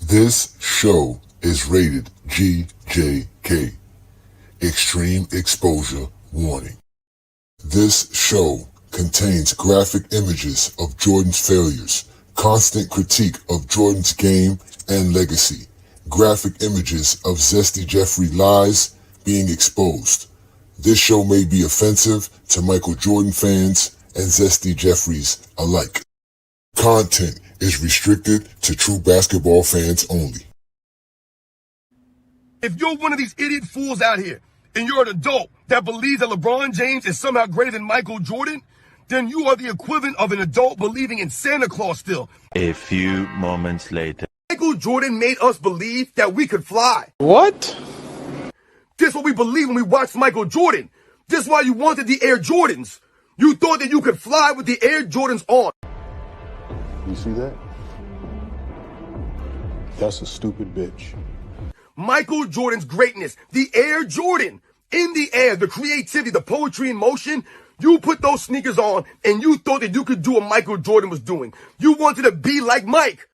This show is rated GJK. Extreme exposure warning. This show contains graphic images of Jordan's failures, constant critique of Jordan's game and legacy, graphic images of Zesty Jeffrey lies being exposed. This show may be offensive to Michael Jordan fans and Zesty Jeffries alike. Content is restricted to true basketball fans only. If you're one of these idiot fools out here and you're an adult that believes that LeBron James is somehow greater than Michael Jordan, then you are the equivalent of an adult believing in Santa Claus still. A few moments later. Michael Jordan made us believe that we could fly. What? This is what we believed when we watched Michael Jordan. This is why you wanted the Air Jordans. You thought that you could fly with the Air Jordans on. You see that? That's a stupid bitch. Michael Jordan's greatness, the Air Jordan, in the air, the creativity, the poetry in motion, you put those sneakers on and you thought that you could do what Michael Jordan was doing. You wanted to be like Mike.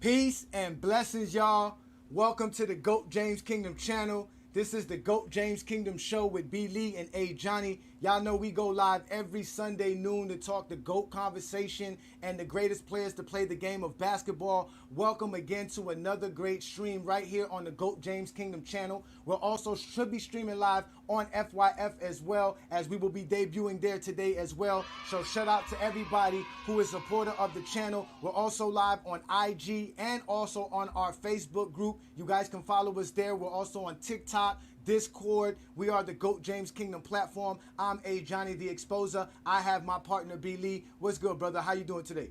Peace and blessings, y'all. Welcome to the GOAT James Kingdom channel. This is the GOAT James Kingdom show with B. Lee and A. Johnny. Y'all know we go live every Sunday noon to talk the GOAT conversation and the greatest players to play the game of basketball. Welcome again to another great stream right here on the GOAT James Kingdom channel. We'll also should be streaming live on FYF as well, as we will be debuting there today as well. So shout out to everybody who is a supporter of the channel. We're also live on IG and also on our Facebook group. You guys can follow us there. We're also on TikTok, Discord. We are the GOAT James Kingdom platform. I'm A. Johnny the Exposer. I have my partner B. Lee. What's good, brother? How you doing today?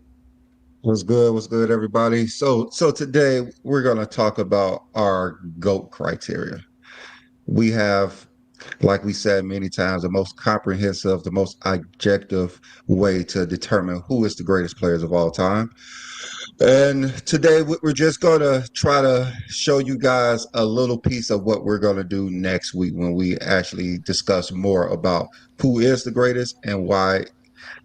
What's good? What's good, everybody? So today we're going to talk about our GOAT criteria. We have, like we said many times, the most comprehensive, the most objective way to determine who is the greatest players of all time. And today we're just going to try to show you guys a little piece of what we're going to do next week when we actually discuss more about who is the greatest and why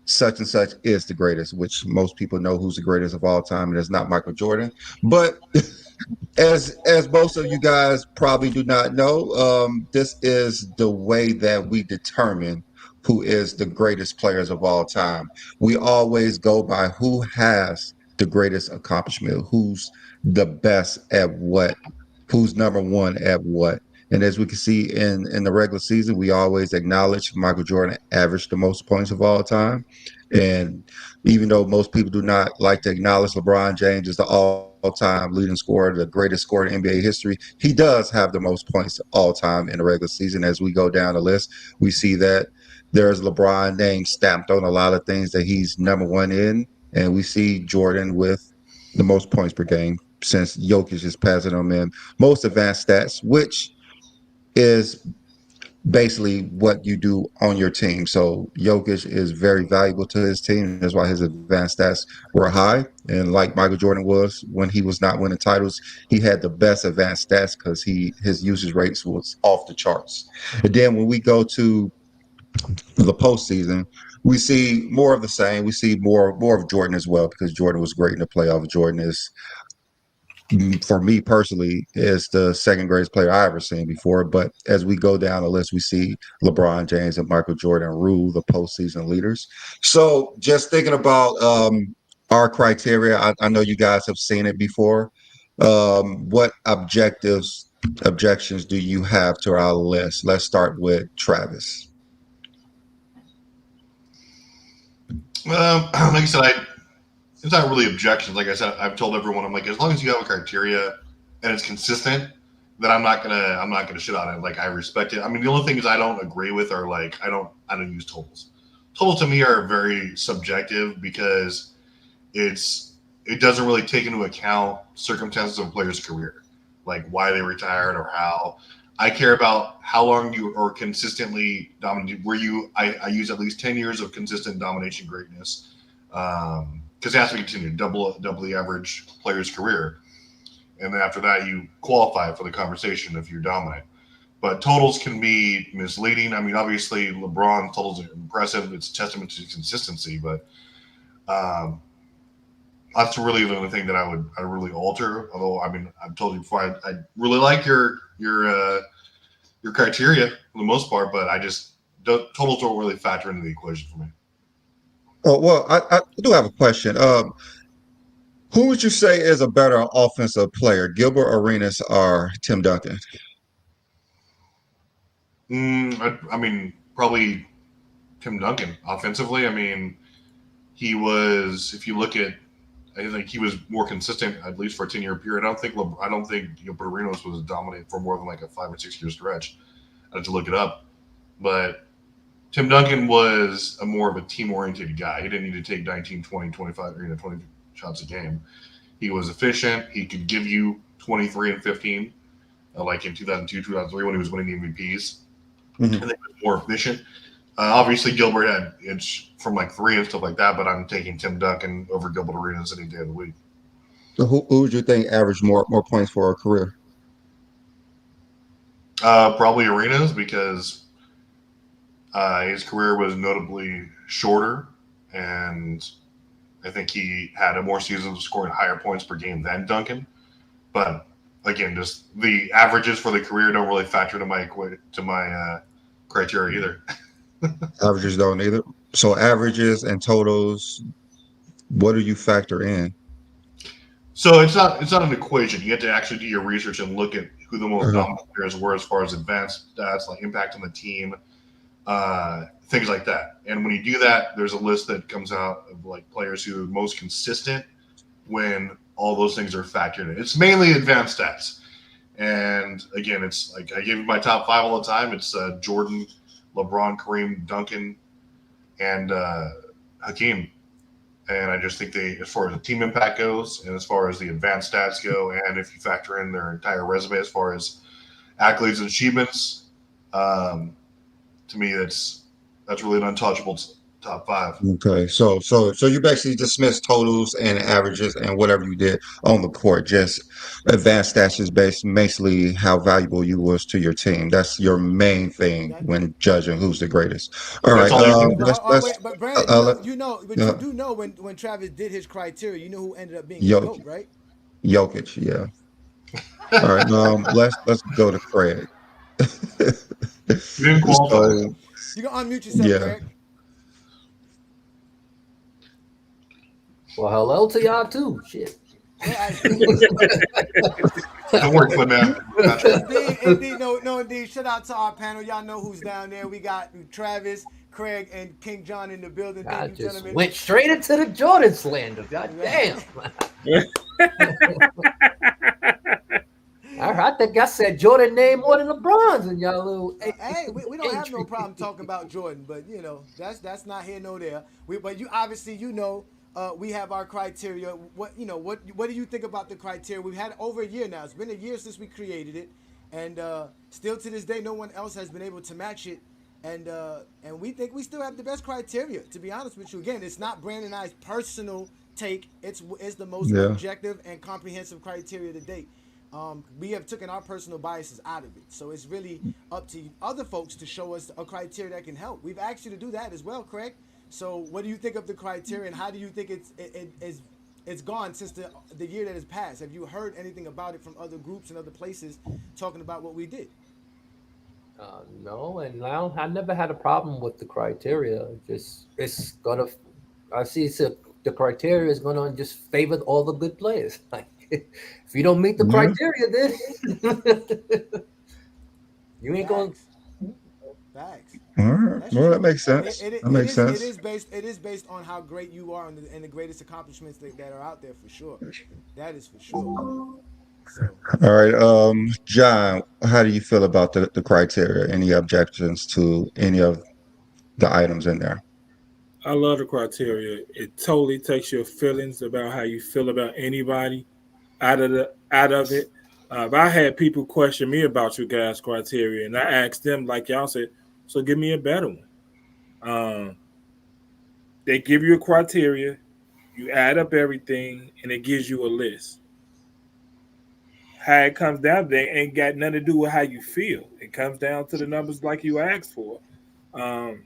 such and such is the greatest, which most people know who's the greatest of all time, and it's not Michael Jordan. But as most of you guys probably do not know, this is the way that we determine who is the greatest players of all time. We always go by who has the greatest accomplishment, who's the best at what, who's number one at what. And as we can see in the regular season, we always acknowledge Michael Jordan averaged the most points of all time. And even though most people do not like to acknowledge LeBron James as the all-time leading scorer, the greatest scorer in NBA history, he does have the most points all time in the regular season. As we go down the list, we see that there's LeBron name stamped on a lot of things that he's number one in. And we see Jordan with the most points per game, since Jokic is passing him in most advanced stats, which is basically what you do on your team. So Jokic is very valuable to his team. That's why his advanced stats were high. And like Michael Jordan was when he was not winning titles, he had the best advanced stats because his usage rates was off the charts. And then when we go to the postseason, we see more of the same. We see more of Jordan as well, because Jordan was great in the playoffs. Jordan is, for me personally, is the second greatest player I ever seen before. But as we go down the list, we see LeBron James and Michael Jordan rule the postseason leaders. So just thinking about our criteria, I know you guys have seen it before. What objections do you have to our list? Let's start with Travis. Like I said, it's not really objections. Like I said, I've told everyone, I'm like, as long as you have a criteria and it's consistent, then I'm not gonna shit on it. Like I respect it. I mean, the only things I don't agree with are like I don't use totals. Totals to me are very subjective because it doesn't really take into account circumstances of a player's career, like why they retired or how. I care about how long you are consistently dominated. I use at least 10 years of consistent domination greatness. Because it has to be continued, double the average player's career. And then after that, you qualify for the conversation if you're dominant. But totals can be misleading. I mean, obviously, LeBron totals are impressive. It's a testament to consistency. But that's really the only thing that I really alter. Although, I mean, I've told you before, I really like your criteria for the most part, but totals don't really factor into the equation for me. Oh, well, I do have a question. Who would you say is a better offensive player, Gilbert Arenas or Tim Duncan? I mean, probably Tim Duncan offensively. I mean, he was. If you look at, I think he was more consistent at least for a 10-year period. I don't think Gilbert Arenas was dominant for more than like a 5 or 6 year stretch. I had to look it up, but Tim Duncan was more of a team-oriented guy. He didn't need to take 19, 20, 25, 20 shots a game. He was efficient. He could give you 23 and 15, like in 2002, 2003 when he was winning MVPs. Mm-hmm. I think he was more efficient. Obviously, Gilbert had it's from like 3 and stuff like that, but I'm taking Tim Duncan over Gilbert Arenas any day of the week. So who would you think averaged more points for a career? Probably Arenas because his career was notably shorter, and I think he had more seasons scoring higher points per game than Duncan. But again, just the averages for the career don't really factor to my criteria either. Averages don't either. So averages and totals, what do you factor in? So it's not an equation. You have to actually do your research and look at who the most dominant players were as far as advanced stats, like impact on the team, things like that. And when you do that, there's a list that comes out of like players who are most consistent when all those things are factored in. It's mainly advanced stats. And again, it's like I give you my top 5 all the time. It's Jordan, LeBron, Kareem, Duncan, and Hakeem. And I just think as far as the team impact goes, and as far as the advanced stats go, and if you factor in their entire resume as far as accolades and achievements, to me, that's really an untouchable top 5. Okay, so you basically dismiss totals and averages and whatever you did on the court. Just advanced stats is basically how valuable you was to your team. That's your main thing when judging who's the greatest. All right, but Brandon, you do know when Travis did his criteria, you know who ended up being the GOAT, right? Jokic, yeah. All right, let's go to Craig. You didn't qualify. You can unmute yourself, Craig. Well, hello to y'all too. Shit. Don't worry, Flip man. Indeed. Shout out to our panel. Y'all know who's down there. We got Travis, Craig, and King John in the building. Thank you, just gentlemen. went straight into the Jordan slander. God damn. I think I said Jordan name more than LeBron's and y'all little. Hey, we don't have no problem talking about Jordan, but that's not here nor there. But you obviously we have our criteria. What do you think about the criteria? We've had over a year now. It's been a year since we created it, and still to this day, no one else has been able to match it. And we think we still have the best criteria. To be honest with you, again, it's not Brandon and I's personal take. It's the most objective and comprehensive criteria to date. We have taken our personal biases out of it, so it's really up to other folks to show us a criteria that can help. We've asked you to do that as well, Craig. So what do you think of the criteria, and how do you think it's gone since the year that has passed? Have you heard anything about it from other groups and other places talking about what we did? No, and I never had a problem with the criteria. I see the criteria is gonna just favor all the good players. Like if you don't meet the criteria, then you ain't going. Facts. All right. That's Well, true. that makes sense. That makes sense. It is based on how great you are and the greatest accomplishments that are out there for sure. That is for sure. So All right. John, how do you feel about the criteria? Any objections to any of the items in there? I love the criteria. It totally takes your feelings about how you feel about anybody out of it. If I had people question me about your guys' criteria, and I asked them, like y'all said, so give me a better one. They give you a criteria, you add up everything, and it gives you a list. How it comes down, they ain't got nothing to do with how you feel. It comes down to the numbers like you asked for. Um,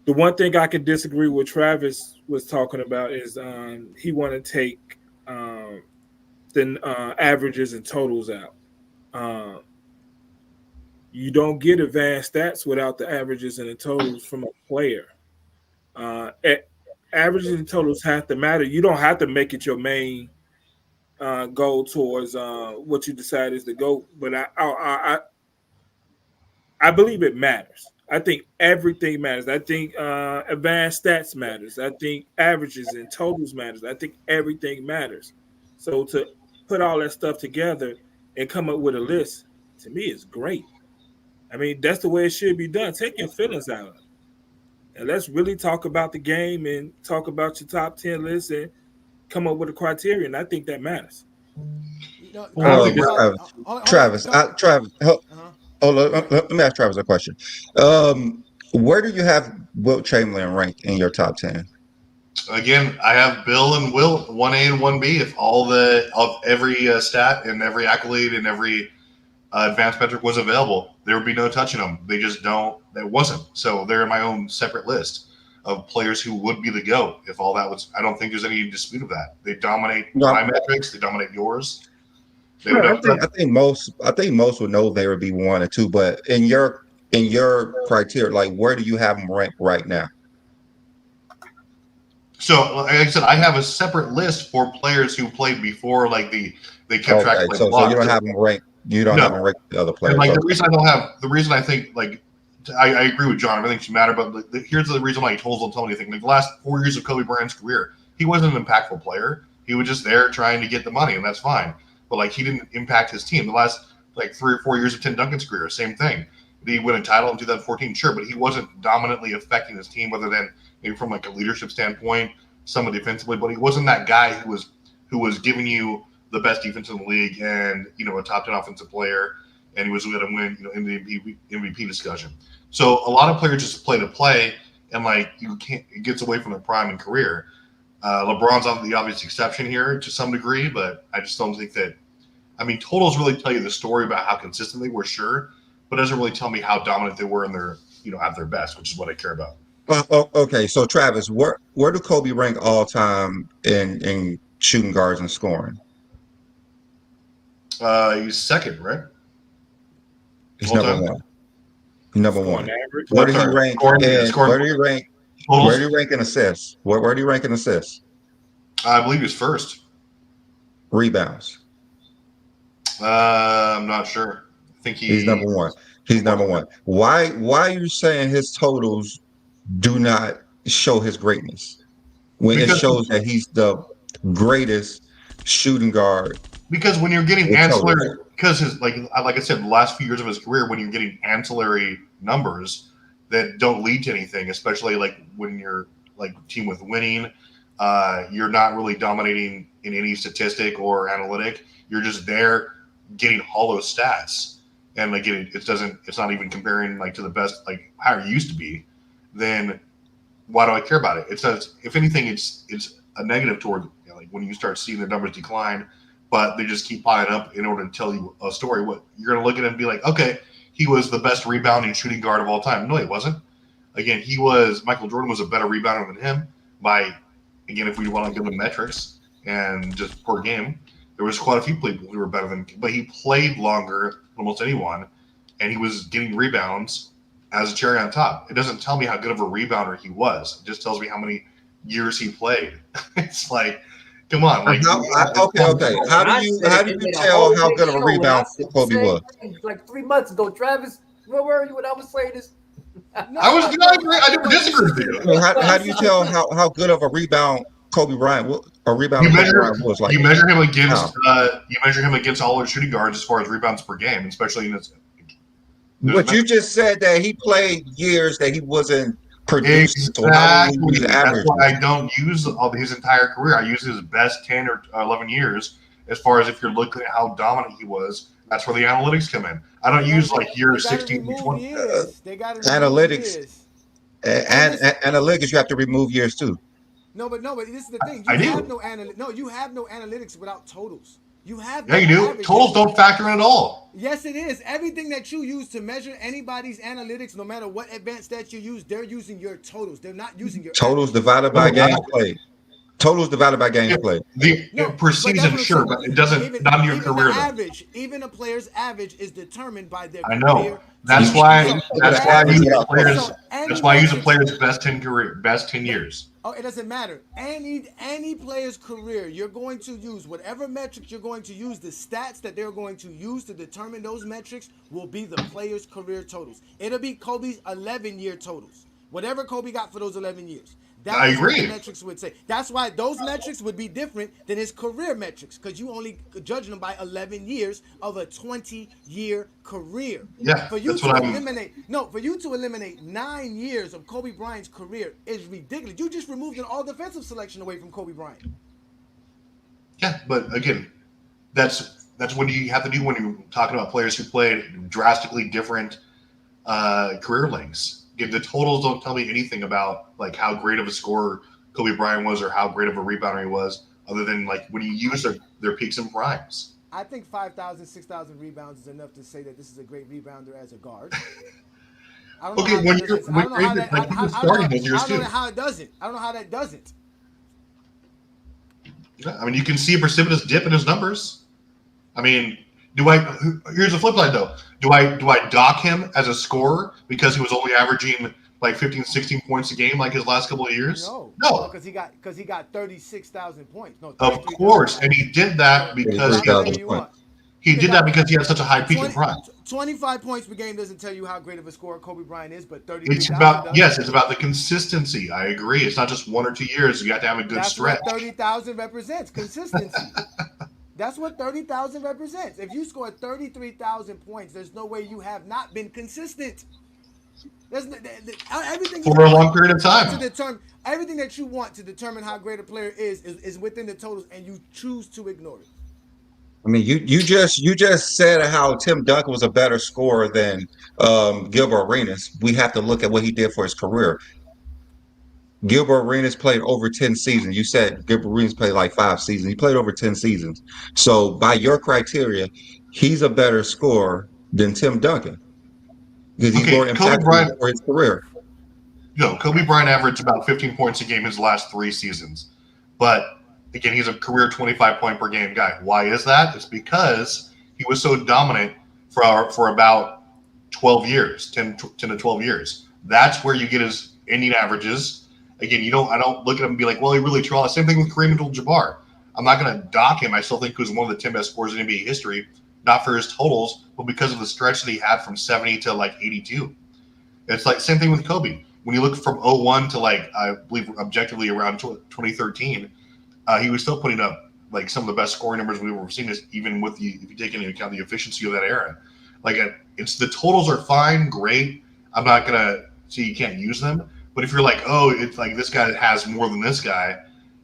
the one thing I could disagree with Travis was talking about is he want to take the averages and totals out. Um, you don't get advanced stats without the averages and the totals from a player. Averages and totals have to matter. You don't have to make it your main goal towards what you decide is the goal, but I believe it matters. I think everything matters. I think advanced stats matters. I think averages and totals matters. I think everything matters. So to put all that stuff together and come up with a list, to me, is great. I mean, that's the way it should be done. Take your feelings out of it. And let's really talk about the game and talk about your top 10 list and come up with a criteria. And I think that matters. you know, I don't think Travis, Travis, let me ask Travis a question. Where do you have Wilt Chamberlain ranked in your top 10? Again, I have Bill and Will 1A and 1B. If of every stat and every accolade and every advanced metric was available, there would be no touching them. They just don't. It wasn't. So they're in my own separate list of players who would be the GOAT if all that was. I don't think there's any dispute of that. They dominate my metrics. They dominate yours. I think most would know they would be 1 or 2. But in your criteria, like where do you have them ranked right now? So, like I said, I have a separate list for players who played before, like they kept track of so you don't have them ranked. You don't have them ranked the other players. And like the reason I think like I agree with John. Everything should matter, but here's the reason why totals don't tell me anything. Like the last 4 years of Kobe Bryant's career, he wasn't an impactful player. He was just there trying to get the money, and that's fine. But like he didn't impact his team. The last like 3 or 4 years of Tim Duncan's career, same thing. Did he win a title in 2014? Sure, but he wasn't dominantly affecting his team, other than maybe from like a leadership standpoint, somewhat defensively. But he wasn't that guy who was giving you the best defense in the league and a top 10 offensive player, and he was going to win in the MVP discussion. So a lot of players just play to play, and like it gets away from their prime and career. LeBron's the obvious exception here to some degree, but I just don't think that. I mean, totals really tell you the story about how consistent they were, sure, but it doesn't really tell me how dominant they were in their at their best, which is what I care about. Okay, so Travis, where do Kobe rank all time in shooting guards and scoring? He's second, right? He's number one. Number one. Where do he rank? Where do you rank in assists? Where do you rank in assists? I believe he's first. Rebounds. I'm not sure. I think he's number one. He's number one. Why are you saying his totals do not show his greatness when it shows that he's the greatest shooting guard? Because when you're getting ancillary, because his like I said, the last few years of his career, when you're getting ancillary numbers that don't lead to anything, especially like when you're like team with winning, you're not really dominating in any statistic or analytic. You're just there getting hollow stats, and like it's not even comparing like to the best like how it used to be. Then why do I care about it? It says if anything, it's a negative toward like when you start seeing their numbers decline. But they just keep piling up in order to tell you a story. What you're going to look at it and be like, okay, he was the best rebounding shooting guard of all time. No, he wasn't. Again, Michael Jordan was a better rebounder than him by, again, if we want to give him metrics and just per game, there was quite a few people who were better than him. But he played longer than almost anyone, and he was getting rebounds as a cherry on top. It doesn't tell me how good of a rebounder he was. It just tells me how many years he played. It's like, come on. Like, okay. How do you tell how good of a rebound Kobe was? Like 3 months ago, Travis. Where were you when I was saying this? No, I was no, good. no, I never but disagreed with this is you. I mean, how do this you is the tell thing. how good of a rebound Kobe Bryant a rebound You of Kobe measure Bryant was like? you measure him Wow. against all other shooting guards as far as rebounds per game, especially in this. But you just said that he played years that he wasn't producing. So how will we use Exactly. That's why averages? I don't use all his entire career. I use his best 10 or 11 years as far as if you're looking at how dominant he was. That's where the analytics come in. I don't use like They years gotta 16 through remove 20. years. They gotta remove Analytics years. and This analytics, you have to remove years too. no, but this is the thing. I You have do. no you have no analytics without totals. You have Yeah, no you do. Totals averages. don't factor in at all. Yes, it is. Everything that you use to measure anybody's analytics, no matter what advanced stats you use, they're using your totals. They're not using your Totals averages. divided No, by we're games not. played. Totals divided by games Yeah, played. No, per but that's season, what I'm sure, saying. but it doesn't not in your Even the career though. average, even a player's average is determined by their I know. career That's total. why So that's why I average use the without players. totals. so any That's why I use a metrics. player's best 10 years. Oh, it doesn't matter. Any player's career, you're going to use whatever metrics you're going to use. The stats that they're going to use to determine those metrics will be the player's career totals. It'll be Kobe's 11-year totals. Whatever Kobe got for those 11 years. I That is what the agree. metrics would say. That's why those metrics would be different than his career metrics, because you only judging him by 11 years of a 20-year career. Yeah, For you that's to what I'm. eliminate 9 years of Kobe Bryant's career is ridiculous. You just removed an all-defensive selection away from Kobe Bryant. Yeah, but again, that's what you have to do when you're talking about players who played drastically different career lengths. Again, the totals don't tell me anything about like how great of a scorer Kobe Bryant was or how great of a rebounder he was, other than like when you use their peaks and primes. I think 5,000, 6,000 rebounds is enough to say that this is a great rebounder as a guard. I don't know Okay, how when that you're doesn't. I don't know how that. like he was starting those years I don't too. know how it doesn't. I don't know how that doesn't. I mean, you can see a precipitous dip in his numbers. I mean, here's the flip side though. Do I dock him as a scorer because he was only averaging like 15, 16 points a game like his last couple of years? No. because he got 36,000 points. No, Of 33,000 course, points. and he did that because How many 33,000 do you points. want? he did that because he had such a high peak and prime. 25 points per game doesn't tell you how great of a scorer Kobe Bryant is, but 33,000 It's about does. it's about the consistency. I agree. It's not just 1 or 2 years. You have to have a good That's stretch. what 30,000 represents, consistency. That's what 30,000 represents. If you score 33,000 points, there's no way you have not been consistent. Everything For a long period of time. to determine everything that you want to determine how great a player is within the totals, and you choose to ignore it. I mean, you just said how Tim Duncan was a better scorer than Gilbert Arenas. We have to look at what he did for his career. Gilbert Arenas played over 10 seasons. You said Gilbert Arenas played like 5 seasons. He played over 10 seasons. So by your criteria, he's a better scorer than Tim Duncan because he's more Okay, Kobe impactful Bryant. for his career. Kobe Bryant averaged about 15 points a game his last 3 seasons, but again, he's a career 25 point per game guy. Why is that? It's because he was so dominant for about 12 years, 10 to 12 years. That's where you get his ending averages. Again, I don't look at him and be like, well, he really tried. Same thing with Kareem Abdul-Jabbar. I'm not going to dock him. I still think he was one of the 10 best scorers in NBA history, not for his totals, but because of the stretch that he had from 70 to like 82. It's like same thing with Kobe. When you look from 01 to like, I believe objectively around 2013, he was still putting up like some of the best scoring numbers we've ever seen, even with if you take into account the efficiency of that era. Like it's the totals are fine, great. I'm not going to say you can't use them. But if you're like, oh, it's like this guy has more than this guy,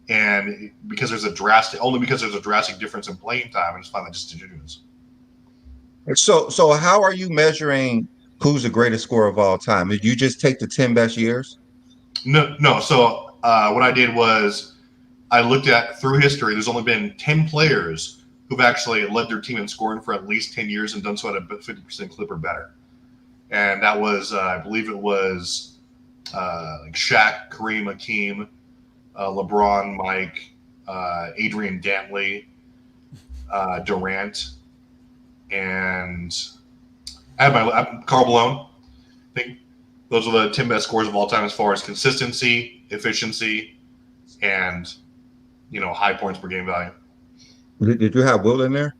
and because there's a drastic difference in playing time, and it's fine, that just disingenuous. So how are you measuring who's the greatest scorer of all time? Did you just take the 10 best years? No. So what I did was I looked at through history. There's only been 10 players who've actually led their team in scoring for at least 10 years and done so at a 50% clip or better. And that was, I believe it was like Shaq, Kareem, Hakeem, LeBron, Mike, Adrian Dantley, Durant, and I had Karl Malone. I think those are the 10 best scorers of all time as far as consistency, efficiency, and high points per game value. Did you have Wilt in there?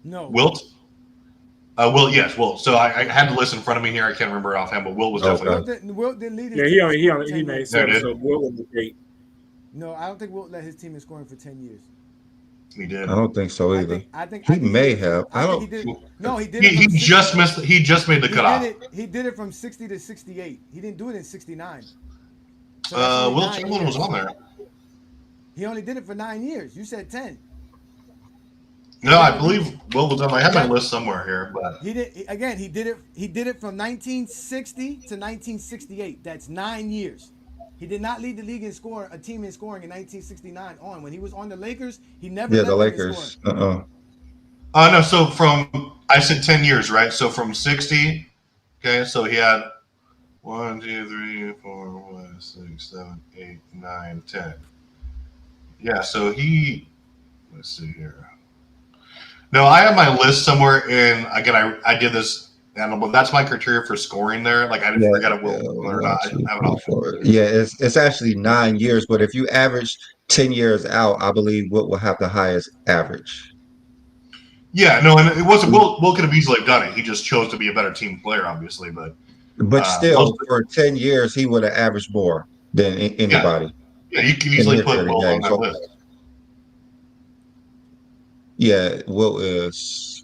No. Wilt? Will, yes, Will. So I had the list in front of me here. I can't remember it offhand, but Will was definitely. Wilt didn't lead his Yeah, team he 10 made years. 7, did. so Will was 8. No, I don't think Wilt led his team in scoring for 10 years. He did. I don't think so either. I think He may did have. I I think he don't. did. No, he did. He, it from he 60 just missed. He just made the cutoff. He did it from 60 to 68. He didn't do it in 69. So that's only Will 9 Chamberlain was years. on there. He only did it for 9 years. You said 10. No, I believe Will was on. I have my list somewhere here, but He did again. He did it from 1960 to 1968. That's 9 years. He did not lead the league in scoring, a team in scoring in 1969 on. When he was on the Lakers, he never Yeah, led the them in Lakers. scoring. no. So I said 10 years, right? So from 60. Okay, so he had 1, 2, 3, 4, 5, 6, 7, 8, 9, 10. Yeah, so let's see here. No, I have my list somewhere in, again, I did this, but that's my criteria for scoring there. Like, I didn't forget it or not. I didn't have it all. Yeah, it's actually 9 years, but if you average 10 years out, I believe Wilt will have the highest average. Yeah, no, and it wasn't, Will could have easily done it. He just chose to be a better team player, obviously, but still, for 10 years, he would have averaged more than anybody. Yeah, you can easily put Will on that So, list. yeah, Wilt is,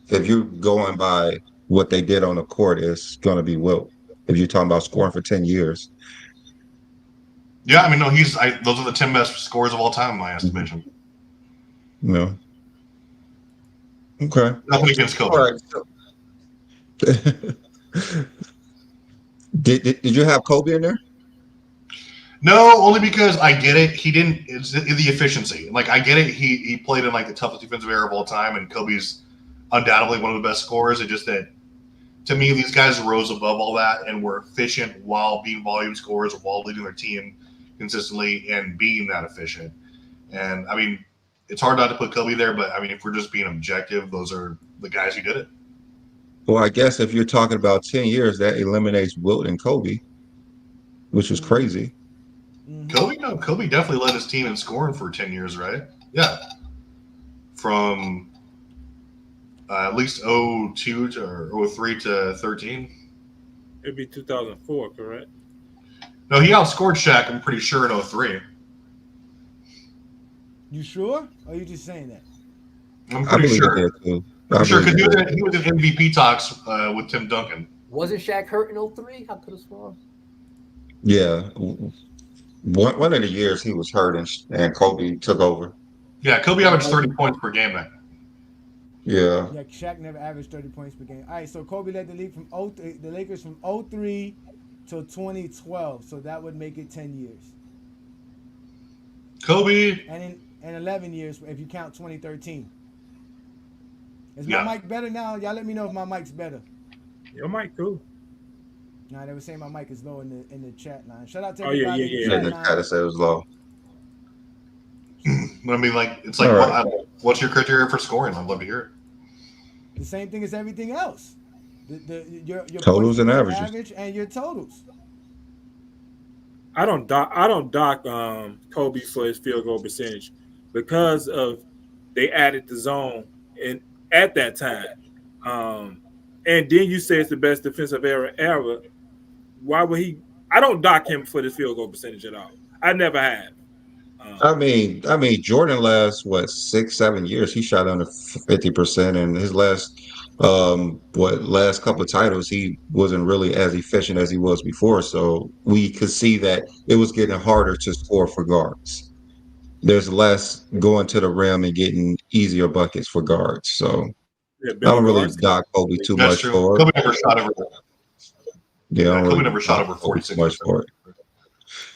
if you're going by what they did on the court, it's going to be Wilt. If you're talking about scoring for 10 years. Yeah, I mean, no, those are the 10 best scores of all time, in my estimation. No. Okay. Nothing against Kobe. All right. Did you have Kobe in there? No, only because I get it. He didn't. It's the efficiency. Like, I get it. He played in like the toughest defensive era of all time, and Kobe's undoubtedly one of the best scorers. It's just that, to me, these guys rose above all that and were efficient while being volume scorers, while leading their team consistently and being that efficient. And I mean, it's hard not to put Kobe there, but I mean, if we're just being objective, those are the guys who did it. Well, I guess if you're talking about 10 years, that eliminates Wilt and Kobe, which is crazy. Kobe definitely led his team in scoring for 10 years, right? Yeah. From at least 02 or 03 to 13. It'd be 2004, correct? No, he outscored Shaq, I'm pretty sure, in 03. You sure? Or are you just saying that? I'm pretty sure. Too. I'm sure because he was in MVP talks with Tim Duncan. Wasn't Shaq hurt in 03? I could have sworn. Yeah. One of the years he was hurt and Kobe took over. Yeah, Kobe averaged 30 points per game then. Yeah. Yeah, Shaq never averaged 30 points per game. All right, so Kobe led the league from the Lakers from 03 to 2012. So that would make it 10 years. Kobe. And in 11 years if you count 2013. Is my mic better now? Y'all let me know if my mic's better. Your mic cool. Nah, they were saying my mic is low in the chat line. Shout out to everybody. Yeah. The chat said it was low. But I mean, like, it's like, what's your criteria for scoring? I'd love to hear it. The same thing as everything else. Your totals and averages. Average and your totals. I don't dock Kobe for his field goal percentage because of they added the zone at that time. And then you say it's the best defensive era ever. Why would he? I don't dock him for the field goal percentage at all. I never have. I mean, Jordan last 6-7 years he shot under 50%, and his last couple of titles he wasn't really as efficient as he was before. So we could see that it was getting harder to score for guards. There's less going to the rim and getting easier buckets for guards. So I don't really dock Kobe too much for it. Kobe never shot over. Yeah, Kobe never shot over 46 for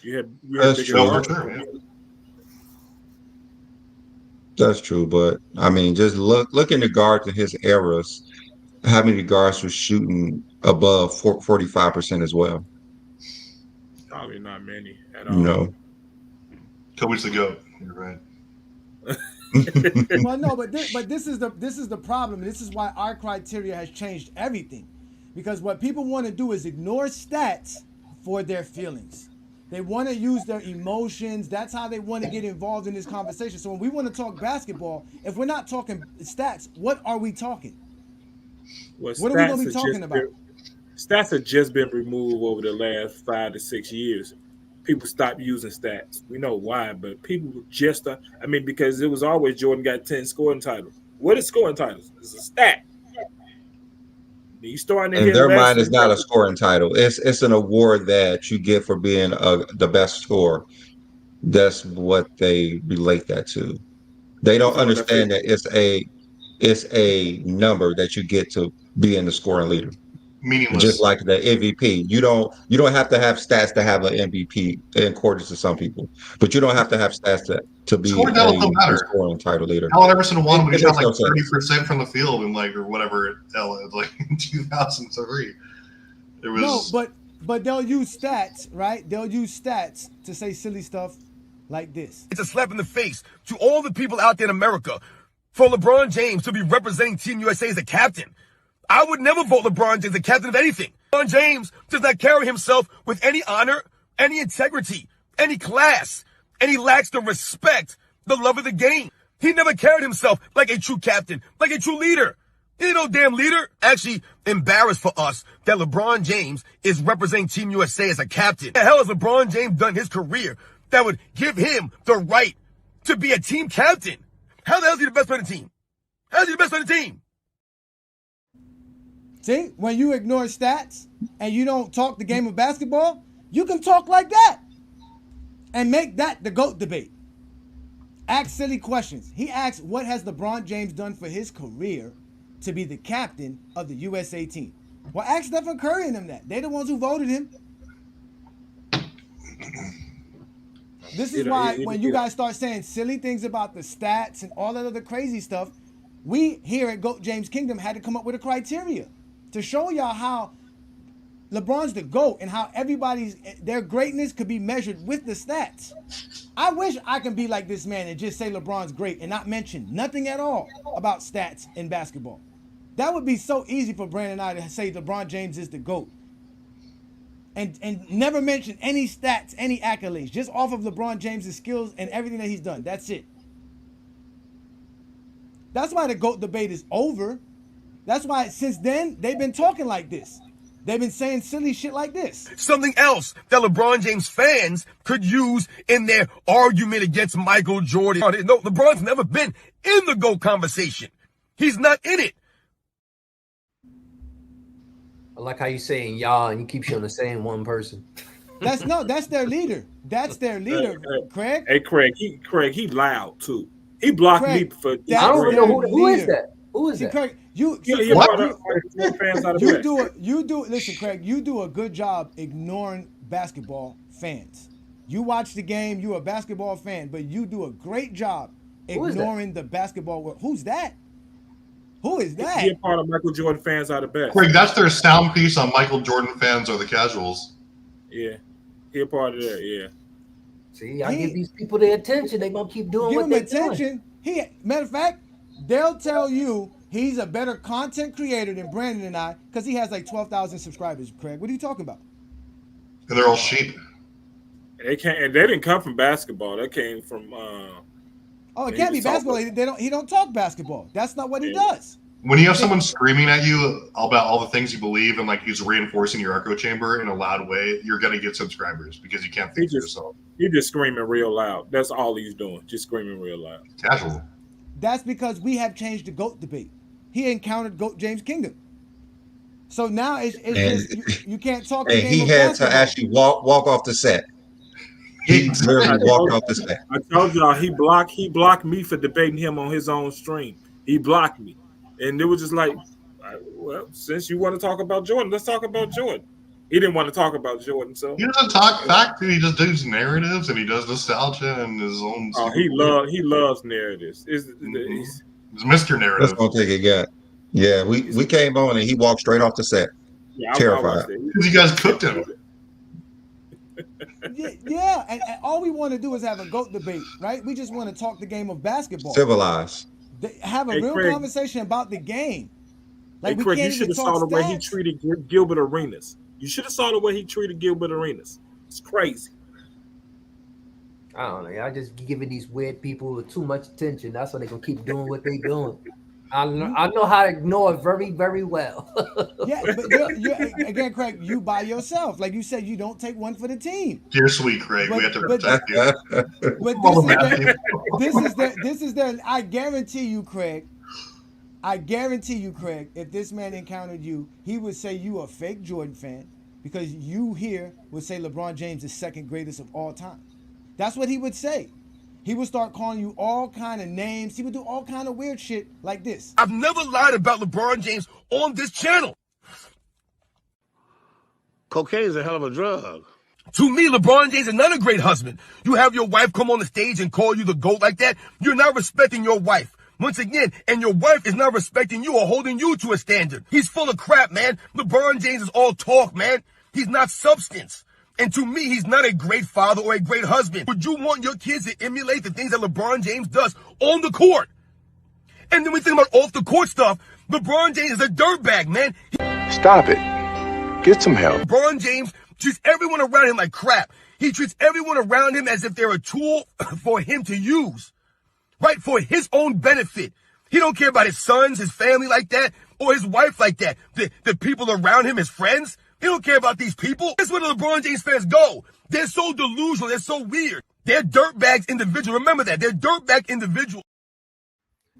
it. That's true. That's true, but I mean, just look in the guards in his eras. How many guards were shooting above 45% as well? Probably not many at all. No. Kobe's the GOAT. You're right. Well, no, but this is the problem. This is why our criteria has changed everything, because what people want to do is ignore stats for their feelings. They want to use their emotions. That's how they want to get involved in this conversation. So when we want to talk basketball, if we're not talking stats, what are we talking? Well, What are we gonna be talking about? Stats have just been removed over the last 5 to 6 years. People stopped using stats. We know why, but people just, because it was always Jordan got 10 scoring titles. What is scoring titles? It's a stat. You starting to In hear their less mind, it's and not a less. scoring title. It's an award that you get for being the best scorer. That's what they relate that to. They don't So that's understand that it's a number that you get to being the scoring leader. Just Meaningless. like the MVP. You don't have to have stats to have an MVP in accordance to some people, but you don't have to have stats to be Scoring titles don't a matter. scoring title leader. Allen Iverson won when he It shot makes like no sense. 30% from the field in like or whatever like in 2003. It was but they'll use stats, right? They'll use stats to say silly stuff like this. It's a slap in the face to all the people out there in America for LeBron James to be representing Team USA as a captain. I would never vote LeBron James as a captain of anything. LeBron James does not carry himself with any honor, any integrity, any class, and he lacks the respect, the love of the game. He never carried himself like a true captain, like a true leader. He ain't no damn leader. Actually embarrassed for us that LeBron James is representing Team USA as a captain. What the hell has LeBron James done in his career that would give him the right to be a team captain? How the hell is he the best player on the team? How is he the best player on the team? See, when you ignore stats and you don't talk the game of basketball, you can talk like that and make that the GOAT debate. Ask silly questions. He asks, what has LeBron James done for his career to be the captain of the USA team? Well, ask Stephen Curry and them that. They're the ones who voted him. This is why when you guys start saying silly things about the stats and all that other crazy stuff, we here at GOAT James Kingdom had to come up with a criteria to show y'all how LeBron's the GOAT and how their greatness could be measured with the stats. I wish I could be like this man and just say LeBron's great and not mention nothing at all about stats in basketball. That would be so easy for Brandon and I to say LeBron James is the GOAT. And never mention any stats, any accolades, just off of LeBron James' skills and everything that he's done. That's it. That's why the GOAT debate is over. That's why since then, they've been talking like this. They've been saying silly shit like this. Something else that LeBron James fans could use in their argument against Michael Jordan. No, LeBron's never been in the GOAT conversation. He's not in it. I like how you saying y'all and you keep showing the same one person. That's their leader. That's their leader, Craig. Hey, Craig, he loud too. He blocked Craig, me for. I don't even know who is that. Who is that? Craig, listen, Craig, you do a good job ignoring basketball fans. You watch the game, you're a basketball fan, but you do a great job ignoring the basketball world. Who's that? Who is that? He a part of Michael Jordan fans are the best. Craig, that's their sound piece on Michael Jordan fans are the casuals. Yeah. He a part of that, yeah. See, I give these people their attention. They gonna keep doing what they're doing. Matter of fact, they'll tell you he's a better content creator than Brandon and I because he has like 12,000 subscribers. Craig, what are you talking about? And they're all sheep. They didn't come from basketball. That came from. It can't be basketball. He don't talk basketball. That's not what he does. When you have someone screaming at you about all the things you believe and like he's reinforcing your echo chamber in a loud way, you're gonna get subscribers because you can't think for yourself. He's just screaming real loud. That's all he's doing. Just screaming real loud. Casual. That's because we have changed the GOAT debate. He encountered GOAT James Kingdom. So now it's just you can't talk. And he had to actually walk off the set. He literally walked off the set. I told y'all he blocked me for debating him on his own stream. He blocked me, and it was just like, well, since you want to talk about Jordan, let's talk about Jordan. He didn't want to talk about Jordan, so he doesn't talk fact. He just does narratives and he does nostalgia and his own. Oh, he loves narratives. It's Mr. Narrative. Let's go take it. Yeah. We came on and he walked straight off the set. Yeah, terrified. Because you guys cooked him. Yeah, and all we want to do is have a GOAT debate, right? We just want to talk the game of basketball. Civilized. Have a real conversation about the game. Like, Craig, you should have saw the way he treated Gilbert Arenas. You should have saw the way he treated Gilbert Arenas. It's crazy. I don't know. Y'all just giving these weird people too much attention. That's why they're going to keep doing what they're doing. I know how to ignore very, very well. Yeah, but again, Craig, you by yourself. Like you said, you don't take one for the team. Dear sweet Craig, we have to protect you. But this is their. I guarantee you, Craig, if this man encountered you, he would say you a fake Jordan fan because you here would say LeBron James is second greatest of all time. That's what he would say. He would start calling you all kind of names. He would do all kind of weird shit like this. I've never lied about LeBron James on this channel. Cocaine is a hell of a drug. To me, LeBron James is not a great husband. You have your wife come on the stage and call you the GOAT like that. You're not respecting your wife. Once again, and your wife is not respecting you or holding you to a standard. He's full of crap, man. LeBron James is all talk, man. He's not substance. And to me, he's not a great father or a great husband. Would you want your kids to emulate the things that LeBron James does on the court? And then we think about off the court stuff. LeBron James is a dirtbag, man. Stop it. Get some help. LeBron James treats everyone around him like crap. He treats everyone around him as if they're a tool for him to use. Right? For his own benefit. He don't care about his sons, his family like that, or his wife like that. The people around him, his friends. He don't care about these people. That's where the LeBron James fans go. They're so delusional. They're so weird. They're dirtbags individuals. Remember that. They're dirtbag individuals.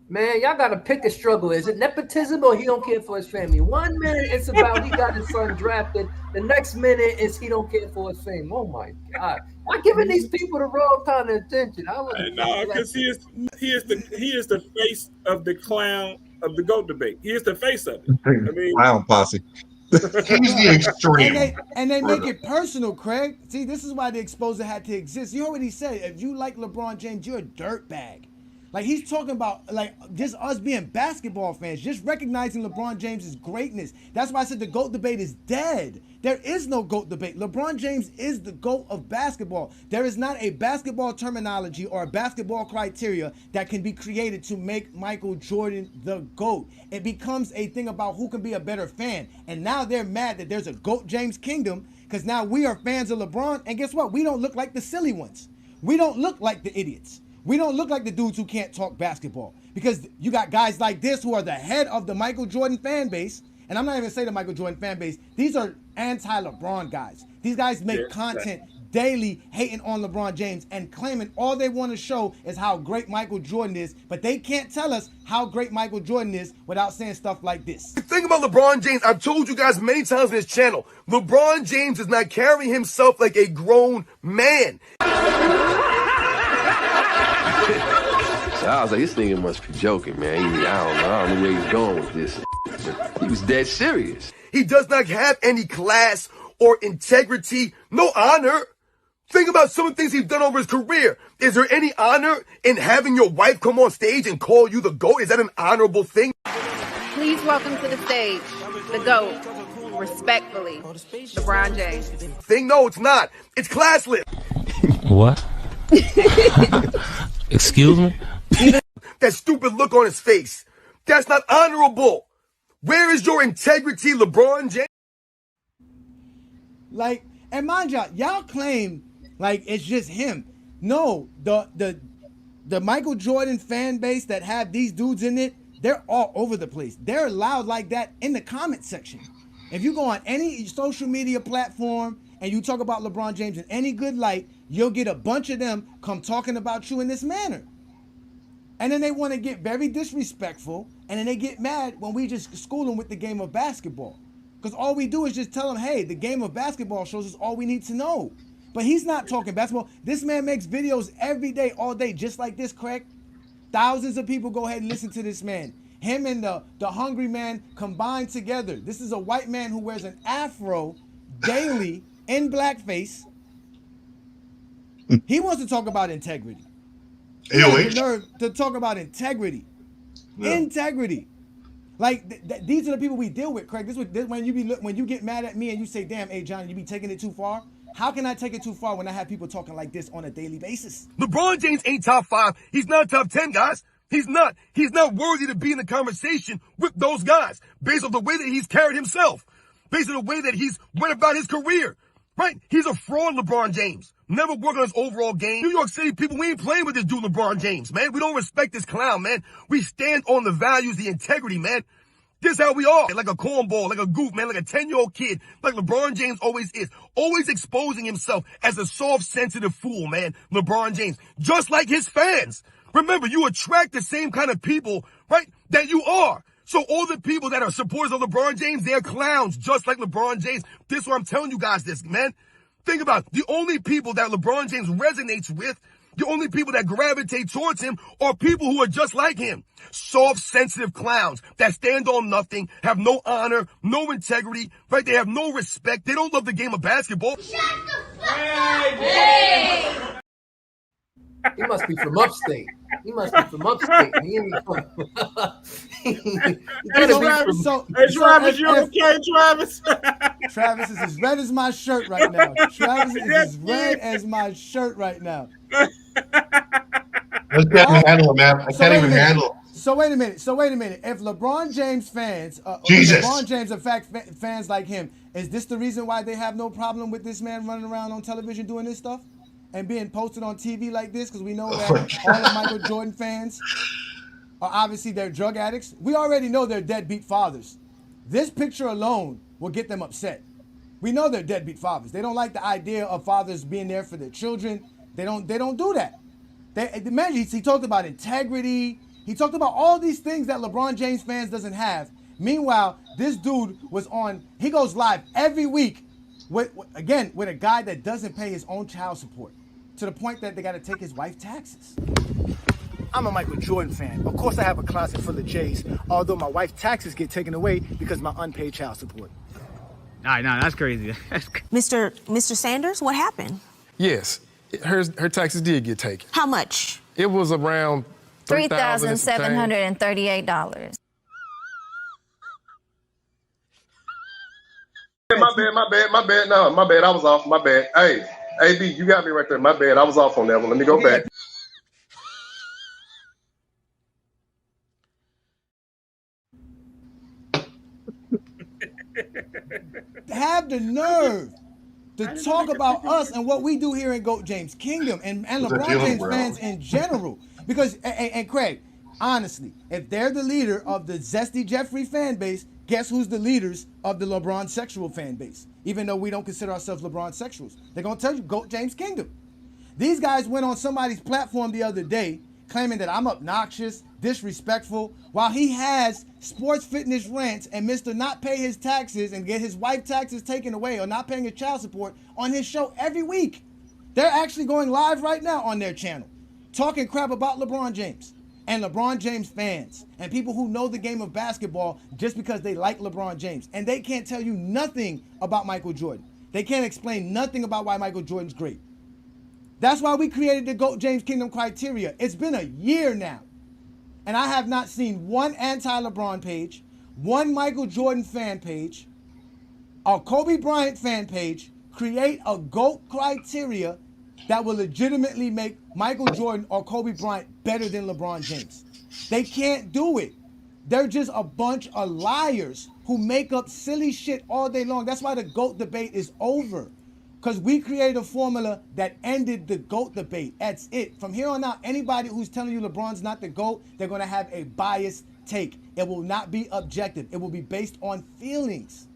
Man, y'all got to pick a struggle. Is it nepotism or he don't care for his family? 1 minute it's about he got his son drafted. The next minute is he don't care for his fame. Oh, my God. I'm giving these people the wrong kind of attention. No, because he is the face of the clown of the GOAT debate. He is the face of it. I mean, Clown posse. He's the extreme. And they make it personal, Craig. See, this is why the exposure had to exist. You heard what he said. If you like LeBron James, you're a dirtbag. Like, he's talking about, like, just us being basketball fans, just recognizing LeBron James' greatness. That's why I said the GOAT debate is dead. There is no GOAT debate. LeBron James is the GOAT of basketball. There is not a basketball terminology or a basketball criteria that can be created to make Michael Jordan the GOAT. It becomes a thing about who can be a better fan. And now they're mad that there's a GOAT James Kingdom because now we are fans of LeBron. And guess what? We don't look like the silly ones. We don't look like the idiots. We don't look like the dudes who can't talk basketball because you got guys like this who are the head of the Michael Jordan fan base. And I'm not even saying the Michael Jordan fan base. These are anti-LeBron guys. These guys make content daily hating on LeBron James and claiming all they want to show is how great Michael Jordan is. But they can't tell us how great Michael Jordan is without saying stuff like this. The thing about LeBron James, I've told you guys many times on this channel, LeBron James does not carry himself like a grown man. So I was like, this nigga must be joking, man. I don't know where he's going with this. But he was dead serious. He does not have any class or integrity, no honor. Think about some of the things he's done over his career. Is there any honor in having your wife come on stage and call you the GOAT? Is that an honorable thing? Please welcome to the stage, the GOAT, respectfully, LeBron James. No, it's not. It's classless. What? Excuse me? That stupid look on his face. That's not honorable. Where is your integrity, LeBron James? Like, and mind y'all claim like it's just him. No, the Michael Jordan fan base that have these dudes in it, they're all over the place. They're loud like that in the comment section. If you go on any social media platform and you talk about LeBron James in any good light, you'll get a bunch of them come talking about you in this manner. And then they want to get very disrespectful, and then they get mad when we just school them with the game of basketball. Because all we do is just tell them, hey, the game of basketball shows us all we need to know. But he's not talking basketball. This man makes videos every day, all day, just like this, Craig. Thousands of people go ahead and listen to this man. Him and the hungry man combined together. This is a white man who wears an afro daily in blackface. He wants to talk about integrity. He has the nerve to talk about integrity. Yeah. Integrity. Like these are the people we deal with, Craig. This when you get mad at me and you say, "Damn, hey Johnny, you be taking it too far." How can I take it too far when I have people talking like this on a daily basis? LeBron James ain't top 5. He's not top 10, guys. He's not. He's not worthy to be in the conversation with those guys based on the way that he's carried himself, based on the way that he's went about his career. Right? He's a fraud, LeBron James. Never work on his overall game. New York City people, we ain't playing with this dude, LeBron James, man. We don't respect this clown, man. We stand on the values, the integrity, man. This is how we are. Like a cornball, like a goof, man, like a 10-year-old kid, like LeBron James always is. Always exposing himself as a soft, sensitive fool, man. LeBron James. Just like his fans. Remember, you attract the same kind of people, right, that you are. So all the people that are supporters of LeBron James, they're clowns, just like LeBron James. This is why I'm telling you guys this, man. Think about it. The only people that LeBron James resonates with, the only people that gravitate towards him are people who are just like him. Soft, sensitive clowns that stand on nothing, have no honor, no integrity, right? They have no respect. They don't love the game of basketball. He must be from upstate. He must be from upstate. He ain't from. Travis, you okay, Travis? Travis is as red as my shirt right now. Travis is as red as my shirt right now. I can't even handle it, man. I can't even handle it. So wait a minute. If LeBron James fans, LeBron James, in fact, fans like him, is this the reason why they have no problem with this man running around on television doing this stuff and being posted on TV like this? Because we know that all of Michael Jordan fans are obviously they're drug addicts. We already know they're deadbeat fathers. This picture alone will get them upset. We know they're deadbeat fathers. They don't like the idea of fathers being there for their children. They don't do that. He talked about integrity. He talked about all these things that LeBron James fans doesn't have. Meanwhile, this dude he goes live every week with a guy that doesn't pay his own child support to the point that they got to take his wife taxes. I'm a Michael Jordan fan. Of course I have a closet full of J's, although my wife's taxes get taken away because of my unpaid child support. No, that's crazy. Mr. Sanders, what happened? Yes, her taxes did get taken. How much? It was around $3,738. My bad. No, my bad. I was off. My bad. Hey, AB, you got me right there. My bad. I was off on that one. Let me go back. Have the nerve to talk about us and what we do here in GOAT James Kingdom and LeBron James fans in general. Because, and Craig, honestly, if they're the leader of the Zesty Jeffrey fan base, guess who's the leaders of the LeBron sexual fan base? Even though we don't consider ourselves LeBron sexuals. They're going to tell you, GOAT James Kingdom. These guys went on somebody's platform the other day claiming that I'm obnoxious, disrespectful, while he has sports fitness rants and Mr. not pay his taxes and get his wife taxes taken away or not paying his child support on his show every week. They're actually going live right now on their channel, talking crap about LeBron James and LeBron James fans and people who know the game of basketball just because they like LeBron James. And they can't tell you nothing about Michael Jordan. They can't explain nothing about why Michael Jordan's great. That's why we created the GOAT James Kingdom criteria. It's been a year now. And I have not seen one anti-LeBron page, one Michael Jordan fan page, a Kobe Bryant fan page create a GOAT criteria that will legitimately make Michael Jordan or Kobe Bryant better than LeBron James. They can't do it. They're just a bunch of liars who make up silly shit all day long. That's why the GOAT debate is over. Because we created a formula that ended the GOAT debate. That's it. From here on out, anybody who's telling you LeBron's not the GOAT, they're going to have a biased take. It will not be objective. It will be based on feelings.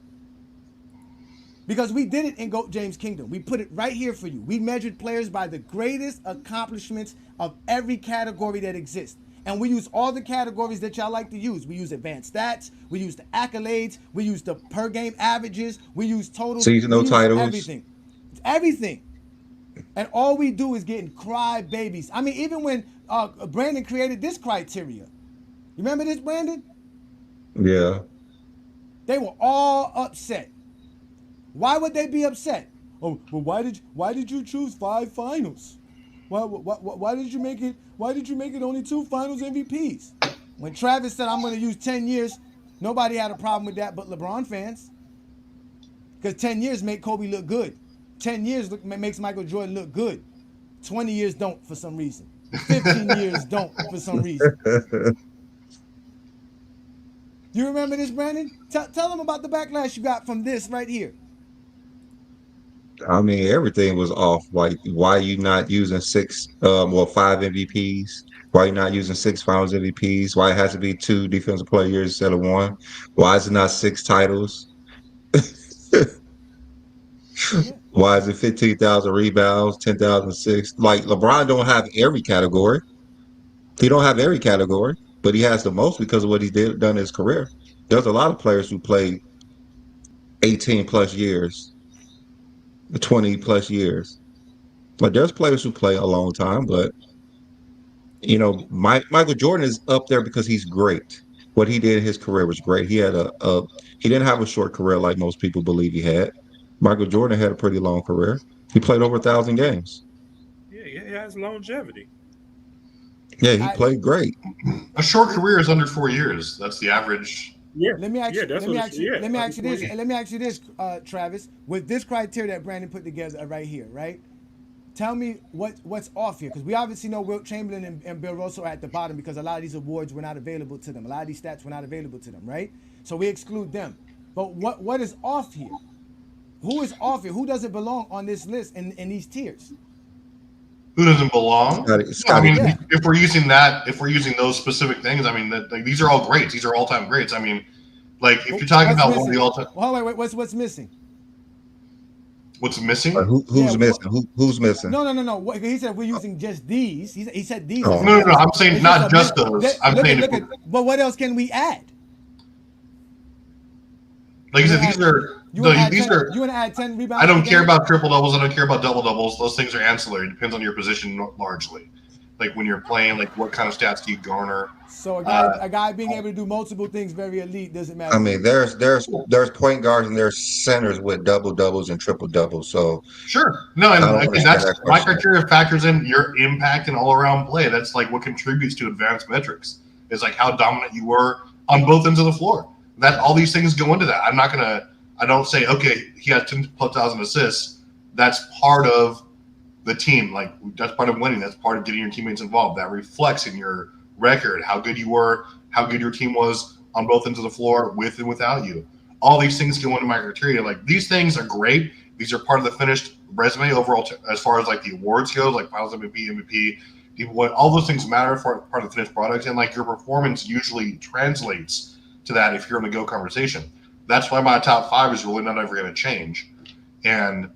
Because we did it in GOAT James Kingdom. We put it right here for you. We measured players by the greatest accomplishments of every category that exists. And we use all the categories that y'all like to use. We use advanced stats. We use the accolades. We use the per game averages. We use totals. Seasonal titles. Everything. It's everything. And all we do is getting cry babies. I mean, even when Brandon created this criteria. You remember this, Brandon? Yeah. They were all upset. Why would they be upset? Oh, well, why did you choose 5 finals? Why did you make it? Why did you make it only 2 finals MVPs? When Travis said I'm going to use 10 years, nobody had a problem with that but LeBron fans. Because 10 years make Kobe look good. 10 years makes Michael Jordan look good. 20 years don't for some reason. 15 years don't for some reason. You remember this, Brandon? Tell them about the backlash you got from this right here. I mean, everything was off. Like, why you not using five MVPs? Why you not using 6 Finals MVPs? Why it has to be 2 Defensive Player of the Year instead of 1? Why is it not 6 titles? Why is it 15,000 rebounds, 10,000 assists? Like, LeBron don't have every category. He don't have every category, but he has the most because of what he done in his career. There's a lot of players who played 18 plus years, 20 plus years. Like, there's players who play a long time, but Michael Jordan is up there because he's great. What he did in his career was great. He had he didn't have a short career like most people believe he had. Michael Jordan had a pretty long career. He played over 1,000 games. Yeah, he has longevity. Yeah, he played great. A short career is under 4 years. That's the average. Yeah. Let me ask you this, Travis. With this criteria that Brandon put together right here, right? Tell me what's off here, because we obviously know Wilt Chamberlain and Bill Russell are at the bottom because a lot of these awards were not available to them. A lot of these stats were not available to them, right? So we exclude them. But what is off here? Who is off here? Who doesn't belong on this list in these tiers? Who doesn't belong? Scotty. If we're using those specific things, I mean, these are all greats. These are all-time greats. I mean, like if you're talking about one of the all-time. Well, wait. What's missing? What's missing? Who's missing? Who's missing? No. He said we're using just these. He said these. Oh. No. I'm saying not just those. I'm saying. But what else can we add? Like I said, these are. You want to add 10 rebounds? I don't care about triple doubles. I don't care about double doubles. Those things are ancillary. It depends on your position largely. Like when you're playing, like what kind of stats do you garner? So a guy being able to do multiple things very elite doesn't matter. I mean, there's point guards and there's centers with double doubles and triple doubles. So sure, no, and that's my criteria factors in your impact and all around play. That's like what contributes to advanced metrics. Is like how dominant you were on both ends of the floor. That all these things go into that. I don't say, okay, he has 10,000 assists. That's part of the team. Like that's part of winning. That's part of getting your teammates involved. That reflects in your record, how good you were, how good your team was on both ends of the floor, with and without you. All these things go into my criteria. Like these things are great. These are part of the finished resume overall, as far as like the awards go, like Finals MVP, all those things matter for part of the finished product, and like your performance usually translates to that if you're in the GOAT conversation. That's why my top 5 is really not ever going to change. And,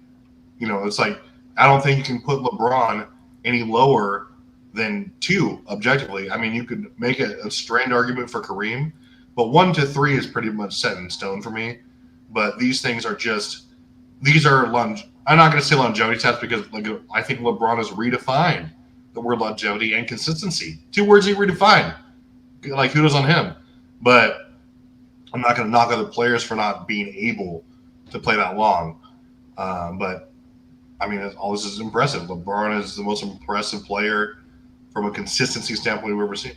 it's like, I don't think you can put LeBron any lower than 2 objectively. I mean, you could make a strained argument for Kareem, but 1 to 3 is pretty much set in stone for me. But these things are I'm not going to say longevity stats because I think LeBron has redefined the word longevity and consistency. 2 words he redefined. Like, kudos on him. But I'm not going to knock other players for not being able to play that long. But, I mean, all this is impressive. LeBron is the most impressive player from a consistency standpoint we've ever seen.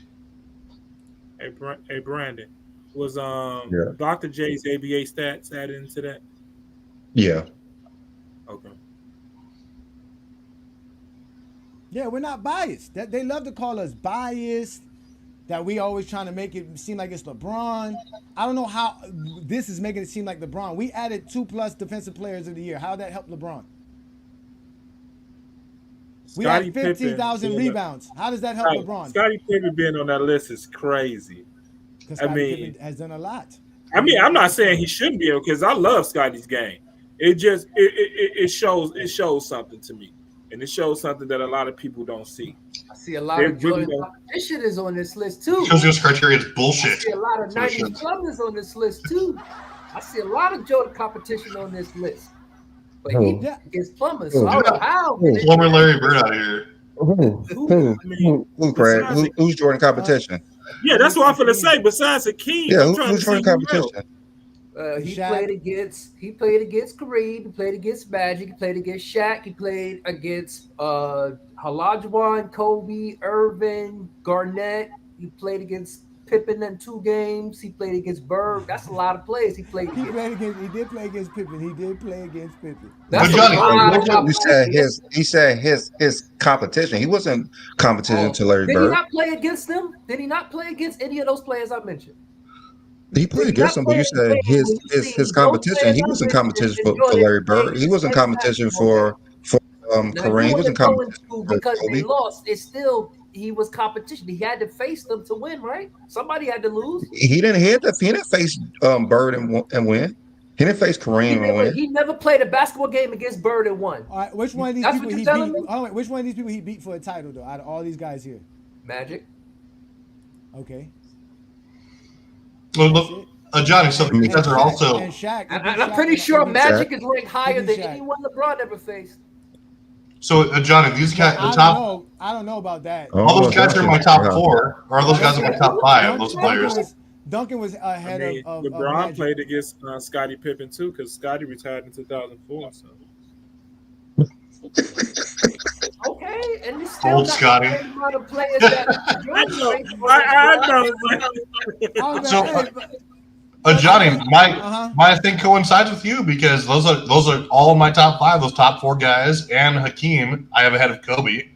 Hey, Brandon, was Dr. J's ABA stats added into that? Yeah. Okay. Yeah, we're not biased. They love to call us biased, that we always trying to make it seem like it's LeBron. I don't know how this is making it seem like LeBron. We added 2+ defensive players of the year. How that help LeBron? We had 15,000 rebounds. How does that help LeBron? Scottie Pippen being on that list is crazy. Because Scottie Pippen has done a lot. I mean, I'm not saying he shouldn't be, because I love Scottie's game. It shows something to me. And it shows something that a lot of people don't see. I see a lot of Jordan competition is on this list too. Shows this criteria is bullshit. I see a lot of 90s plumbers on this list too. I see a lot of Jordan competition on this list. But he is plumbers, so I don't know how. Plumber Larry Bird out here. Who, Craig? Who's Jordan competition? Yeah, that's what I'm going to say. Besides Akeem, yeah, who's Jordan competition? He played against Kareem, he played against Magic, he played against Shaq, he played against Olajuwon, Kobe, Irvin, Garnett. He played against Pippen in 2 games. He played against Bird. That's a lot of plays he played against. He did play against Pippen. That's a lot of he said his competition. He wasn't competition to Larry Bird. Did he not play against them? Did he not play against any of those players I mentioned? He played If you're against not him, but you playing the said game, when you his see those competition. players He I wasn't mentioned competition and for Jordan Larry play Bird. He wasn't every competition basketball game. for Now you Kareem. He want to wasn't go competition into for because they Kobe. lost. It's still he was competition. He had to face them to win, right? Somebody had to lose. He didn't face Bird and win. He didn't face Kareem and win. He never played a basketball game against Bird and won. All right, which one of these That's people what he you're telling beat? me? Oh, wait, which one of these people he beat for a title though? Out of all these guys here. Magic. Okay. Well, look, Johnny, so these guys are also. And Shaq. And I'm pretty sure Magic is ranked higher than anyone LeBron ever faced. So, Johnny, these guys, the I top. don't know. I don't know about that. All those guys are in my top 4, or are those guys in my top 5? Those players. Duncan was ahead of LeBron Magic. played against Scottie Pippen too, because Scottie retired in 2004. So. Okay, and it's still Old not Scotty. the same amount of players that Jordan faced. I know. So, Johnny, my thing coincides with you because those are all my top 5. Those top 4 guys and Hakeem, I have ahead of Kobe.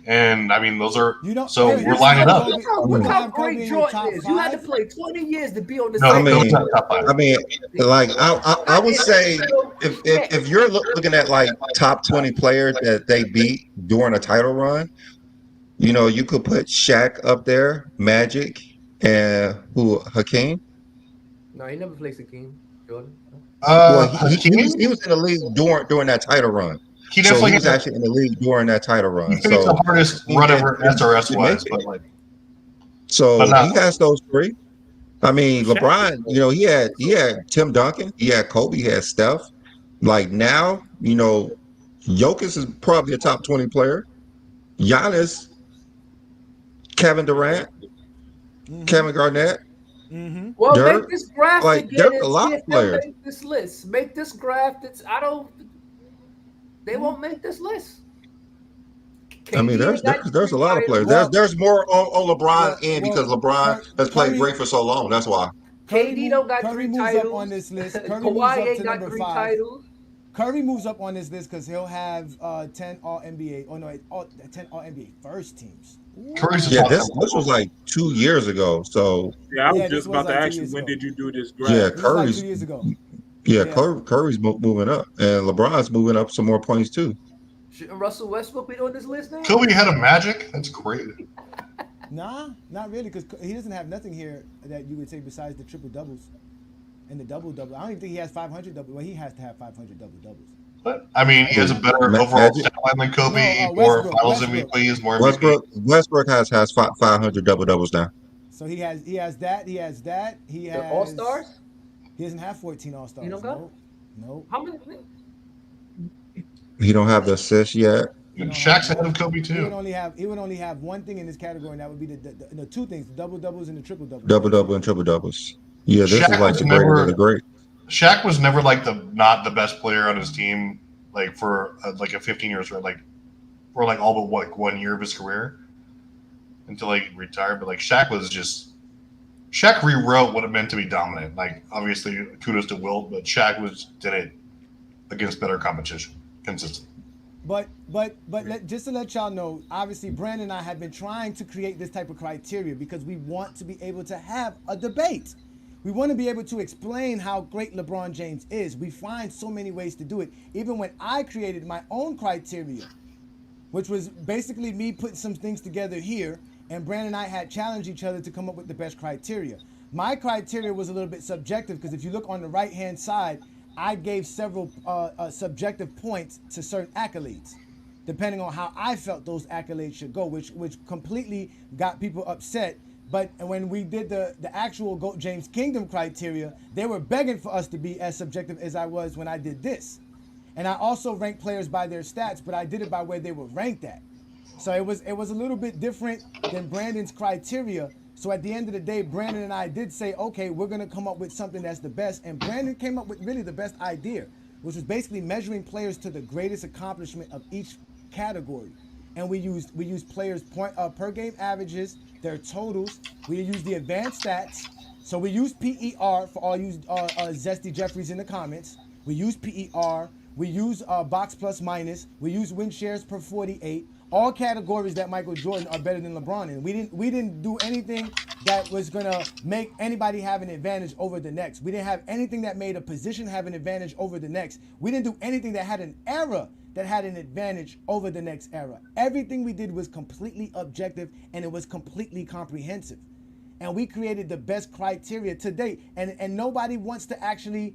And I mean, those are so we're lining up. Look how great Jordan is. You had to play 20 years to be on the No, same. I mean, like I would say if you're looking at like top 20 players that they beat during a title run, you know, you could put Shaq up there, Magic, and Hakeem. No, he never played Hakeem. Jordan. Well, he was in the league during that title run. He definitely was actually in the league during that title run. He finished the hardest run ever SRS wise, but like. So he has those 3. I mean, LeBron, you know, he had Tim Duncan, he had Kobe, he had Steph. Like now, you know, Jokic is probably a top 20 player. Giannis, Kevin Durant, Kevin Garnett. Well, Dirk, make this graph like, again there's and a lot see of if they'll players. make this list. Make this graph. They won't make this list. I mean, there's a lot of players. There's more on LeBron end because LeBron has played great for so long. That's why. KD don't got Curry 3 moves titles. up on this list. Curry moves Kawhi up ain't to got number 3 5. titles. Curry moves up on this list because he'll have 10 All NBA. Oh no, 10 All NBA first teams. This was like 2 years ago. So I was just about to ask you, when did you do this graph? yeah, This was like Curry's 2 years ago. Yeah, Curry's moving up, and LeBron's moving up some more points too. Shouldn't Russell Westbrook be on this list now? Kobe had a Magic? That's great. Nah, not really, because he doesn't have nothing here that you would say besides the triple doubles and the double double. I don't even think he has 500 double. Well, he has to have 500 double doubles. But I mean, he has a better overall stat line than Kobe. More Finals MVPs, more MVPs. Westbrook has 500 double doubles now. So he has that. He has All Stars. He doesn't have 14 All Stars. You don't got? No. How many? He don't have the assist yet. And Shaq's ahead of Kobe too. He would only have one thing in this category, and that would be the 2 things: the double doubles and the triple doubles. Double double and triple doubles. Yeah, this Shaq is like was the greatest of the great. Shaq was never like not the best player on his team, like for like a 15 years, like for like all but 1 year of his career until he retired. But like Shaq rewrote what it meant to be dominant. Like obviously, kudos to Wilt, but Shaq did it against better competition, consistently. But just to let y'all know, obviously Brandon and I have been trying to create this type of criteria because we want to be able to have a debate. We want to be able to explain how great LeBron James is. We find so many ways to do it. Even when I created my own criteria, which was basically me putting some things together here, and Brandon and I had challenged each other to come up with the best criteria. My criteria was a little bit subjective because if you look on the right-hand side, I gave several subjective points to certain accolades, depending on how I felt those accolades should go, which completely got people upset. But when we did the actual GOAT James Kingdom criteria, they were begging for us to be as subjective as I was when I did this. And I also ranked players by their stats, but I did it by where they were ranked at. So it was a little bit different than Brandon's criteria. So at the end of the day, Brandon and I did say, okay, we're going to come up with something that's the best. And Brandon came up with really the best idea, which was basically measuring players to the greatest accomplishment of each category. And we used players' per game averages, their totals. We used the advanced stats. So we used PER for all you Zesty Jeffries in the comments. We used PER. We use box plus minus. We use win shares per 48. All categories that Michael Jordan are better than LeBron in. We didn't do anything that was gonna make anybody have an advantage over the next. We didn't have anything that made a position have an advantage over the next. We didn't do anything that had an era that had an advantage over the next era. Everything we did was completely objective and it was completely comprehensive. And we created the best criteria to date. And nobody wants to actually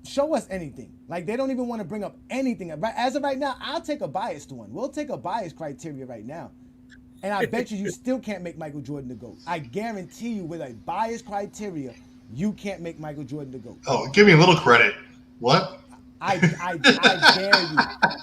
show us anything. Like, they don't even want to bring up anything. As of right now, I'll take a biased one. We'll take a biased criteria right now. And I bet you still can't make Michael Jordan the GOAT. I guarantee you, with a biased criteria, you can't make Michael Jordan the GOAT. Oh, give me a little credit. What? I dare you.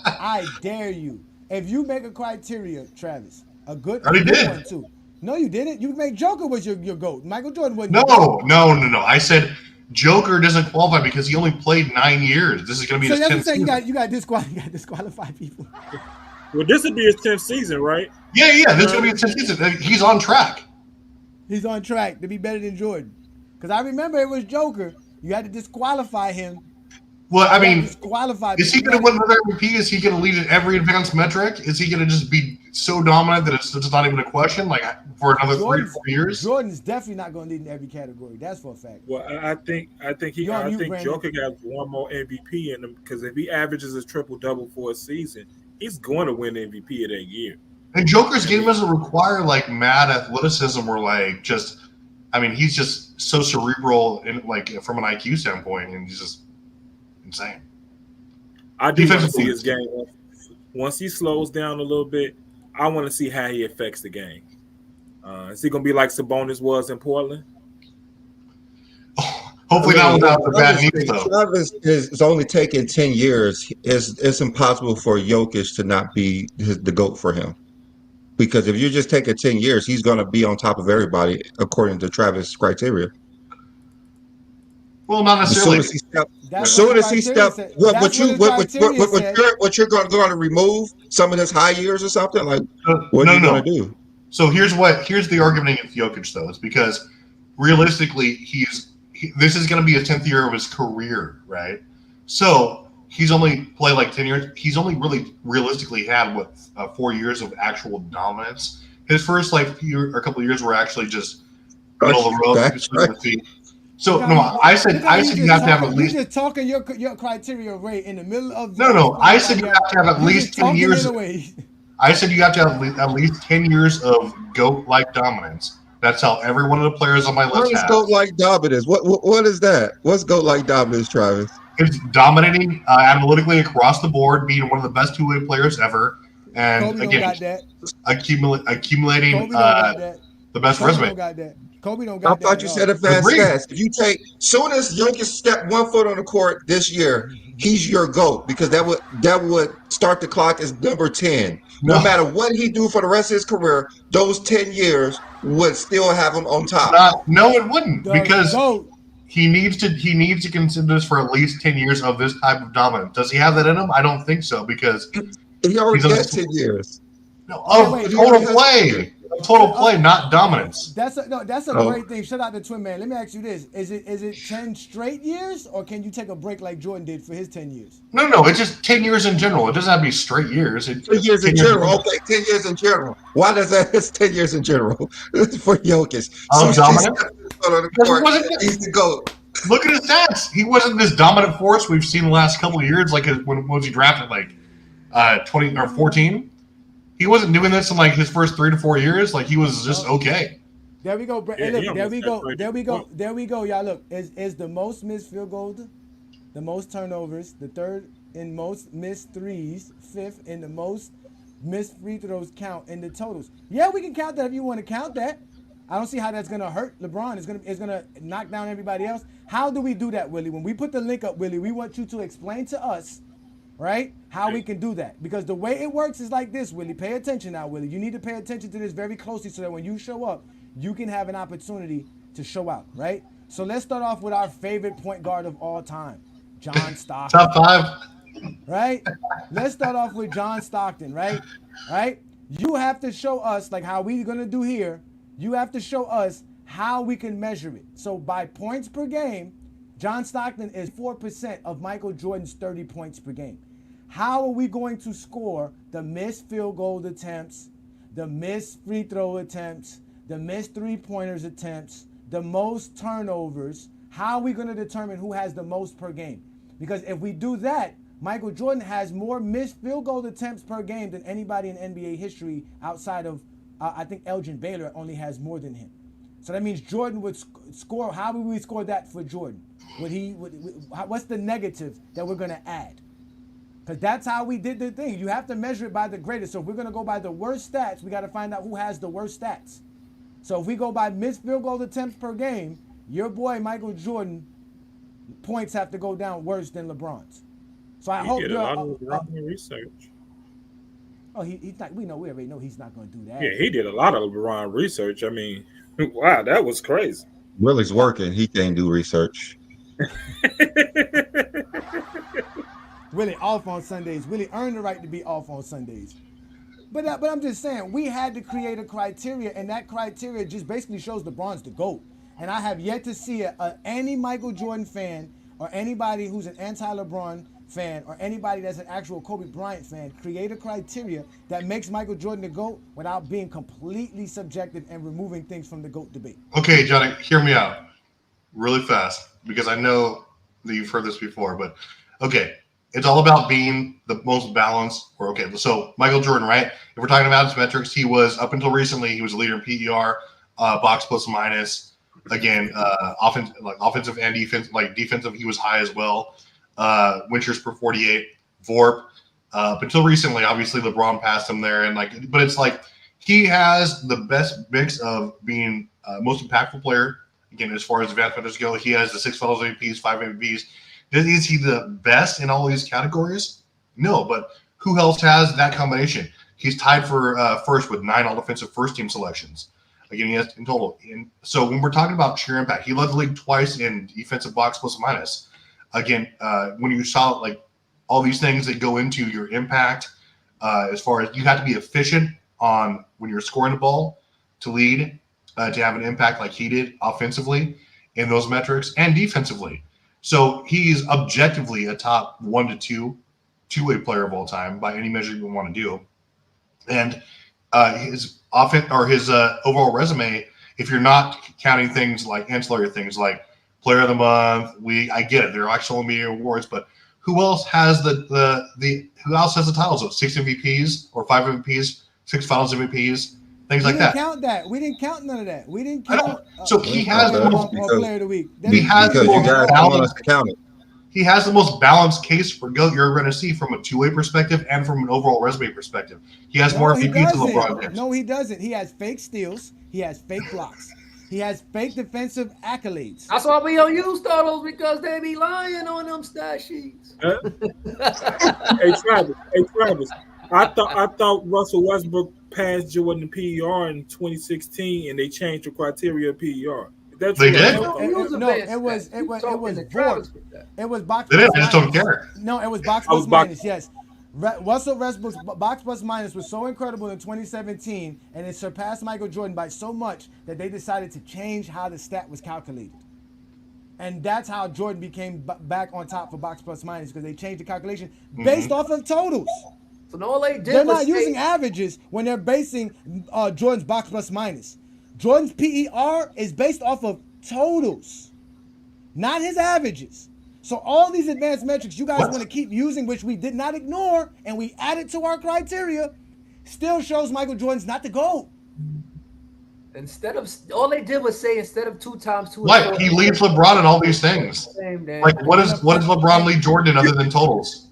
I dare you. If you make a criteria, Travis, a good one too. No, you didn't. You made Joker was your GOAT. Michael Jordan wasn't. No. I said Joker doesn't qualify because he only played 9 years. This is going to be his 10th season. You got disqualify people. Well, this would be his 10th season, right? Yeah. This is going to be his 10th season. He's on track. He's on track to be better than Jordan. Because I remember it was Joker. You had to disqualify him. Well, I mean, is he going to win another MVP? Is he going to lead in every advanced metric? Is he going to just be so dominant that it's just not even a question, like for another 3 or 4 years? Jordan's definitely not going to lead in every category. That's for a fact. Well, I think Joker got one more MVP in him because if he averages a triple double for a season, he's going to win MVP of that year. And Joker's game doesn't require like mad athleticism or like just. I mean, he's just so cerebral and like from an IQ standpoint, and he's just. Insane. I do want to see his game. Once he slows down a little bit, I want to see how he affects the game. Is he going to be like Sabonis was in Portland? Hopefully not without the bad knees, though. Travis is only taking 10 years. It's impossible for Jokic to not be the GOAT for him. Because if you're just taking 10 years, he's going to be on top of everybody according to Travis' criteria. Well, not necessarily. As soon as he stepped, what you're going to remove some of his high years or something like? What are you going to do? So here's the argument against Jokic though. It's because realistically, this is going to be his 10th year of his career, right? So he's only played like 10 years. He's only really realistically had 4 years of actual dominance. His first couple of years were actually just middle of the road. So no, I said you have to have at least. You're just talking your criteria rate in the middle of. No. I said you have to have at least 10 years. I said you have to have at least 10 years of GOAT-like dominance. That's how every one of the players on my list. What is GOAT-like dominance? What is that? What's GOAT-like dominance, Travis? It's dominating analytically across the board, being one of the best two-way players ever, and Kobe again, accumulating the best resume. Kobe don't got I thought you said it fast. If you take soon as Jokic step 1 foot on the court this year, he's your GOAT because that would start the clock as number 10. No matter what he do for the rest of his career, those 10 years would still have him on top. No, it wouldn't because he needs to consider this for at least 10 years of this type of dominance. Does he have that in him? I don't think so because he already got 10 years. No, total play, not dominance. That's a great thing. Shout out to Twin Man. Let me ask you this: Is it 10 straight years, or can you take a break like Jordan did for his 10 years? No. It's just 10 years in general. It doesn't have to be straight years. 10 years in general. Okay, 10 years in general. Why does that? It's 10 years in general for Jokic. Dominant. He's the GOAT. Look at his stats. He wasn't this dominant force we've seen the last couple of years. Like when was he drafted? Like 20 or 14. He wasn't doing this in like his first 3 to 4 years. Like he was just okay. There we go. Hey, look, there we go. Y'all look. Is the most missed field goals, the most turnovers, the third in most missed threes, fifth in the most missed free throws count in the totals. Yeah, we can count that if you want to count that. I don't see how that's gonna hurt LeBron. It's gonna knock down everybody else. How do we do that, Willie? When we put the link up, Willie, we want you to explain to us. Right? How we can do that. Because the way it works is like this, Willie. Pay attention now, Willie. You need to pay attention to this very closely so that when you show up, you can have an opportunity to show out, right? So let's start off with our favorite point guard of all time, John Stockton. Top 5. Right? Let's start off with John Stockton, right? Right? You have to show us, like how we're going to do here, you have to show us how we can measure it. So by points per game, John Stockton is 4% of Michael Jordan's 30 points per game. How are we going to score the missed field goal attempts, the missed free throw attempts, the missed three-pointers attempts, the most turnovers? How are we going to determine who has the most per game? Because if we do that, Michael Jordan has more missed field goal attempts per game than anybody in NBA history outside of, I think Elgin Baylor only has more than him. So that means Jordan would score. How would we score that for Jordan? What's the negative that we're going to add? Because that's how we did the thing. You have to measure it by the greatest. So if we're going to go by the worst stats, we got to find out who has the worst stats. So if we go by missed field goal attempts per game, your boy Michael Jordan points have to go down worse than LeBron's. So I hope did a lot of LeBron research. Oh, he's not. We already know he's not going to do that. Yeah, he did a lot of LeBron research. I mean, wow, that was crazy. Willie's working. He can't do research. Willie off on Sundays. Willie earned the right to be off on Sundays. But I'm just saying, we had to create a criteria, and that criteria just basically shows LeBron's the GOAT. And I have yet to see any Michael Jordan fan or anybody who's an anti-LeBron fan or anybody that's an actual Kobe Bryant fan create a criteria that makes Michael Jordan the GOAT without being completely subjective and removing things from the GOAT debate. Okay, Johnny, hear me out really fast because I know that you've heard this before, but okay. It's all about being the most balanced. So Michael Jordan, right? If we're talking about his metrics, he was, up until recently, he was a leader in PER, box plus minus. Again, offensive and defensive, he was high as well. Winters per 48, VORP. Up until recently, obviously LeBron passed him there, but it's like he has the best mix of being most impactful player. Again, as far as advanced metrics go, he has the 6 Finals MVPs, 5 MVPs. Is he the best in all these categories? No, but who else has that combination? He's tied for first with 9 all-defensive first-team selections. Again, he has in total. So when we're talking about sheer impact, he led the league twice in defensive box plus minus. Again, when you saw like all these things that go into your impact, as far as you have to be efficient on when you're scoring the ball to lead, to have an impact like he did offensively in those metrics and defensively. So he's objectively a top 1 to 2 two-way player of all time by any measure you want to do. And his offense or his overall resume, if you're not counting things like ancillary things like player of the month, I get it. There are actual media awards, but who else has who else has the titles of 6 MVPs or 5 MVPs, 6 Finals MVPs, things like that? We didn't count none of that. We didn't count. So he has the most player of the week. He has the most balanced. Count it. He has the most balanced case for GOAT you're going to see from a two-way perspective and from an overall resume perspective. He has more MVPs than LeBron James. No, he doesn't. He has fake steals. He has fake blocks. He has fake defensive accolades. That's why we don't use those because they be lying on them stat sheets. Hey Travis. I thought Russell Westbrook passed Jordan PER in 2016, and they changed the criteria of PER. They did? No, it was VORP. It was box. They did. I just don't care. No, it was box plus minus. Yes, Russell Westbrook's box plus minus was so incredible in 2017, and it surpassed Michael Jordan by so much that they decided to change how the stat was calculated. And that's how Jordan became back on top for box plus minus, because they changed the calculation based off of totals. So all they did they're not using averages when they're basing Jordan's box plus minus. Jordan's PER is based off of totals, not his averages. So all these advanced metrics you guys want to keep using, which we did not ignore, and we added to our criteria, still shows Michael Jordan's not the GOAT. Instead of all they did was say instead of 2 times 2. What? He leads LeBron in all these things. Like what does LeBron lead Jordan other than totals?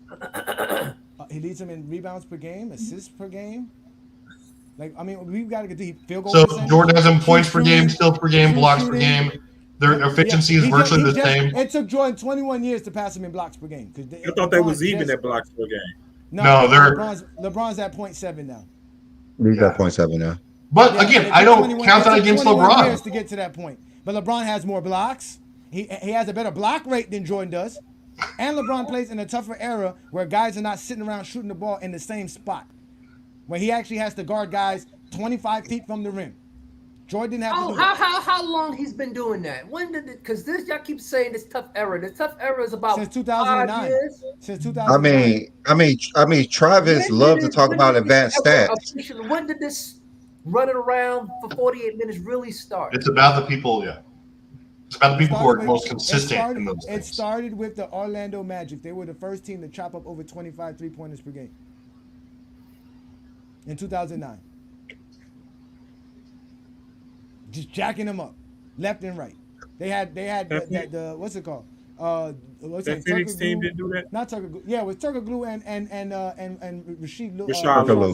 He leads him in rebounds per game, assists per game. Like, I mean, we've got to get the field goal. So Jordan has him points per game, steals per game, blocks per game. Their efficiency is virtually the same. It took Jordan 21 years to pass him in blocks per game. I thought they was even at blocks per game. No, LeBron's at 0.7 now. He's at 0.7 now. But again, I don't count that against LeBron. Years to get to that point. But LeBron has more blocks. He has a better block rate than Jordan does. And LeBron plays in a tougher era where guys are not sitting around shooting the ball in the same spot, where he actually has to guard guys 25 feet from the rim. Jordan didn't have to do that. How long he's been doing that? When did it? Because this y'all keep saying this tough era. This tough era is about Since 2009. 5 years. Since 2009. I mean, Travis loved to talk about advanced stats. When did this running around for 48 minutes really start? It's about the people, yeah. It's about the people who are most consistent in those It things. started with the Orlando Magic. They were the first team to chop up over 25 3-pointers per game in 2009. Just jacking them up, left and right. They had the what's it called? That Phoenix team didn't do that. Not Tucker Glue. Yeah, it was Tucker Glue and Rashard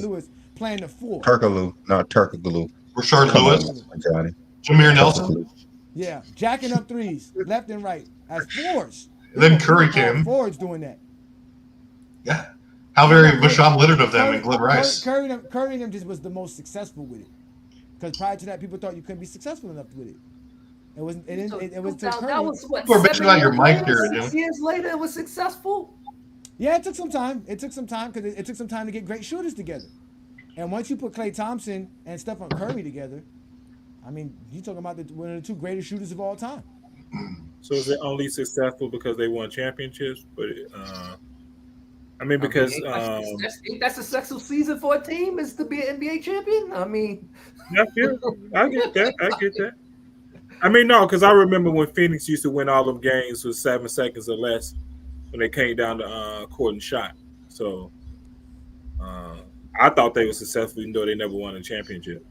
Lewis playing the four. Turkaloo, not Turker Glue. Rashard Lewis, Johnny. Jameer Nelson. Yeah, jacking up threes, left and right as fours. And then Curry came. Forwards doing that. Yeah. How very Rashawn Leonard of them and Glenn Rice. Curry and them just was the most successful with it. Because prior to that, people thought you couldn't be successful enough with it. It wasn't. It was to Curry. That was what? We're bitching about your mic here, 6 years later, it was successful. Yeah, it took some time. It took some time because it took some time to get great shooters together. And once you put Klay Thompson and Stephen Curry together, I mean, you're talking about one of the two greatest shooters of all time. So is it only successful because they won championships? But I mean, because that's a successful season for a team is to be an NBA champion. I mean, I get that. I mean, no, because I remember when Phoenix used to win all them games with 7 seconds or less when they came down to court and shot. So I thought they were successful, even though they never won a championship.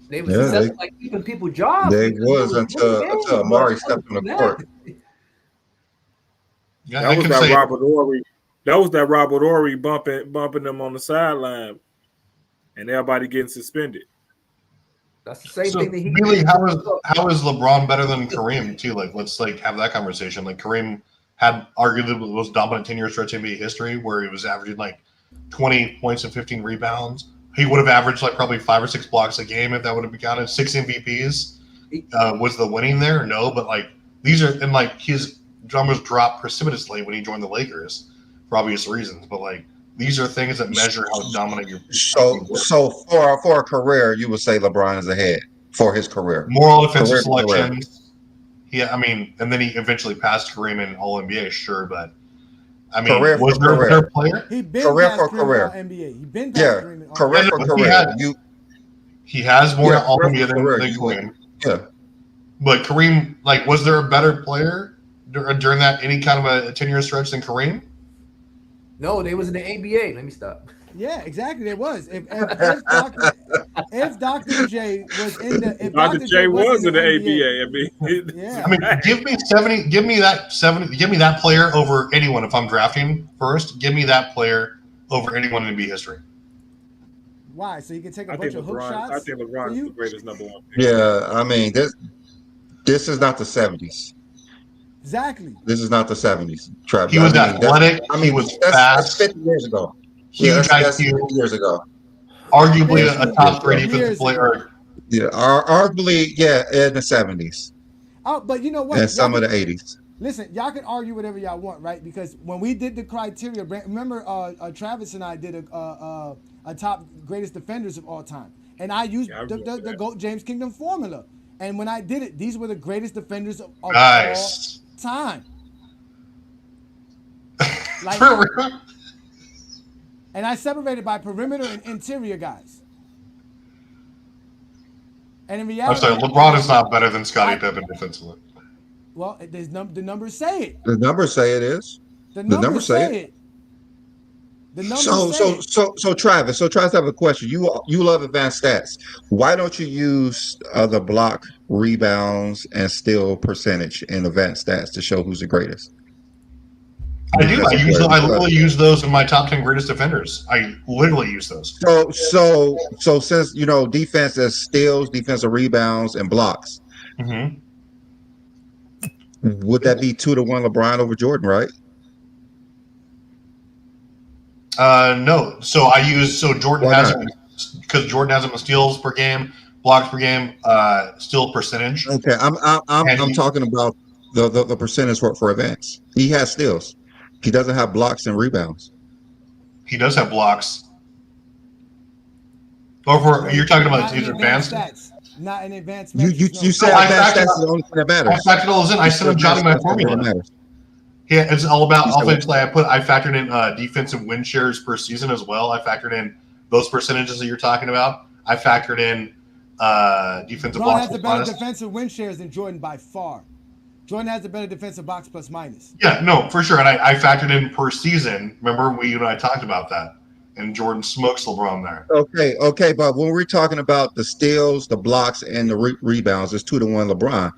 They were successful by keeping people jobs. They was until Amari stepped on the court. Yeah, that was that Robert Horry. That was that Robert Horry bumping them on the sideline, and everybody getting suspended. That's the same thing that he really. How is LeBron better than Kareem too? Like, let's have that conversation. Like, Kareem had arguably the most dominant 10-year stretch in NBA history, where he was averaging like 20 points and 15 rebounds. He would have averaged like probably 5 or 6 blocks a game if that would have been counted. 6 MVPs. Was the winning there? No, but like these are, and like his numbers dropped precipitously when he joined the Lakers for obvious reasons. But like these are things that measure how dominant you're. So for a career, you would say LeBron is ahead for his career. Moral defensive selections. Yeah, I mean, and then he eventually passed Kareem in All NBA, sure, but I mean, was there a better player? He been career past for Kareem career. NBA. He been past Kareem in All career for career. He has more All NBA than Kareem. Yeah, but Kareem, like, was there a better player during that any kind of a 10-year stretch than Kareem? No, they was in the ABA. Let me stop. Yeah, exactly. There was. If Dr. J was in the, if Dr. J was in the ABA. I mean, yeah. I mean, give me that player over anyone if I'm drafting first. Give me that player over anyone in NBA history. Why? So you can take a bunch of hook shots? I think LeBron is the greatest number one. Yeah, I mean this is not the 70s. Exactly. This is not the 70s. Travis. He was athletic. He was fast. That's 50 years ago. Huge that's IQ. 50 years ago. Arguably a top 3 defensive player. Yeah, arguably, yeah, in the 70s. Oh, but you know what? And some of the 80s. Listen, y'all can argue whatever y'all want, right? Because when we did the criteria, remember Travis and I did a top greatest defenders of all time. And I used the GOAT James Kingdom formula. And when I did it, these were the greatest defenders of all time. Like, and I separated by perimeter and interior guys. And in reality, I'm sorry, LeBron is not better than Scottie Pippen defensively. Well, the numbers say it. The numbers say it is. The numbers say it. The numbers say it. So Travis, I have a question. You love advanced stats. Why don't you use the block, rebounds, and steal percentage in advanced stats to show who's the greatest? I do. I literally use those in my top 10 greatest defenders. I literally use those. So since defense is steals, defensive rebounds, and blocks, would that be 2-1 LeBron over Jordan, right? No. So I use Jordan has because Jordan has them steals per game, blocks per game, steal percentage. Okay, I'm talking about the percentage for advance. He has steals. He doesn't have blocks and rebounds. He does have blocks. You're talking about his advanced stats. Not in advanced You metrics. you said No, I advanced factored stats is the only thing that matters. I factored all those in. I You sent said Johnny my advanced stats is all that formula. matters. Yeah, it's all about You said what? offensively. I factored in defensive win shares per season as well. I factored in those percentages that you're talking about. I factored in defensive LeBron box has the plus better minus. defensive win shares than Jordan by far. Jordan has the better defensive box plus minus. Yeah, no, for sure. And I factored in per season. Remember, you and I talked about that. And Jordan smokes LeBron there. Okay, but when we're talking about the steals, the blocks, and the rebounds, it's 2-1 LeBron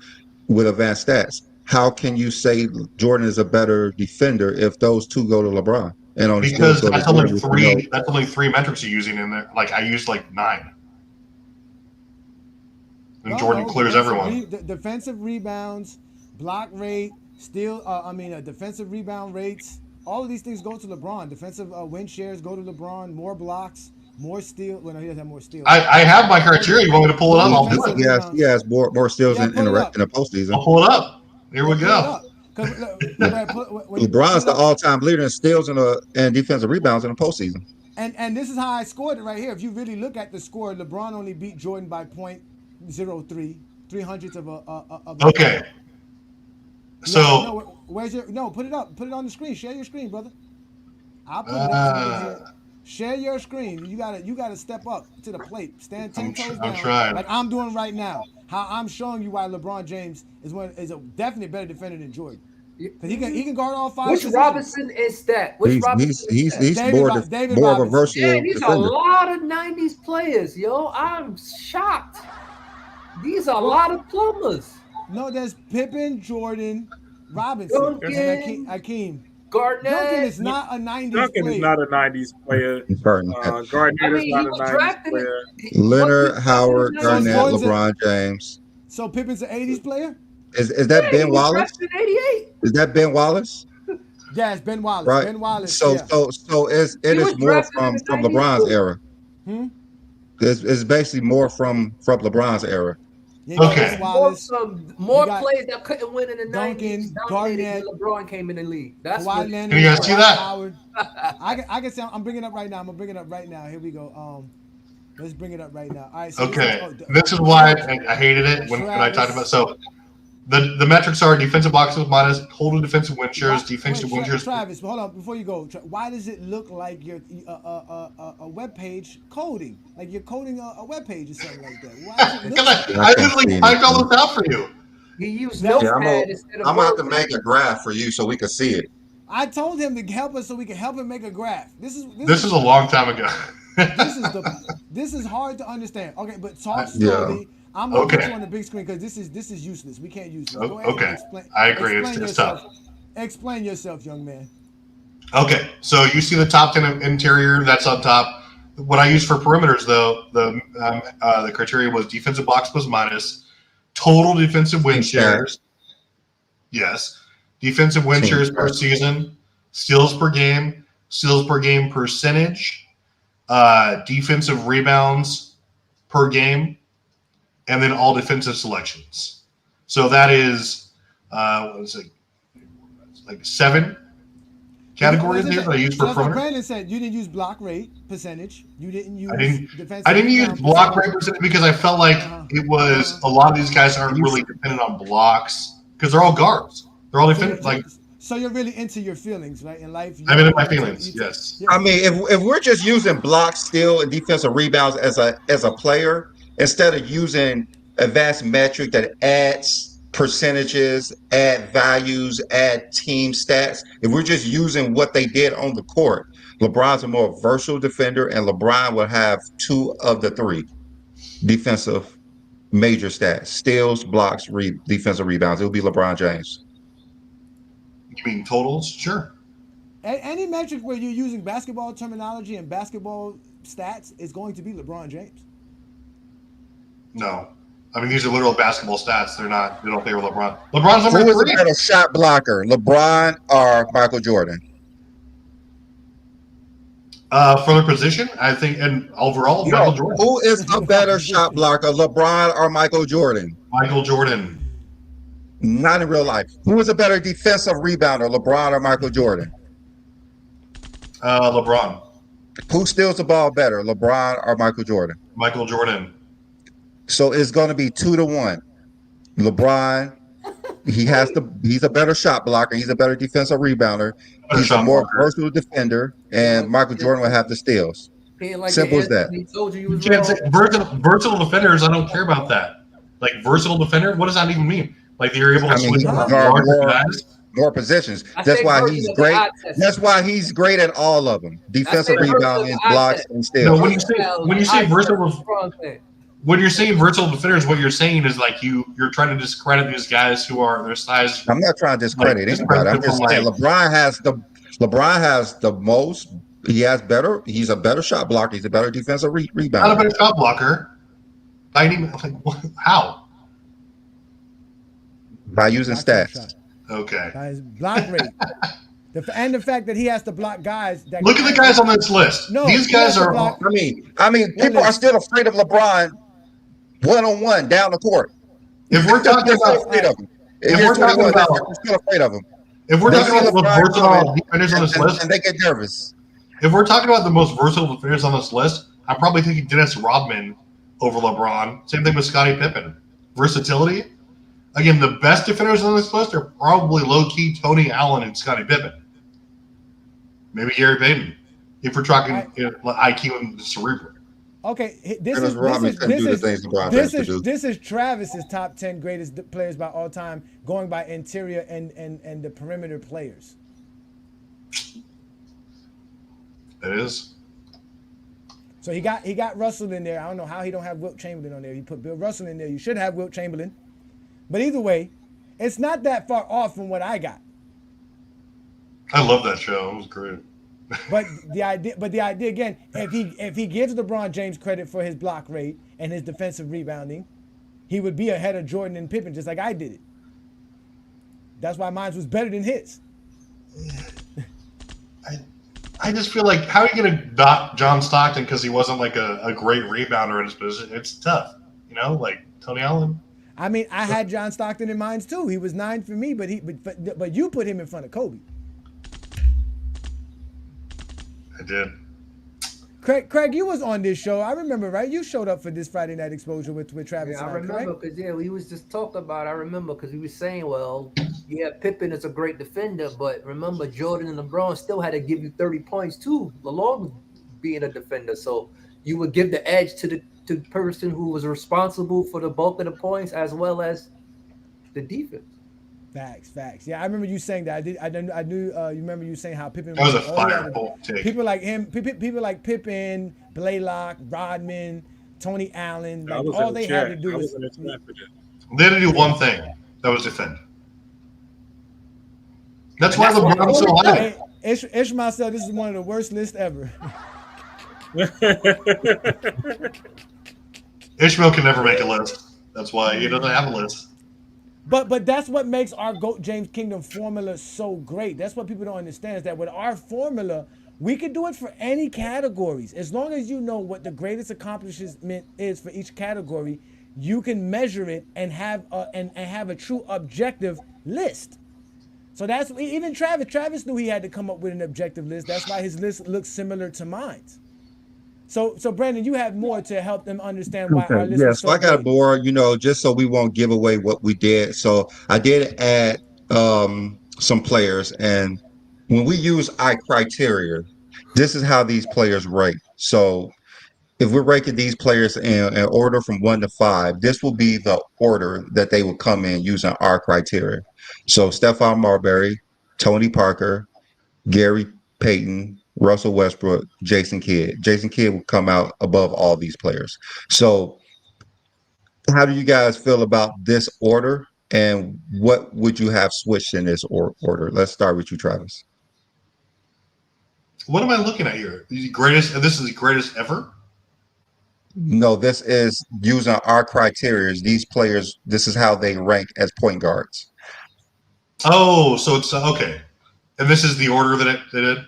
with advanced stats. How can you say Jordan is a better defender if those two go to LeBron and on the steals Because go to that's only Jordan? Which we know- three. That's only three metrics you're using in there. Like I used like 9. And Jordan clears everyone. Defensive rebounds, block rate, steal. Defensive rebound rates. All of these things go to LeBron. Defensive win shares go to LeBron. More blocks, more steal. Well, no, he doesn't have more steals. I have my criteria. You want me to pull it up? I'll do it. He has more steals in the postseason. I'll pull it up. Here we go. LeBron's the all-time leader in steals and defensive rebounds in the postseason. And this is how I scored it right here. If you really look at the score, LeBron only beat Jordan by 0.03, 300ths of a. Okay. So put it up. Put it on the screen. Share your screen, brother. I'll put it up. Share your screen. You gotta step up to the plate. Stand 10 toes down. I'm trying. Like I'm doing right now. How I'm showing you why LeBron James is a definitely better defender than Jordan. Because he can guard all 5 Which positions. Robinson is that? Which Robinson he's David more of a versatile Yeah, these are a lot of 90s players, yo. I'm shocked. These are a lot of plumbers. No, there's Pippen, Jordan, Robinson, Duncan, Hakeem. Garnett. Duncan is not a 90s Duncan player. is not a 90s player. Garnett is not a 90s player. Leonard, Howard, Garnett, LeBron James. So Pippen's an 80s player? Is that Ben Wallace? In 88. Is that Ben Wallace? Yeah, it's Ben Wallace. Right. Ben Wallace. So yeah. it is more from LeBron's era. Hmm? It's basically more from LeBron's era. Yeah, okay. More players that couldn't win in the Duncan, 90s. Garnett, LeBron came in the league. That's Kawhi Leonard, Can you guys see that? Howard. I can say I'm bringing it up right now. I'm gonna bring it up right now. Here we go. Let's bring it up right now. All right. So okay. This is why I hated it when I talked about. So the metrics are defensive boxes minus total defensive win shares, defensive win shares. Travis, hold on before you go. Why does it look like you're a web page coding? Like you're coding a web page or something like that? Why does it look I literally typed all this out for you. You use Notepad instead of I'm going to have to make a graph for you so we can see it. I told him to help us so we can help him make a graph. This is a long time ago. this is hard to understand. Okay, but talk slowly. Yeah. I'm going to put you on the big screen because this is useless. We can't use this. Go ahead and explain. I agree. It's tough. Explain yourself, young man. Okay, so you see the top 10 interior. That's on top. What I use for perimeters, though, the criteria was defensive box plus minus, total defensive win shares. Yes, defensive win shares per season, steals per game percentage, defensive rebounds per game, and then all defensive selections. So that is what is it? Like 7 categories there that I use for perimeter. Brandon said you didn't use block rate percentage. You didn't use I didn't use block rate percentage because I felt like it was a lot of these guys aren't really dependent on blocks because they're all guards. They're all defenders. So you're really into your feelings, right? In life, I'm into my feelings. Yes. I mean, if we're just using blocks, steal, and defensive rebounds as a player, instead of using advanced metric that adds percentages, add values, add team stats, if we're just using what they did on the court, LeBron's a more versatile defender, and LeBron will have 2 of the 3 defensive major stats: steals, blocks, defensive rebounds. It will be LeBron James. You mean totals? Sure. Any metric where you're using basketball terminology and basketball stats is going to be LeBron James. No. I mean, these are literal basketball stats. They don't favor LeBron. LeBron's number 3. Who is a better shot blocker, LeBron or Michael Jordan? For their position, I think, and overall, Michael Jordan. Who is a better shot blocker, LeBron or Michael Jordan? Michael Jordan. Not in real life. Who is a better defensive rebounder, LeBron or Michael Jordan? LeBron. Who steals the ball better, LeBron or Michael Jordan? Michael Jordan. So it's going to be 2-1. LeBron, he's a better shot blocker. He's a better defensive rebounder. Better He's a shot more blocker. versatile defender, and Michael Jordan will have the steals. He ain't like Simple your as that. answer. He told you You was can't wrong. say versatile defenders. I don't care about that. Like versatile defender, what does that even mean? Like you're able to I mean, switch he can on guard larger guys. more positions. I That's say why version he's of the great. eye test. That's why he's great at all of them: defensive version of rebounding, the eye blocks, test. and No, steals. when you say versatile, when you're saying versatile defenders, what you're saying is like you're trying to discredit these guys who are their size. I'm not trying to discredit anybody. I'm just saying LeBron has the most. He's a better shot blocker. He's a better defensive Not a rebounder. better shot blocker. How? By using stats. Okay. By his block rate. And the fact that he has to block guys. That Look at the guys on this list. No, these he guys has to are. block- I mean, people are still afraid of LeBron one-on-one down the court. If we're talking about, If we're talking about, they're still afraid of him. If we're They talking see about the most LeBron versatile coming, defenders on this list, and they get nervous. if we're talking about the most versatile defenders on this list, I'm probably thinking Dennis Rodman over LeBron. Same thing with Scottie Pippen. Versatility. Again, the best defenders on this list are probably low-key Tony Allen and Scottie Pippen. Maybe Gary Payton. If we're talking IQ and cerebral. Okay, Dennis Rodman couldn't do the things LeBron has to do. This is Travis's top 10 greatest players by all time, going by interior and the perimeter players. It is. So he got Russell in there. I don't know how he don't have Wilt Chamberlain on there. He put Bill Russell in there. You should have Wilt Chamberlain. But either way, it's not that far off from what I got. I love that show. It was great. But the idea again, if he gives LeBron James credit for his block rate and his defensive rebounding, he would be ahead of Jordan and Pippen, just like I did it. That's why mine was better than his. I just feel like, how are you going to dot John Stockton because he wasn't like a great rebounder in his position? It's tough, like Tony Allen. I mean, I had John Stockton in mine too. He was 9 for me, but you put him in front of Kobe. I did. Craig, you was on this show. I remember, right? You showed up for this Friday Night Exposure with Travis. Yeah, I remember because we was just talking about. I remember because we was saying, well, yeah, Pippen is a great defender, but remember Jordan and LeBron still had to give you 30 points too, along with being a defender. So you would give the edge to the person who was responsible for the bulk of the points as well as the defense. Facts. Yeah, I remember you saying that. I knew. You remember you saying how Pippen. That was a fireball take. People like him. People like Pippen, Blaylock, Rodman, Tony Allen. Like all they had to do was. They had to do one thing. That was defend. That's why LeBron was so high. Ishmael said this is one of the worst lists ever. Ishmael can never make a list. That's why he doesn't have a list. But that's what makes our GOAT James Kingdom formula so great. That's what people don't understand, is that with our formula, we can do it for any categories. As long as you know what the greatest accomplishment is for each category, you can measure it and have a true objective list. So that's even Travis. Travis knew he had to come up with an objective list. That's why his list looks similar to mine. So Brandon, you have more to help them understand why our list is so I got great. bored, just so we won't give away what we did. So I did add some players, and when we use our criteria, this is how these players rank. So if we're ranking these players in order from 1 to 5, this will be the order that they will come in using our criteria. So Stephon Marbury, Tony Parker, Gary Payton, Russell Westbrook, Jason Kidd. Jason Kidd will come out above all these players. So how do you guys feel about this order, and what would you have switched in this order? Let's start with you, Travis. What am I looking at here? This is the greatest ever? No, this is using our criteria. These players, this is how they rank as point guards. Oh, so it's okay. And this is the order that it did?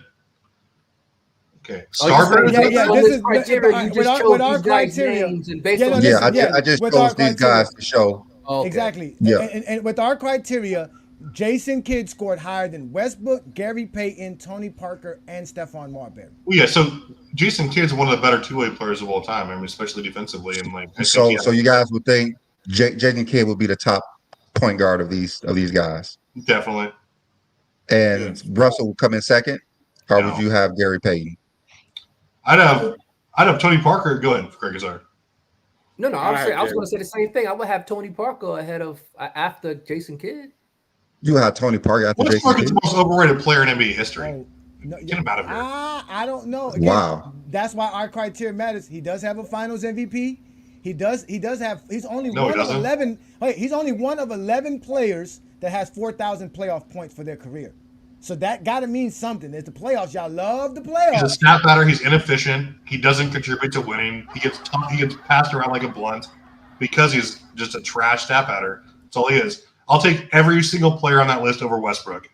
Okay. Starboard? This is criteria. With our criteria. I just chose these guys to show. Okay. Exactly. Yeah. And with our criteria, Jason Kidd scored higher than Westbrook, Gary Payton, Tony Parker, and Stephon Marbury. Well, yeah, so Jason Kidd's one of the better two-way players of all time. I mean, especially defensively, and like. So you guys would think Jason Kidd would be the top point guard of these guys. Definitely. And Russell will come in second, or would you have Gary Payton? I'd have Tony Parker. Go ahead, Craig. Sorry. No, I was going to say the same thing. I would have Tony Parker ahead of after Jason Kidd. You have Tony Parker after Jason Parker's Kidd? the most overrated player in NBA history. Oh, no, Get him out of here. I don't know. Again, Wow. That's why our criteria matters. He does have a Finals MVP. He does have. He's only No, he one of doesn't. 11. Wait, he's only one of 11 players that has 4,000 playoff points for their career. So that got to mean something. It's the playoffs. Y'all love the playoffs. He's a stat batter. He's inefficient. He doesn't contribute to winning. He gets passed around like a blunt because he's just a trash stat batter. That's all he is. I'll take every single player on that list over Westbrook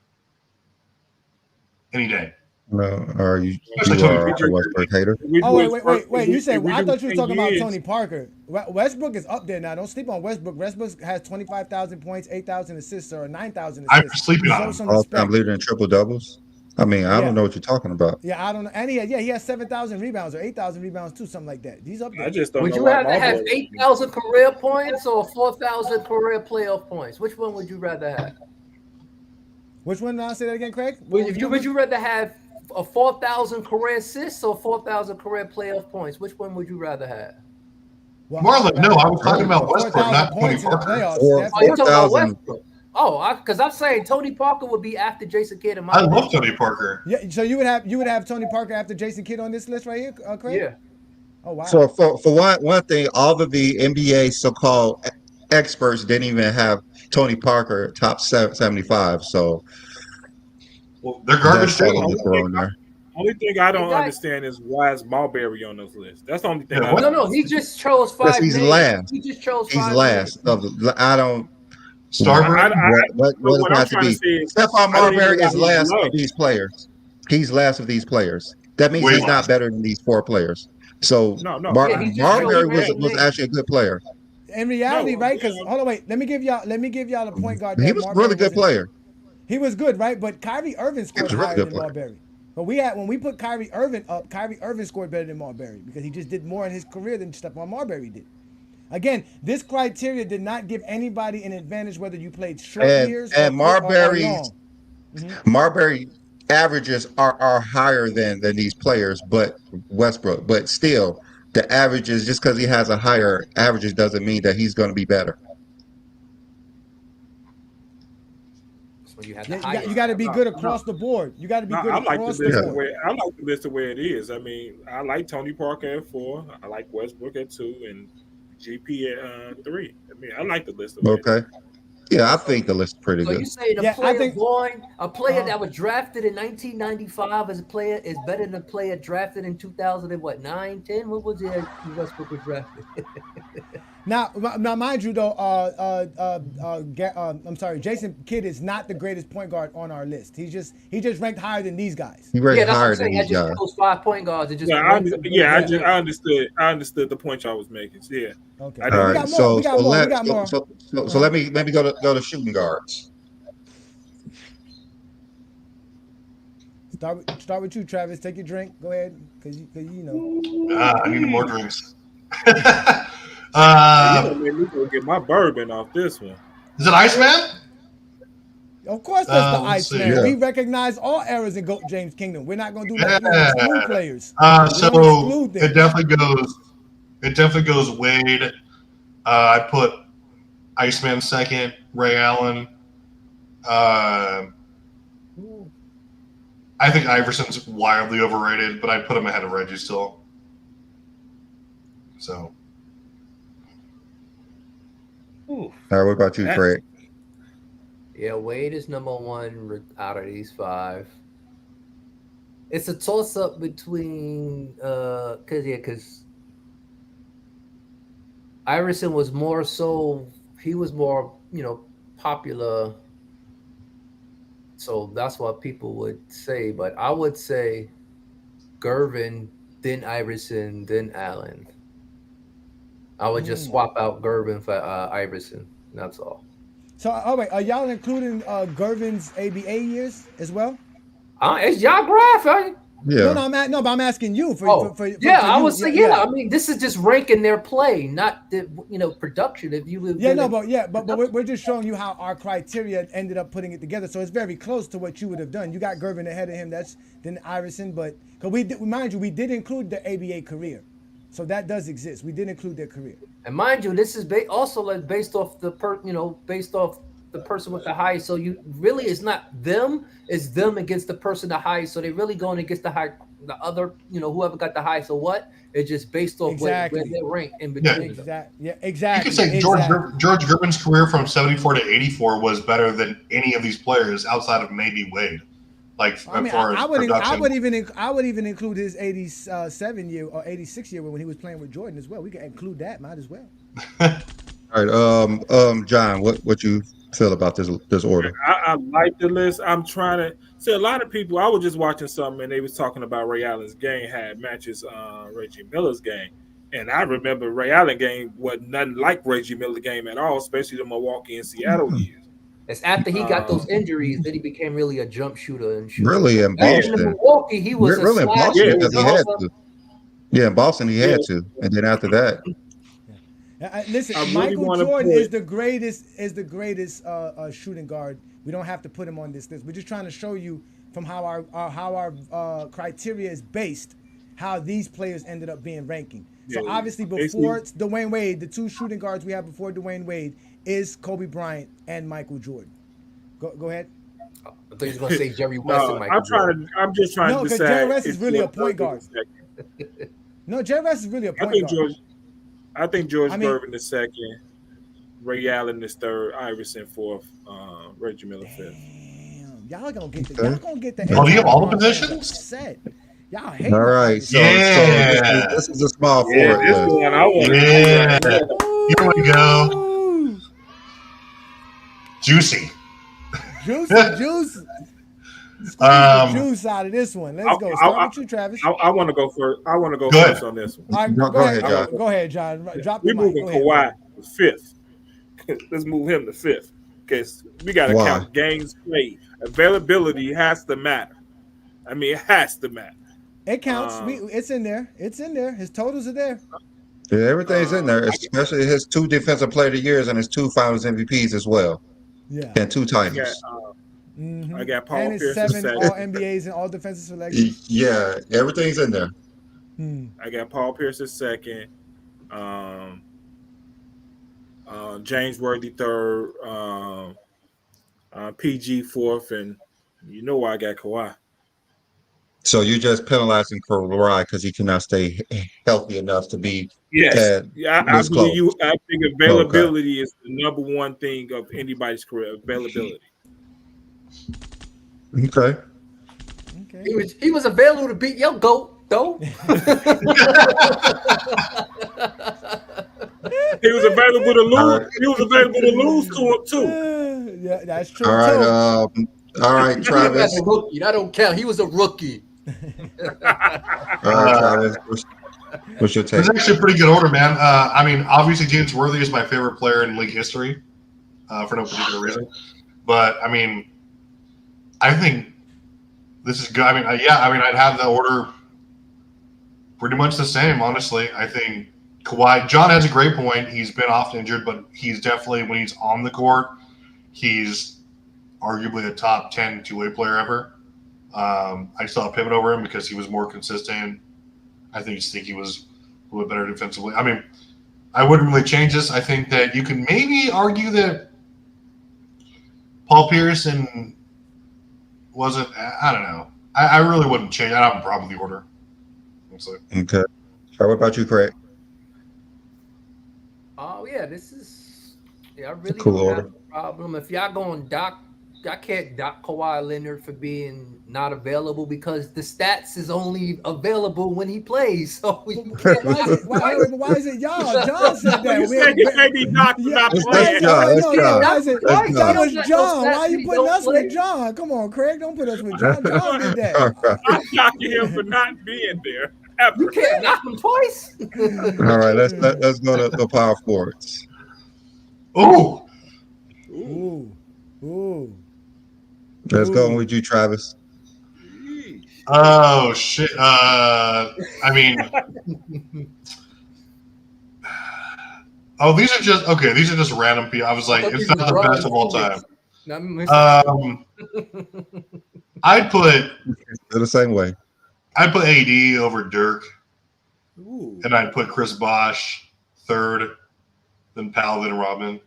any day. No, are you are a Westbrook hater? Oh, wait. You said, I thought you were talking about Tony Parker. Westbrook is up there now. Don't sleep on Westbrook. Westbrook has 25,000 points, 8,000 assists, or 9,000 assists. I'm sleeping on him. All-time leader in triple doubles. I mean, I don't know what you're talking about. Yeah, I don't know. And he has 7,000 rebounds or 8,000 rebounds too, something like that. He's up there. I just don't Would know you why rather my have boy- 8,000 career points or 4,000 career playoff points? Which one would you rather have? Which one? I'll say that again, Craig. Would you rather have a 4,000 career assists or 4,000 career playoff points? Which one would you rather have? Marlon, no, I was talking about Westbrook, not Tony Parker. 4,000. Because I'm saying Tony Parker would be after Jason Kidd. I love Tony Parker. Yeah, so you would have Tony Parker after Jason Kidd on this list right here, Craig? Yeah. Oh wow. So for one thing, all of the NBA so-called experts didn't even have Tony Parker top 75. So they're garbage too. Only thing I don't understand is why is Marbury on this list. That's the only thing. No, he just chose 5 because he's names. last. He just chose 5 He's last. I don't. Starboard. What does it have to be? Stephon Marbury is last of these players. He's last of these players. That means he's not better than these 4 players. So Marbury was actually a good player. In reality, right? Because hold on, wait. Let me give y'all a point guard. He was a really good player. He was good, right? But Kyrie Irving scored higher than Marbury. But when we put Kyrie Irving up, Kyrie Irving scored better than Marbury because he just did more in his career than Stephon Marbury did. Again, this criteria did not give anybody an advantage whether you played short years or long. Marbury averages are higher than these players, but Westbrook. But still, the averages, just because he has a higher averages doesn't mean that he's going to be better. You got to be good across the board. You got to be good across the board. I like the list the way it is. I mean, I like Tony Parker at 4. I like Westbrook at 2, and GP at 3. I mean, I like the list. Okay. Yeah, I think the list is pretty So good. you saying a player that was drafted in 1995 as a player is better than a player drafted in 2009, 10? What was it Westbrook was drafted? Now, mind you, though, I'm sorry, Jason Kidd is not the greatest point guard on our list. He just ranked higher than these guys. He ranked higher than these guys. Those 5 point guards. I understood the point y'all was making. Yeah. Okay. All right. So let me go to shooting guards. Start with you, Travis. Take your drink. Go ahead, because you know. I need more drinks. Made me go get my bourbon off this one. Is it Iceman? Of course, that's the Iceman. Yeah. We recognize all eras in GOAT James Kingdom. We're not going to do that. We're exclude players. So it definitely goes Wade. I put Iceman second. Ray Allen. I think Iverson's wildly overrated, but I'd put him ahead of Reggie still. So. All right, what about you, Craig? Yeah, Wade is number 1 out of these 5. It's a toss-up between because Iverson was more so he was more popular, so that's what people would say. But I would say Gervin, then Iverson, then Allen. I would just swap out Gervin for Iverson. That's all. So, wait, are y'all including Gervin's ABA years as well? It's y'all graph, right? Yeah. But I'm asking you for. I would say I mean, this is just ranking their play, not the production. If you would, but we're just showing you how our criteria ended up putting it together. So it's very close to what you would have done. You got Gervin ahead of him. That's then Iverson, but because we did include the ABA career, so that does exist. We did include their career. And mind you, this is also based off the person with the highest. So you really, it's not them, it's them against the person the highest. So they're really going against the other, whoever got the highest. So what? It's just based off where they rank in between. Yeah, exactly. You could say George Gervin's career from 74 to 84 was better than any of these players outside of maybe Wade. Like, I would even include his 87 year or 86 year when he was playing with Jordan as well. We can include that, might as well. All right, John, what you feel about this order? I like the list. I'm trying to see a lot of people. I was just watching something and they was talking about Ray Allen's game had matches Reggie Miller's game, and I remember Ray Allen game wasn't nothing like Reggie Miller game at all, especially the Milwaukee and Seattle years. It's after he got those injuries that he became really a jump shooter and shooter. Really in Boston, in Milwaukee, he was really in Boston because he had to. Yeah, in Boston he had to, and then after that. Listen, Michael Jordan is the greatest shooting guard. We don't have to put him on this list. We're just trying to show you from how our criteria is based, how these players ended up being ranking. So obviously before it's Dwayne Wade, the two shooting guards we have before Dwayne Wade is Kobe Bryant and Michael Jordan. Go ahead. I thought you were going to say Jerry West and Michael Jordan. I'm just trying to decide. No, because Jerry West is really a point guard. No, Jerry West is really a point guard. I think George Gervin the second, Ray Allen is third, Iverson fourth, Reggie Miller fifth. Y'all gonna get the. Oh, do you have all the positions? Set. Y'all hate. All right, so this is a small forward list. Here we go. Juicy. Juice. Squeeze the juice out of this one. Let's go. Start with you, Travis. I want to go first. I want to go first on this one. All right, go ahead, John. Drop the mic. We're moving Kawhi fifth. Let's move him to fifth. Because we got to count games played. Availability has to matter. I mean, it has to matter. It counts. It's in there. It's in there. His totals are there. Yeah, everything's in there, especially his 2 defensive player of the years and his 2 finals MVPs as well. Yeah. And 2 titles. I got Paul and Pierce 7 all NBAs and all defensive selections. Yeah, everything's in there. I got Paul Pierce at second, James Worthy third, PG fourth, and you know why I got Kawhi. So you're just penalizing Kawhi because he cannot stay healthy enough to be. Yes, I believe you. I think availability is the number one thing of anybody's career. Availability. Okay. He was available to beat your GOAT, though. He was available to lose. He was available to lose to him too. Yeah, that's true. All right, Travis. That's a rookie. That don't count. He was a rookie. All right, Travis. What's your take? It's actually a pretty good order, man. I mean, obviously James Worthy is my favorite player in league history, for no particular reason. But I mean, I think this is good. I mean, I'd have the order pretty much the same, honestly. I think Kawhi. John has a great point. He's been often injured, but he's definitely, when he's on the court, he's arguably a top 10 two-way player ever. I still have Pivot over him because he was more consistent. I think he was a little bit better defensively. I mean, I wouldn't really change this. I think that you can maybe argue that Paul Pierce wasn't. I don't know. I really wouldn't change. I don't have a problem with the order. Honestly. Okay. What about you, Craig? Oh yeah, this is. Yeah, I really cool don't order. have a problem. If y'all going dock, I can't dock Kawhi Leonard for being not available because the stats is only available when he plays. So you can't. Why is it y'all? John said that. You can't be knocked not playing. That was John. Why are you putting us with John? Come on, Craig. Don't put us with John. John did that. I'm knocking him for not being there. Ever. You can't knock him twice. All right, let's go to the power forwards. Ooh. Let's go with you, Travis. Oh shit! I mean, these are just okay. These are just random people. I was like, it's not the best of all time. I'd put the same way. I'd put AD over Dirk, Ooh. and I'd put Chris Bosh third, then Powell, then Rodman.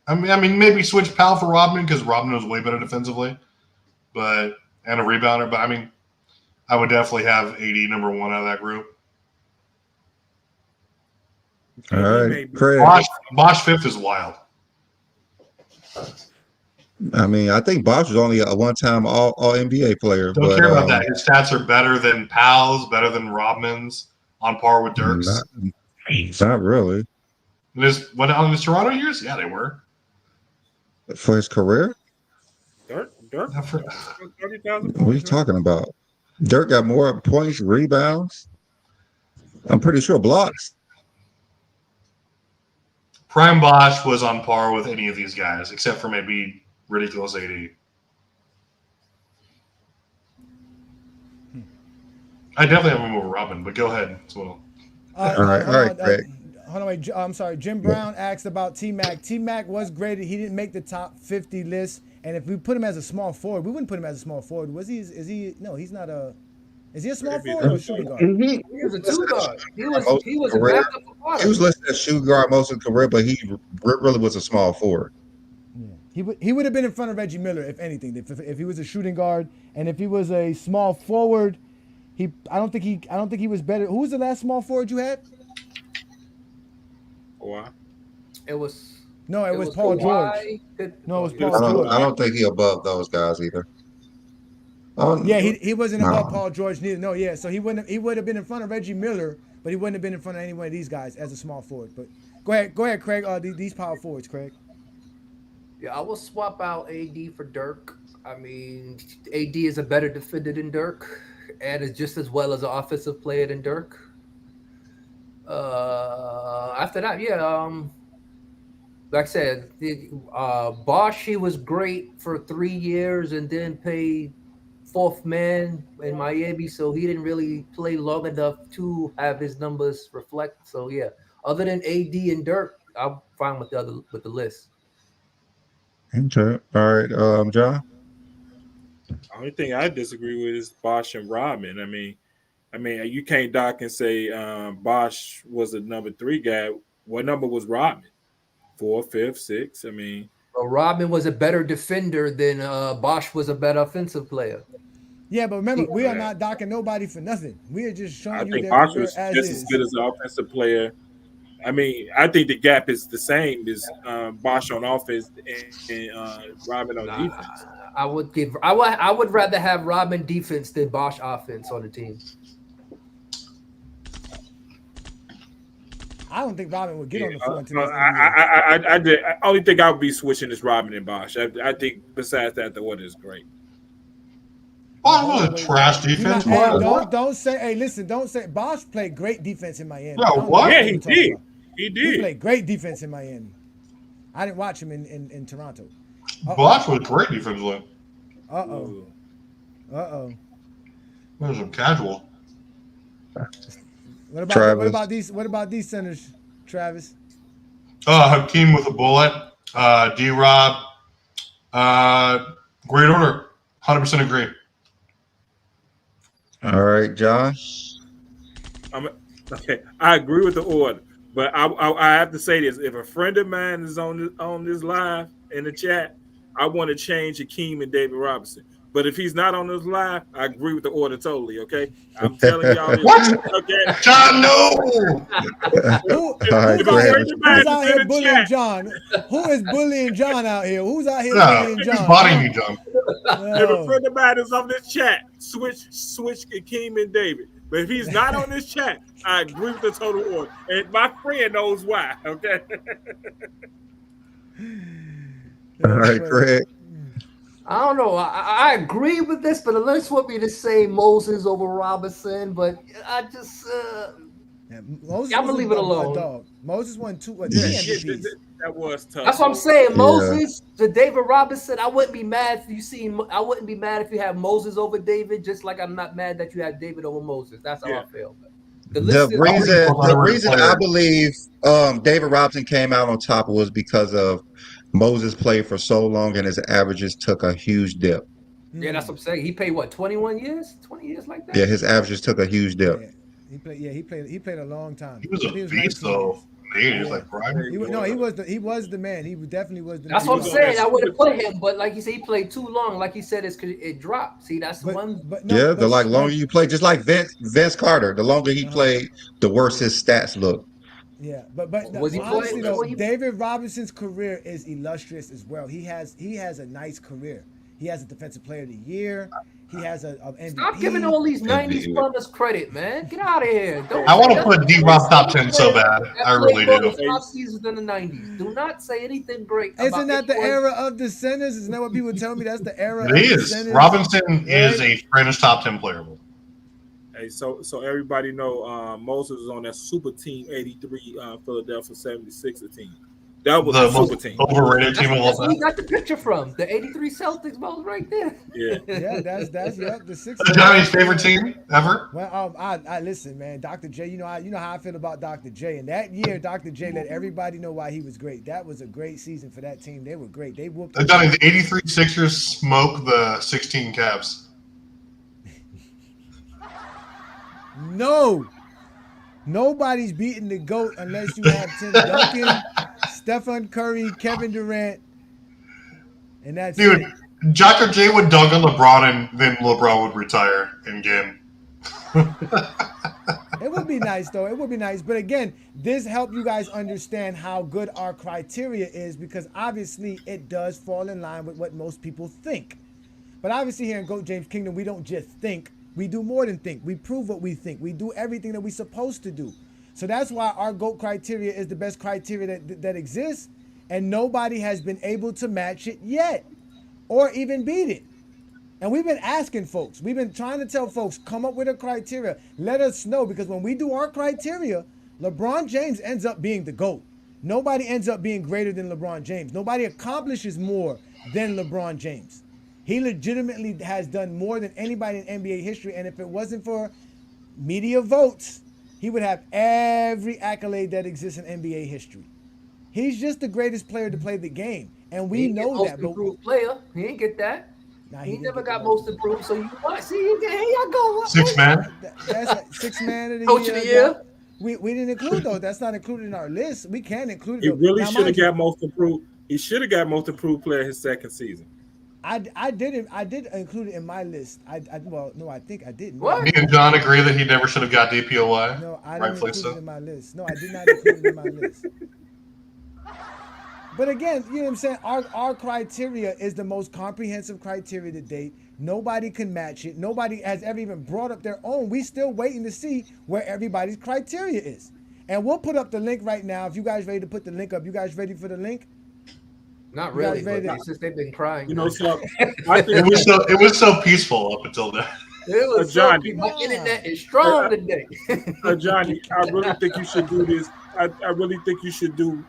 I mean, maybe switch Powell for Rodman because Rodman was way better defensively, and a rebounder. But I mean, I would definitely have AD number one out of that group. All right, Craig. Bosh fifth is wild. I mean, I think Bosh was only a one-time All NBA player. Don't care about that. His stats are better than Powell's, better than Rodman's, on par with Dirk's. Not really. On his Toronto years? Yeah, they were. For his career? Dirk? 30,000 what are you talking about? Dirk got more points, rebounds. I'm pretty sure blocks. Prime Bosh was on par with any of these guys, except for maybe ridiculous AD. I definitely have him over Robin, but go ahead. All right, Greg. Hold on, wait. I'm sorry. Jim Brown asked about T-Mac. T-Mac was graded. He didn't make the top 50 list. And if we put him as a small forward, we wouldn't put him as a small forward. Was he? Is he? No, he's not a. Is he a small forward or a shooting guard? He was a two guard. He was a backup forward. He was listed as shooting guard most of his career, but he really was a small forward. Yeah. He would have been in front of Reggie Miller, if anything, if he was a shooting guard, and if he was a small forward, I don't think he was better. Who was the last small forward you had? It was Paul George. No, it was Paul George. I don't think he above those guys either. Yeah, he wasn't above Paul George neither. No, yeah. So he would have been in front of Reggie Miller, but he wouldn't have been in front of any one of these guys as a small forward. But go ahead, Craig. These power forwards, Craig. Yeah, I will swap out AD for Dirk. I mean, AD is a better defender than Dirk, and is just as well as an offensive player than Dirk. After that, like I said, Bosh, he was great for 3 years and then paid fourth man in Miami, so he didn't really play long enough to have his numbers reflect. So yeah, other than AD and Dirk, I'm fine with the list. Okay. All right, John. The only thing I disagree with is Bosh and Rodman. I mean, you can't dock and say Bosh was a number 3 guy. What number was Rodman? 4, 5, 6. I mean, Rodman was a better defender than Bosh was a better offensive player. Yeah, but remember, we are not docking nobody for nothing. We are just showing you that Bosh was just as good as an offensive player. I mean, I think the gap is the same as Bosh on offense and Rodman on defense. I would rather have Rodman defense than Bosh offense on the team. I don't think Rodman would get on the floor until I only think I would be switching is Rodman and Bosh. I think besides that, the order is great. Bosh was a trash defense. Don't say. Hey, listen. Don't say. Bosh played great defense in Miami. Yeah, what? Yeah, he did. He played great defense in Miami. I didn't watch him in Toronto. Bosh was great defensively. Uh-oh. There's some casual. What about these centers, Travis? Hakeem with a bullet. D-Rob. Great order. 100% agree. All right, John. Okay, I agree with the order, but I have to say this: if a friend of mine is on this live in the chat, I want to change Hakeem and David Robinson. But if he's not on this live, I agree with the order totally. Okay, I'm telling y'all. What? Okay, John, no. Who's out here bullying John? Who is bullying John out here? Who's out here bullying John? Bodying you, John. If a friend of mine is on this chat, switch Hakeem and David. But if he's not on this chat, I agree with the total order. And my friend knows why. Okay. All right, Craig. I don't know. I agree with this, but unless you want me to say Moses over Robinson, but I just Yeah, Moses I'm gonna was leave it a alone. dog. Moses won three Yeah, MVPs. that was tough. That's what I'm saying. Moses, the David Robinson. I wouldn't be mad if you see. I wouldn't be mad if you have Moses over David. Just like I'm not mad that you have David over Moses. That's how I feel. The list is The reason I believe David Robinson came out on top was because of Moses played for so long and his averages took a huge dip. Yeah, that's what I'm saying. He played what, 21 years? 20 years like that? Yeah, his averages took a huge dip. Yeah, he played a long time. He was a think beast, though. He was like Bryant. He was the man. He definitely was the man. That's what I'm saying. I would have put him, but like you said, he played too long. Like he said, it dropped. See, that's the one. The longer you play, just like Vince Carter, the longer he played, the worse his stats look. Yeah, but Was he honestly playing? though, David Robinson's career is illustrious as well. He has a nice career. He has a Defensive Player of the Year. He has a MVP. Stop giving all these 90s pundits credit, man. Get out of here. I want to put D-Rob top 10 so bad. I really do. 5 seasons in the 90s. Do not say anything great. Isn't that the era of the centers? Isn't that what people tell me? That's the era. It is. Centers? Robinson is a fringe top 10 player. Hey, so everybody know Moses was on that super team 83 Philadelphia 76er team. That was the super team. Overrated team of all time. Where you got the picture from? The 83 Celtics was right there. Yeah. Yeah, that's the six. Johnny's favorite team ever? Well, I listen, man. Dr. J, you know how I feel about Dr. J. And that year, Dr. J let everybody know why he was great. That was a great season for that team. They were great. They whooped. Johnny, the 83 Sixers smoked the 16 Cavs. No. Nobody's beating the GOAT unless you have Tim Duncan, Stephen Curry, Kevin Durant, and that's Dude, it. Dr. J would dunk on LeBron and then LeBron would retire in game. It would be nice, though. It would be nice. But again, this helps you guys understand how good our criteria is because obviously it does fall in line with what most people think. But obviously here in GOAT James Kingdom, we don't just think. We do more than think. We prove what we think. We do everything that we're supposed to do. So that's why our GOAT criteria is the best criteria that exists, and nobody has been able to match it yet or even beat it. And we've been asking folks. We've been trying to tell folks, come up with a criteria. Let us know, because when we do our criteria, LeBron James ends up being the GOAT. Nobody ends up being greater than LeBron James. Nobody accomplishes more than LeBron James. He legitimately has done more than anybody in NBA history, and if it wasn't for media votes, he would have every accolade that exists in NBA history. He's just the greatest player to play the game, and we know that. Most improved player, he ain't get that. He never got most improved. So you want see? Here you go. Six man. That's six man of the Coach year. of the year. We didn't include those. That's not included in our list. We can include it. He really should have got most improved. He should have got most improved player his second season. I did include it in my list. I think I didn't. What? Me and John agree that he never should have got DPOY. No, I didn't Rightfully include so. it in my list. No, I did not include it in my list. But again, you know what I'm saying? Our criteria is the most comprehensive criteria to date. Nobody can match it. Nobody has ever even brought up their own. We still waiting to see where everybody's criteria is. And we'll put up the link right now. If you guys ready to put the link up, you guys ready for the link? Not really, but since they've been crying. You know, so it was so peaceful up until then. It was Johnny. My internet is strong today. Johnny, I really think you should do this. I really think you should do.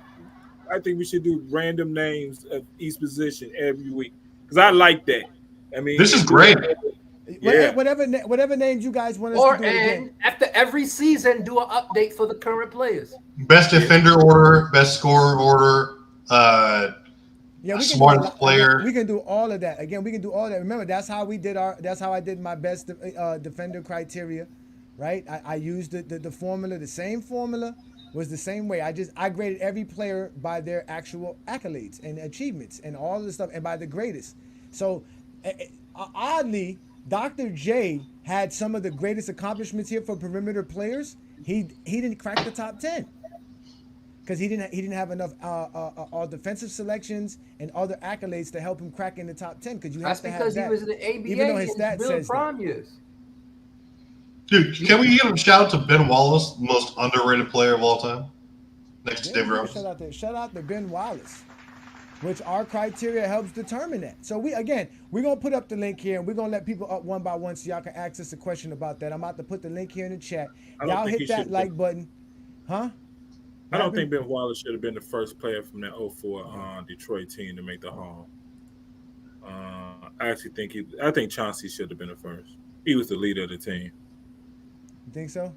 I think we should do random names of each position every week because I like that. I mean, This is great. Yeah. Whatever names you guys want us Or to do again. after every season, do an update for the current players. Best defender order, best scorer order, Yeah, we can smartest player. We can do all of that. Again, we can do all that. Remember, that's how I did my best defender criteria, right? I used the formula. The same formula was the same way. I graded every player by their actual accolades and achievements and all of the stuff and by the greatest. So oddly, Dr. J had some of the greatest accomplishments here for perimeter players. He didn't crack the top 10. Because he didn't have enough all defensive selections and other accolades to help him crack in the top 10. Because you have to have that. That's because he was in the ABA even though his in stats Bill says Prime years. Dude, can we give a shout out to Ben Wallace, most underrated player of all time? Next to David Robinson. Shout out to Ben Wallace. which our criteria helps determine that. So we're gonna put up the link here, and we're gonna let people up one by one so y'all can ask us a question about that. I'm about to put the link here in the chat. Y'all hit that like button, huh? I don't think Ben Wallace should have been the first player from that 04 Detroit team to make the Hall. I actually think Chauncey should have been the first. He was the leader of the team. You think so?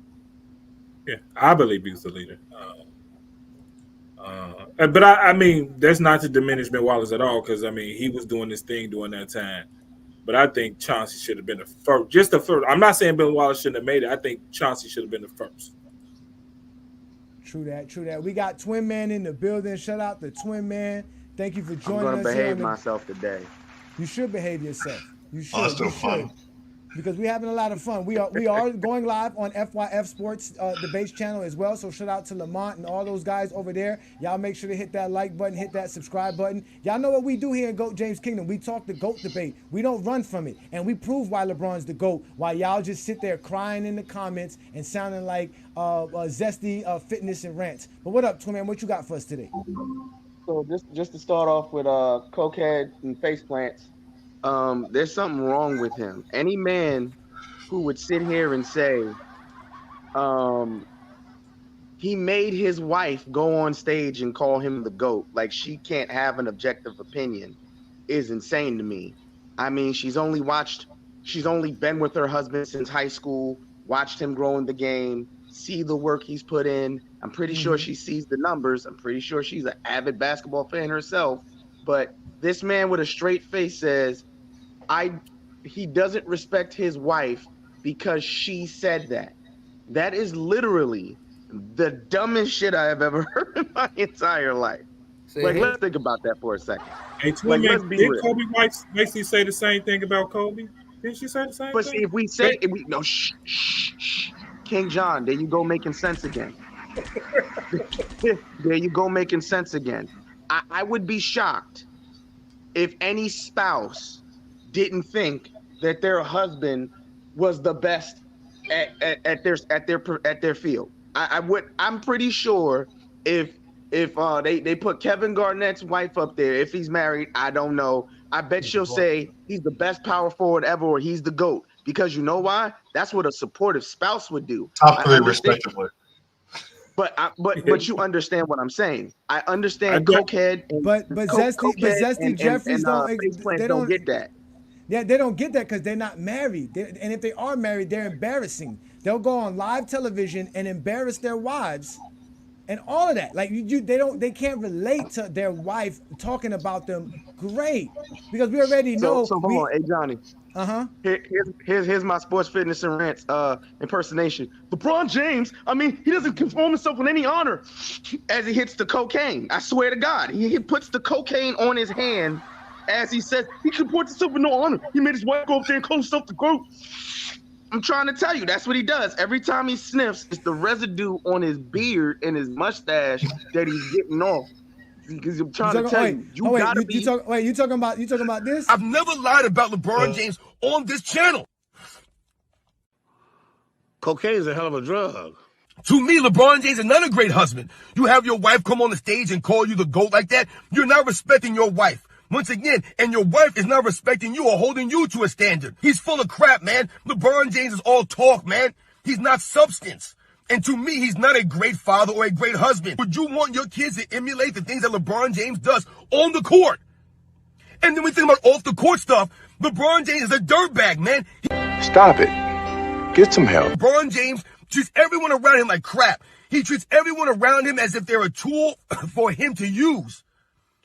Yeah, I believe he was the leader. But I mean, that's not to diminish Ben Wallace at all, because I mean, he was doing this thing during that time. But I think Chauncey should have been the first. Just the first. I'm not saying Ben Wallace shouldn't have made it. I think Chauncey should have been the first. True that. We got Twin Man in the building. Shout out to Twin Man. Thank you for joining us. I'm gonna behave myself today. You should behave yourself. You should. Oh, that's so fun. Because we're having a lot of fun. We are going live on FYF Sports Debates channel as well. So shout out to Lamont and all those guys over there. Y'all make sure to hit that like button, hit that subscribe button. Y'all know what we do here in GOAT James Kingdom. We talk the GOAT debate. We don't run from it. And we prove why LeBron's the GOAT, while y'all just sit there crying in the comments and sounding like zesty fitness and rants. But what up, Twin Man? What you got for us today? So just to start off with cokehead and face plants. There's something wrong with him. Any man who would sit here and say he made his wife go on stage and call him the GOAT, like she can't have an objective opinion, is insane to me. I mean, she's only been with her husband since high school, watched him grow in the game, see the work he's put in. I'm pretty sure she sees the numbers. I'm pretty sure she's an avid basketball fan herself. But this man with a straight face says, he doesn't respect his wife because she said that. That is literally the dumbest shit I have ever heard in my entire life. Let's think about that for a second. Hey, did Kobe White basically say the same thing about Kobe? Didn't she say the same thing? But see, shh. King John, there you go making sense again. There you go making sense again. I would be shocked if any spouse didn't think that their husband was the best at their field. I'm pretty sure if they put Kevin Garnett's wife up there, if he's married, I don't know. I bet she'll say he's the best power forward ever, or he's the GOAT. Because you know why? That's what a supportive spouse would do. Top three, respectively. But you understand what I'm saying. I understand cokehead, but Zesty Jeffries don't get that. Yeah, they don't get that because they're not married. And if they are married, they're embarrassing. They'll go on live television and embarrass their wives, and all of that. Like they can't relate to their wife talking about them. Great, because we already know. So hold on, hey Johnny. Here's my sports fitness and rants impersonation. LeBron James, I mean, he doesn't conform himself with any honor as he hits the cocaine. I swear to God, he puts the cocaine on his hand as he says he comports himself with no honor. He made his wife go up there and call himself the GOAT. I'm trying to tell you, that's what he does. Every time he sniffs, it's the residue on his beard and his mustache that he's getting off. Because I'm trying to tell you, you talking about this? I've never lied about LeBron James on this channel. Cocaine is a hell of a drug. To me, LeBron James is not a great husband. You have your wife come on the stage and call you the GOAT like that. You're not respecting your wife. Once again, and your wife is not respecting you or holding you to a standard. He's full of crap, man. LeBron James is all talk, man. He's not substance. And to me, he's not a great father or a great husband. Would you want your kids to emulate the things that LeBron James does on the court? And then we think about off the court stuff. LeBron James is a dirtbag, man. Stop it. Get some help. LeBron James treats everyone around him like crap. He treats everyone around him as if they're a tool for him to use.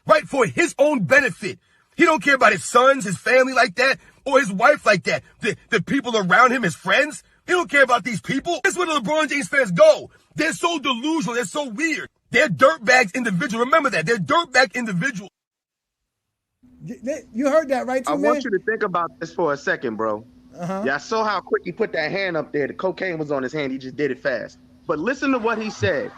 Right, for his own benefit. He don't care about his sons, his family like that, or his wife like that. The people around him, his friends. He don't care about these people. That's where the LeBron James fans go. They're so delusional. They're so weird. They're dirtbags individuals. Remember that. They're dirtbag individuals. You heard that, right, I want you to think about this for a second, bro. Yeah, I saw how quick he put that hand up there. The cocaine was on his hand. He just did it fast. But listen to what he said.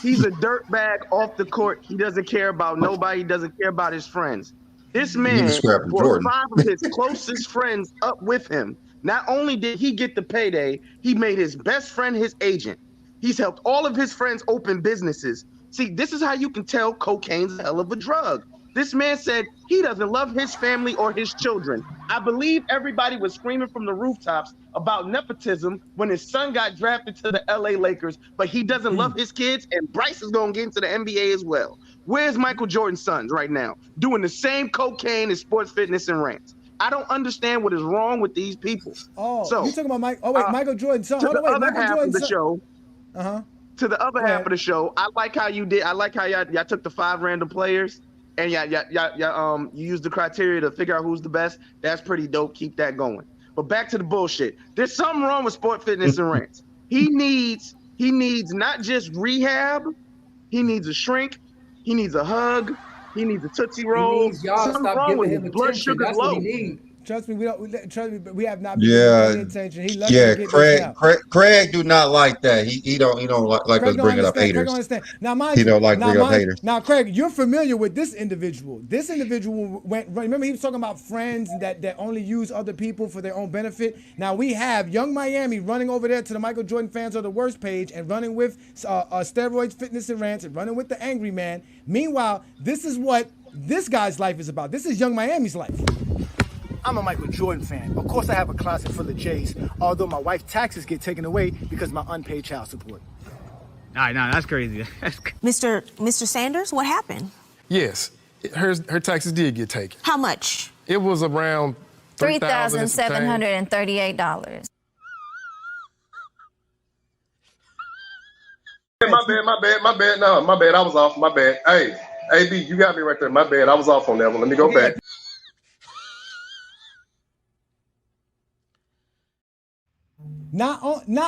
He's a dirtbag off the court. He doesn't care about nobody. He doesn't care about his friends. This man brought 5 of his closest friends up with him. Not only did he get the payday, he made his best friend his agent. He's helped all of his friends open businesses. See, this is how you can tell cocaine's a hell of a drug. This man said he doesn't love his family or his children. I believe everybody was screaming from the rooftops about nepotism when his son got drafted to the LA Lakers, but he doesn't love his kids, and Bryce is going to get into the NBA as well. Where's Michael Jordan's sons right now? Doing the same cocaine and sports fitness and rants. I don't understand what is wrong with these people. Oh, so you talking about Mike? Oh wait, Michael Jordan's son. To Hold the on, wait, other Michael half Jordan's of the son. show. To the other half of the show, I like how you did. I like how y'all took the 5 random players and you used the criteria to figure out who's the best. That's pretty dope. Keep that going. But back to the bullshit. There's something wrong with sport fitness and rants. He needs not just rehab. He needs a shrink. He needs a hug. He needs a Tootsie Roll. He needs y'all to Something stop wrong with giving his him blood attention. sugar That's low. what he needs. Trust me, we have not been giving him any attention. He lucky to get this now. Craig do not like that. He don't like Craig us don't bringing up understand. Craig haters. don't understand. Now, mind He you, don't like bringing up haters. Now, Craig, you're familiar with this individual. This individual went. Remember, he was talking about friends that only use other people for their own benefit. Now we have Young Miami running over there to the Michael Jordan fans are the worst page and running with steroids, fitness, and rants, and running with the angry man. Meanwhile, this is what this guy's life is about. This is Young Miami's life. I'm a Michael Jordan fan. Of course, I have a closet full of J's, although my wife's taxes get taken away because of my unpaid child support. No, that's crazy. Mr. Sanders, what happened? Yes, her taxes did get taken. How much? It was around $3,738. My bad. No, my bad. I was off. My bad. Hey, AB, you got me right there. My bad. I was off on that one. Let me go back. Not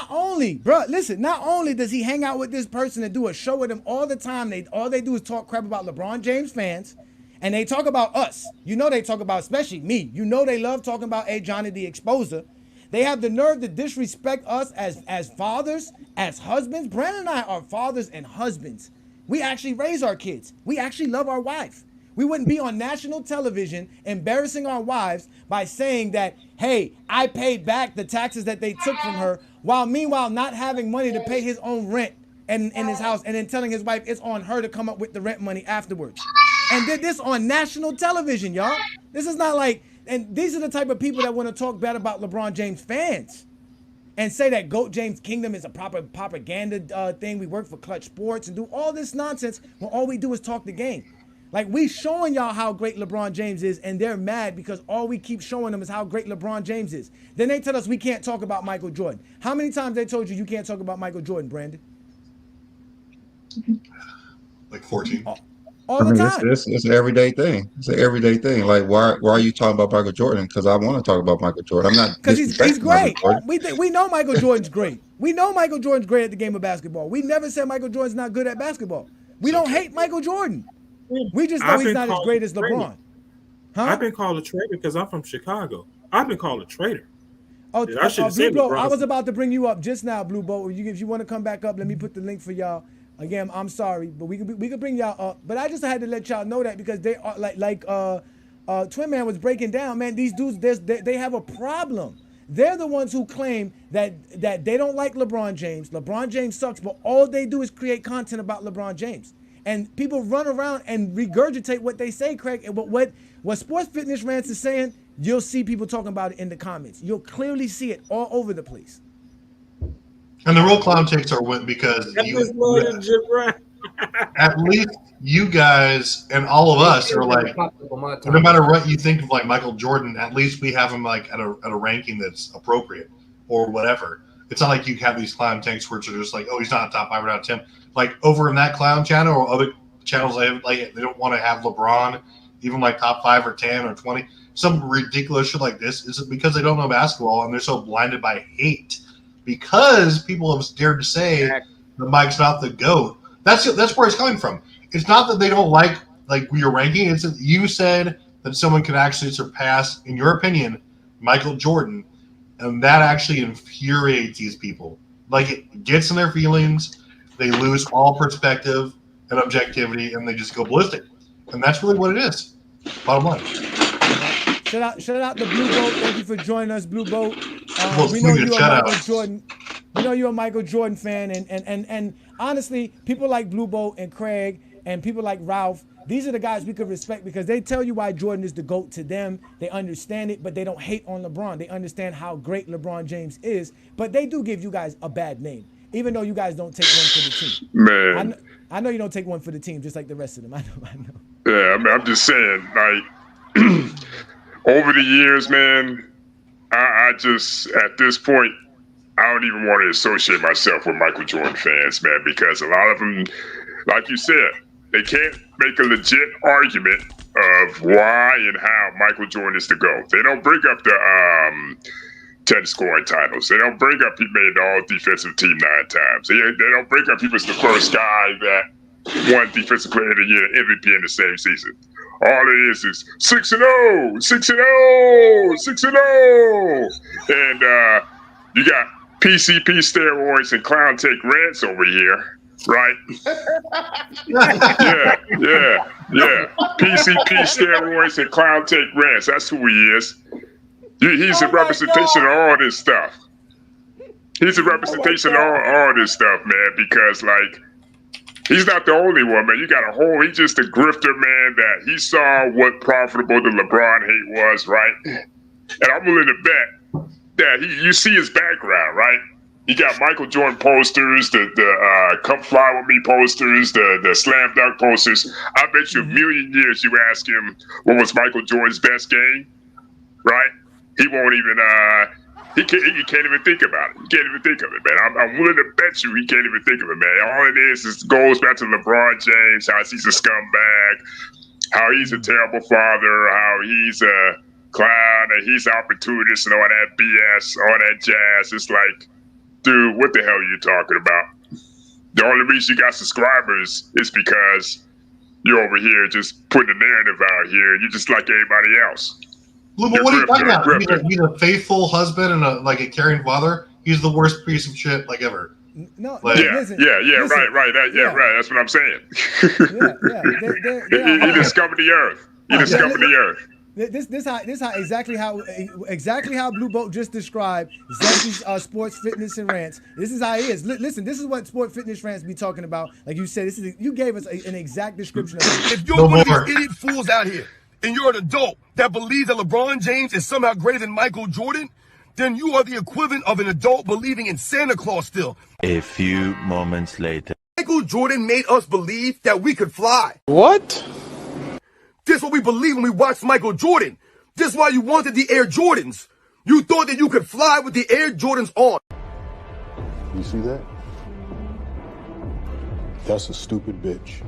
only, bro, listen, not only does he hang out with this person and do a show with him all the time, all they do is talk crap about LeBron James fans, and they talk about us. You know they talk about, especially me. You know they love talking about A. Johnny the Exposer. They have the nerve to disrespect us as fathers, as husbands. Brandon and I are fathers and husbands. We actually raise our kids. We actually love our wife. We wouldn't be on national television embarrassing our wives by saying that, hey, I paid back the taxes that they took from her, while meanwhile not having money to pay his own rent in his house, and then telling his wife it's on her to come up with the rent money afterwards. And did this on national television, y'all. This is not like, and these are the type of people that want to talk bad about LeBron James fans and say that GOAT James Kingdom is a proper propaganda thing. We work for Clutch Sports and do all this nonsense when all we do is talk the game. Like, we showing y'all how great LeBron James is, and they're mad because all we keep showing them is how great LeBron James is. Then they tell us we can't talk about Michael Jordan. How many times they told you can't talk about Michael Jordan, Brandon? Like 14. All the time. It's an everyday thing. It's an everyday thing. Like, why are you talking about Michael Jordan? Because I want to talk about Michael Jordan. I'm not because he's great. Jordan. We know Michael Jordan's great. We know Michael Jordan's great at the game of basketball. We never said Michael Jordan's not good at basketball. We don't hate Michael Jordan. We just know he's not as great as LeBron. Huh? I've been called a traitor because I'm from Chicago. I've been called a traitor. Oh, I should have said Blue Boat, LeBron. I was about to bring you up just now, Blue Boat. If you want to come back up, let me put the link for y'all. Again, I'm sorry, but we could bring y'all up. But I just had to let y'all know that because they are like Twin Man was breaking down. Man, these dudes, they have a problem. They're the ones who claim that they don't like LeBron James. LeBron James sucks, but all they do is create content about LeBron James. And people run around and regurgitate what they say, Craig. And what Sports Fitness Rants is saying, you'll see people talking about it in the comments. You'll clearly see it all over the place. And the real clown takes are went because at least you guys and all of us are like, no matter what you think of like Michael Jordan, at least we have him like at a ranking that's appropriate or whatever. It's not like you have these clown tanks where it's just like, oh, he's not a top 5 or not 10. Like over in that clown channel or other channels, they don't want to have LeBron even like top 5 or 10 or 20. Some ridiculous shit like this is because they don't know basketball and they're so blinded by hate because people have dared to say that Mike's not the GOAT. That's where it's coming from. It's not that they don't like your ranking. It's that you said that someone could actually surpass, in your opinion, Michael Jordan, and that actually infuriates these people. Like, it gets in their feelings. They lose all perspective and objectivity, and they just go ballistic. And that's really what it is. Bottom line. Shout out to Blue Boat. Thank you for joining us, Blue Boat. We know you're a Michael Jordan. We know you're a Michael Jordan fan, and honestly, people like Blue Boat and Craig and people like Ralph, these are the guys we could respect because they tell you why Jordan is the GOAT to them. They understand it, but they don't hate on LeBron. They understand how great LeBron James is, but they do give you guys a bad name, even though you guys don't take one for the team. Man. I know you don't take one for the team, just like the rest of them. I know. Yeah, I mean, I'm just saying, like, over the years, man, I just, at this point, I don't even want to associate myself with Michael Jordan fans, man, because a lot of them, like you said, they can't make a legit argument of why and how Michael Jordan is the GOAT. They don't bring up the 10 scoring titles. They don't bring up he made the all-defensive team 9 times. They don't bring up he was the first guy that won Defensive Player of the Year, MVP in the same season. All it is 6-0, 6-0, 6-0. And you got PCP steroids and clown take rants over here, right? yeah. PCP steroids and clown take rants. That's who he is. He's a representation of all this stuff. He's a representation of all this stuff, man, because, like, he's not the only one, man. You got he's just a grifter, man, that he saw what profitable the LeBron hate was, right? And I'm willing to bet that you see his background, right? He got Michael Jordan posters, the Come Fly With Me posters, the Slam Dunk posters. I bet you a million years you ask him what was Michael Jordan's best game, right? He won't even, he can't even think about it. He can't even think of it, man. I'm willing to bet you he can't even think of it, man. All it is goes back to LeBron James, how he's a scumbag, how he's a terrible father, how he's a clown, and he's opportunist and all that BS, all that jazz. It's like, dude, what the hell are you talking about? The only reason you got subscribers is because you're over here just putting a narrative out here. You're just like everybody else. Look, what are you talking about? He's a faithful husband and a caring father. He's the worst piece of shit like ever. No, right. That's what I'm saying. He discovered the earth. He discovered the earth. This how exactly how Blue Boat just described Zeszy's sports fitness and rants. This is how he is. Listen, this is what sport fitness rants be talking about. Like you said, you gave us an exact description of it. If you're one of these idiot fools out here and you're an adult that believes that LeBron James is somehow greater than Michael Jordan, then you are the equivalent of an adult believing in Santa Claus still. A few moments later. Michael Jordan made us believe that we could fly. What? This is what we believed when we watched Michael Jordan. This is why you wanted the Air Jordans. You thought that you could fly with the Air Jordans on. You see that? That's a stupid bitch.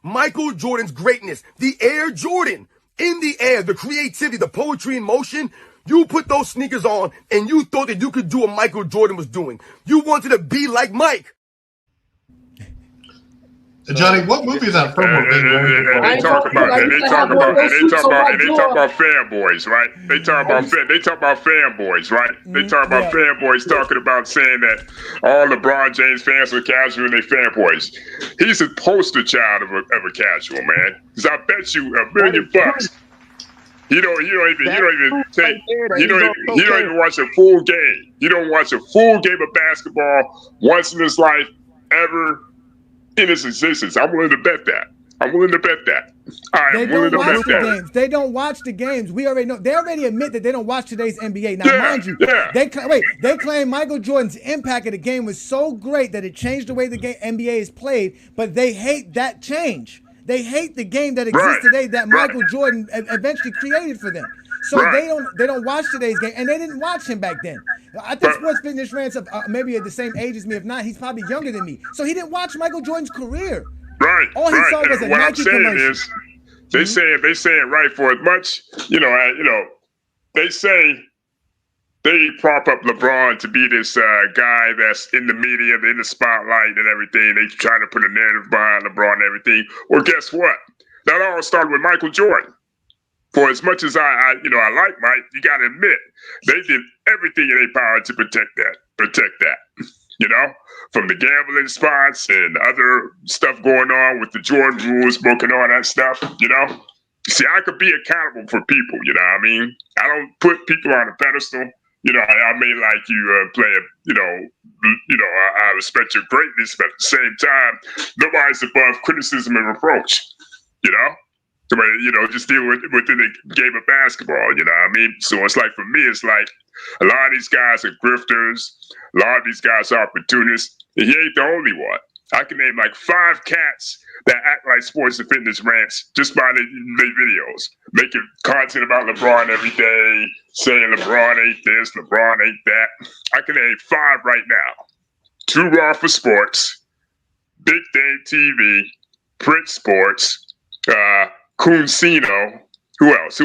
Michael Jordan's greatness, the Air Jordan, in the air, the creativity, the poetry in motion. You put those sneakers on and you thought that you could do what Michael Jordan was doing. You wanted to be like Mike. Johnny, what movie is that from? They talk about fanboys, right? They talk about fanboys, right? They talk about fanboys talking about saying that all LeBron James fans are casual and they fanboys. He's a poster child of a casual, man. Because I bet you $1 million. You don't even watch a full game. You don't watch a full game of basketball once in his life ever. In its existence. I'm willing to bet that. I am willing to bet that. They don't watch the games. We already know. They already admit that they don't watch today's NBA. Now, mind you, they claim Michael Jordan's impact of the game was so great that it changed the way the NBA is played, but they hate that change. They hate the game that exists today that Michael Jordan eventually created for them. So they don't watch today's game, and they didn't watch him back then. I think Sports Fitness Rants maybe at the same age as me. If not, he's probably younger than me. So he didn't watch Michael Jordan's career. Right. All he saw was a Nike commercial. They saying right for as much, they say they prop up LeBron to be this guy that's in the media, in the spotlight and everything. They trying to put a narrative behind LeBron and everything. Well, guess what? That all started with Michael Jordan. For as much as I like Mike, you got to admit they did everything in their power to protect that. From the gambling spots and other stuff going on with the Jordan rules book and all that stuff. See, I could be accountable for people. You know what I mean? I don't put people on a pedestal. You know, I may like you playing, I respect your greatness, but at the same time, nobody's above criticism and reproach, you know? Just deal within the game of basketball, you know what I mean? So it's like, for me, it's like a lot of these guys are grifters, a lot of these guys are opportunists, and he ain't the only one. I can name like 5 cats that act like sports and fitness rants just by their videos, making content about LeBron every day, saying LeBron ain't this, LeBron ain't that. I can name 5 right now. 2 Raw for Sports, Big Dave TV, Prince Sports, Kuncino. Who else?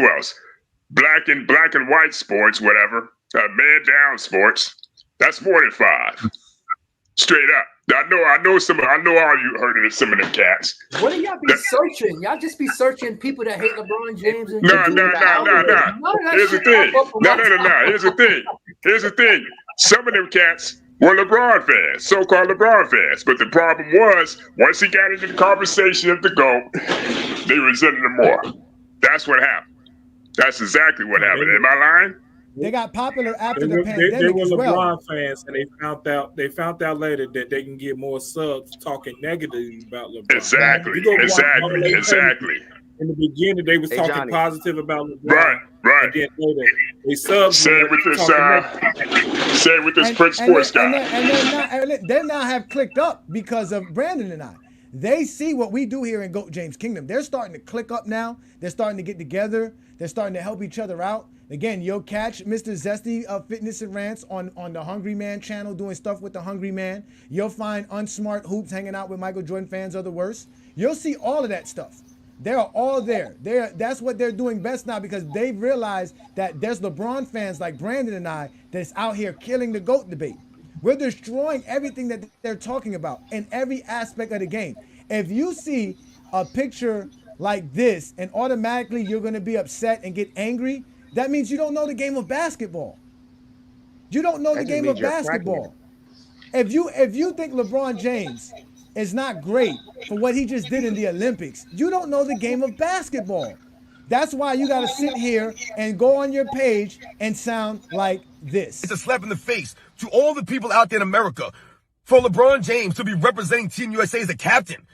Black and White Sports, whatever. Man Down Sports. That's more than 5. Straight up. I know all you heard of some of them cats. What do y'all be searching? Y'all just be searching people that hate LeBron James. And No. Here's the thing. Here's the thing. Some of them cats were LeBron fans, so-called LeBron fans. But the problem was, once he got into the conversation of the GOAT, they resented him more. That's what happened. That's exactly what happened. Am I lying? They got popular after the pandemic they were as LeBron well. fans, and they found out later that they can get more subs talking negatively about LeBron. Exactly. In the beginning, they was talking Johnny. positive about LeBron. Right. And then later, they subbed. Same with this Prince Sports guy. And they now have clicked up because of Brandon and I. They see what we do here in GOAT James Kingdom. They're starting to click up now. They're starting to get together. They're starting to help each other out. Again, you'll catch Mr. Zesty of Fitness and Rants on the Hungry Man channel doing stuff with the Hungry Man. You'll find Unsmart Hoops hanging out with Michael Jordan fans or the worst. You'll see all of that stuff. They're all there. That's what they're doing best now because they've realized that there's LeBron fans like Brandon and I that's out here killing the GOAT debate. We're destroying everything that they're talking about in every aspect of the game. If you see a picture like this and automatically you're going to be upset and get angry, that means you don't know the game of basketball. You don't know the game of basketball. If you think LeBron James is not great for what he just did in the Olympics, you don't know the game of basketball. That's why you got to sit here and go on your page and sound like this. It's a slap in the face to all the people out there in America for LeBron James to be representing Team USA as a captain.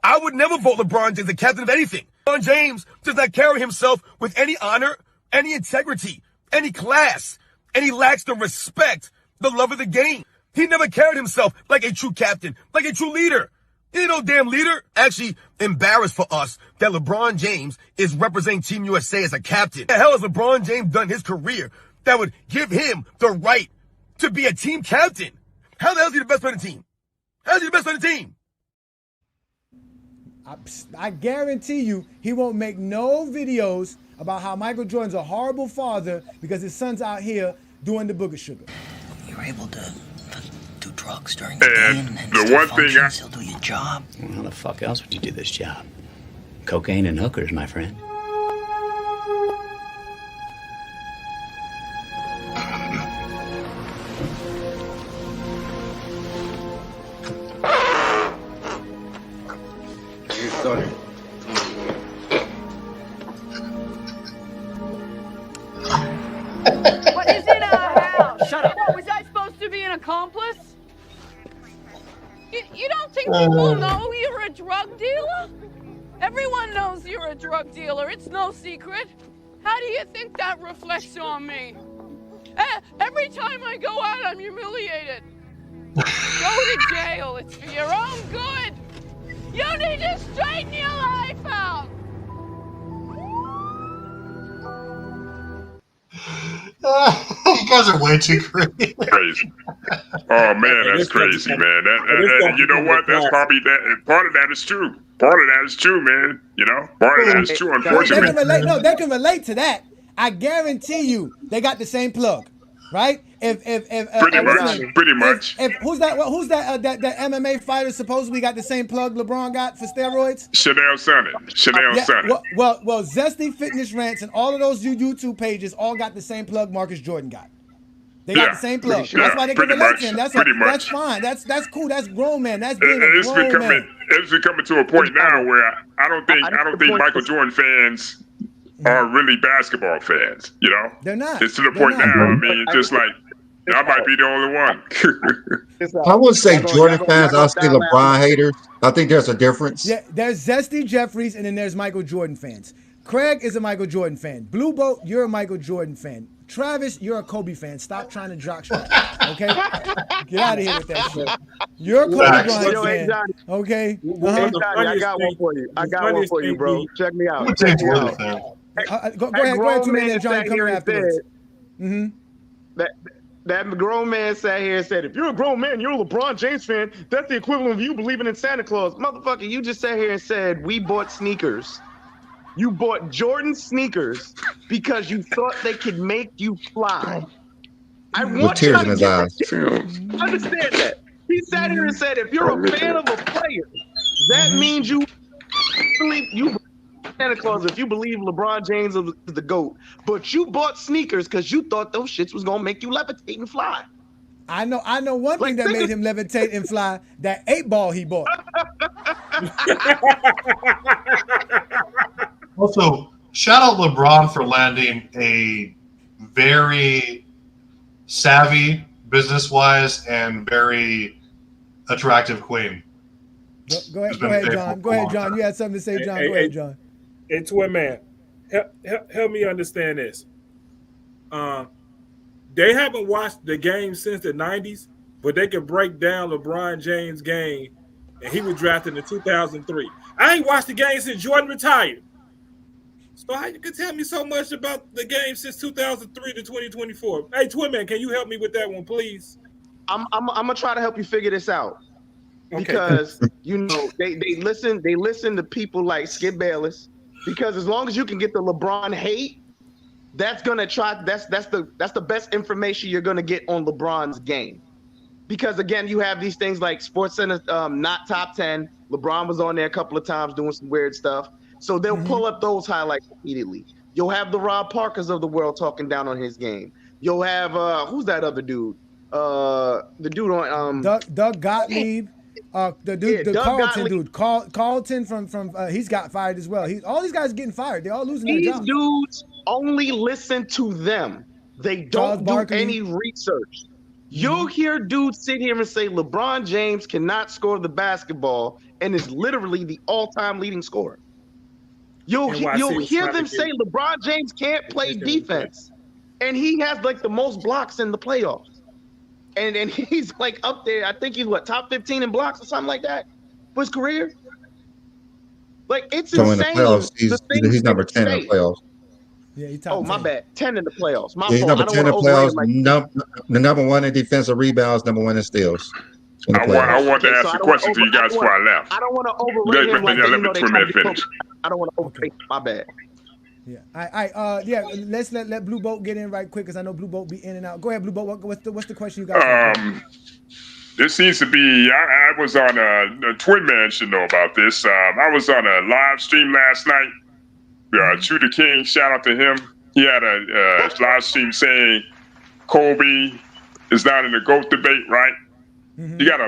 I would never vote LeBron James the captain of anything. LeBron James does not carry himself with any honor, any integrity, any class, and he lacks the respect, the love of the game. He never carried himself like a true captain, like a true leader. He ain't no damn leader. Actually embarrassed for us that LeBron James is representing Team USA as a captain. What the hell has LeBron James done in his career that would give him the right to be a team captain? How the hell is he the best player on the team? How is he the best player on the team? I guarantee you he won't make no videos about how Michael Jordan's a horrible father because his son's out here doing the booger sugar. You're able to do drugs during the day and then the still one thing function, still do your job. Well, how the fuck else would you do this job? Cocaine and hookers, my friend. What is in our house? Shut up. What, was I supposed to be an accomplice? You don't think people know you're a drug dealer? Everyone knows you're a drug dealer. It's no secret. How do you think that reflects on me? Every time I go out, I'm humiliated. Go to jail. It's for your own good. You need to straighten your life out. You guys are way too crazy. Oh man, that's crazy, man. And you know what? That's probably that. Part of that is true. Part of that is true, man. You know, part of that is true. Unfortunately, they can relate to that. I guarantee you, they got the same plug, right? Pretty much. If who's that MMA fighter supposedly got the same plug LeBron got for steroids? Chanel Sonnet. Well, Zesty Fitness Rants and all of those YouTube pages all got the same plug Marcus Jordan got. They got the same plug. That's why they can relate to him. That's fine. That's cool. That's grown man. That's being a grown man. It's becoming to a point now where I don't think Michael Jordan fans are really basketball fans. You know, they're not. It's to the point now. I mean, just like I might be the only one. I would say Jordan fans. I'll say LeBron haters. I think there's a difference. Yeah, there's Zesty Jeffries, and then there's Michael Jordan fans. Craig is a Michael Jordan fan. Blue Boat, you're a Michael Jordan fan. Travis, you're a Kobe fan. Stop trying to jockstrap. Okay, get out of here with that shit. You're a Kobe Bryant fan. Okay. I got one for you. I got one for you, bro. Check me out. Check me out. Go ahead, 2 minutes, Johnny, coming afterwards. That grown man sat here and said, if you're a grown man, you're a LeBron James fan, that's the equivalent of you believing in Santa Claus. Motherfucker, you just sat here and said, we bought sneakers. You bought Jordan sneakers because you thought they could make you fly. I want you to understand that. He sat here and said, if you're a fan of a player, that means you believe Santa Claus if you believe LeBron James is the GOAT, but you bought sneakers because you thought those shits was gonna make you levitate and fly. I know one thing that made him levitate and fly, that 8 ball he bought. Also, shout out LeBron for landing a very savvy, business-wise, and very attractive queen. Go ahead, John. Go ahead, John. You had something to say, John. Go ahead, John. Hey, Twin Man, help me understand this. They haven't watched the game since the 90s, but they can break down LeBron James' game, and he was drafted in 2003. I ain't watched the game since Jordan retired. So how you can tell me so much about the game since 2003 to 2024? Hey, Twin Man, can you help me with that one, please? I'm gonna try to help you figure this out. Because they listen to people like Skip Bayless, because as long as you can get the LeBron hate, that's the best information you're gonna get on LeBron's game. Because again, you have these things like SportsCenter not top 10. LeBron was on there a couple of times doing some weird stuff. So they'll pull up those highlights immediately. You'll have the Rob Parkers of the world talking down on his game. You'll have who's that other dude? The dude on Doug Gottlieb. The dude, Doug Carlton Gottlieb. Dude, Carlton from he's got fired as well. All these guys are getting fired. They're all losing their jobs. These dudes only listen to them. They don't do any research. You'll hear dudes sit here and say LeBron James cannot score the basketball and is literally the all-time leading scorer. You'll hear them say LeBron James can't play defense, and he has like the most blocks in the playoffs. And he's like up there. I think he's top 15 in blocks or something like that for his career. Like it's insane. In the playoffs, he's number 10 in the playoffs. Yeah, he's top 10. My bad. 10 in the playoffs. My he's fault. Number 10 in the playoffs. The number 1 in defensive rebounds, number 1 in steals. I want to ask a question to you guys before I left. I don't want to overrate him. Let me Twin Man finish. I don't want to overrate. My bad. Yeah. Let's let Blue Boat get in right quick because I know Blue Boat be in and out. Go ahead, Blue Boat. What's the question you got? This seems to be. I was on a Twin Man should know about this. I was on a live stream last night. Shooter King, shout out to him. He had a live stream saying Kobe is not in the GOAT debate, right? Mm-hmm. You had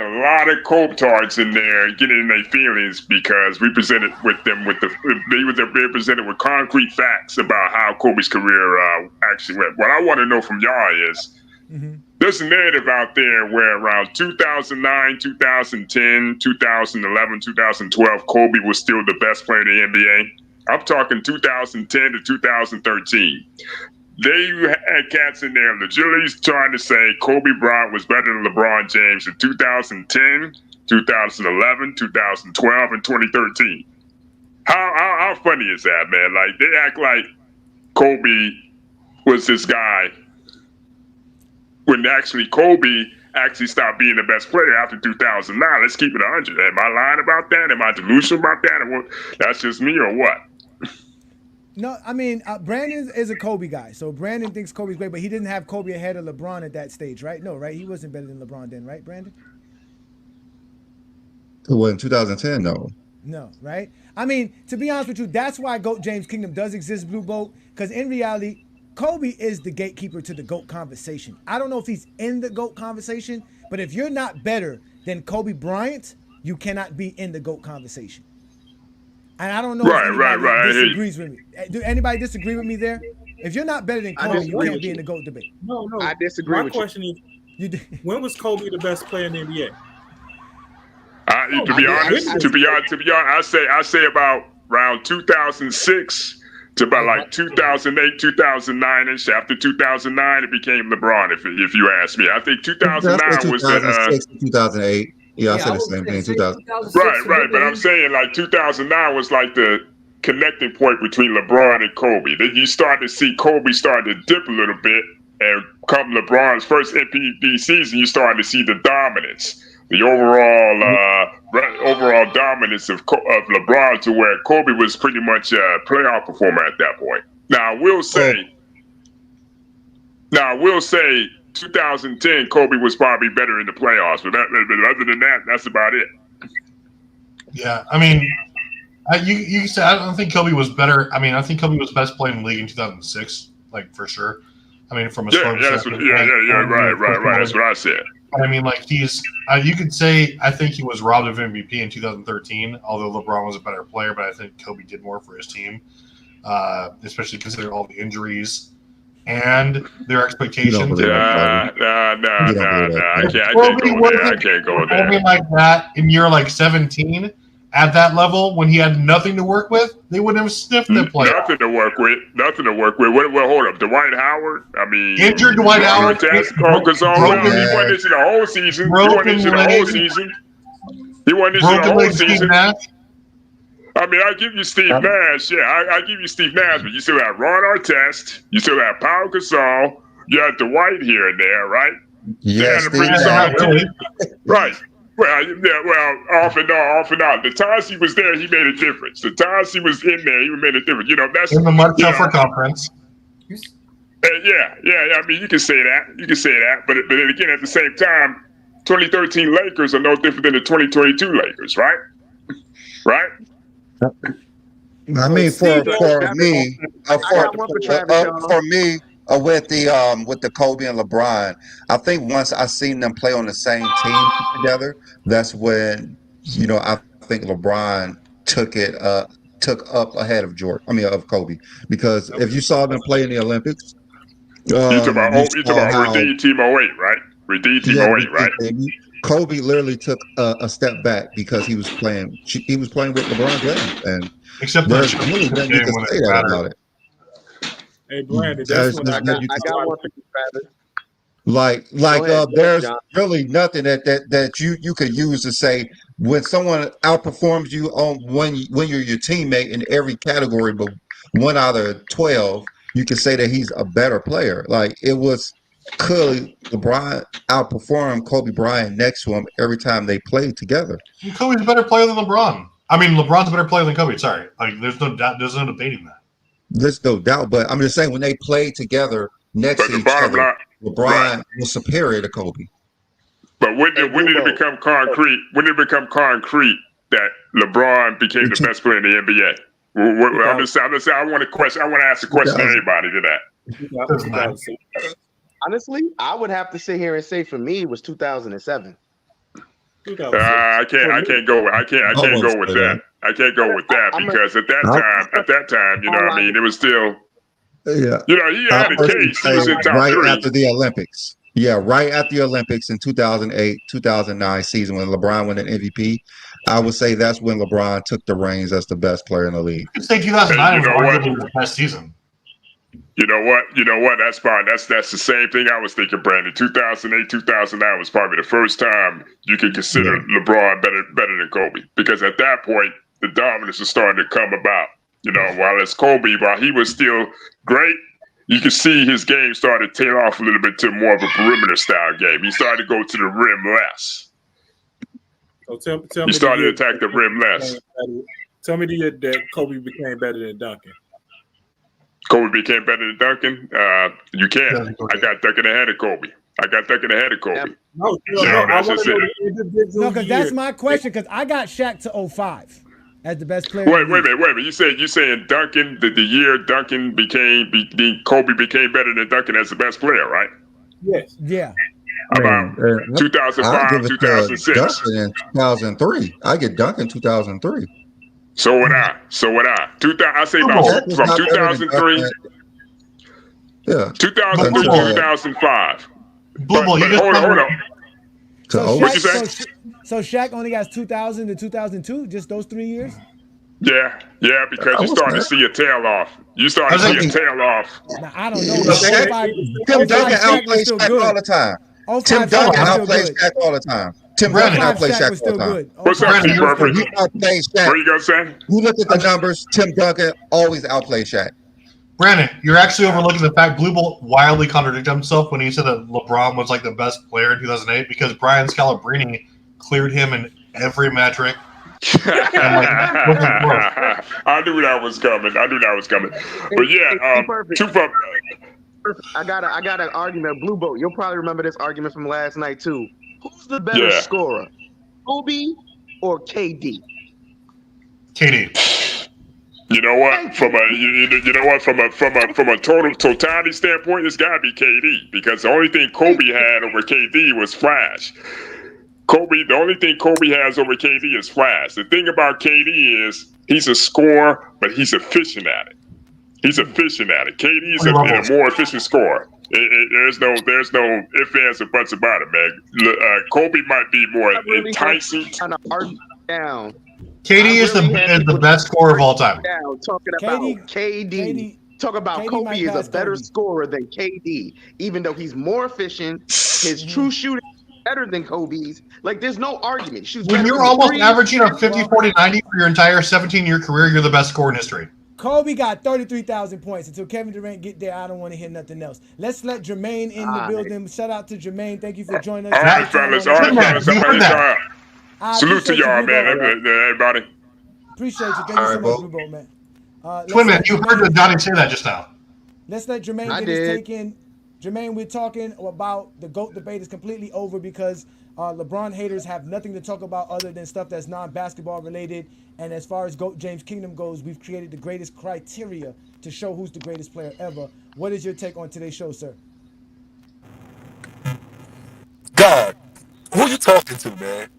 a lot of Kobe-tards in there getting in their feelings because we presented with them they were presented with concrete facts about how Kobe's career actually went. What I want to know from y'all is there's a narrative out there where around 2009, 2010, 2011, 2012, Kobe was still the best player in the NBA. I'm talking 2010 to 2013. They had cats in there legitimately trying to say Kobe Bryant was better than LeBron James in 2010, 2011, 2012, and 2013. How funny is that, man? Like, they act like Kobe was this guy when actually Kobe actually stopped being the best player after 2009. Let's keep it 100. Am I lying about that? Am I delusional about that? Or that's just me or what? No, I mean, Brandon is a Kobe guy. So Brandon thinks Kobe's great, but he didn't have Kobe ahead of LeBron at that stage, right? No, right? He wasn't better than LeBron then, right, Brandon? Well, in 2010, no. No, right? I mean, to be honest with you, that's why GOAT James Kingdom does exist, Blue Boat, because in reality, Kobe is the gatekeeper to the GOAT conversation. I don't know if he's in the GOAT conversation, but if you're not better than Kobe Bryant, you cannot be in the GOAT conversation. And I don't know if anybody right. disagrees with me. Do anybody disagree with me there? If you're not better than Kobe, you can't be in the GOAT debate. No. I disagree My with you. question is, when was Kobe the best player in the NBA? To be honest, I say about around 2006 to about like 2008, 2009ish. After 2009, it became LeBron. If you ask me, I think 2009 was 2006 to 2008. Yeah, I said the same thing. 2000. Right. But I'm saying like 2009 was like the connecting point between LeBron and Kobe. Then you start to see Kobe start to dip a little bit, and come LeBron's first MVP season, you start to see the dominance, the overall dominance of LeBron, to where Kobe was pretty much a playoff performer at that point. Now I will say 2010 Kobe was probably better in the playoffs, but other than that, that's about it. Yeah, I mean, you said I don't think Kobe was better. I mean, I think Kobe was best player in the league in 2006, like for sure. I mean, from a right. That's what I said. I mean, like he's you could say I think he was robbed of MVP in 2013, although LeBron was a better player, but I think Kobe did more for his team, especially considering all the injuries and their expectations. No. I can't go there. Kobe like that in year like 17 at that level when he had nothing to work with, they wouldn't have sniffed the play. Nothing to work with. Well, hold up. Dwight Howard. I mean, injured Dwight Howard. He wasn't into the whole season. He wasn't into the whole season. I mean, I give you Steve Nash. Yeah, I give you Steve Nash, but you still have Ron Artest. You still have Pau Gasol. You have Dwight here and there, right? Yes, a pretty solid team. Right. Well, off and on. The times he was there, he made a difference. The times he was in there, he made a difference. That's in the much tougher conference. Yeah. I mean, you can say that. But then again, at the same time, 2013 Lakers are no different than the 2022 Lakers, right? Right. I mean, for me, with the Kobe and LeBron, I think once I seen them play on the same team together, that's when I think LeBron took up ahead of of Kobe, because if you saw them play in the Olympics, you talking about Redeem Team 08, right? Redeem Team 08, right? Kobe literally took a step back because he was playing with LeBron James, and except there's really nothing you can say about it. Hey, Brandon, I got one for you, Travis. There's really nothing that you could use to say when someone outperforms you on when you're your teammate in every category, but 1 out of 12, you can say that he's a better player. Like, it was clearly LeBron outperformed Kobe Bryant next to him every time they played together. Kobe's a better player than LeBron. I mean, LeBron's a better player than Kobe. Sorry, like there's no doubt, there's no debating that. There's no doubt, but I'm just saying when they played together next to each other, LeBron was superior to Kobe. But when did it become concrete? When did it become concrete that LeBron became the best player in the NBA? I'm just saying. I want to ask a question to anybody to that. Honestly, I would have to sit here and say for me it was 2007. I can't go with that. I can't go with that because at that time, it was still. Yeah. He had a case. He was in top right 3. after the Olympics. Yeah, right after the Olympics in 2008, 2009 season when LeBron won an MVP, I would say that's when LeBron took the reins as the best player in the league. You say 2009 was arguably the best season. You know what? That's fine. That's the same thing I was thinking, Brandon. 2008, 2009 was probably the first time you could consider LeBron better than Kobe, because at that point the dominance was starting to come about. While he was still great, you could see his game started to tail off a little bit to more of a perimeter style game. He started to go to the rim less. So tell he started to attack the rim less. Tell me that Kobe became better than Duncan. Kobe became better than Duncan. You can. I got Duncan ahead of Kobe. No, because that's my question. Because I got Shaq to 05 as the best player. Wait a minute. You saying Duncan the year Duncan Kobe became better than Duncan as the best player, right? Yes. Yeah. About 2005, 2006. Duncan in 2003. I get Duncan 2003. So would I. I say about Shaq was from not better than 2003. Duncan. Yeah. 2003 to 2005. Blue Ball, you just hold on. So What'd you say? So Shaq only has 2000 to 2002, just those 3 years? Yeah, because you starting to see a tail off. Nah, I don't know. Tim Duncan outplayed Shaq all the time. Tim Duncan outplayed Shaq all the time. Tim Duncan outplayed Shaq all the time. What's up, T. Perfect? He outplayed Shaq. What are you gonna say? You look at the numbers. Tim Duncan always outplayed Shaq. Brandon, you're actually overlooking the fact Blue Bolt wildly contradicted himself when he said that LeBron was like the best player in 2008 because Brian Scalabrine cleared him in every metric. I knew that was coming. But yeah, I got an argument. Blue Bolt, you'll probably remember this argument from last night too. Who's the better scorer, Kobe or KD? KD. You know what? From a totality standpoint, it's got to be KD because the only thing Kobe had over KD was flash. The only thing Kobe has over KD is flash. The thing about KD is he's a scorer, but he's efficient at it. KD is a more efficient scorer. There's no ifs, ands, or buts about it, man. Kobe might be more enticing. Down. KD is the best scorer of all time. Talking about KD. Talk about Kobe is a better scorer than KD, even though he's more efficient. His true shooting is better than Kobe's. Like, there's no argument. When you're almost averaging a 50, 40, 90 for your entire 17-year career, you're the best scorer in history. Kobe got 33,000 points. Until Kevin Durant get there, I don't want to hear nothing else. Let's let Jermaine in the building. Shout out to Jermaine. Thank you for joining us. All right, fellas. Salute to y'all, man. Everybody. Appreciate you. Thank you so much, Blue Bolt, man. Twin Man, you heard Johnny say that just now. Let's let Jermaine get his take in. Jermaine, we're talking about the GOAT debate is completely over because LeBron haters have nothing to talk about other than stuff that's non-basketball related. And as far as GOAT James Kingdom goes, we've created the greatest criteria to show who's the greatest player ever. What is your take on today's show, sir? God, who you talking to, man?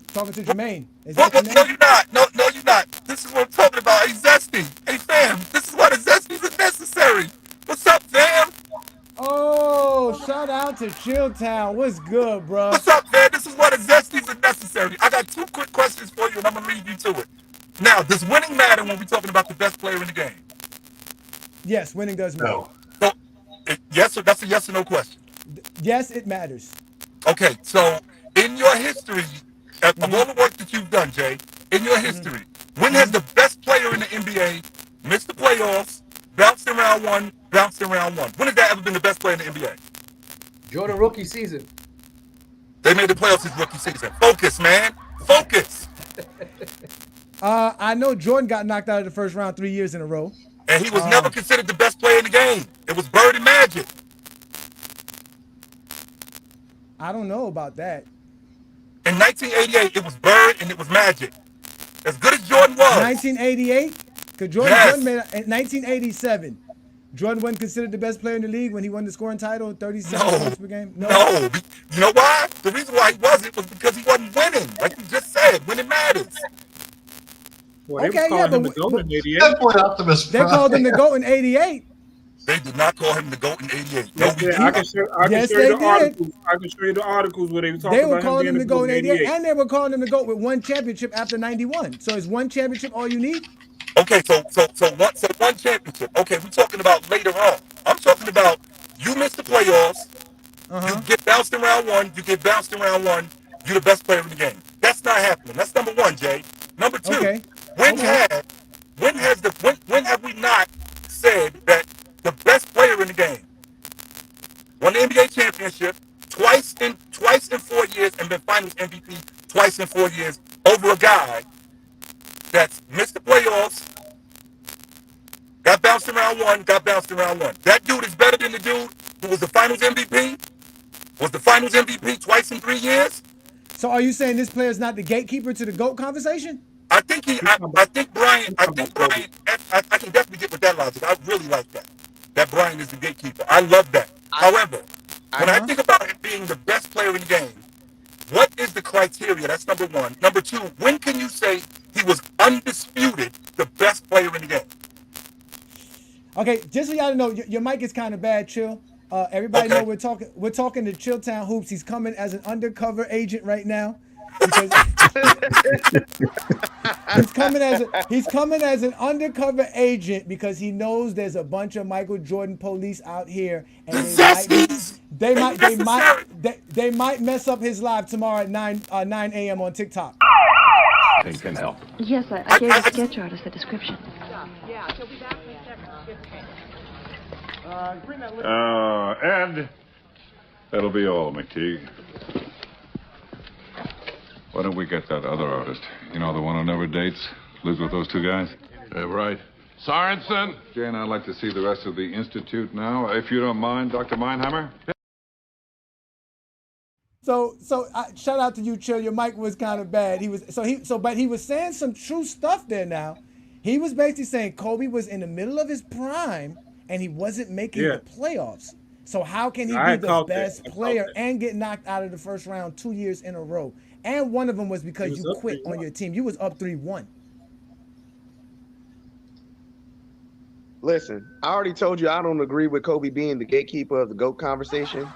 Talking to Jermaine. No, you're not. No, you're not. This is what I'm talking about. Hey, Zesty. Hey, fam. This is why the Zesties are necessary. What's up, fam? Oh, shout out to Chilltown. What's good, bro? What's up, man? This is why the Zesties are necessary. I got 2 quick questions for you, and I'm going to leave you to it. Now, does winning matter when we're talking about the best player in the game? Yes, winning does matter. No. So, that's a yes or no question. Yes, it matters. Okay, so in your history, of all the work that you've done, Jay, in your history, when has the best player in the NBA missed the playoffs, bounced in round 1, bounced in round 1? When has that ever been the best player in the NBA? Jordan rookie season. They made the playoffs his rookie season. Focus, man. Focus. I know Jordan got knocked out of the first round 3 years in a row. And he was never considered the best player in the game. It was Bird and Magic. I don't know about that. In 1988, it was Bird and it was Magic. As good as Jordan was. 1988? Because Jordan made it in 1987. Jordan wasn't considered the best player in the league when he won the scoring title, 37 points per game? No. You know why? The reason why he wasn't was because he wasn't winning. Like you just said, winning matters. Well, they called him the GOAT in 88. They called him the GOAT in 88. They did not call him the GOAT in 88. No, I can show you the articles where they were talking about calling him him the GOAT in 88. 88. And they were calling him the GOAT with 1 championship after 91. So is 1 championship all you need? Okay, so one championship. Okay, we're talking about later on. I'm talking about you missed the playoffs. You get bounced in round 1. You get bounced in round 1. You're the best player in the game. That's not happening. That's number 1, Jay. Number 2, when have we not said that the best player in the game won the NBA championship twice in 4 years and been Finals MVP twice in 4 years over a guy that's missed the playoffs, got bounced in round 1, got bounced in round 1. That dude is better than the dude who was the Finals MVP, twice in 3 years. So are you saying this player is not the gatekeeper to the GOAT conversation? I think Bryant, I can definitely get with that logic. I really like that. That Bryant is the gatekeeper. I love that. However, when I think about him being the best player in the game, what is the criteria? That's number 1. Number 2, when can you say He was undisputed the best player in the game. Okay, just so y'all know, your mic is kind of bad, Chill. Everybody know we're talking to Chilltown Hoops. He's coming as an undercover agent right now because he's coming as an undercover agent because he knows there's a bunch of Michael Jordan police out here, and they might mess up his live tomorrow at 9 a.m. on TikTok. Things can help. Yes, I gave the sketch artist a description. Yeah, she'll be back in a second. Ed, that'll be all, McTeague. Why don't we get that other artist? You know, the one who never dates, lives with those two guys? Yeah, right. Sorensen? Jane, I'd like to see the rest of the Institute now, if you don't mind, Dr. Meinheimer. So shout out to you, Chill. Your mic was kind of bad. But he was saying some true stuff there now. He was basically saying Kobe was in the middle of his prime and he wasn't making the playoffs. So how can he be the best player and get knocked out of the first round 2 years in a row? And one of them was because you quit on your team. You was up 3-1. Listen, I already told you I don't agree with Kobe being the gatekeeper of the GOAT conversation.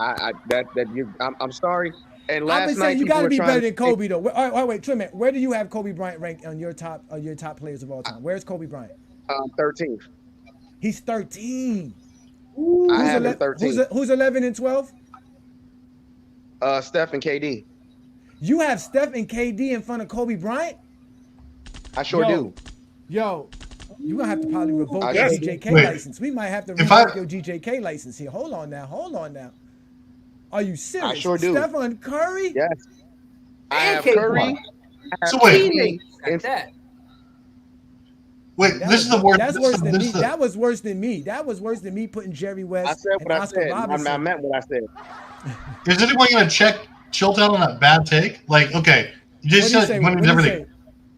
I'm sorry. And last I've been night saying you got to be better than Kobe, though. All right, wait, Trim, where do you have Kobe Bryant ranked on your top players of all time? Where's Kobe Bryant? 13th. He's 13. I have him 13. Who's 11 and 12? Steph and KD. You have Steph and KD in front of Kobe Bryant? I sure do. Yo, you're going to have to probably revoke your GJK license. We might have to revoke your GJK license here. Hold on now. Are you serious? I sure do. Stephen Curry? Yes. I have Curry. So wait. Wait, this is the worst. That's worse than me. That was worse than me. That was worse than me putting Jerry West. I said what I said. I meant what I said. Is anyone going to check Chilltown on that bad take? Like, okay, you just said everything.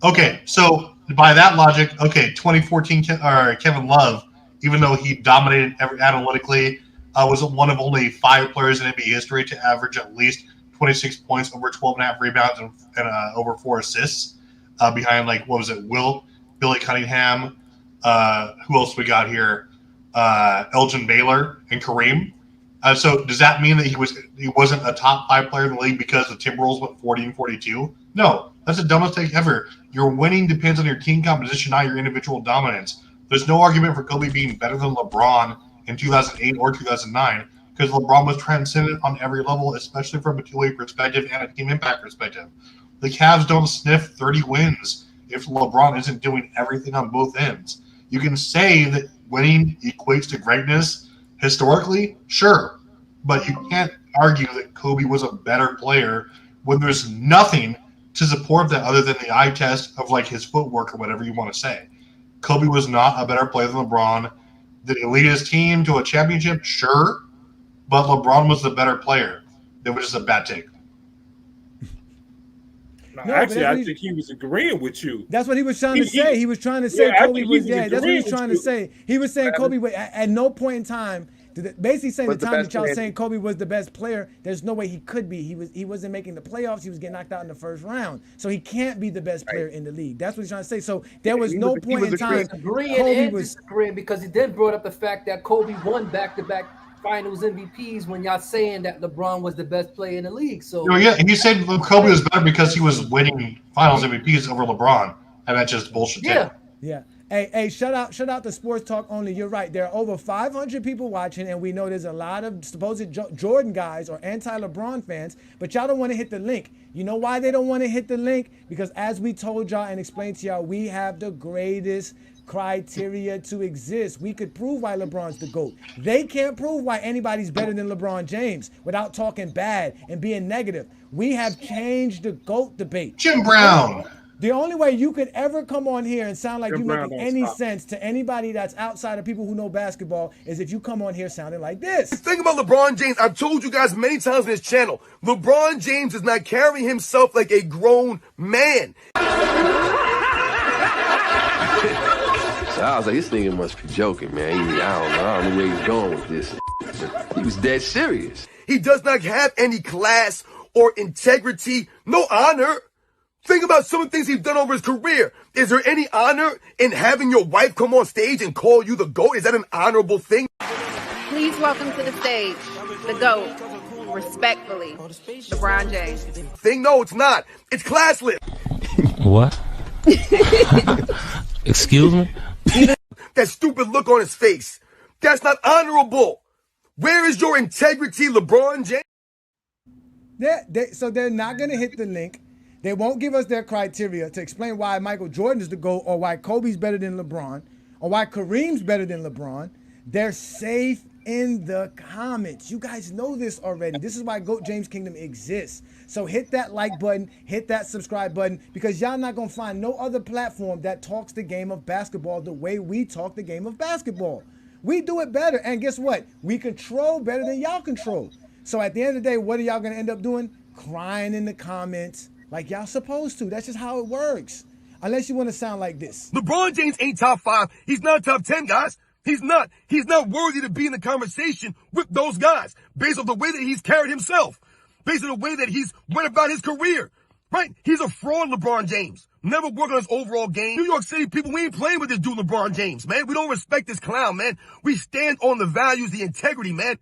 Okay, so by that logic, 2014 Kevin Love, even though he dominated analytically, was one of only 5 players in NBA history to average at least 26 points, over 12.5 rebounds, and over 4 assists, behind Billy Cunningham. Who else we got here? Elgin Baylor and Kareem. So does that mean that he wasn't a top 5 player in the league because the Timberwolves went 40 and 42? No, that's the dumbest take ever. Your winning depends on your team composition, not your individual dominance. There's no argument for Kobe being better than LeBron in 2008 or 2009 because LeBron was transcendent on every level, especially from a two-way perspective and a team impact perspective. The Cavs don't sniff 30 wins if LeBron isn't doing everything on both ends. You can say that winning equates to greatness historically, sure, but you can't argue that Kobe was a better player when there's nothing to support that other than the eye test of like his footwork or whatever you want to say. Kobe was not a better player than LeBron. Did he lead his team to a championship? Sure, but LeBron was the better player. It was just a bad take. No, actually, I think he was agreeing with you. That's what he was trying to say. He was trying to say Kobe was. Yeah, that's what he was trying to say. He was saying Kobe was, at no point in time, basically saying the time that y'all saying Kobe was the best player. There's no way he could be. He wasn't making the playoffs. He was getting knocked out in the first round, so he can't be the best player in the league. That's what he's trying to say. So there was no point in time. Kobe was disagreeing because he then brought up the fact that Kobe won back-to-back Finals MVPs when y'all saying that LeBron was the best player in the league. So yeah, he said Kobe was better because he was winning Finals MVPs over LeBron, and that's just bullshit. Yeah. Hey, shout out to Sports Talk Only. You're right. There are over 500 people watching, and we know there's a lot of supposed Jordan guys or anti-LeBron fans, but y'all don't want to hit the link. You know why they don't want to hit the link? Because as we told y'all and explained to y'all, we have the greatest criteria to exist. We could prove why LeBron's the GOAT. They can't prove why anybody's better than LeBron James without talking bad and being negative. We have changed the GOAT debate. Jim Brown. The only way you could ever come on here and sound like you making any sense to anybody that's outside of people who know basketball is if you come on here sounding like this. The thing about LeBron James, I've told you guys many times on this channel, LeBron James does not carry himself like a grown man. So I was like, this nigga must be joking, man. I don't know where he's going with this. But he was dead serious. He does not have any class or integrity, no honor. Think about some of the things he's done over his career. Is there any honor in having your wife come on stage and call you the GOAT? Is that an honorable thing? Please welcome to the stage, the GOAT, respectfully, LeBron James. No, it's not. It's classless. What? Excuse me? That stupid look on his face. That's not honorable. Where is your integrity, LeBron James? So they're not going to hit the link. They won't give us their criteria to explain why Michael Jordan is the GOAT or why Kobe's better than LeBron or why Kareem's better than LeBron. They're safe in the comments. You guys know this already. This is why GOAT James Kingdom exists. So hit that like button, hit that subscribe button, because y'all not going to find no other platform that talks the game of basketball the way we talk the game of basketball. We do it better. And guess what? We control better than y'all control. So at the end of the day, what are y'all going to end up doing? Crying in the comments like y'all supposed to. That's just how it works. Unless you want to sound like this. LeBron James ain't top 5. He's not top 10, guys. He's not. He's not worthy to be in the conversation with those guys based on the way that he's carried himself, based on the way that he's went about his career, right? He's a fraud, LeBron James. Never worked on his overall game. New York City people, we ain't playing with this dude, LeBron James, man. We don't respect this clown, man. We stand on the values, the integrity, man.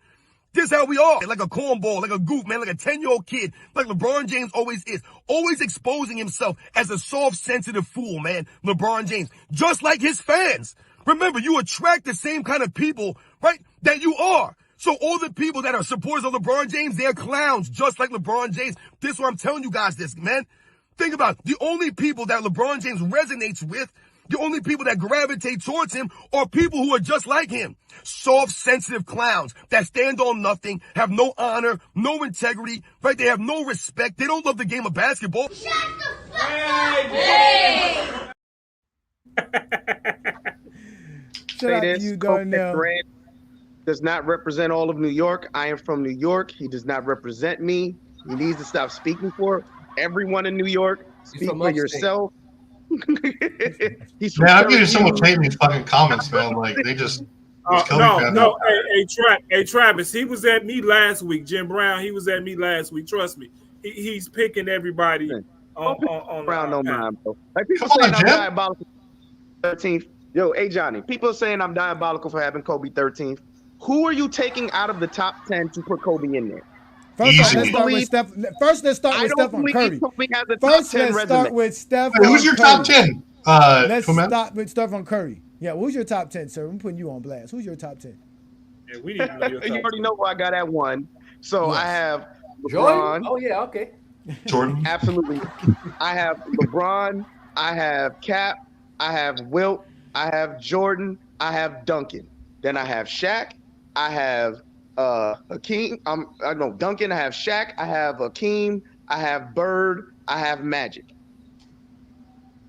This is how we are. Like a cornball, like a goof, man, like a 10-year-old kid, like LeBron James always is. Always exposing himself as a soft, sensitive fool, man. LeBron James. Just like his fans. Remember, you attract the same kind of people, right, that you are. So all the people that are supporters of LeBron James, they're clowns, just like LeBron James. This is why I'm telling you guys this, man. Think about it. The only people that LeBron James resonates with, the only people that gravitate towards him are people who are just like him. Soft, sensitive clowns that stand on nothing, have no honor, no integrity, right? They have no respect. They don't love the game of basketball. Shut up, you Darnell. Grant does not represent all of New York. I am from New York. He does not represent me. He needs to stop speaking for everyone in New York. Speak for yourself. Man, I'm getting so much hate in these fucking comments, man. Like they just. No. Hey, Travis. He was at me last week. Jim Brown. He was at me last week. Trust me. He's picking everybody on Brown. No mind, bro. Like people saying I'm diabolical. 13th. Yo, hey Johnny. People are saying I'm diabolical for having Kobe 13th. Who are you taking out of the top 10 to put Kobe in there? First, let's start with Steph. First, let's start with Steph on Curry. First, let's start with Steph. Who's your top 10? Let's start with Steph on Curry. Yeah, who's your top 10, sir? I'm putting you on blast. Who's your top 10? Yeah, we didn't know your top You already know where I got at one. So yes. I have LeBron. Jordan? Oh yeah, okay. Jordan. Absolutely. I have LeBron. I have Cap. I have Wilt. I have Jordan. I have Duncan. Then I have Shaq. I have Hakeem. I know Duncan. I have Shaq. I have Hakeem. I have Bird. I have Magic.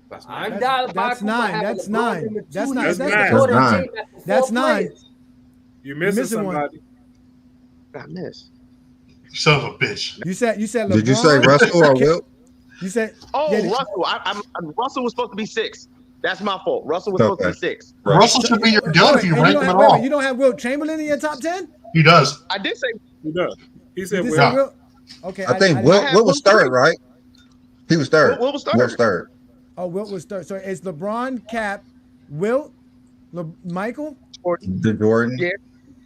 That's nine. That's nine. That's nine. You're missing somebody. I missed. Son of a bitch. You said LeBron. Did you say Russell or Wilt? You said Russell. Russell was supposed to be 6. That's my fault. Russell was supposed to be 6. Right. Russell should be your gun if you rank him at all. You don't have Wilt Chamberlain in your top 10? He does. I did say he does. He said Wilt. Okay. I think Wilt was third, right? He was third. Wilt was third. Wilt was third. Oh, Wilt was third. So it's LeBron, Cap, Wilt, Michael, Jordan. Yeah.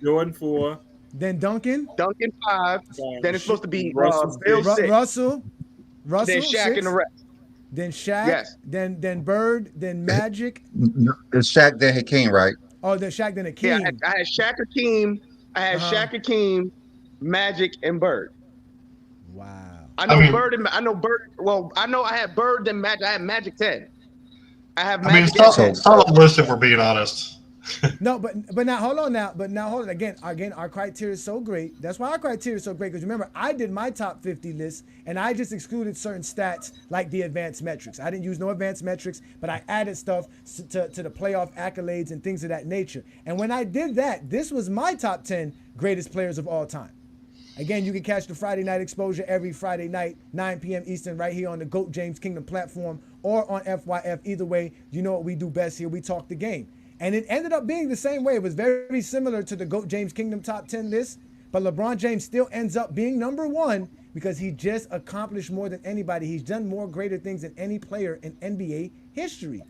Jordan 4. Then Duncan. Duncan 5. Then it's supposed to be Bill 6. Russell. Then Shaq 6. and the rest. Then Shaq. Yes. Then Bird. Then Magic. It's Shaq, then Hakeem, right? Oh, then Shaq, then Hakeem. Yeah, I had Shaq, Hakeem. I had Shaq, Hakeem, Magic, and Bird. Wow. I know Bird. Well, I know I had Bird and Magic. I had Magic 10. I have Magic. It's not a list if we're being honest. No, but now hold on now. But now hold on again. Our criteria is so great. That's why our criteria is so great. Because remember, I did my top 50 list, and I just excluded certain stats like the advanced metrics. I didn't use no advanced metrics, but I added stuff to the playoff accolades and things of that nature. And when I did that, this was my top 10 greatest players of all time. Again, you can catch the Friday Night Exposure every Friday night, 9 p.m. Eastern, right here on the GOAT James Kingdom platform or on FYF. Either way, you know what we do best here. We talk the game. And it ended up being the same way. It was very similar to the GOAT James Kingdom top 10 list, but LeBron James still ends up being number 1 because he just accomplished more than anybody. He's done more greater things than any player in NBA history.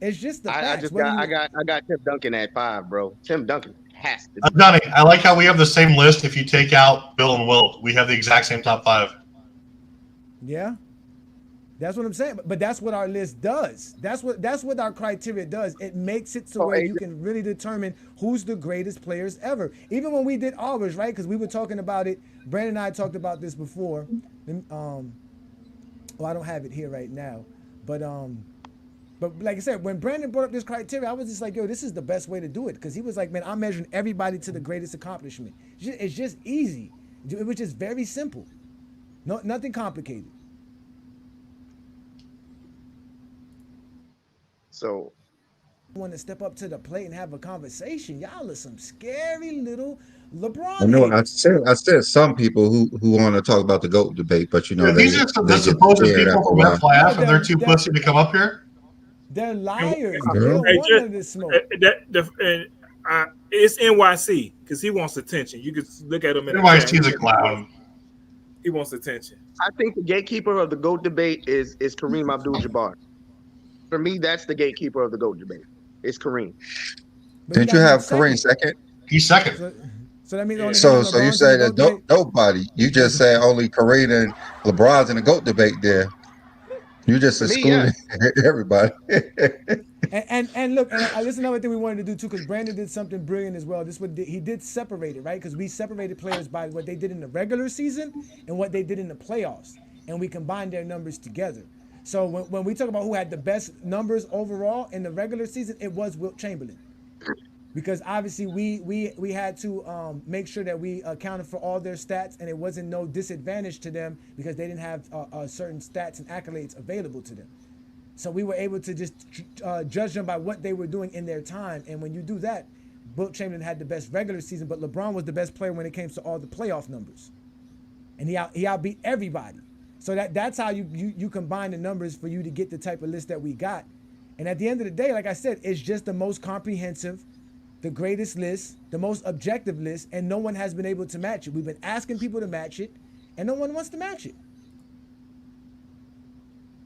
It's just the facts. I got Tim Duncan at 5, bro. Tim Duncan has to be. Johnny, I like how we have the same list. If you take out Bill and Wilt, we have the exact same top 5. Yeah. That's what I'm saying. But that's what our list does. That's what our criteria does. It makes it so where you can really determine who's the greatest players ever. Even when we did ours, right? Because we were talking about it. Brandon and I talked about this before. Well, I don't have it here right now. But like I said, when Brandon brought up this criteria, I was just like, yo, this is the best way to do it. Because he was like, man, I'm measuring everybody to the greatest accomplishment. It's just easy. It was just very simple. No, nothing complicated. So, want to step up to the plate and have a conversation. Y'all are some scary little LeBron. I know. I said some people who want to talk about the GOAT debate, but you know these are the supposed people from FYF, and they're too pussy to come up here. They're liars. They don't want none of this smoke. It's NYC because he wants attention. You can look at him. NYC's a clown. He wants attention. I think the gatekeeper of the GOAT debate is Kareem Abdul-Jabbar. For me, that's the gatekeeper of the GOAT debate. It's Kareem. Didn't you have Kareem second? He's second. So that means so you say that nobody. You just say only Kareem and LeBron's in the GOAT debate there. You just excluded everybody. and look, and this is another thing we wanted to do too, because Brandon did something brilliant as well. He did separate it, right? Because we separated players by what they did in the regular season and what they did in the playoffs, and we combined their numbers together. So when we talk about who had the best numbers overall in the regular season, it was Wilt Chamberlain, because obviously we had to make sure that we accounted for all their stats, and it wasn't no disadvantage to them because they didn't have certain stats and accolades available to them. So we were able to just judge them by what they were doing in their time. And when you do that, Wilt Chamberlain had the best regular season, but LeBron was the best player when it came to all the playoff numbers, and he outbeat everybody. So that's how you combine the numbers for you to get the type of list that we got. And at the end of the day, like I said, it's just the most comprehensive, the greatest list, the most objective list, and no one has been able to match it. We've been asking people to match it, and no one wants to match it.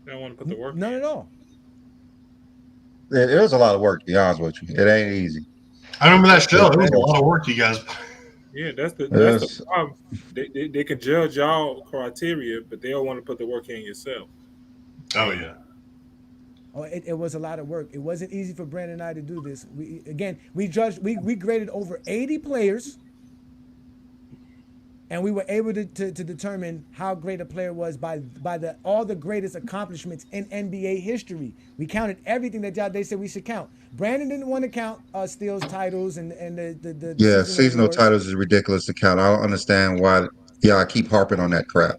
They don't want to put the work. None at all. It was a lot of work, to be honest with you. It ain't easy. I remember that show. It was a lot of work, you guys. Yeah, that's the problem. They can judge y'all criteria, but they don't want to put the work in yourself. Oh yeah. Oh, it was a lot of work. It wasn't easy for Brandon and I to do this. We graded over 80 players, and we were able to determine how great a player was by all the greatest accomplishments in NBA history. We counted everything that they said we should count. Brandon didn't want to count steals, titles, and the seasonal titles is ridiculous to count. I don't understand why y'all keep harping on that crap.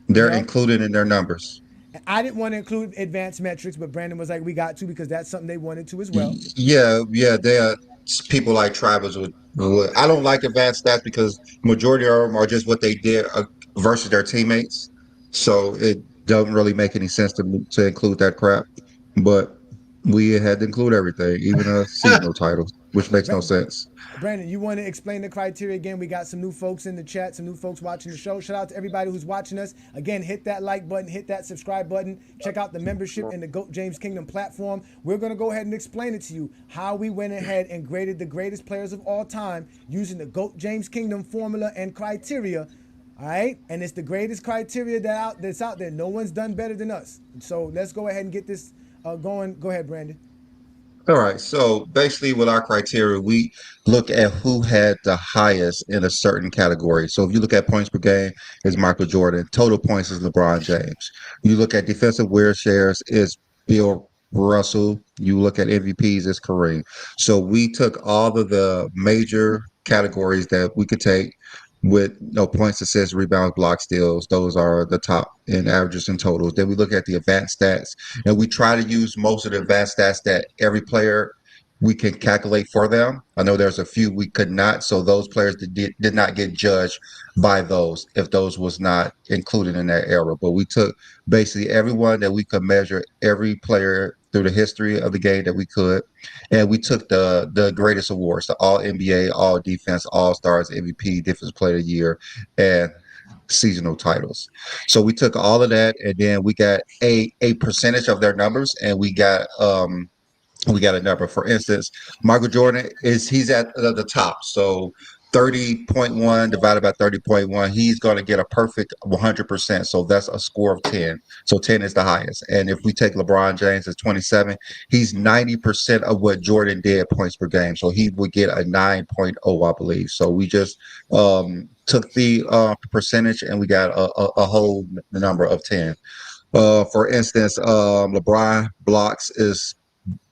They're included in their numbers. I didn't want to include advanced metrics, but Brandon was like, we got to, because that's something they wanted to as well. Yeah, they are people like Travis would. I don't like advanced stats because majority of them are just what they did versus their teammates. So it doesn't really make any sense to include that crap. But we had to include everything, even seasonal titles, which makes no sense. Brandon, you want to explain the criteria again? We got some new folks in the chat, some new folks watching the show. Shout out to everybody who's watching us. Again, hit that like button, hit that subscribe button. Check out the membership in the GOAT James Kingdom platform. We're going to go ahead and explain it to you how we went ahead and graded the greatest players of all time using the GOAT James Kingdom formula and criteria. All right? And it's the greatest criteria that's out there. No one's done better than us. So let's go ahead and get this going. Go ahead, Brandon. All right. So basically with our criteria, we look at who had the highest in a certain category. So if you look at points per game, it's Michael Jordan. Total points is LeBron James. You look at defensive wear shares, is Bill Russell. You look at MVPs, it's Kareem. So we took all of the major categories that we could take with points, assists, rebounds, blocks, steals. Those are the top in averages and totals. Then we look at the advanced stats, and we try to use most of the advanced stats that every player we can calculate for them. I know there's a few we could not, so those players that did not get judged by those if those was not included in that era. But we took basically everyone that we could measure, every player through the history of the game that we could, and we took the greatest awards, the All NBA, All Defense, All Stars, MVP, Defensive Player of the Year, and seasonal titles. So we took all of that, and then we got a percentage of their numbers, and we got a number. For instance, Michael Jordan he's at the top. So 30.1 divided by 30.1, he's going to get a perfect 100%. So that's a score of 10. So 10 is the highest. And if we take LeBron James as 27, he's 90% of what Jordan did points per game. So he would get a 9.0, I believe. So we just took the percentage, and we got a whole number of 10. For instance, LeBron blocks is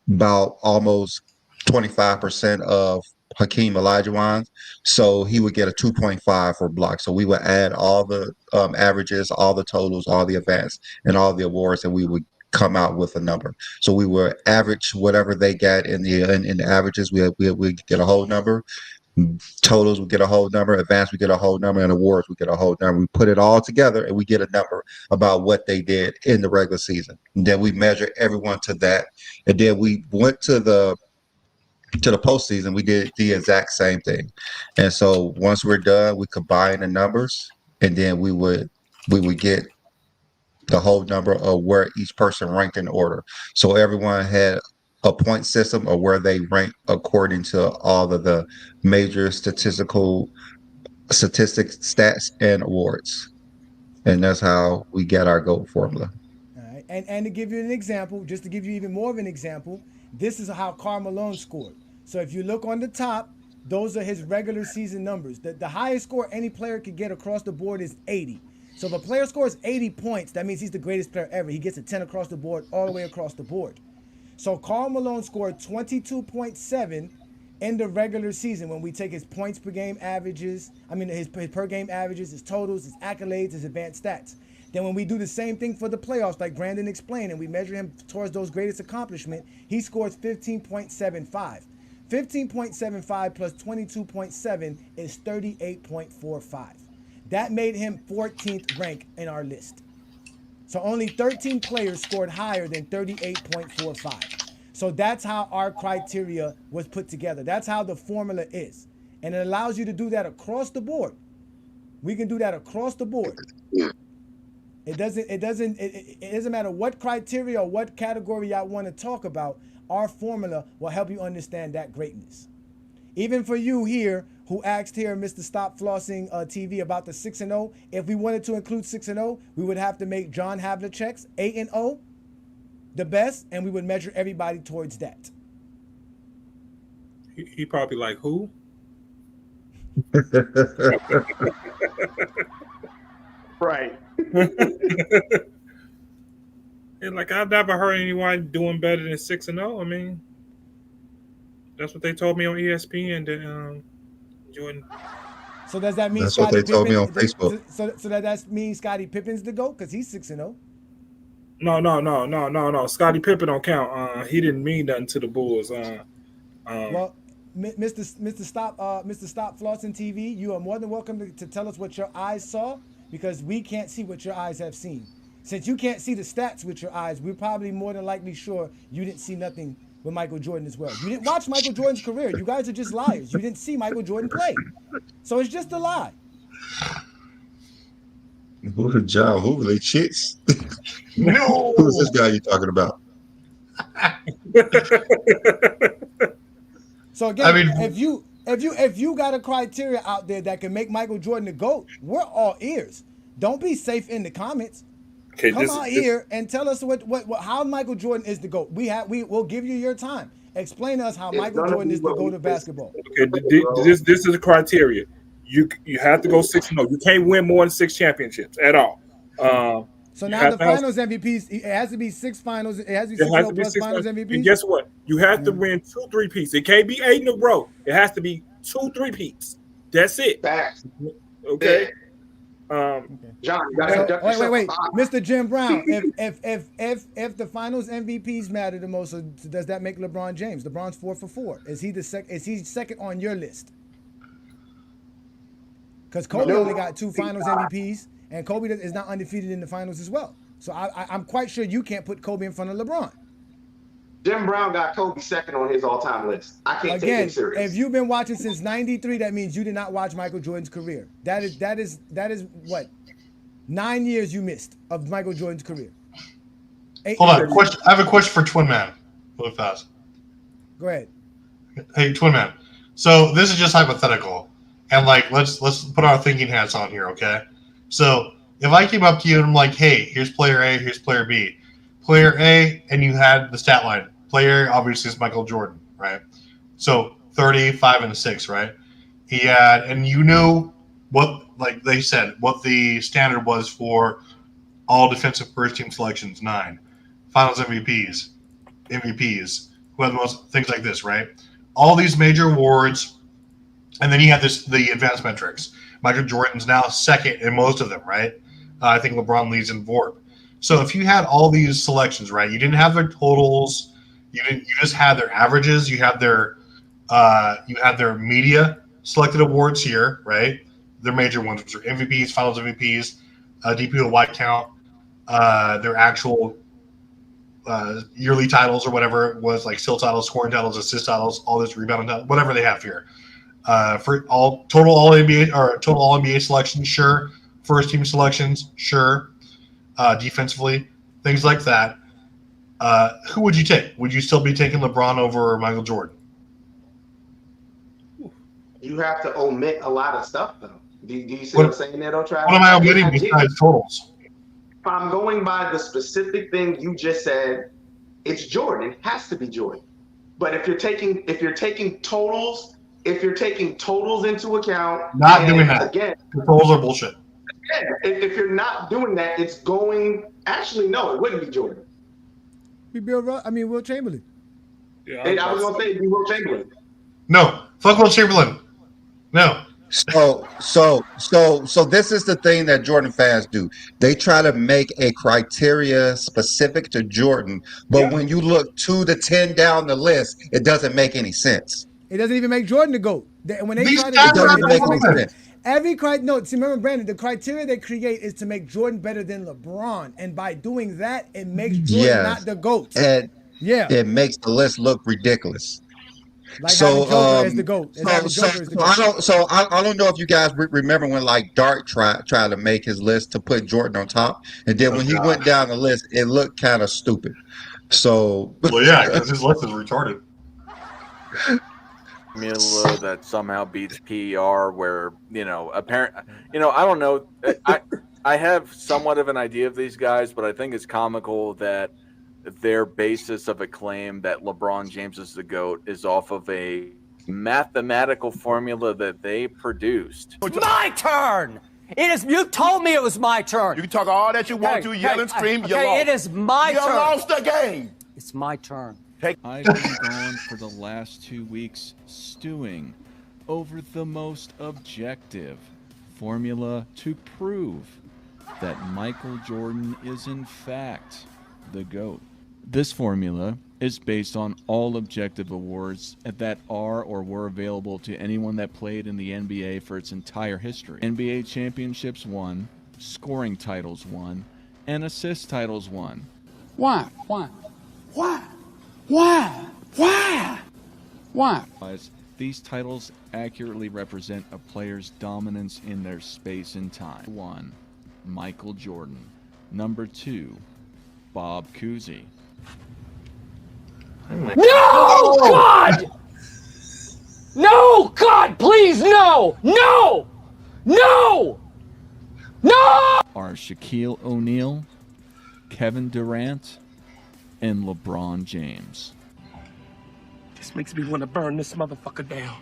about almost 25% of Hakeem Olajuwon's, so he would get a 2.5 for blocks. So we would add all the averages, all the totals, all the events, and all the awards, and we would come out with a number. So we would average whatever they got in the averages. We get a whole number. Totals, we get a whole number. Advance, we get a whole number. And awards, we get a whole number. We put it all together, and we get a number about what they did in the regular season. And then we measure everyone to that. And then we went to the postseason. We did the exact same thing. And so once we're done, we combine the numbers, and then we would get the whole number of where each person ranked in order. So everyone had a point system of where they rank according to all of the major statistics, stats, and awards. And that's how we get our GOAT formula. All right. And to give you an example, just to give you even more of an example, this is how Karl Malone scored. So if you look on the top, those are his regular season numbers. The highest score any player could get across the board is 80. So if a player scores 80 points, that means he's the greatest player ever. He gets a 10 across the board, all the way across the board. So Karl Malone scored 22.7 in the regular season when we take his points per game averages, his per game averages, his totals, his accolades, his advanced stats. Then when we do the same thing for the playoffs, like Brandon explained, and we measure him towards those greatest accomplishment, he scores 15.75. 15.75 plus 22.7 is 38.45. That made him 14th rank in our list. So only 13 players scored higher than 38.45. So that's how our criteria was put together. That's how the formula is. And it allows you to do that across the board. We can do that across the board. It doesn't matter what criteria or what category y'all want to talk about. Our formula will help you understand that greatness. Even for you here who asked here, Mr. Stop Flossing TV, about the 6-0, if we wanted to include 6-0, we would have to make John Havlicek's 8-0 the best, and we would measure everybody towards that. He probably like, who? Right. And like, I've never heard anyone doing better than 6-0. I mean, that's what they told me on ESPN. That Jordan. So does that mean that's Scottie what they told me on Facebook? So that means Scottie Pippen's the GOAT because he's 6-0. No. Scottie Pippen don't count. He didn't mean nothing to the Bulls. Well, Mr. Stop Flossing TV, you are more than welcome to tell us what your eyes saw, because we can't see what your eyes have seen. Since you can't see the stats with your eyes, we're probably more than likely sure you didn't see nothing with Michael Jordan as well. You didn't watch Michael Jordan's career. You guys are just liars. You didn't see Michael Jordan play. So it's just a lie. Who John? Who they chicks? No. Who's this guy you talking about? So again, if you got a criteria out there that can make Michael Jordan the GOAT, we're all ears. Don't be safe in the comments. Okay, Come out here and tell us how Michael Jordan is the GOAT. We'll give you your time. Explain to us how Michael Jordan is the GOAT of basketball. Okay, this is the criteria. You have to go 6-0. You can't win more than 6 championships at all. So now the finals MVPs, it has to be 6 finals. It has to be 6 plus finals MVPs. And guess what? You have to win 2 3-peats. It can't be 8 in a row. It has to be 2 3-peats. That's it. Facts. Okay. John, wait, Mr. Jim Brown. If the finals MVPs matter the most, so does that make LeBron James? LeBron's 4 for 4. Is he second on your list? Because Kobe only got 2 finals MVPs, and Kobe is not undefeated in the finals as well. So I'm quite sure you can't put Kobe in front of LeBron. Jim Brown got Kobe second on his all-time list. I can't take him serious. If you've been watching since '93, that means you did not watch Michael Jordan's career. That is what 9 years you missed of Michael Jordan's career. Hold on, question. I have a question for Twin Man. Really fast. Go ahead. Hey, Twin Man. So this is just hypothetical, and like let's put our thinking hats on here, okay? So if I came up to you and I'm like, hey, here's player A, here's player B. Player A, and you had the stat line. Player A obviously is Michael Jordan, right? So 35 and 6, right? He had, and you knew what, like they said, what the standard was for all defensive first team selections, 9. Finals MVPs, who had the most, things like this, right? All these major awards, and then you have the advanced metrics. Michael Jordan's now second in most of them, right? I think LeBron leads in VORP. So if you had all these selections, right, you didn't have their totals, you just had their averages, you had their media selected awards here, right? Their major ones, which are MVPs, Finals MVPs, DPOY count, their actual yearly titles or whatever it was, like steal titles, scoring titles, assist titles, all this rebounding titles, whatever they have here. For total all NBA selections, sure. First team selections, sure. Defensively, things like that. Who would you take? Would you still be taking LeBron over Michael Jordan? You have to omit a lot of stuff, though. Do you see what I'm saying there, though, Travis? What am I omitting besides totals? If I'm going by the specific thing you just said, it's Jordan. It has to be Jordan. But if you're taking totals into account, Not doing that. Again, the totals are bullshit. If you're not doing that, it's going. Actually, no, it wouldn't be Jordan. Be Will Chamberlain. Yeah, I was gonna say it'd be Will Chamberlain. No, fuck Will Chamberlain. No. So this is the thing that Jordan fans do. They try to make a criteria specific to Jordan, but when you look 2 to 10 down the list, it doesn't make any sense. It doesn't even make Jordan the GOAT. When they try to it doesn't make any sense. Remember, Brandon, the criteria they create is to make Jordan better than LeBron, and by doing that, it makes Jordan not the GOAT. And it makes the list look ridiculous. Like having Joker as the GOAT. I don't know if you guys remember when like Dart tried to make his list to put Jordan on top, and then when he went down the list, it looked kind of stupid. So well, yeah, because his list is retarded. Formula that somehow beats PER, where I don't know. I have somewhat of an idea of these guys, but I think it's comical that their basis of a claim that LeBron James is the GOAT is off of a mathematical formula that they produced. My turn. It is. You told me it was my turn. You can talk all that you want to, yell and scream. You lost. It is my turn. You lost the game. It's my turn. I've been gone for the last 2 weeks stewing over the most objective formula to prove that Michael Jordan is in fact the GOAT. This formula is based on all objective awards that are or were available to anyone that played in the NBA for its entire history. NBA championships won, scoring titles won, and assist titles won. Why? These titles accurately represent a player's dominance in their space and time. 1. Michael Jordan. Number 2. Bob Cousy. No! God! No! God, please, no! No! No! No! Are Shaquille O'Neal, Kevin Durant, and LeBron James. This makes me want to burn this motherfucker down.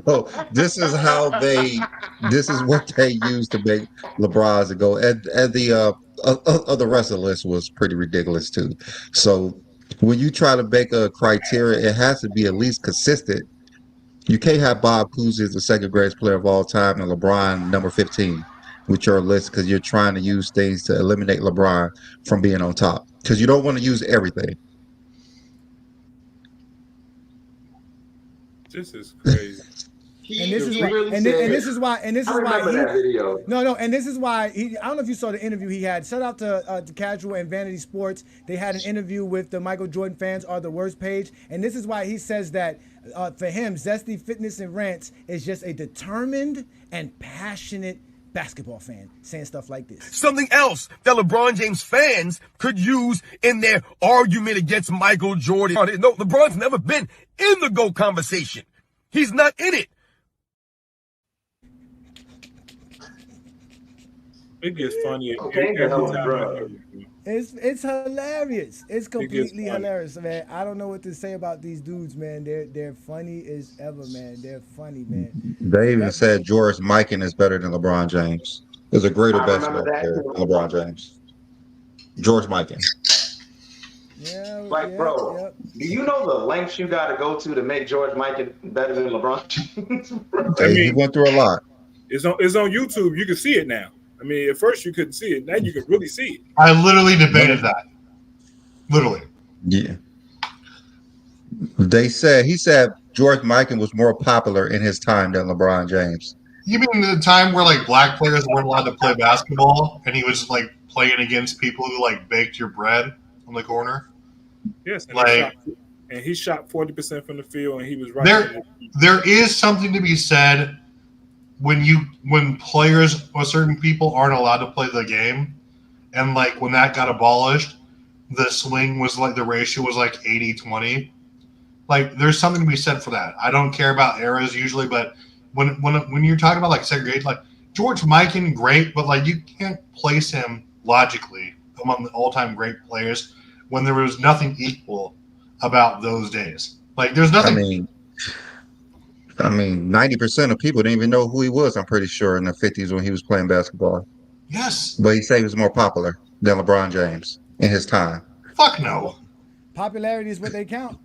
So this is what they use to make LeBron's a GOAT. And the rest of the list was pretty ridiculous too. So when you try to make a criteria, it has to be at least consistent. You can't have Bob Cousy as the second greatest player of all time and LeBron number 15 with your list, because you're trying to use things to eliminate LeBron from being on top, because you don't want to use everything. This is crazy. And this is why. And this is why. And this is why. That video. No. And this is why he. I don't know if you saw the interview he had. Shout out to Casual and Vanity Sports. They had an interview with the Michael Jordan fans are the worst page. And this is why he says that for him, Zesty Fitness and Rants is just a determined and passionate basketball fan saying stuff like this. Something else that LeBron James fans could use in their argument against Michael Jordan. No, LeBron's never been in the GOAT conversation. He's not in it. It gets funnier. It's hilarious. It's completely hilarious, man. I don't know what to say about these dudes, man. They're funny as ever, man. They're funny, man. They even said George Mikan is better than LeBron James. Is a greater basketball player than LeBron James. George Mikan. Bro, do you know the lengths you got to go to make George Mikan better than LeBron James? He went through a lot. It's on YouTube. You can see it now. I mean, at first you couldn't see it. Now you can really see it. I literally debated that. Literally. Yeah. He said George Mikan was more popular in his time than LeBron James. You mean the time where like black players weren't allowed to play basketball and he was like playing against people who like baked your bread on the corner? Yes, and like he shot 40% from the field and he was right. There is something to be said when players or certain people aren't allowed to play the game, and like when that got abolished, the swing was like the ratio was like 80-20. Like there's something to be said for that. I don't care about eras usually, but when you're talking about like segregation, like George Mikan, great, but like you can't place him logically among the all-time great players when there was nothing equal about those days. Like there's nothing. I mean, 90% of people didn't even know who he was, I'm pretty sure, in the 50s when he was playing basketball. Yes. But he said he was more popular than LeBron James in his time. Fuck no. Popularity is what they count.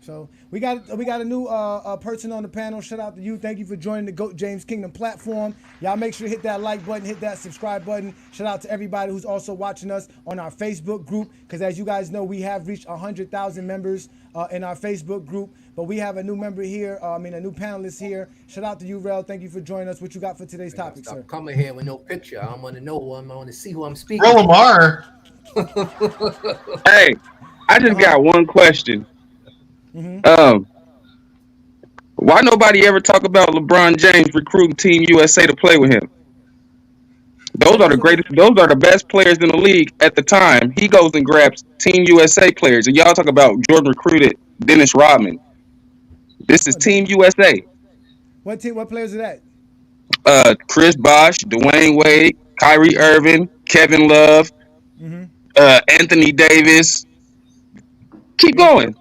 So we got a new person on the panel. Shout out to you. Thank you for joining the GOAT James Kingdom platform. Y'all make sure to hit that like button, hit that subscribe button. Shout out to everybody who's also watching us on our Facebook group, because as you guys know, we have reached 100,000 members in our Facebook group. But we have a new member here, a new panelist here. Shout out to you, Rel. Thank you for joining us. What you got for today's topic, sir? Coming here with no picture. I want to know who I want to see who I'm speaking. Bro, Lamar. Hey, I just got one question. Why nobody ever talk about LeBron James recruiting Team USA to play with him? Those are the greatest. Those are the best players in the league at the time. He goes and grabs Team USA players, and y'all talk about Jordan recruited Dennis Rodman. This is Team USA. What team? What players are that? Chris Bosh, Dwayne Wade, Kyrie Irving, Kevin Love, Anthony Davis. Keep going.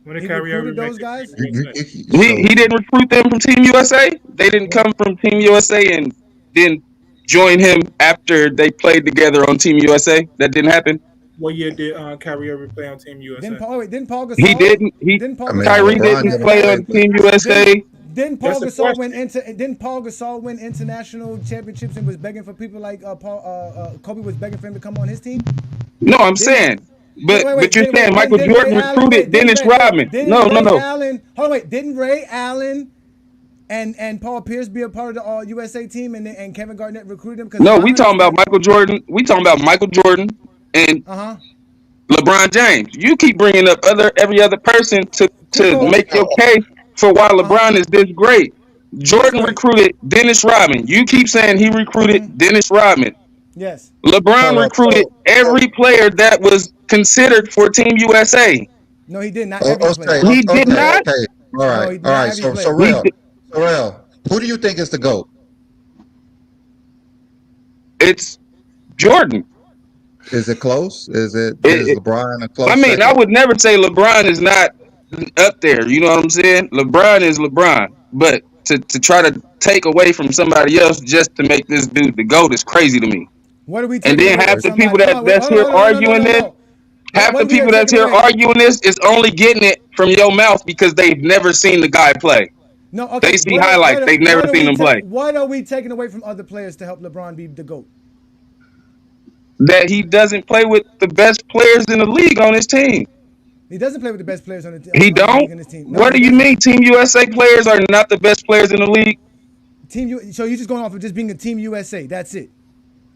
When did Kyrie Irving those guys? He didn't recruit them from Team USA. They didn't come from Team USA and then join him after they played together on Team USA. That didn't happen. What year did Kyrie Ever play on Team USA? Didn't Paul Gasol? He didn't. Kyrie didn't play on Team USA. Didn't Paul Gasol win international championships and was begging for people like Kobe was begging for him to come on his team? No, I'm saying. But you're saying Michael Jordan recruited Dennis Rodman. No. Didn't Ray Allen and Paul Pierce be a part of the USA team and Kevin Garnett recruited him? No, we talking about Michael Jordan. We talking about Michael Jordan and LeBron James. You keep bringing up every other person to make your case for why LeBron is this great. Jordan recruited Dennis Rodman. You keep saying he recruited Dennis Rodman. Yes. LeBron recruited every player that was considered for Team USA. No, he did not. Every player. He did not. Okay. All right. So Rel, who do you think is the GOAT? It's Jordan. Is it close? Is LeBron a close? I mean, second? I would never say LeBron is not up there. You know what I'm saying? LeBron is LeBron. But to try to take away from somebody else just to make this dude the GOAT is crazy to me. What are we? And then half the people that's here arguing this, half the people that's here arguing this is only getting it from your mouth because they've never seen the guy play. No, okay. They see highlights. They've never seen him play. What are we taking away from other players to help LeBron be the GOAT? That he doesn't play with the best players in the league on his team. He doesn't play with the best players on the team. He don't? On his team. No, What do you mean Team USA players are not the best players in the league? So you're just going off of just being a Team USA. That's it.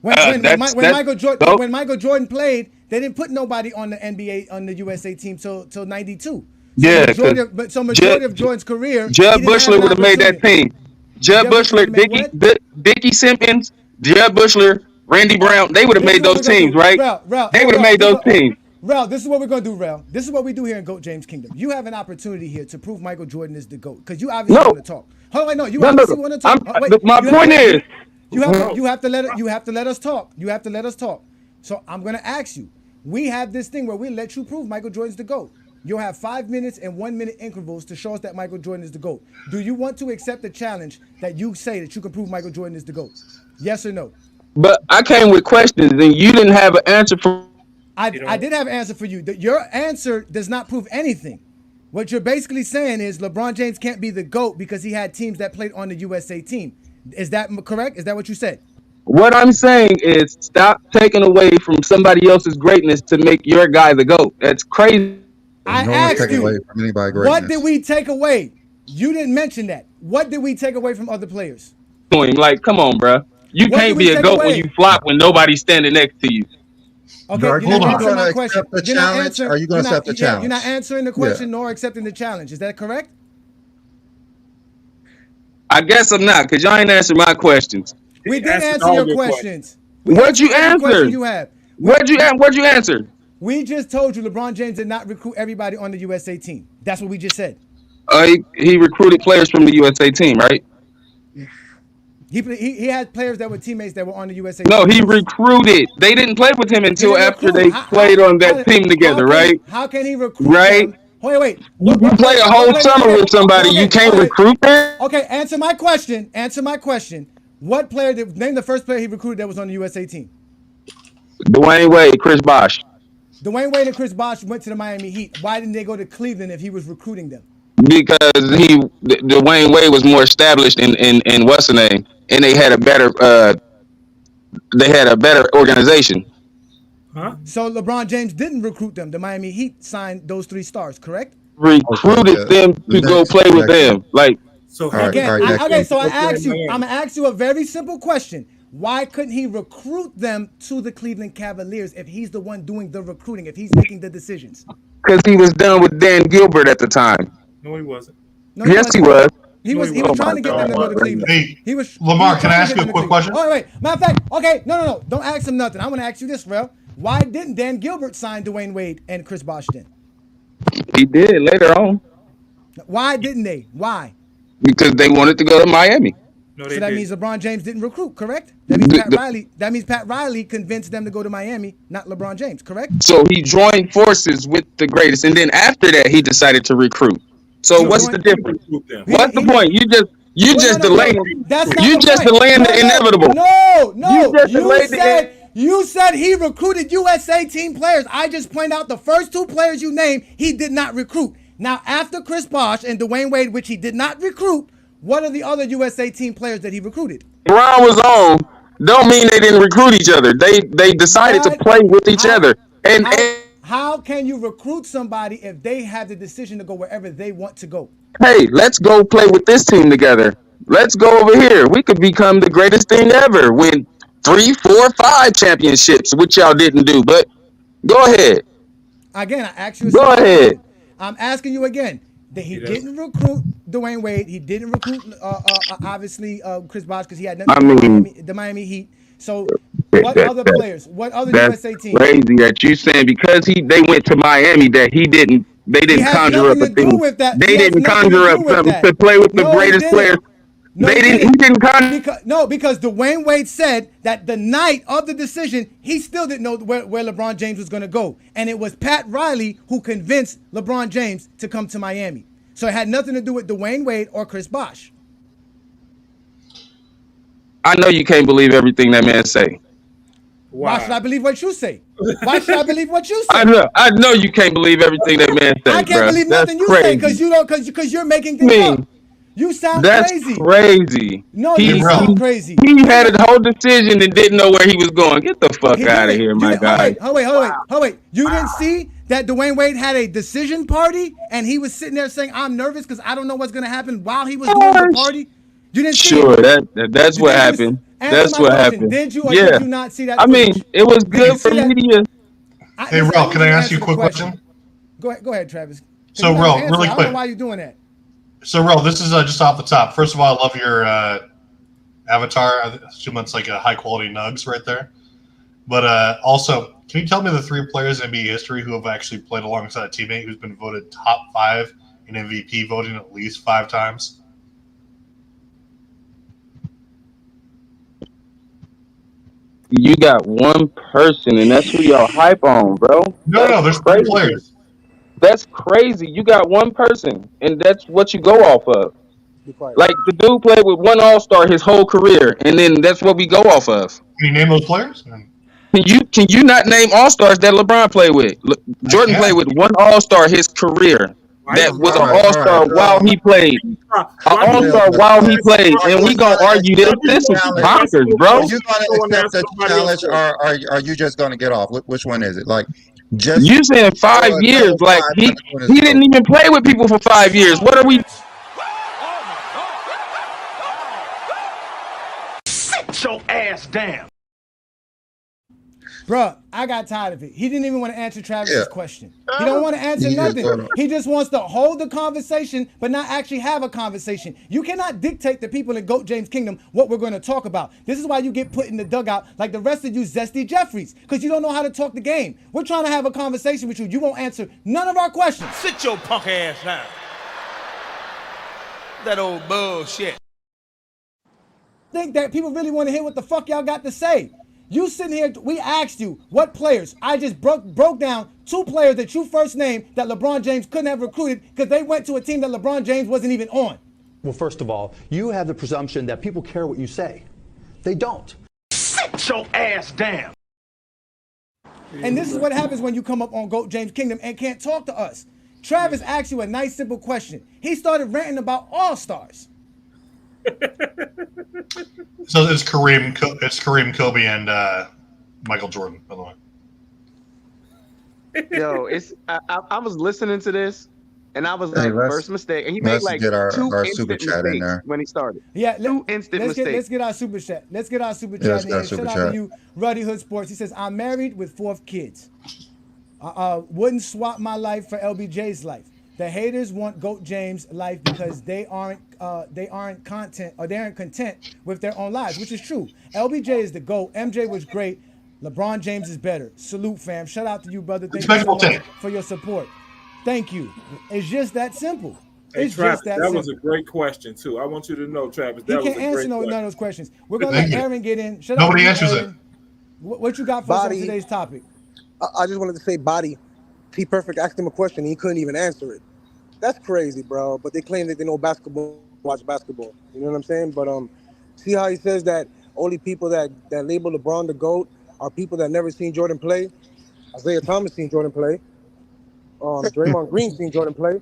When Michael Jordan played, they didn't put nobody on the NBA on the USA team till '92. So majority of Jordan's career, Jud Bushler would have made that team. Jud Bushler, Dickie Simpkins, Jud Bushler, Randy Brown, they would have made those teams, right? They would have made those teams. Rel, this is what we're going to do, Rel. This is what we do here in GOAT James Kingdom. You have an opportunity here to prove Michael Jordan is the GOAT because you obviously want to talk. Hold on, no, you obviously want to talk. My point is, you have to let us talk. You have to let us talk. So I'm going to ask you. We have this thing where we let you prove Michael Jordan's the GOAT. You'll have 5 minutes and 1 minute intervals to show us that Michael Jordan is the GOAT. Do you want to accept the challenge that you say that you can prove Michael Jordan is the GOAT? Yes or no? But I came with questions and you didn't have an answer for. I did have an answer for you. Your answer does not prove anything. What you're basically saying is LeBron James can't be the GOAT because he had teams that played on the USA team. Is that correct? Is that what you said? What I'm saying is stop taking away from somebody else's greatness to make your guy the GOAT. That's crazy. I asked you, what did we take away? You didn't mention that. What did we take away from other players? Like, come on, bro. You can't be a GOAT when you flop when nobody's standing next to you. Okay, you're not answering my question. Are you going to accept the challenge? You're not answering the question nor accepting the challenge. Is that correct? I guess I'm not, because y'all ain't answering my questions. We did answer your questions. What'd you answer? What'd you answer? We just told you LeBron James did not recruit everybody on the USA team. That's what we just said. He recruited players from the USA team, right? He had players that were teammates that were on the USA team. No, he team. recruited. They didn't play with him until after they played on that team together, right? How can he recruit them? Wait. You play a whole summer with somebody. You can't recruit them? Okay, answer my question. What player name the first player he recruited that was on the USA team? Dwayne Wade, Chris Bosh. Dwayne Wade and Chris Bosh went to the Miami Heat. Why didn't they go to Cleveland if he was recruiting them? Because Dwayne Wade was more established in what's the name, and they had a better organization. Huh? So LeBron James didn't recruit them. The Miami Heat signed those 3 stars, correct? Recruited them to go play with them. Like so again, so I asked you. I'm gonna ask you a very simple question. Why couldn't he recruit them to the Cleveland Cavaliers if he's the one doing the recruiting, if he's making the decisions? Because he was done with Dan Gilbert at the time. No, he wasn't. No, yes, he was. He was trying to get them to go to Cleveland. Hey, Lamar, can I ask you a quick question? Oh, wait. Matter of fact, okay, no. Don't ask him nothing. I'm going to ask you this, Rel. Why didn't Dan Gilbert sign Dwayne Wade and Chris Bosh then? He did later on. Why didn't they? Why? Because they wanted to go to Miami. No, so that means LeBron James didn't recruit, correct? That means Pat Riley convinced them to go to Miami, not LeBron James, correct? So he joined forces with the greatest, and then after that, he decided to recruit. So what's the difference? What's the point? You just delaying the inevitable. No. You said he recruited USA team players. I just point out the first 2 players you named, he did not recruit. Now, after Chris Bosh and Dwayne Wade, which he did not recruit, what are the other USA team players that he recruited? Brown was on. Don't mean they didn't recruit each other. They decided to play with each other. And how can you recruit somebody if they have the decision to go wherever they want to go? Hey, let's go play with this team together. Let's go over here. We could become the greatest thing ever. Win 3, 4, 5 championships, which y'all didn't do. But go ahead. Again, I asked you. Go ahead. I'm asking you again. That he didn't recruit Dwayne Wade. He didn't recruit, obviously, Chris Bosh because he had nothing to do with the Miami Heat. So, what other players? What other USA teams? That's crazy that you saying because they went to Miami that they didn't conjure up a thing. They didn't conjure up something to play with the greatest players. No, he didn't because Dwayne Wade said that the night of the decision, he still didn't know where LeBron James was going to go. And it was Pat Riley who convinced LeBron James to come to Miami. So it had nothing to do with Dwayne Wade or Chris Bosh. I know you can't believe everything that man say. Why should I believe what you say? Why should I believe what you say? I know you can't believe everything that man says. I can't believe nothing you say because you're making things up. You sound That's crazy. crazy. No, He, you sound crazy. he had a whole decision and didn't know where he was going. Get the fuck He out of didn't. here, You my didn't. guy. Hold wait. You didn't see that Dwayne Wade had a decision party and he was sitting there saying, "I'm nervous because I don't know what's gonna happen" while he was doing the party. You didn't see Sure, it. that's what happened. Answer That's my what question. happened. Did you or Yeah. did you not see that I mean, footage? it was Did you good for see that? media. Hey, Rel, can I ask you a quick question? Go ahead, Travis. So, Rel, really I don't quick. know why you're doing that. So, Rel, this is just off the top. First of all, I love your avatar. I assume that's like a high quality nugs right there. But also, can you tell me the 3 players in NBA history who have actually played alongside a teammate who's been voted top 5 in MVP voting at least 5 times? You got one person, and that's who y'all hype on, bro. No, there's 3 players. That's crazy. You got one person, and that's what you go off of. Like the dude played with one All-Star his whole career, and then that's what we go off of. Can you name those players? Can you not name All-Stars that LeBron played with? Jordan played with one All-Star his career. That was an All-Star while he played. An All-Star while he played, and we gonna argue this. This is bonkers, bro. Are you going to accept the challenge, or are you just going to get off? Which one is it? Like, just you saying 5 years? Like he didn't even play with people for 5 years. What are we? Sit your ass down. Bruh, I got tired of it. He didn't even want to answer Travis's question. He don't want to answer nothing. He just wants to hold the conversation, but not actually have a conversation. You cannot dictate to people in GOAT James Kingdom what we're going to talk about. This is why you get put in the dugout like the rest of you zesty Jeffries, because you don't know how to talk the game. We're trying to have a conversation with you. You won't answer none of our questions. Sit your punk ass down. That old bullshit. Think that people really want to hear what the fuck y'all got to say. You sitting here, we asked you what players. I just broke down 2 players that you first named that LeBron James couldn't have recruited because they went to a team that LeBron James wasn't even on. Well, first of all, you have the presumption that people care what you say. They don't. Sit your ass down. And this is what happens when you come up on GOAT James Kingdom and can't talk to us. Travis asked you a nice, simple question. He started ranting about All-Stars. So it's Kareem, Kobe, and Michael Jordan, by the way. Yo, I was listening to this, and I was like, first mistake, and he made like get our 2 super instant chat in mistakes there. when he started. Yeah, 2 instant mistakes. Let's get our super chat. Let's get our super Yeah, chat. let's get our super Shout out chat. to you, Ruddy Hood Sports. He says, I'm married with 4 kids. Wouldn't swap my life for LBJ's life. The haters want GOAT James' life because they aren't content with their own lives, which is true. LBJ is the GOAT. MJ was great. LeBron James is better. Salute, fam. Shout out to you, brother. Thank you so much for your support. Thank you. It's just that simple. Hey, It's Travis, just that that simple. was a great question too. I want you to know, Travis, He that was can't a answer great none of question. those questions. We're gonna let Aaron get in. Shut Nobody up, answers Aaron. What you got for us on today's topic? I just wanted to say, Body, T Perfect asked him a question and he couldn't even answer it. That's crazy, bro. But they claim that they know basketball, watch basketball. You know what I'm saying? But see how he says that only people that label LeBron the GOAT are people that never seen Jordan play. Isaiah Thomas seen Jordan play. Draymond Green seen Jordan play.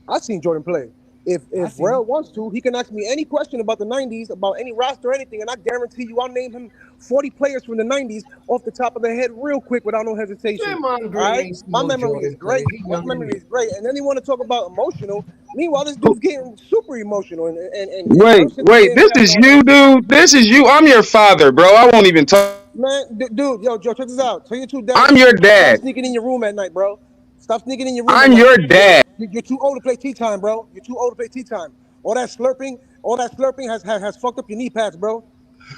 I seen Jordan play. If Rel wants to, he can ask me any question about the 90s, about any roster or anything, and I guarantee you I'll name him 40 players from the 90s off the top of the head real quick without no hesitation. Draymond Green All right? ain't My no memory Jordan is great. player. He My younger than memory me. is great. And then he want to talk about emotional. Meanwhile, this dude's getting super emotional. And Wait, this is you, dude. This is you. I'm your father, bro. I won't even talk. Man, dude, yo, check this out. Tell your two dads. I'm your dad. Stop sneaking in your room at night, bro. Stop sneaking in your room. I'm at your night. dad. You're too old to play tea time, bro. You're too old to play tea time. All that slurping has fucked up your knee pads, bro.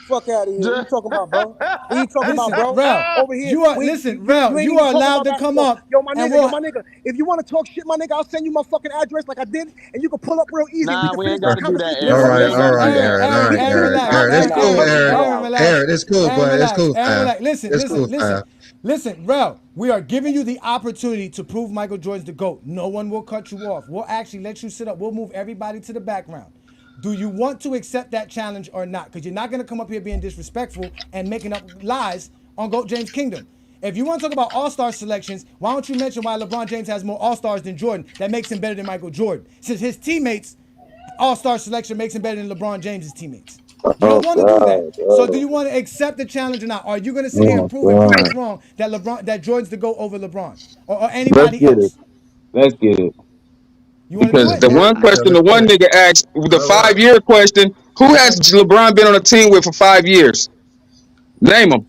Fuck out of here. What you talking about, bro? What you talking about, bro? Rel, Over here. you are we- listen, you Rel. ain't You even are talking allowed about to come basketball. up. Yo, my and nigga. If you want to talk shit, my nigga, I'll send you my fucking address like I did, and you can pull up real easy. Nah, we can ain't finish gotta do that, conversation. Aaron. All right, Aaron. It's cool, Aaron. It's cool, but it's cool, fam. Listen, Rel, we are giving you the opportunity to prove Michael Jordan's the GOAT. No one will cut you off. We'll actually let you sit up. We'll move everybody to the background. Do you want to accept that challenge or not? Because you're not going to come up here being disrespectful and making up lies on GOAT James Kingdom. If you want to talk about all-star selections, why don't you mention why LeBron James has more all-stars than Jordan that makes him better than Michael Jordan? Since his teammates all-star selection makes him better than LeBron James' teammates. You Oh don't want to do that. God. So do you want to accept the challenge or not? Are you going to sit here and Oh prove us God. wrong that Jordan's the GOAT over LeBron or Let's anybody get it. else? Let's get it. You want to do Because it? the one question, the one nigga asked, the All right. 5-year question, who has LeBron been on a team with for 5 years? Name them.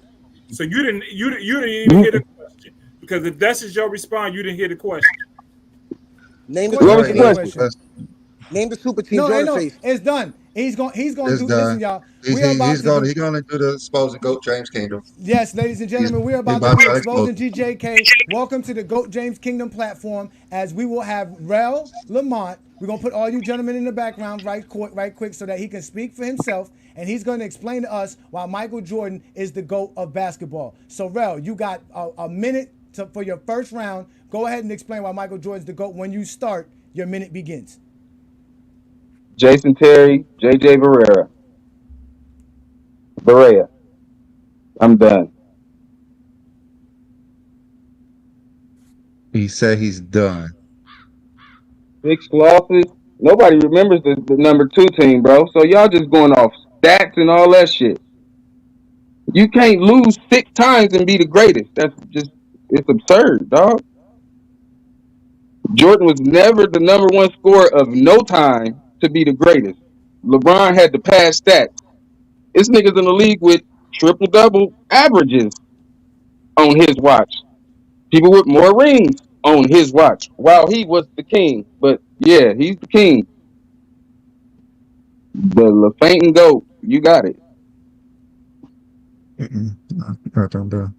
So you didn't even hear the question, because if that's just your response, you didn't hear the question. Name the Of course I super What was didn't the hear the team. question? question. Name the super team No, Jordan no, faced. it's done. He's going It's to do. Listen, done. y'all. He's We are about to do. gonna do the supposed GOAT James Kingdom. Yes, ladies and He's gentlemen, we're he's about to about do to expose Exposing GJK. Welcome to the GOAT James Kingdom platform, as we will have Rel Lamont. We're going to put all you gentlemen in the background right quick so that he can speak for himself, and he's going to explain to us why Michael Jordan is the GOAT of basketball. So, Rel, you got a minute for your first round. Go ahead and explain why Michael Jordan's the GOAT. When you start, your minute begins. Jason Terry, JJ Barea. I'm done. He said he's done. 6 losses. Nobody remembers the number 2 team, bro. So y'all just going off stats and all that shit. You can't lose 6 times and be the greatest. That's just, it's absurd, dog. Jordan was never the number 1 scorer of no time to be the greatest. LeBron had the past stats. This nigga's in the league with triple-double averages on his watch. People with more rings on his watch while he was the king. But yeah, he's the king. The fainting goat. You got it. I'm done.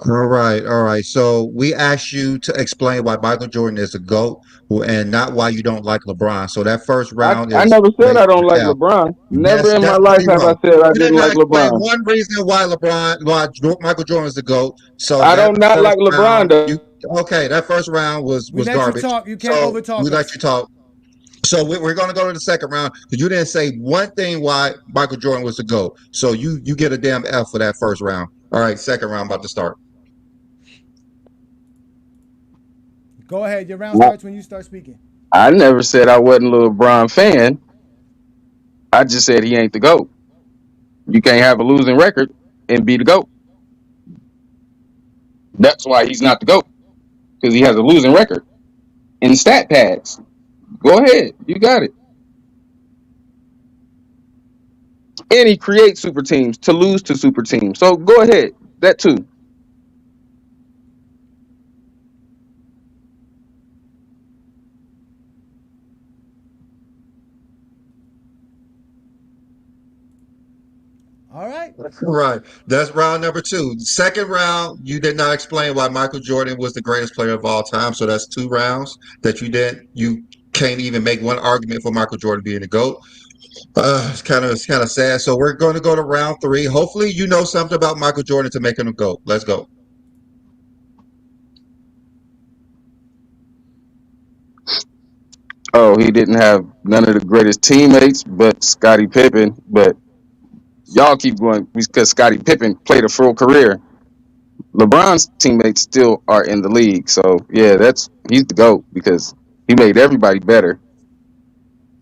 All right. So we asked you to explain why Michael Jordan is a GOAT and not why you don't like LeBron. So that first round I is never said I based don't on like L. LeBron. Never That's in my life definitely have I wrong. said I You didn't did not like explain LeBron. one reason why Michael Jordan is the GOAT. So I that don't not first like LeBron round, though. that first round We was let you garbage. talk. You can't So we overtalk let us. you talk. So we're going to go to the second round because you didn't say one thing why Michael Jordan was the GOAT. So you get a damn F for that first round. All right, second round about to start. Go ahead. Your round starts when you start speaking. I never said I wasn't a LeBron fan. I just said he ain't the GOAT. You can't have a losing record and be the GOAT. That's why he's not the GOAT. Because he has a losing record in stat pads. Go ahead. You got it. And he creates super teams to lose to super teams. So go ahead. That too. All right. Right. That's round number 2. Second round, you did not explain why Michael Jordan was the greatest player of all time. So that's 2 rounds that you can't even make one argument for Michael Jordan being the GOAT. It's kind of sad. So we're going to go to round 3. Hopefully you know something about Michael Jordan to make him a GOAT. Let's go. Oh, he didn't have none of the greatest teammates but Scottie Pippen. But y'all keep going because Scottie Pippen played a full career. LeBron's teammates still are in the league. So yeah, he's the GOAT because he made everybody better.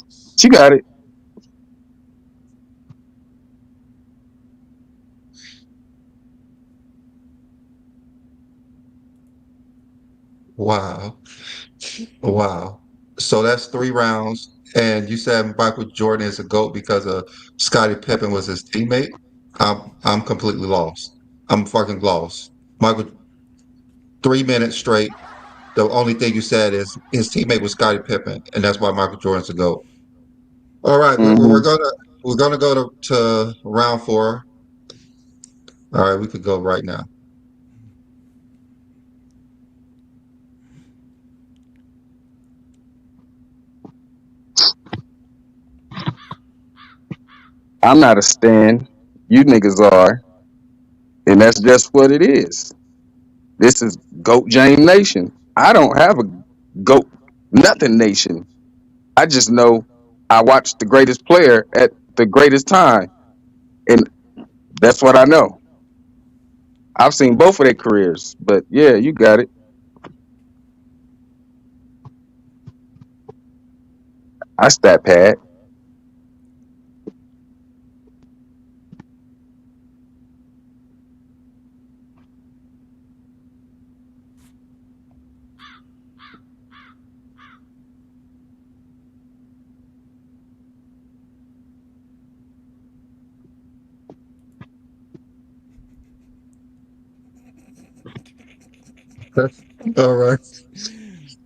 But you got it. Wow. Wow. So that's 3 rounds. And you said Michael Jordan is a GOAT because Scottie Pippen was his teammate. I'm completely lost. I'm fucking lost. Michael, 3 minutes straight. The only thing you said is his teammate was Scottie Pippen, and that's why Michael Jordan's a GOAT. All right, Mm-hmm. we're gonna go to round 4. All right, we could go right now. I'm not a stan. You niggas are, and that's just what it is. This is GOAT James Nation. I don't have a GOAT nothing nation. I just know I watched the greatest player at the greatest time, and that's what I know. I've seen both of their careers, but yeah, you got it. I stat pad. All right.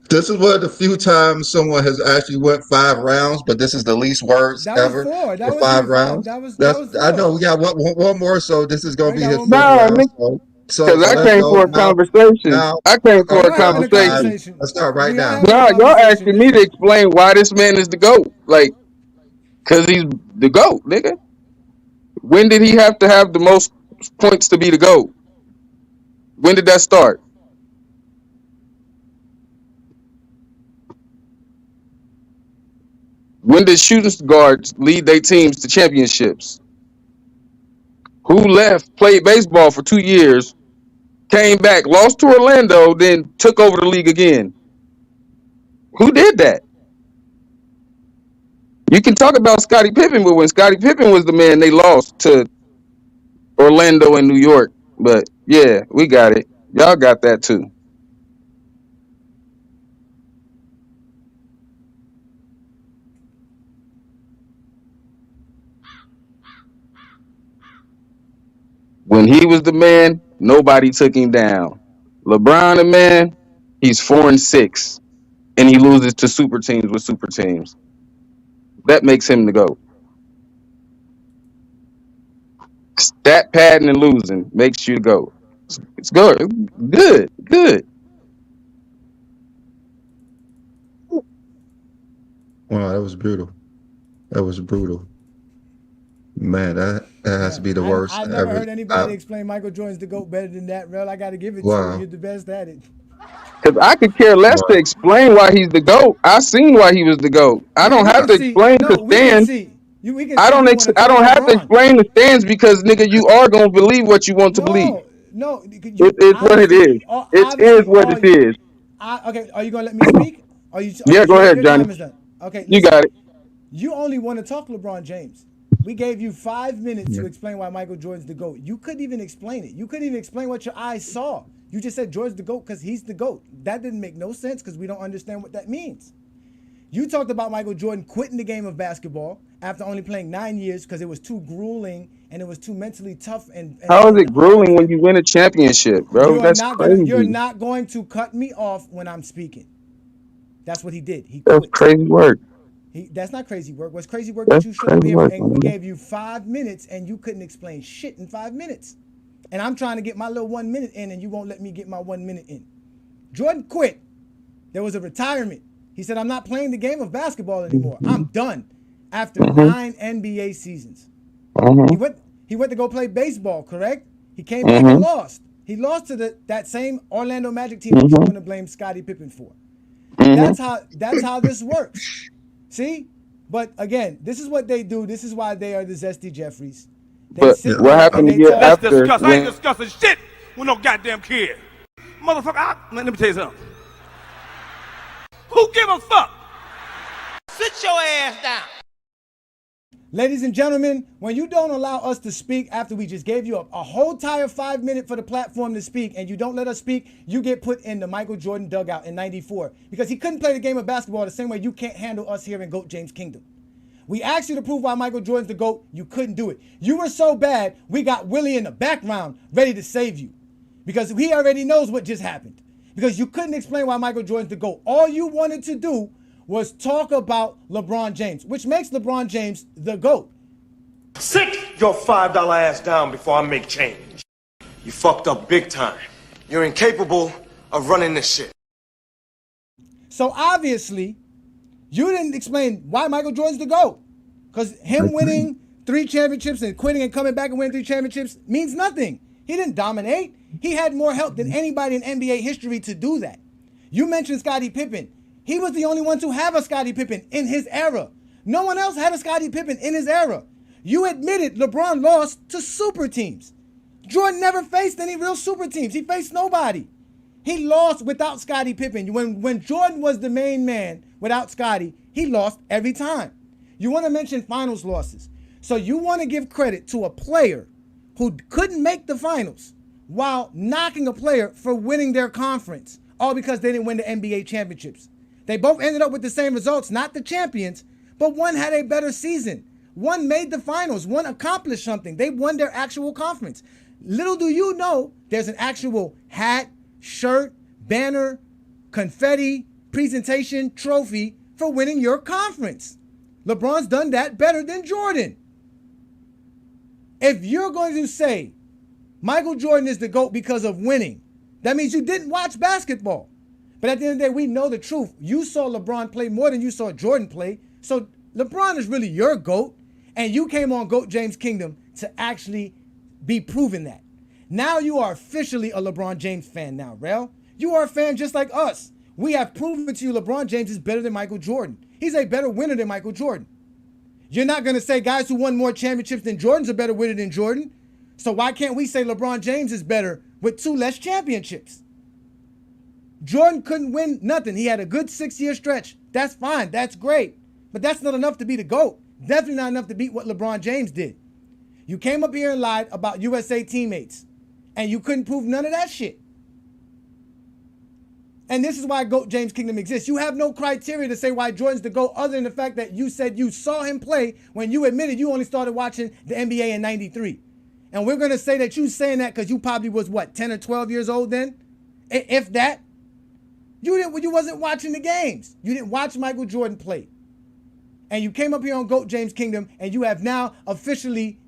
This is one of the few times someone has actually went 5 rounds, but this is the least words That was ever 4. That for wasn't five even 5. rounds. That was That's 4. I know we got one more, so this is gonna We be got his one fifth more. Nah, round. nigga, So because I let's came go for a now. conversation. Now, I came for We a are having a okay. conversation. Let's start right We are now. having a Nah, y'all conversation. asking me to explain why this man is the GOAT. Like, because he's the GOAT, nigga. When did he have to have the most points to be the GOAT? When did that start? When did shooting guards lead their teams to championships? Who left, played baseball for 2 years, came back, lost to Orlando, then took over the league again? Who did that? You can talk about Scottie Pippen, but when Scottie Pippen was the man, they lost to Orlando and New York. But yeah, we got it. Y'all got that too. When he was the man, nobody took him down. LeBron, the man, he's 4-6, and he loses to super teams with super teams. That makes him the GOAT. Stat padding and losing makes you the GOAT. It's good. Good. Wow, that was brutal. That was brutal. Man, that has to be the worst I never ever. heard anybody explain Michael Jordan's the GOAT better than that, Rel. I got to give it to you. Wow. You're the best at it. Because I could care less to Wow. explain why he's the GOAT. I seen why he was the GOAT. I Yeah, don't we have can to see. explain No, to we can stands. see. We can see you want to I call don't have to LeBron. explain the stands because nigga, you are gonna believe what you want to believe. No. It is what it is. It is what it is. Okay, are you gonna let me speak? Are you? Yeah, go ahead, Your Johnny. time is done. Okay, You listen. got it. You only want to talk LeBron James. We gave you 5 minutes to explain why Michael Jordan's the GOAT. You couldn't even explain it. You couldn't even explain what your eyes saw. You just said Jordan's the GOAT because he's the GOAT. That didn't make no sense because we don't understand what that means. You talked about Michael Jordan quitting the game of basketball after only playing 9 years because it was too grueling and it was too mentally tough and How is it hard grueling for when him. you win a championship, bro? That's You're crazy. not going to cut me off when I'm speaking. That's what he did. He That's quit. crazy work. That's not crazy work. What's crazy work that That's you shut up crazy here work, and we man. gave you 5 minutes and you couldn't explain shit in 5 minutes. And I'm trying to get my little 1 minute in and you won't let me get my 1 minute in. Jordan quit. There was a retirement. He said, I'm not playing the game of basketball anymore. I'm done after 9 NBA seasons. He went to go play baseball, correct? He came back and lost. He lost to that same Orlando Magic team that you want to blame Scottie Pippen for. That's how this works. See? But again, this is what they do. This is why they are the Zesty Jeffries. They But sit what there happened and the they year talk. Let's discuss. I ain't after? discussing shit with no goddamn kid. Motherfucker, let me tell you something. Who give a fuck? Sit your ass down. Ladies and gentlemen, when you don't allow us to speak after we just gave you a whole entire 5 minute for the platform to speak and you don't let us speak, you get put in the Michael Jordan dugout in 94 because he couldn't play the game of basketball the same way you can't handle us here in GOAT James Kingdom. We asked you to prove why Michael Jordan's the GOAT. You couldn't do it. You were so bad, we got Willie in the background ready to save you because he already knows what just happened because you couldn't explain why Michael Jordan's the GOAT. All you wanted to do was talk about LeBron James, which makes LeBron James the GOAT. Sit your $5 ass down before I make change. You fucked up big time. You're incapable of running this shit. So obviously, you didn't explain why Michael Jordan's the GOAT. Because him winning 3 championships and quitting and coming back and winning 3 championships means nothing. He didn't dominate. He had more help than anybody in NBA history to do that. You mentioned Scottie Pippen. He was the only one to have a Scottie Pippen in his era. No one else had a Scottie Pippen in his era. You admitted LeBron lost to super teams. Jordan never faced any real super teams. He faced nobody. He lost without Scottie Pippen. When Jordan was the main man without Scottie, He lost every time. You want to mention finals losses. So you want to give credit to a player who couldn't make the finals while knocking a player for winning their conference, all because they didn't win the NBA championships. They both ended up with the same results, not the champions, but one had a better season. One made the finals. One accomplished something. They won their actual conference. Little do you know, there's an actual hat, shirt, banner, confetti, presentation, trophy for winning your conference. LeBron's done that better than Jordan. If you're going to say Michael Jordan is the GOAT because of winning, that means you didn't watch basketball. But at the end of the day, we know the truth. You saw LeBron play more than you saw Jordan play. So LeBron is really your GOAT. And you came on GOAT James Kingdom to actually be proven that. Now you are officially a LeBron James fan now, Rel. You are a fan just like us. We have proven to you LeBron James is better than Michael Jordan. He's a better winner than Michael Jordan. You're not going to say guys who won more championships than Jordan's a better winner than Jordan. So why can't we say LeBron James is better with 2 less championships? Jordan couldn't win nothing. He had a good 6-year stretch. That's fine. That's great. But that's not enough to be the GOAT. Definitely not enough to beat what LeBron James did. You came up here and lied about USA teammates, and you couldn't prove none of that shit. And this is why GOAT James Kingdom exists. You have no criteria to say why Jordan's the GOAT other than the fact that you said you saw him play when you admitted you only started watching the NBA in 93. And we're going to say that you saying that because you probably was, 10 or 12 years old then? If that. You wasn't watching the games. You didn't watch Michael Jordan play. And you came up here on GOAT James Kingdom, and you have now officially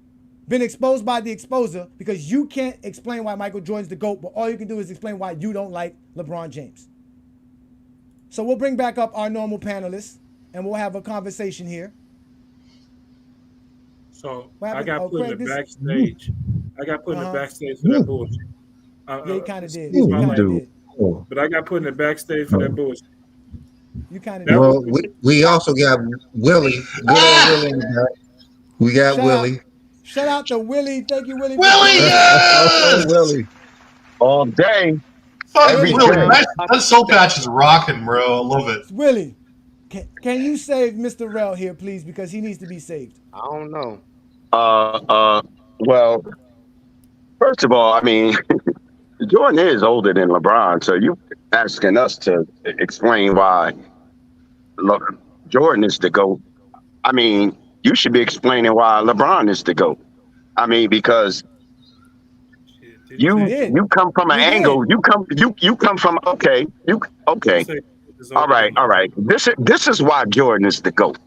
been exposed by the exposer because you can't explain why Michael Jordan's the GOAT, but all you can do is explain why you don't like LeBron James. So we'll bring back up our normal panelists, and we'll have a conversation here. So I got put in the backstage. I got put in the backstage for that bullshit. Yeah, you kind of did. But I got put in the backstage for that bullshit. You kind of Well, we also got Willie. Good old Willie in the back. We got Willie. Shout out to Willie. Thank you, Willie. Willie. All day. Every day. That soul patch is rocking, bro. I love it. Willie, can you save Mr. Rel here, please? Because he needs to be saved. I don't know. Well, first of all, I mean, Jordan is older than LeBron, so you asking us to explain why Jordan is the GOAT. I mean, you should be explaining why LeBron is the GOAT. I mean, because you come from an angle. You come from okay. All right. This is why Jordan is the GOAT.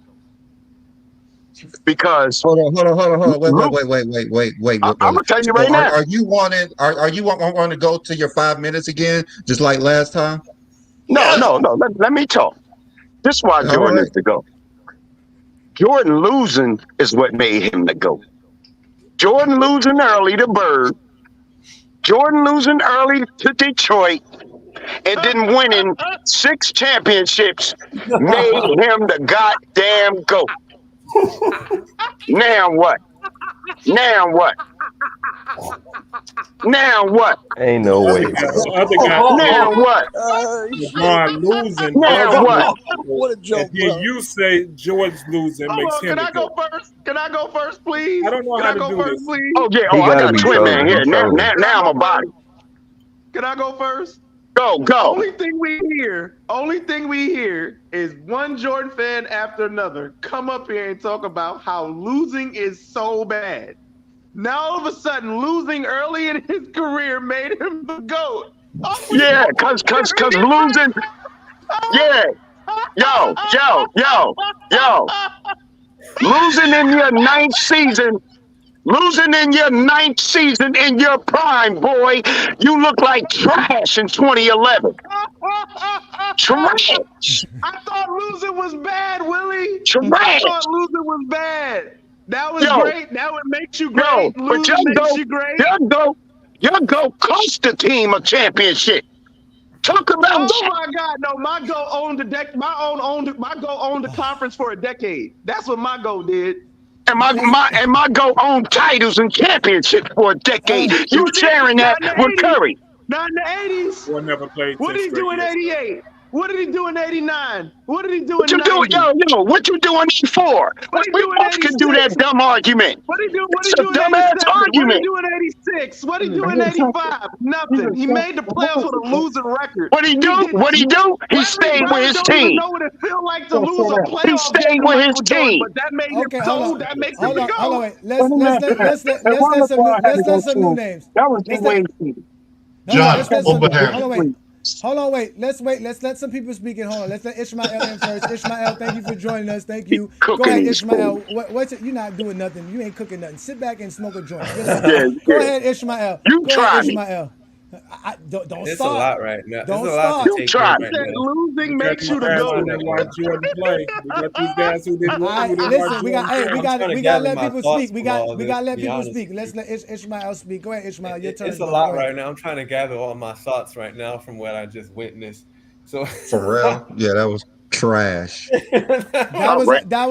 Because hold on. Wait. I'm gonna tell you right now. Are you wanting to go to your 5 minutes again, just like last time? No. Let me talk. This is why Jordan is the GOAT. Jordan losing is what made him the GOAT. Jordan losing early to Bird. Jordan losing early to Detroit, and then winning 6 championships made him the goddamn GOAT. Now what? Ain't no way. Now what? LeBron losing. Now what? What a joke, bro. You say Jordan's losing makes him. Can I go first? Can I go first, please? I don't know how to do this. Please? Oh yeah. I got a twin man here. Now I'm a body. Can I go first? Go. Only thing we hear is one Jordan fan after another come up here and talk about how losing is so bad. Now all of a sudden, losing early in his career made him the GOAT. Yeah, cause losing. Yeah. Yo. Losing in your ninth season in your prime, boy. You look like trash in 2011. Trash. I thought losing was bad, Willie. Trash. I thought losing was bad. That was great. Now it makes you great. Losing makes you great. Your GOAT cost the team a championship. Talk about that. Oh my God! No, my GOAT owned the conference for a decade. That's what my GOAT did. And my GOAT owned titles and championships for a decade. You sharing that with Curry. Not in the 80s. Boy never played. What did he do in 88? What did he do in 89? What did he do What in you doing, 90? yo? What you doing it for? What did he We do in both can do that 86? dumb argument. What did he do? What It's did he a do in dumbass 87? What did he argument. do in 86? What did he do in 85? Nothing. He made the playoffs with a losing record. What he do? What he do? He stayed with his don't even team. know what it feels like to lose a He playoff game stayed to with his Michael Jordan, team. but that made Okay, him hold so. on. That makes Hold him on, the hold on, GOAT. wait. Let's let some new names. That was Let's the let- way. John, let's let hold some, back. hold on, wait. Let's wait. Let's let some people speak. And hold on. Let's let Ishmael in first. Ishmael, thank you for joining us. Thank you. Go ahead, Ishmael. What's it? You're not doing nothing. You ain't cooking nothing. Sit back and smoke a joint. Go ahead, Ishmael. You Go try ahead, me. Ishmael. Don't It's start. a lot right now. Don't It's a lot start. to You take try in me. right That now. losing makes you the Guys GOAT. who didn't watch Jordan play. We got these guys who didn't, All right, who didn't listen, watch we got, Jordan hey, play. we got to gather let my people thoughts speak. We from got all to this, let to be people honest speak. with Let's you. let Ishmael speak. Go ahead, Ishmael. Your turn. It's a brother. lot Go ahead. right now. I'm trying to gather all my thoughts right now from what I just witnessed. So For real? Yeah, that was trash. That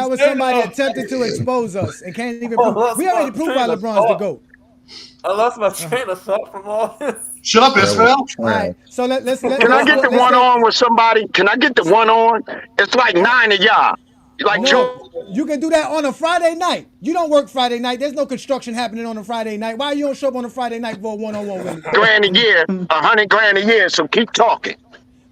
was somebody attempted to expose us and can't even prove. We already proved why LeBron's the GOAT. I lost my train of thought from all this. Shut up, Israel. All right, so let's Can I get the one on with somebody? Can I get the one on? It's like 9 of y'all. Like Joe. You can do that on a Friday night. You don't work Friday night. There's no construction happening on a Friday night. Why you don't show up on a Friday night for a one-on-one with me? $100,000 a year, $100,000 a year. So keep talking.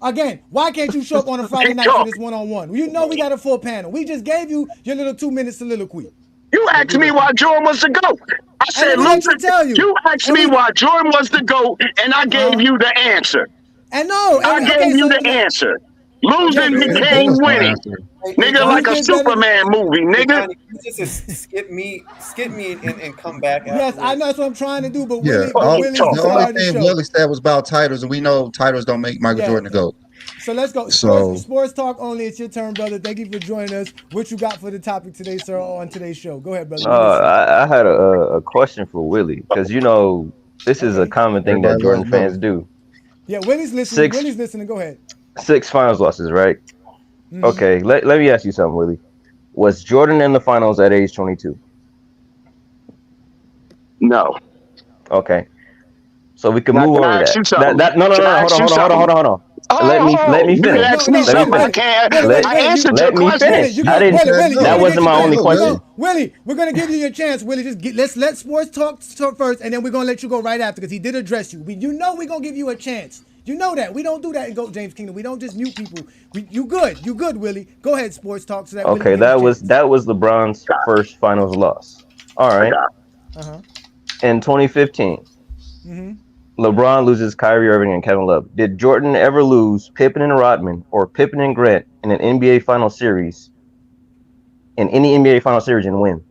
Again, why can't you show up on a Friday night for this one-on-one? You know we got a full panel. We just gave you your little 2-minute soliloquy. You asked me why Jordan was the GOAT. I said, you asked me why Jordan was the GOAT, and I gave you the answer. I gave you the answer. Losing became winning. Nigga, like a Superman movie, nigga. You just skip me and come back. Yes, I know that's what I'm trying to do, but Yeah, Willie's the star only of the thing show. Willie said was about titles, and we know titles don't make Michael Jordan the GOAT. So let's go. So- Sports talk only. It's your turn, brother. Thank you for joining us. What you got for the topic today, sir, on today's show? Go ahead, brother. I had a question for Willie, because you know this is a common thing that Jordan fans do. Yeah, Willie's listening. Willie's listening. Go ahead. 6 finals losses, right? Mhm. Okay, let me ask you something, Willie. Was Jordan in the finals at age 22? No. Okay. So we can Now, move can over I ask that. you something? No, Can I ask you something? hold on. Oh, Let me you finish. can ask me something. I can't. I answered your Let me question. finish. I didn't. That wasn't my only question. Willie, we're gonna give you your chance. Willie, let's let sports talk first, and then we're gonna let you go right after because he did address you. You know we're gonna give you a chance. You know that we don't do that in GOAT James Kingdom. We don't just mute people. You good, Willie. Go ahead, sports talk. So that Okay, that was LeBron's first finals loss. All right. In 2015, LeBron loses Kyrie Irving and Kevin Love. Did Jordan ever lose Pippen and Rodman or Pippen and Grant in an NBA final series, in any NBA final series, and win?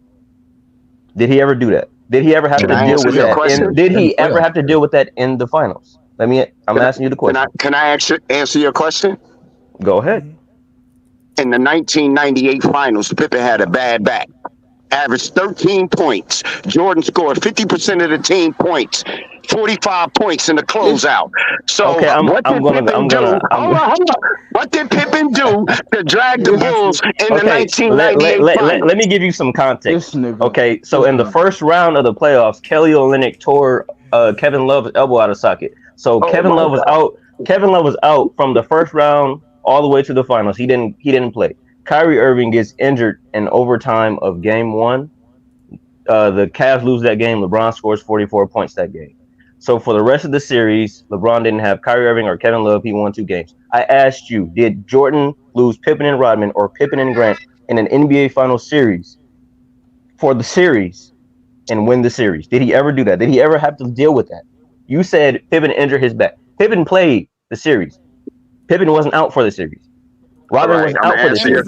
Did he ever do that? Did he ever have to deal with that? Did he ever have to deal with that in the finals? I'm asking you the question. Can I answer your question? Go ahead. In the 1998 finals, Pippen had a bad back. Averaged 13 points. Jordan scored 50% of the team points. 45 points in the closeout. So okay, what did Pippen do to drag the Bulls in the 1998 finals? Let me give you some context. Okay, so in the first round of the playoffs, Kelly Olynyk tore Kevin Love's elbow out of socket. So Kevin Love was out. Kevin Love was out from the first round all the way to the finals. He didn't play. Kyrie Irving gets injured in overtime of game 1. The Cavs lose that game. LeBron scores 44 points that game. So for the rest of the series, LeBron didn't have Kyrie Irving or Kevin Love. He won 2 games. I asked you, did Jordan lose Pippen and Rodman or Pippen and Grant in an NBA final series for the series and win the series? Did he ever do that? Did he ever have to deal with that? You said Pippen injured his back. Pippen played the series. Pippen wasn't out for the series. Rodman was out for the series.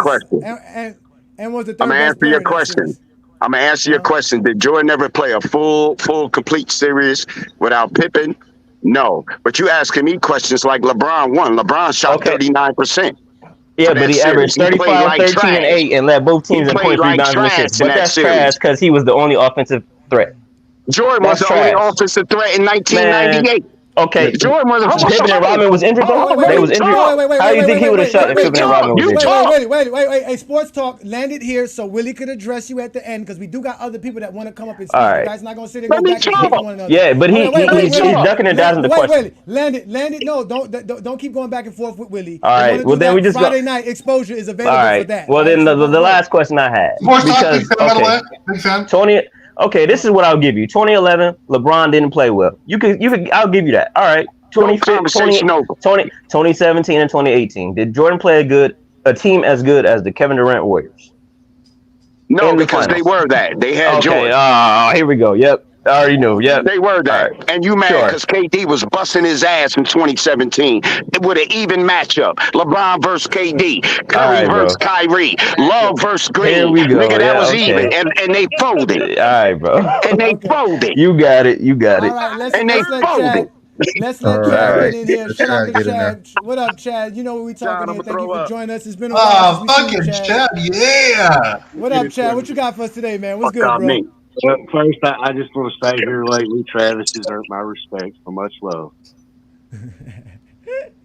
And was the third I'm gonna answer your question. I'm gonna answer your question. Did Jordan ever play a full, complete series without Pippen? No. But you asking me questions like LeBron won. LeBron shot 39%. Yeah, but he averaged 35, 13, and 8 and led both teams in points, rebounds, and assists. But that's trash because he was the only offensive threat. Jordan was the only offensive threat in 1998. Okay, Jordan was Pippen and Rodman was injured though. Wait, They was injured. How do you think he would have shut if Pippen and Rodman was injured? Wait. Hey, Sports Talk, land it here so Willie could address you at the end because we do got other people that want to come up and speak. All right. You guys not gonna sit and go back and forth with one another. Yeah, but he's ducking and dodging the question. Land it. No, don't keep going back and forth with Willie. All right. Well, then we just Friday night exposure is available all right. for that. Well, then the last question I had because Tony. Okay, this is what I'll give you. 2011, LeBron didn't play well. I'll give you that. All right. 2017 and 2018. Did Jordan play a team as good as the Kevin Durant Warriors? No, because they were that. They had Jordan. Here we go. Yep. I already knew. Yep. They were that. Right. And you mad because KD was busting his ass in 2017 with an even matchup. LeBron versus KD. Curry versus Kyrie. Love versus Green. Here we go. Nigga, that was even. And they folded. All right, bro. And they folded. You got it. All right, and they folded. Let's let Chad get in here. Shout out to Chad. What up, Chad? You know what we talking here. Thank you for joining us. It's been a while. Fucking Chad, yeah. What up, Chad? What you got for us today, man? What's good, bro? First, I just want to say here lately, Travis has earned my respect for much love.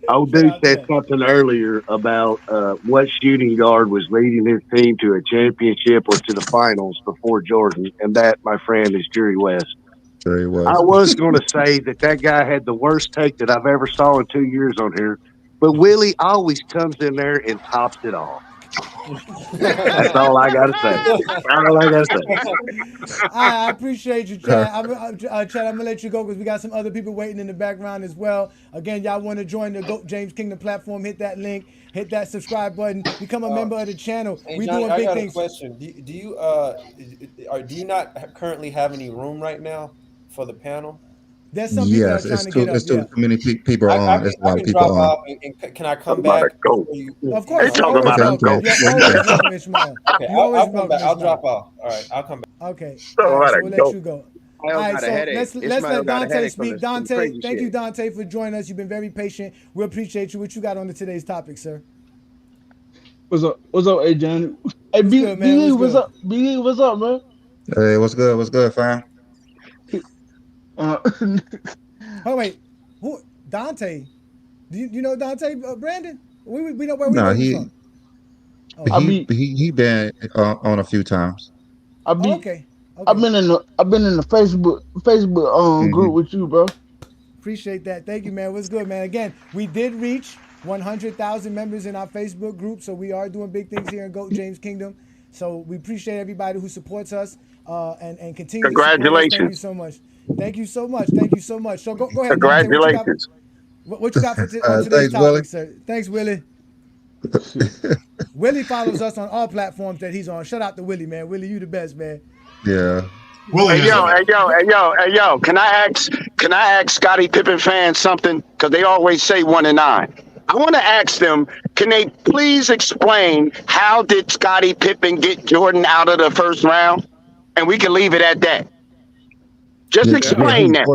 Old dude said something earlier about what shooting guard was leading his team to a championship or to the finals before Jordan, and that, my friend, is Jerry West. Jerry West. I was going to say that guy had the worst take that I've ever saw in 2 years on here, but Willie always comes in there and tops it off. That's all I got to say. I appreciate you, Chad. Chad, I'm going to let you go because we got some other people waiting in the background as well. Again, y'all want to join the GOAT James Kingdom platform, hit that link, hit that subscribe button, become a member of the channel. Hey, we Johnny, doing big I got things. a question. Do you not currently have any room right now for the panel? There's some people that are trying to get up. It's too many people on. There's a lot of people drop on. off and can I come back? Of course. They talking about a goat. Okay, I'll come back. I'll drop off. All right, I'll come back. Okay. All right, so we'll let you go. All right, so let's let Dante speak. Dante, thank you, Dante, for joining us. You've been very patient. We appreciate you. What you got on today's topic, sir? What's up? What's up, hey Johnny? Hey, B, what's up? B, what's up, man? Hey, what's good? What's good, fam? Oh wait, who? Dante? Do you know Dante, Brandon? We know where we from. He been on a few times. Okay. I've been in the Facebook group with you, bro. Appreciate that. Thank you, man. What's good, man? Again, we did reach 100,000 members in our Facebook group, so we are doing big things here in GOAT James Kingdom. So we appreciate everybody who supports us and continue. Congratulations. Thank you so much. Thank you so much. Thank you so much. So go ahead. Congratulations. What you got for today's topic, Willie. Sir? Thanks, Willie. Willie follows us on all platforms that he's on. Shout out to Willie, man. Willie, you the best, man. Yeah. Willie, hey yo. Can I ask Scottie Pippen fans something? Because they always say 1 and 9. I want to ask them, can they please explain how did Scottie Pippen get Jordan out of the first round? And we can leave it at that. Just explain that.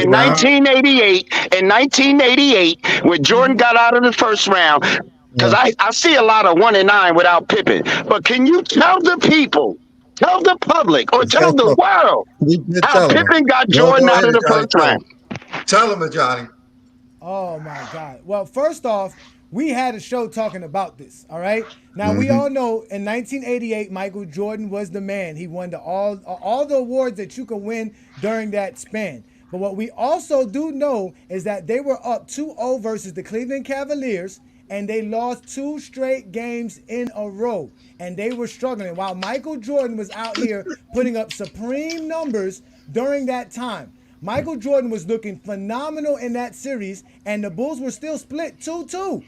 In 1988, when Jordan got out of the first round, because I see a lot of 1 and 9 without Pippen. But can you tell the people, tell the public, or tell the world how Pippen got Jordan out of the first round? Tell him, Johnny. Oh my God. Well, first off, we had a show talking about this. All right. Now we all know in 1988, Michael Jordan was the man. He won all the awards that you could win during that span. But what we also do know is that they were up 2-0 versus the Cleveland Cavaliers, and they lost 2 straight games in a row. And they were struggling while Michael Jordan was out here putting up supreme numbers during that time. Michael Jordan was looking phenomenal in that series, and the Bulls were still split 2-2.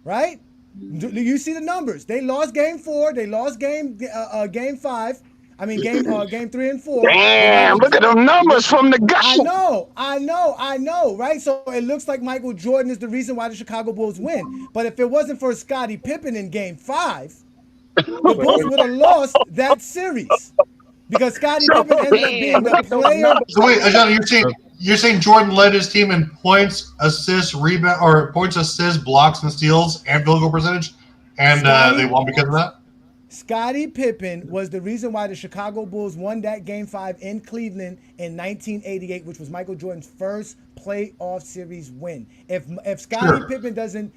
Right? You see the numbers. They lost game 4. They lost game 5. I mean, game 3 and 4. Damn, look at them numbers from the gut. I know, right? So it looks like Michael Jordan is the reason why the Chicago Bulls win. But if it wasn't for Scottie Pippen in game 5, the Bulls would have lost that series. Because Scottie Pippen ended up being the player. So wait, Johnny, you're saying Jordan led his team in points, assists, rebound, or points, assists, blocks, and steals, and field goal percentage, and they won because of that? Scottie Pippen was the reason why the Chicago Bulls won that game 5 in Cleveland in 1988, which was Michael Jordan's first playoff series win. If Scottie Pippen doesn't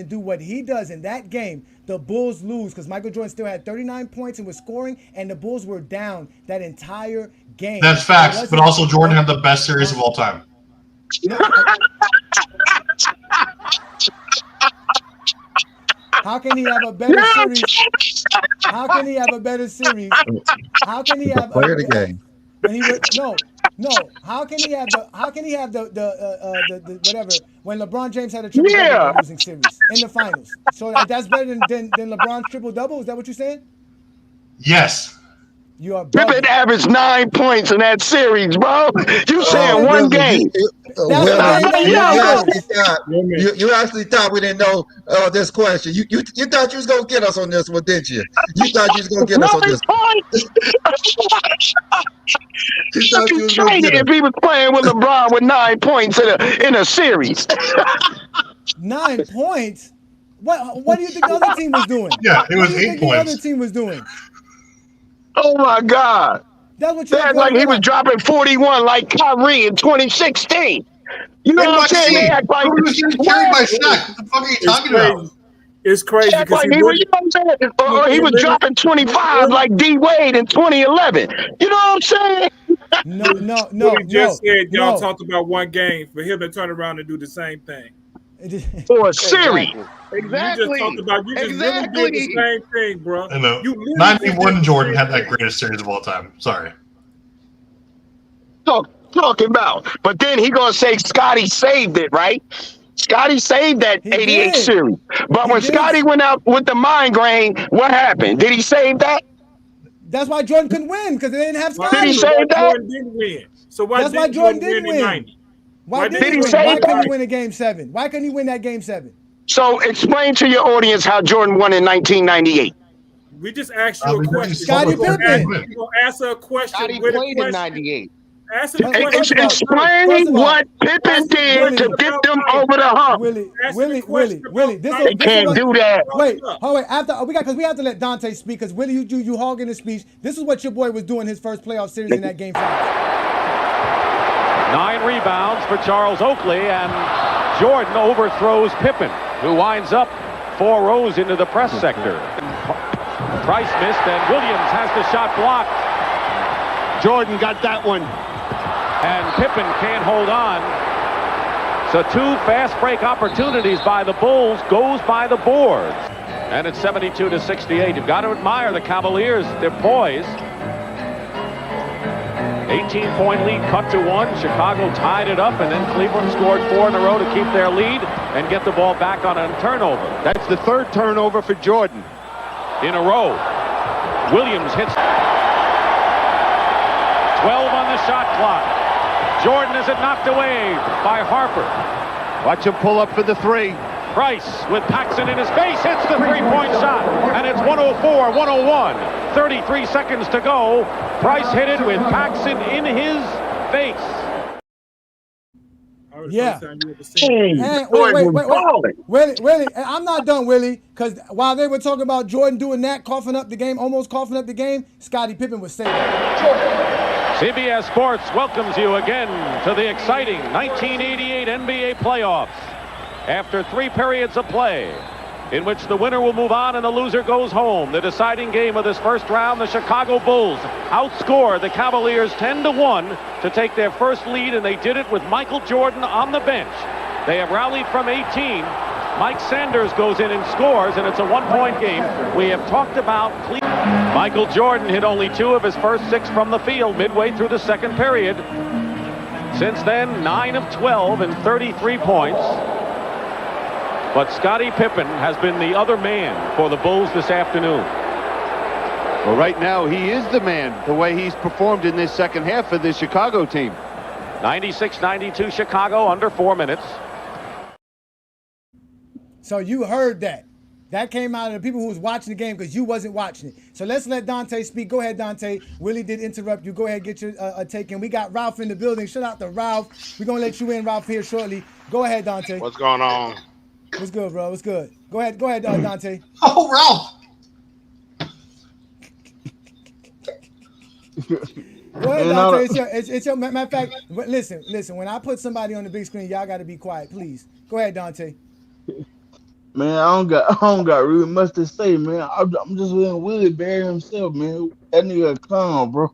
do what he does in that game, the Bulls lose because Michael Jordan still had 39 points and was scoring, and the Bulls were down that entire game. That's facts, but also Jordan had the best series of all time. How can he have a better series? How can he have a better series? How can he have player of the game? When he would no. How can he have the whatever when LeBron James had a triple double in a losing series in the finals? So that's better than LeBron's triple double. Is that what you're saying? Yes. You are Pippen averaged 9 points in that series, bro. You saying one game? You actually thought we didn't know this question. You thought you was gonna get us on this one, didn't you? You thought you was gonna get us on this. If he was playing with LeBron with 9 points in a series. 9 points? What do you think the other team was doing? Yeah, it was 8 points. The other team was doing. Oh my God! That's what you like. He was dropping 41 like Kyrie in 2016. You know what I'm saying? They act like he was getting carried by Shaq. What the fuck are you talking about? It's crazy because like he was, you know what I'm saying? Or he was dropping 25 like D Wade in 2011. You know what I'm saying? No. He just said y'all talked about one game for him to turn around and do the same thing. For a series. Exactly. You just talked about really did the same thing, bro. I know. 91 Jordan had that greatest series of all time. Sorry. Talking about. But then he gonna say Scottie saved it, right? Scottie saved that 88 series. But when Scottie went out with the migraine, what happened? Did he save that? That's why Jordan couldn't win because they didn't have Scottie. Did he save that? Jordan didn't win. So that's why Jordan didn't win. Why couldn't he win a game 7? Why couldn't he win that game 7? So explain to your audience how Jordan won in 1998. We just asked you a question. Scottie Pippen. You're gonna answer a question. Scottie played in 98. Explain what Pippen did to get them over the hump. Willie. They can't do that. Wait. After because we have to let Dante speak because Willie, you hogging the speech. This is what your boy was doing his first playoff series in that game 5. 9 rebounds for Charles Oakley, and Jordan overthrows Pippen, who winds up 4 rows into the press sector. Price missed, and Williams has the shot blocked. Jordan got that one. And Pippen can't hold on. So 2 fast break opportunities by the Bulls goes by the boards. And it's 72-68. You've got to admire the Cavaliers. They're poised. 18-point lead cut to 1. Chicago tied it up, and then Cleveland scored 4 in a row to keep their lead and get the ball back on a turnover. That's the 3rd turnover for Jordan in a row. Williams hits 12 on the shot clock. Jordan has it knocked away by Harper. Watch him pull up for the 3. Price with Paxson in his face hits the 3-point shot, and it's 104-101. 33 seconds to go. Price hit it with Paxson in his face. Yeah. Wait. Willie, I'm not done, Willie, because while they were talking about Jordan doing that, almost coughing up the game, Scottie Pippen was saying that. CBS Sports welcomes you again to the exciting 1988 NBA playoffs. After 3 periods of play, in which the winner will move on and the loser goes home. The deciding game of this first round, the Chicago Bulls outscored the Cavaliers 10-1 to take their first lead, and they did it with Michael Jordan on the bench. They have rallied from 18. Mike Sanders goes in and scores, and it's a 1-point game. We have talked about Cleveland. Michael Jordan hit only 2 of his first 6 from the field midway through the second period. Since then, 9 of 12 and 33 points. But Scottie Pippen has been the other man for the Bulls this afternoon. Well, right now, he is the man, the way he's performed in this second half for the Chicago team. 96-92 Chicago, under 4 minutes. So you heard that. That came out of the people who was watching the game because you wasn't watching it. So let's let Dante speak. Go ahead, Dante. Willie did interrupt you. Go ahead, get your take in. We got Ralph in the building. Shout out to Ralph. We're going to let you in, Ralph, here shortly. Go ahead, Dante. What's going on? What's good, bro? What's good? Go ahead, Dante. Oh, Ralph. Go ahead, Dante. It's your matter of fact. Listen. When I put somebody on the big screen, y'all got to be quiet, please. Go ahead, Dante. Man, I don't got really much to say, man. I'm just letting Willie bury himself, man. That nigga a clown, bro.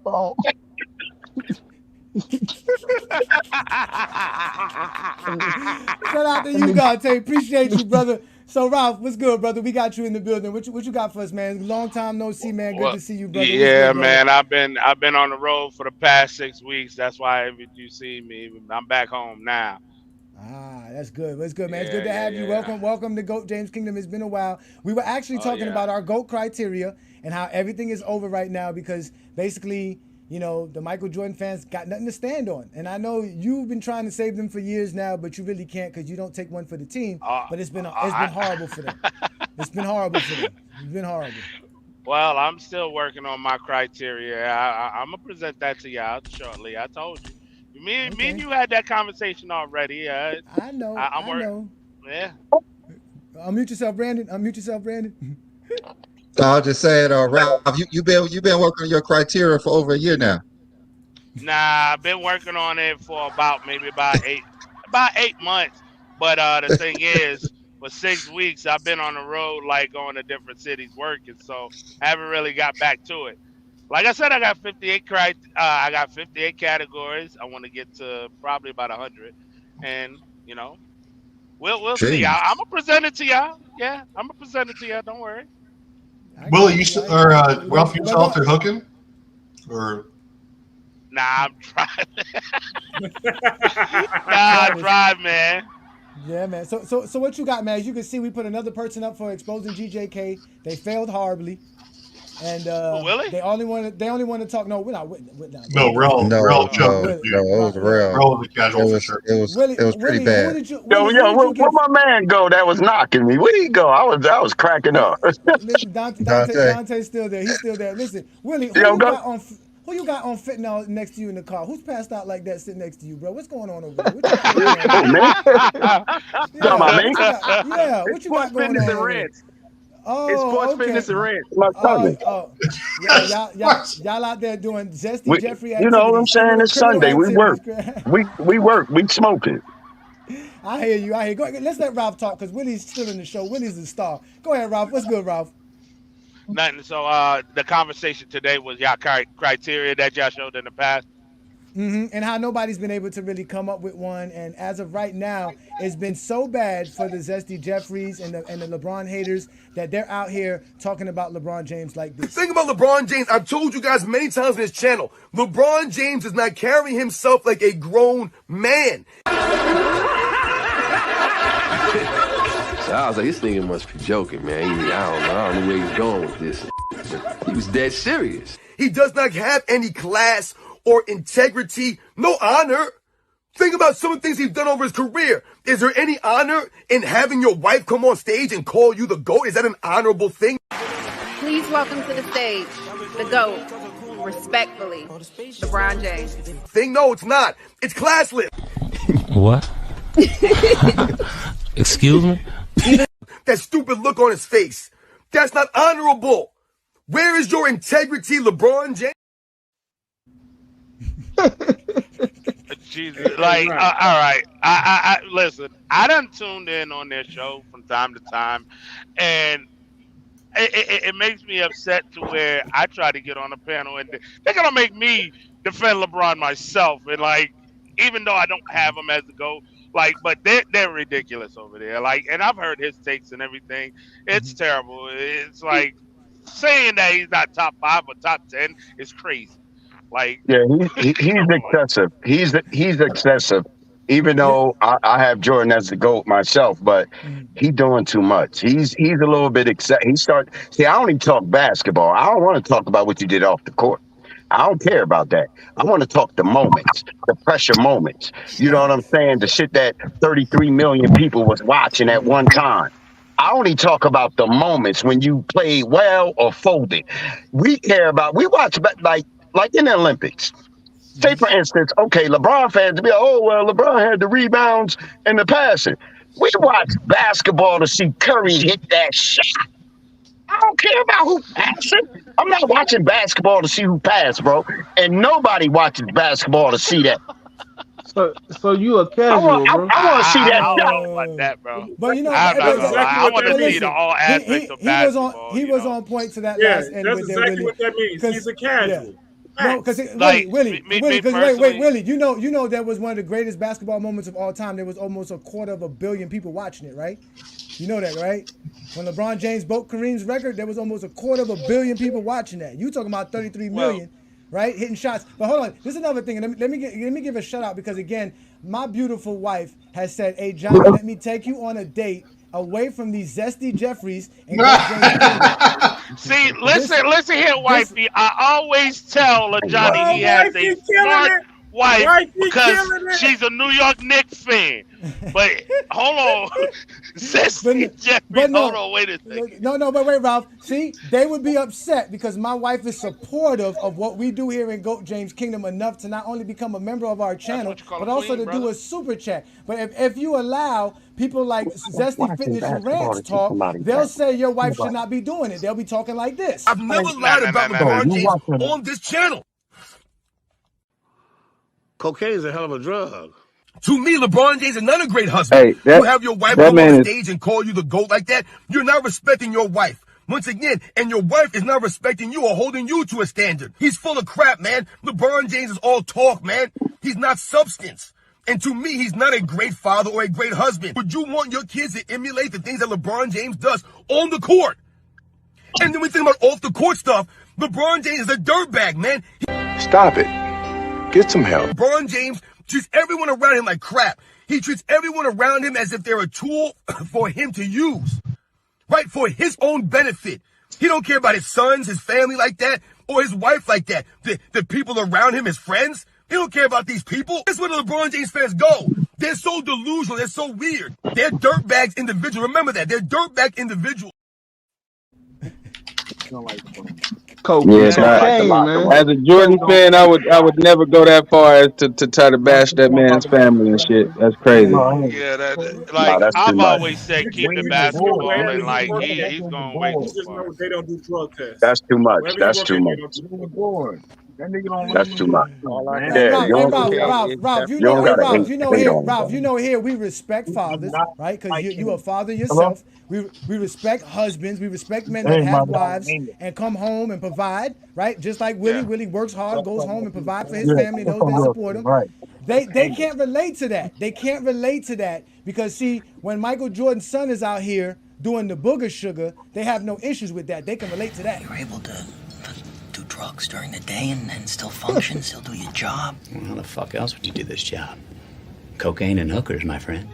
Shout out to you, Dante. Appreciate you, brother. So, Ralph, what's good, brother? We got you in the building. What you got for us, man? Long time no see, man. Good to see you, brother. Yeah, what's good, man. I've been on the road for the past 6 weeks. That's why if you see me, I'm back home now. That's good. That's good, man. It's good to have you. Welcome to GOAT James Kingdom. It's been a while. We were actually talking about our GOAT criteria and how everything is over right now because basically, the Michael Jordan fans got nothing to stand on. And I know you've been trying to save them for years now, but you really can't because you don't take one for the team. But it's been horrible for them. It's been horrible for them. It's been horrible. Well, I'm still working on my criteria. I'm gonna present that to y'all shortly. I told you. Me and you had that conversation already. I know. I'm working. Know. Yeah. Unmute yourself, Brandon. I'll just say it, Ralph. You've been working on your criteria for over a year now. Nah, I've been working on it for about 8 months. But the thing is, for 6 weeks, I've been on the road, like going to different cities working, so I haven't really got back to it. Like I said, I got 58 categories. I want to get to probably about 100, and we'll see. I'm gonna present it to y'all. Yeah, I'm gonna present it to y'all. Don't worry. Willie, Ralph, you out there hooking, or? Nah, I'm driving. I'm driving, man. Yeah, man. So what you got, man? As you can see, we put another person up for exposing GJK. They failed horribly. And Willie? They only want to talk. No, we're not. No, Rel. It was Rel. Rel was a casual for sure. It was pretty bad. Where my man go? That was knocking me. Where'd he go? I was cracking up. Dante's still there. He's still there. Listen, Willie, who you got on fentanyl next to you in the car? Who's passed out like that sitting next to you, bro? What's going on over there? What you got going on? Oh, it's Sports Fitness and Rant. Y'all out there doing Zesty Jeffrey activities. You know what I'm saying? It's Sunday. We work. We work. We smoking. I hear you. Go ahead. Let's let Ralph talk because Willie's still in the show. Willie's the star. Go ahead, Ralph. What's good, Ralph? Nothing. So the conversation today was y'all criteria that y'all showed in the past. Mm-hmm. And how nobody's been able to really come up with one. And as of right now, it's been so bad for the Zesty Jeffries and the LeBron haters that they're out here talking about LeBron James like this. The thing about LeBron James, I've told you guys many times on this channel, LeBron James does not carry himself like a grown man. So I was like, this nigga must be joking, man. I don't know where he's going with this. But he was dead serious. He does not have any class or integrity, no honor. Think about some of the things he's done over his career. Is there any honor in having your wife come on stage and call you the GOAT? Is that an honorable thing? Please welcome to the stage, the GOAT, respectfully, LeBron James. No, it's not. It's classless. What? Excuse me? That stupid look on his face. That's not honorable. Where is your integrity, LeBron James? Jesus, all right. I listen. I done tuned in on their show from time to time, and it makes me upset to where I try to get on the panel, and they're gonna make me defend LeBron myself, and even though I don't have him as the GOAT, but they're ridiculous over there, and I've heard his takes and everything. It's terrible. It's like saying that he's not top 5 or top 10 is crazy. He's excessive. He's excessive. Even though I have Jordan as the GOAT myself, but he's doing too much. He's a little bit excessive. I don't even talk basketball. I don't want to talk about what you did off the court. I don't care about that. I want to talk the moments, the pressure moments. You know what I'm saying? The shit that 33 million people was watching at one time. I only talk about the moments when you played well or folded. We watch like in the Olympics. Say, for instance, okay, LeBron fans be like, oh, well, LeBron had the rebounds and the passing. We watch basketball to see Curry hit that shot. I don't care about who passing. I'm not watching basketball to see who passed, bro. And nobody watches basketball to see that. So you a casual, bro. I want to see that I don't shot. know about that, bro. But you know, I'm not gonna lie. I want to see listen, the all aspects of basketball. He was on point to that Yeah, last end that's with that, exactly Willie. what that means. He's a casual. No, because Like, Willie, me because personally- Willie, you know, that was one of the greatest basketball moments of all time. There was almost 250 million people watching it, right? You know that, right? When LeBron James broke Kareem's record, there was almost 250 million people watching that. You talking about 33 million, right? Hitting shots. But hold on, this is another thing. Let me give a shout out because again, my beautiful wife has said, "Hey Johnny, let me take you on a date away from these zesty Jeffries and go See, listen here, wifey. I always tell Johnny he has a smart wife because she's a New York Knicks fan. But hold on, Jeffrey, hold on, wait a second. No, but wait, Ralph. See, they would be upset because my wife is supportive of what we do here in GOAT James Kingdom enough to not only become a member of our channel, but also to do a super chat. But if you allow people like Zesty Fitness and Rants talk, they'll say your wife should not be doing it. They'll be talking like this. I've never lied about LeBron James on this channel. Cocaine is a hell of a drug. To me, LeBron James is not a great husband. You have your wife come on the stage and call you the GOAT like that. You're not respecting your wife. Once again, and your wife is not respecting you or holding you to a standard. He's full of crap, man. LeBron James is all talk, man. He's not substance. And to me, he's not a great father or a great husband. Would you want your kids to emulate the things that LeBron James does on the court? And then we think about off the court stuff. LeBron James is a dirtbag, man. Stop it. Get some help. LeBron James treats everyone around him like crap. He treats everyone around him as if they're a tool for him to use, right? For his own benefit. He don't care about his sons, his family like that, or his wife like that. The people around him, his friends, he don't care about these people. That's where the LeBron James fans go. They're so delusional. They're so weird. They're dirtbags individuals. Remember that. They're dirtbag individuals. As a Jordan fan, I would never go that far as to try to bash that man's family and shit. That's crazy. Yeah, I've always said keep the basketball and like he's going way too far. They don't do drug tests. That's too much. That's too much. That's too much. Ralph, you know here we respect fathers, right? Because you a father yourself. We respect husbands. We respect men that have wives and come home and provide, right? Just like Willie. Willie works hard, goes home and provides for his family, those that support him. They can't relate to that. They can't relate to that because see, when Michael Jordan's son is out here doing the booger sugar, they have no issues with that. They can relate to that. You're able to do drugs during the day and still function, still do your job. Well, how the fuck else would you do this job? Cocaine and hookers, my friend.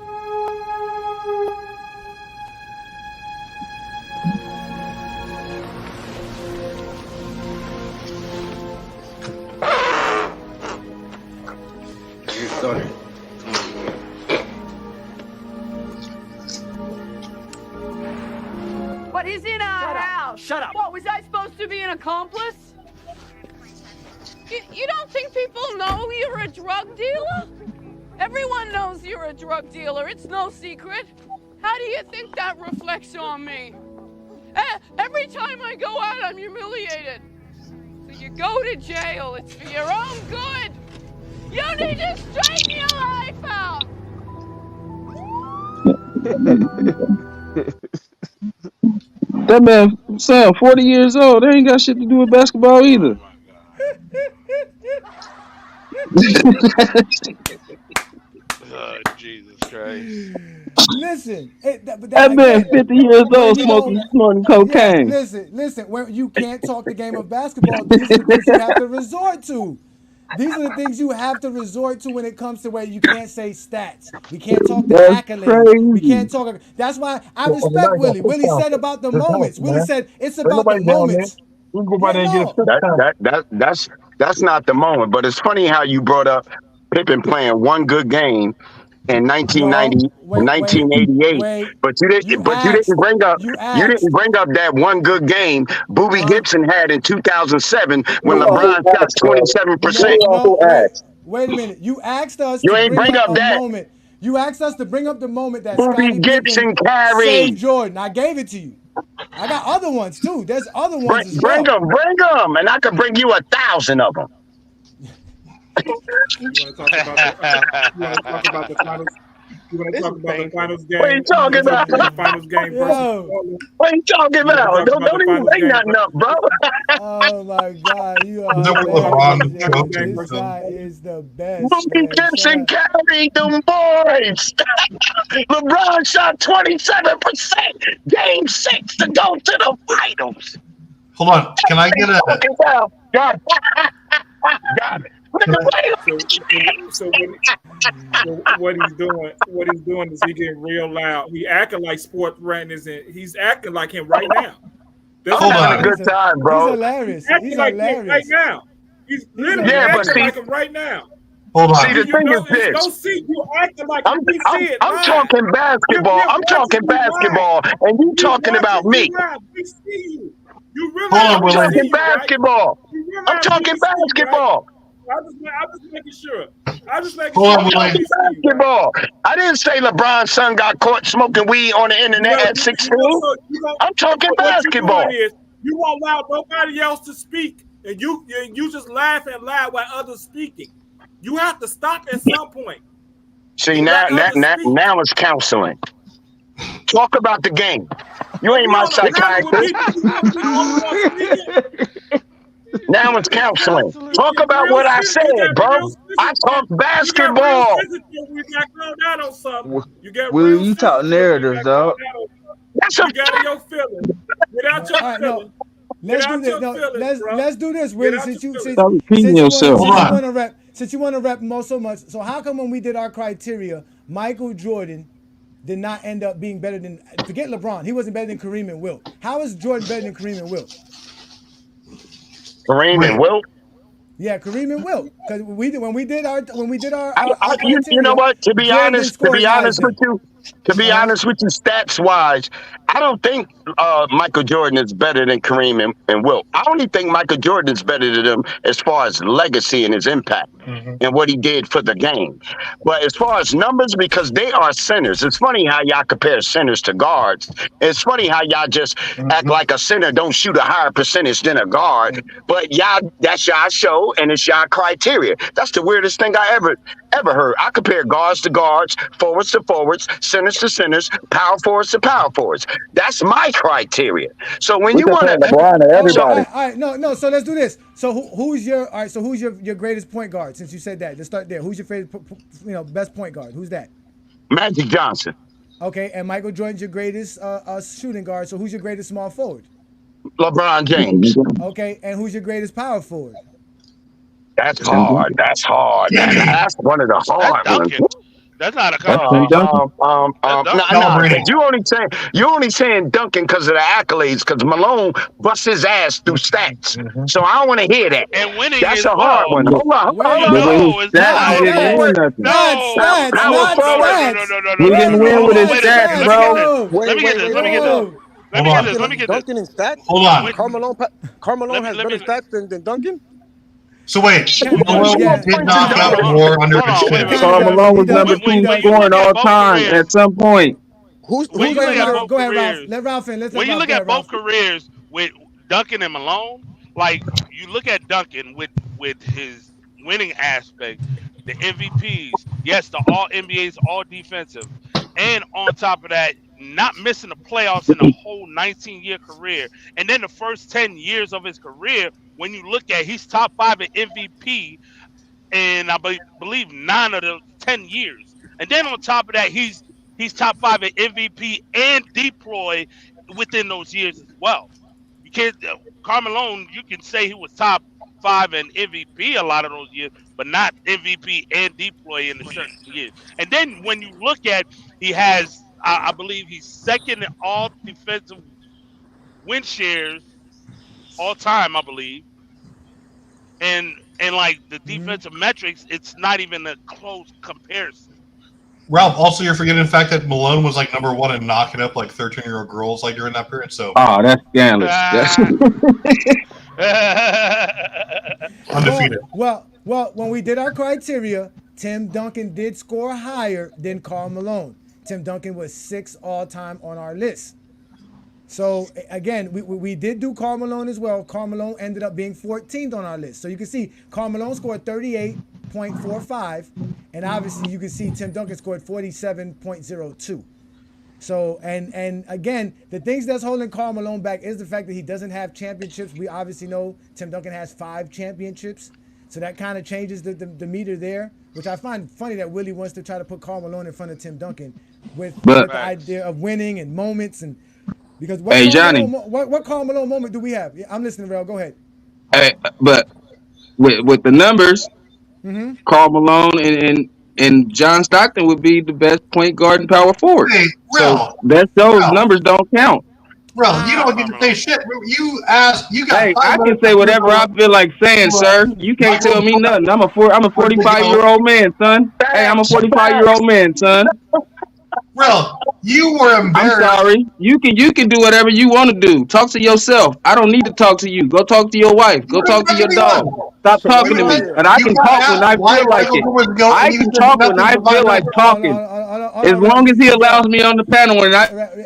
But he's in our house. Shut up. What, was I supposed to be an accomplice? You don't think people know you're a drug dealer? Everyone knows you're a drug dealer. It's no secret. How do you think that reflects on me? Every time I go out, I'm humiliated. So you go to jail. It's for your own good. You need to straighten your life out. That man, Sam, 40 years old. They ain't got shit to do with basketball either. Jesus Christ. Listen, that man 50 years old snorting cocaine. Yeah, listen. When you can't talk the game of basketball, these are the things you have to resort to. These are the things you have to resort to when it comes to where you can't say stats. We can't talk the accolades. We can't talk. That's why I respect Willie. Willie said about the moments. Willie said it's about the moments. That's not the moment. But it's funny how you brought up Pippen playing one good game in 1988, but you didn't bring up that one good game Boobie Gibson had in 2007 when LeBron shot 27%. Wait a minute. You asked us. You ain't bring up that moment. You asked us to bring up the moment that Boobie Gibson carried saved Jordan. I gave it to you. I got other ones too. There's other ones as well. Bring them, and I could bring you 1,000 of them. You want to talk about the finals? You want to talk about the finals game? What are you talking about? The finals game versus what are you talking about? Don't even bring nothing up, bro. Oh my God, you are LeBron. This guy is the best. Bobby Gibson carried them boys. LeBron shot 27%. Game 6 to go to the finals. Hold on. Can I get a? God. Got it. So what he's doing is he getting real loud. He acting like Sports Rant isn't. He's acting like him right now. Hold on. Good time, bro. He's hilarious. He's like him right now. He's literally acting like him right now. Hold on. See, the thing is this. Don't see you acting like I'm talking basketball. I'm talking basketball, and you talking about me. We see you. You really I'm talking basketball. I'm talking basketball. I'm just making sure. I'm just making Hold sure. on, basketball. I didn't say LeBron's son got caught smoking weed on the internet at 16. I'm talking basketball. You won't allow nobody else to speak, and you just laugh and laugh while others speaking. You have to stop at some point. See, now it's counseling. Talk about the game. You ain't my psychiatrist. Now it's counseling. Talk about what I said, bro. I talk basketball. Will you talk narratives, dog? That's a your feelings. Without your feelings. Let's do this. Let's do this, Willie. Since you want to rep Mo so much. So how come when we did our criteria, Michael Jordan did not end up being better than, forget LeBron, he wasn't better than Kareem and Wilt. How is Jordan better than Kareem and Wilt? Kareem and Wilt? Yeah, Kareem and Wilt. Because when we did our you know what? To be honest with you, stats wise, I don't think Michael Jordan is better than Kareem and Wilt. I only think Michael Jordan is better than them as far as legacy and his impact and what he did for the game. But as far as numbers, because they are centers, it's funny how y'all compare centers to guards. It's funny how y'all just act like a center don't shoot a higher percentage than a guard. But that's y'all show and it's y'all criteria. That's the weirdest thing I ever heard. I compare guards to guards, forwards to forwards, centers to centers, power forwards to power forwards. That's my criteria. So when you want to, all right, no. So let's do this. So who's your greatest point guard? Since you said that, let's start there. Who's your favorite, best point guard? Who's that? Magic Johnson. Okay, and Michael Jordan's your greatest shooting guard. So who's your greatest small forward? LeBron James. Okay, and who's your greatest power forward? That's hard. That's one of the hard ones. That's not a compliment. You only saying Duncan because of the accolades, because Malone busts his ass through stats. So I don't want to hear that. And winning that's a hard one. Hold on. He didn't win with his stats, bro. Let me get this. Duncan in stats? Hold on. Carmelo has better stats than Duncan? So wait, Malone did knock out more under his chin. Malone was number 2 scoring all time at some point. Go ahead, Ralph. Let Ralph in. When you look at both careers with Duncan and Malone, like you look at Duncan with his winning aspect, the MVPs, yes, the All NBA's All Defensive, and on top of that, not missing the playoffs in the whole 19-year career, and then the first 10 years of his career. When you look at, he's top 5 at MVP, and I believe 9 of those 10 years. And then on top of that, he's top 5 at MVP and deploy within those years as well. You can't, Carmelo, you can say he was top 5 and MVP a lot of those years, but not MVP and deploy in the certain years. And then when you look at, he has, I believe he's second in all defensive win shares all time, I believe. And like the defensive metrics, it's not even a close comparison. Ralph, also you're forgetting the fact that Malone was like number 1 in knocking up like 13-year-old girls like during that period. So that's scandalous. Undefeated. Well, when we did our criteria, Tim Duncan did score higher than Karl Malone. Tim Duncan was 6 all-time on our list. So again, we did do Karl Malone as well. Karl Malone ended up being 14th on our list. So you can see Karl Malone scored 38.45, and obviously you can see Tim Duncan scored 47.02. So and again, the things that's holding Karl Malone back is the fact that he doesn't have championships. We obviously know Tim Duncan has 5 championships, so that kind of changes the meter there. Which I find funny that Willie wants to try to put Karl Malone in front of Tim Duncan with the idea of winning and moments and. Because what Karl Malone moment do we have? Yeah, I'm listening, Rel. Go ahead. Hey, but with the numbers, Karl Malone and John Stockton would be the best point guard and power forward. Hey, so those numbers don't count. Bro, you don't get to say shit. You got. Hey, I can say whatever I feel like saying, sir. You can't tell me nothing. I'm a 45-year-old man, son. Hey, I'm a 45-year-old man, son. Bro, you were embarrassed. I'm sorry. You can do whatever you want to do. Talk to yourself. I don't need to talk to you. Go talk to your wife. Go talk to your dog. Stop talking to me. And I can talk when I feel like it. I can talk when I feel like talking. As long as he allows me on the panel.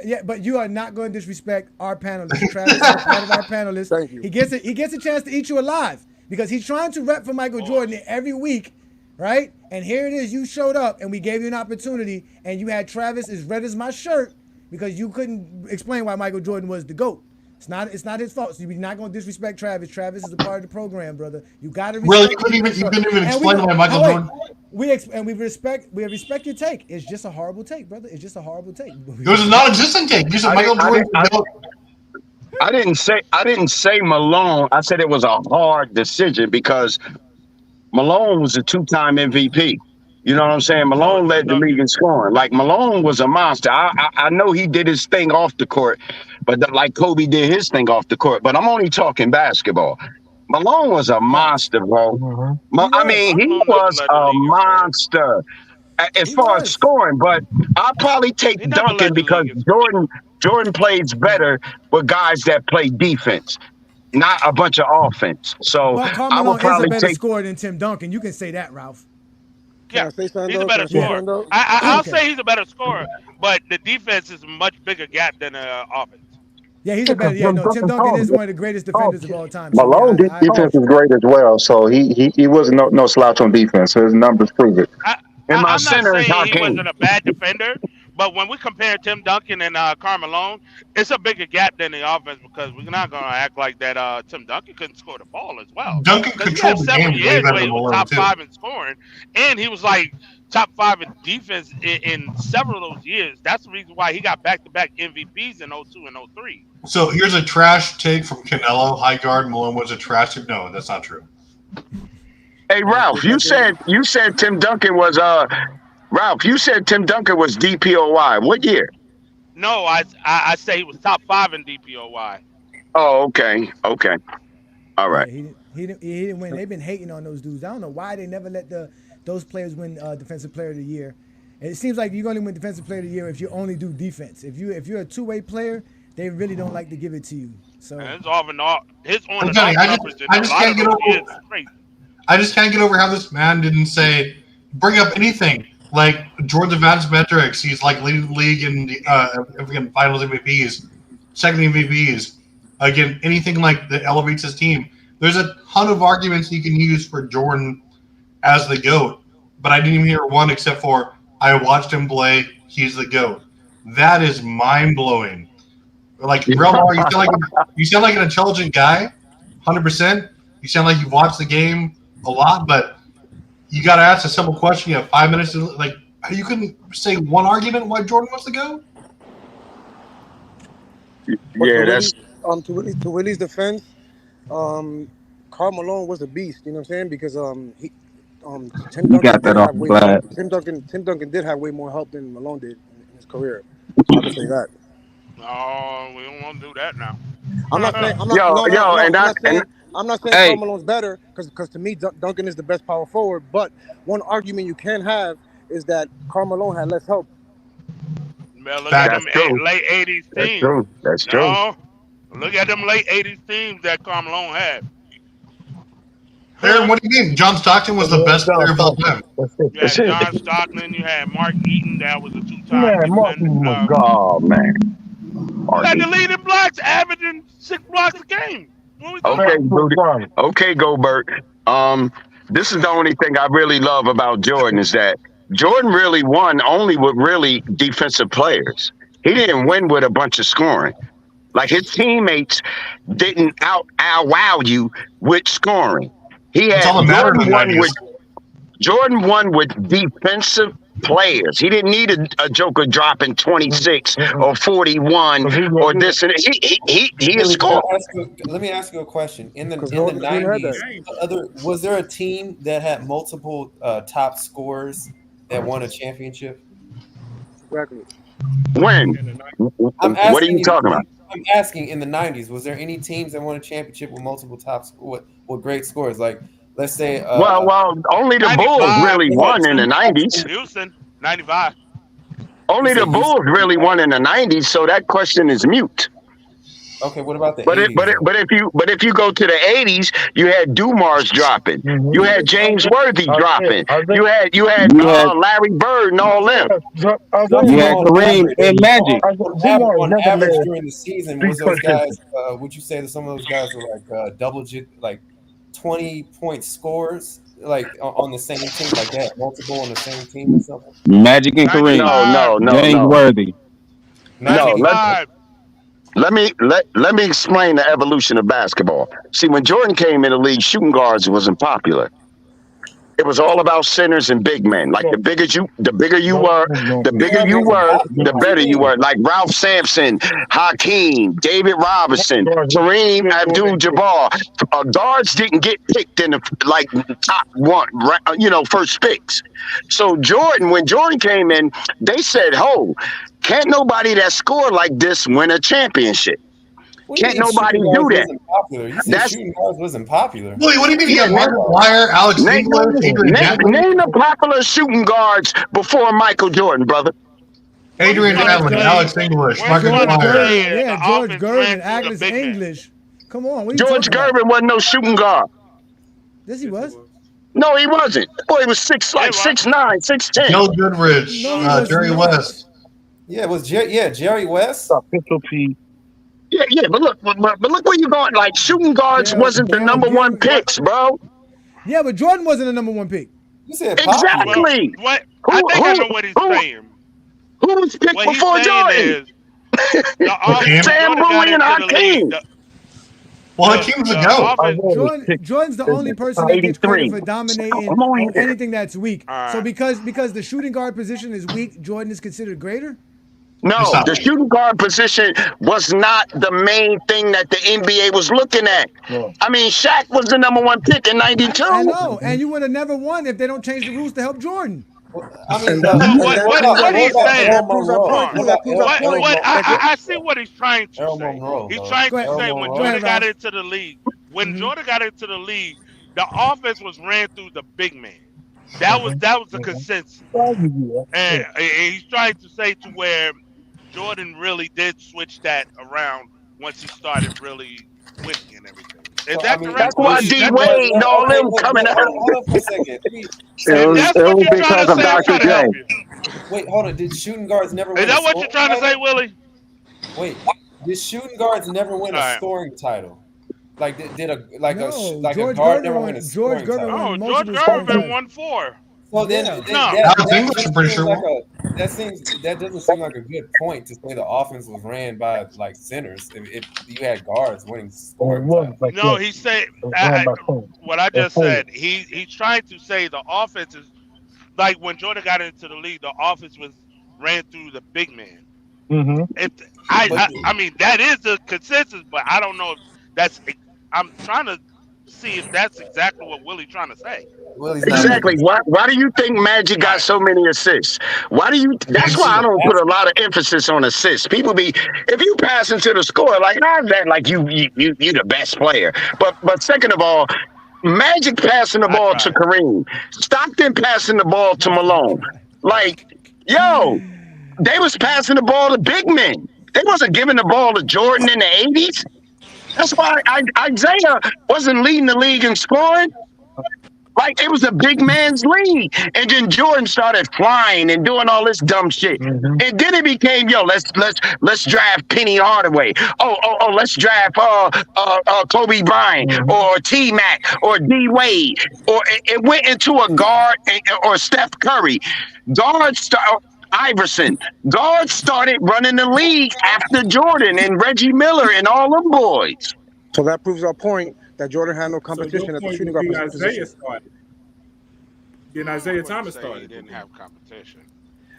Yeah, but you are not going to disrespect our panelists. Travis is a part of our panelists. Thank you. He gets a chance to eat you alive because he's trying to rep for Michael Jordan every week. Right? And here it is. You showed up and we gave you an opportunity and you had Travis as red as my shirt because you couldn't explain why Michael Jordan was the GOAT. It's not his fault. So you're not going to disrespect Travis. Travis is a part of the program, brother. You got to respect. Really? You couldn't even explain why Michael Jordan. We respect your take. It's just a horrible take, brother. It's just a horrible take. It was a non-existent take. You said Michael Jordan. I didn't say Malone. I said it was a hard decision because Malone was a 2-time MVP. You know what I'm saying? Malone led the league in scoring. Like, Malone was a monster. I know he did his thing off the court, but like Kobe did his thing off the court. But I'm only talking basketball. Malone was a monster, bro. I mean, he was a monster as far as scoring. But I'll probably take Duncan because Jordan plays better with guys that play defense, not a bunch of offense. So I would probably is a better scorer than Tim Duncan. You can say that, Ralph. Yeah, he's a better scorer. I'll say he's a better scorer, but the defense is a much bigger gap than the offense. Yeah, he's a better. Yeah, no, Tim Duncan is one of the greatest defenders of all time. Malone's defense is great as well, so he wasn't no slouch on defense. His numbers prove it. I'm not saying he wasn't a bad defender, but when we compare Tim Duncan and Karl Malone, it's a bigger gap than the offense because we're not going to act like that Tim Duncan couldn't score the ball as well. Duncan controlled the game way better than Malone, top 5 in scoring, and he was like top 5 in defense in several of those years. That's the reason why he got back-to-back MVPs in 02 and 03. So here's a trash take from Canelo. High guard Malone was a trash take. No, that's not true. Hey, Ralph, you said Tim Duncan was Ralph, you said Tim Duncan was DPOY. What year? No, I say he was top 5 in DPOY. Oh, okay. All right. Yeah, he didn't win. They've been hating on those dudes. I don't know why they never let those players win Defensive Player of the Year. And it seems like you're going to win Defensive Player of the Year if you only do defense. If you're a two-way player, they really don't like to give it to you. So his on and off numbers I just can't get over. I just can't get over how this man didn't bring up anything like Jordan's advanced metrics. He's like leading the league in the freaking finals MVPs, second MVPs. Again, anything like that elevates his team. There's a ton of arguments you can use for Jordan as the GOAT, but I didn't even hear one except for I watched him play. He's the GOAT. That is mind blowing. Like, Relmar, you sound like an intelligent guy, 100%. You sound like you've watched the game a lot, but you got to ask a simple question. You have 5 minutes to you couldn't say one argument why Jordan wants to go. Yeah, that's to Willie's defense. Karl Malone was a beast. You know what I'm saying? Because Tim Duncan did have way more help than Malone did in his career. I can say that. No, we don't want to do that now. I'm not saying. I'm not saying Karl Malone's better because to me Duncan is the best power forward. But one argument you can have is that Karl Malone had less help. Man, look at them late 80s teams. That's true. Look at them late 80s teams that Karl Malone had. Aaron, what do you mean? John Stockton was the best player of all time. You had John Stockton. You had Mark Eaton. That was a 2-time. Man, Mark Eaton was God, man. You got the leading blocks, averaging 6 blocks a game. What we talking Okay, about? Booty. Okay, Gobert. This is the only thing I really love about Jordan is that Jordan really won only with really defensive players. He didn't win with a bunch of scoring. Like his teammates didn't wow you with scoring. He That's had all that mattered in the 90s. Jordan won with defensive players. He didn't need a Joker dropping 26 or 41 or this and he is scored. Let me ask you a question. In the 90s, was there a team that had multiple top scorers that won a championship? Exactly. When? What are you talking about? I'm asking in the 90s, was there any teams that won a championship with multiple with great scores? Like, let's say well, only the Bulls really won in the 90s. Houston, 95. Only the Bulls really won in the 90s, so that question is mute. Okay, what about the 80s? But if you go to the 80s, you had Dumars dropping, you had James Worthy dropping, you had Larry Bird and all them. You had Kareem and Magic. On average during the season, was those guys? Would you say that some of those guys were like like 20-point scores, like on the same team, like that, multiple on the same team or something? Magic and Kareem. No. James Worthy. Let me explain the evolution of basketball. See, when Jordan came in the league, shooting guards wasn't popular. It was all about centers and big men. Like the bigger you were, the better you were. Like Ralph Sampson, Hakeem, David Robinson, Kareem Abdul-Jabbar. Guards didn't get picked in the top one, first picks. So when Jordan came in, they said, "Ho, can't nobody that scored like this win a championship." Can't nobody do that. That's shooting guards wasn't popular. What do you mean? You got Mark Dwyer, Alex English, name the popular shooting guards before Michael Jordan, brother. Adrian Allen, Alex English, Marcus Dwyer. Yeah, George Gervin, Alex English. Come on, George Gervin wasn't no shooting guard. Yes, he was. No, he wasn't. Boy, he was 6'9", 6'10". Joe Goodrich, Jerry West. Yeah, it was Jerry West. Yeah, but look where you're going. Like shooting guards wasn't the number one picks, bro. Yeah, but Jordan wasn't the number one pick. You said exactly. What? I think I know what he's saying. Who was picked before Jordan? Sam Bowie and Hakeem. Well, Hakeem's a goat. Jordan's the only person that gets credit for dominating on anything that's weak. So because the shooting guard position is weak, Jordan is considered greater? No, the shooting guard position was not the main thing that the NBA was looking at. Yeah. I mean, Shaq was the number one pick in '92. I know, and you would have never won if they don't change the rules to help Jordan. I mean, what he's saying. I see what he's trying to say. He's trying to say when Jordan got into the league, the offense was ran through the big man. That was the consensus, and he's trying to say to where Jordan really did switch that around once he started really winning and everything. Is that correct? That's why D-Wade and all them coming out. Hold on for a second. It was because of Dr. J. Wait, hold on. Did shooting guards never win? Is that what you're trying to say, Willie? Wait, did shooting guards never win a scoring title? Like a guard never win a scoring title? Oh, George Gervin won 4. Well, then that doesn't seem like a good point to say the offense was ran by like centers if you had guards winning scoring titles. No, he said what I just said. He's trying to say the offense is like when Jordan got into the league, the offense was ran through the big man. Mm-hmm. I mean that is the consensus, but I don't know if that's. I'm trying to see if that's exactly what Willie's trying to say. Exactly. Why do you think Magic got so many assists? That's why I don't put a lot of emphasis on assists. People if you pass into the score, like how's that like you the best player. But second of all, Magic passing the ball to Kareem, Stockton passing the ball to Malone. Like, yo, they was passing the ball to big men. They wasn't giving the ball to Jordan in the 80s. That's why Isaiah wasn't leading the league in scoring. Like it was a big man's league. And then Jordan started flying and doing all this dumb shit. And then it became, let's draft Penny Hardaway. Let's draft Kobe Bryant or T Mac or D Wade. Or it went into a guard or Steph Curry. Iverson. Guards started running the league after Jordan and Reggie Miller and all them boys. So that proves our point that Jordan had no competition at the shooting guard position. Then Isaiah Thomas He started. didn't have competition.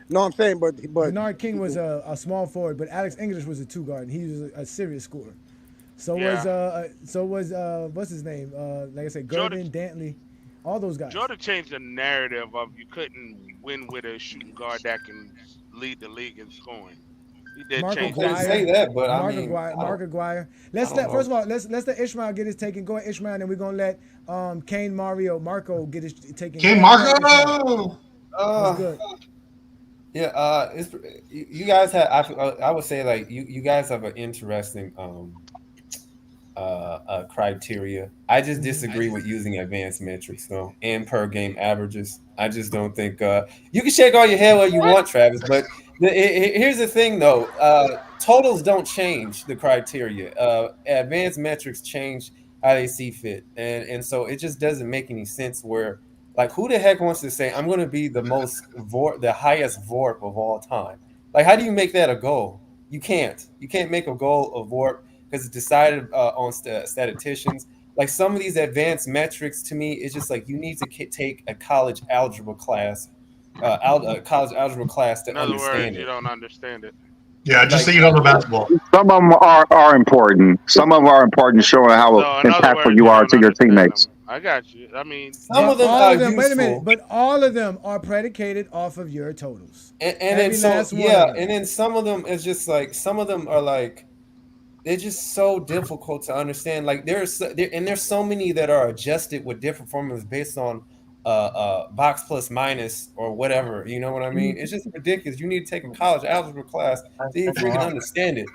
No, I'm saying, but Bernard King was a small forward, but Alex English was a two guard, and he was a serious scorer. So was what's his name? Like I said, Gurdon, Dantley, all those guys. Jordan changed the narrative of you couldn't win with a shooting guard that can lead the league in scoring. He did change that. Say that, but Mark Aguirre. First of all, let's let Ishmael get his take. Go ahead, Ishmael, and then we're gonna let Kane Marco get his take. Kane Marco. Good. Yeah, you guys have. I would say like you guys have an interesting criteria. I just disagree with using advanced metrics though and per game averages. I just don't think you can shake all your head all you want, Travis, but here's the thing though. Totals don't change the criteria. Advanced metrics change how they see fit, and so it just doesn't make any sense where. Like, who the heck wants to say, I'm going to be the highest VORP of all time? Like, how do you make that a goal? You can't. You can't make a goal of VORP because it's decided on statisticians. Like, some of these advanced metrics, to me, it's just like you need to take a college algebra class, to understand it. In other words, you don't understand it. Yeah, just so you don't know basketball. Some of them are important. Some of them are important, showing how impactful you are to your teammates. I got you. I mean, some of them are useful. Wait a minute, but all of them are predicated off of your totals. And then and then some of them is just like some of them are like they're just so difficult to understand. Like there's so many that are adjusted with different formulas based on box plus minus or whatever. You know what I mean? It's just ridiculous. You need to take a college algebra class to see if you can understand it.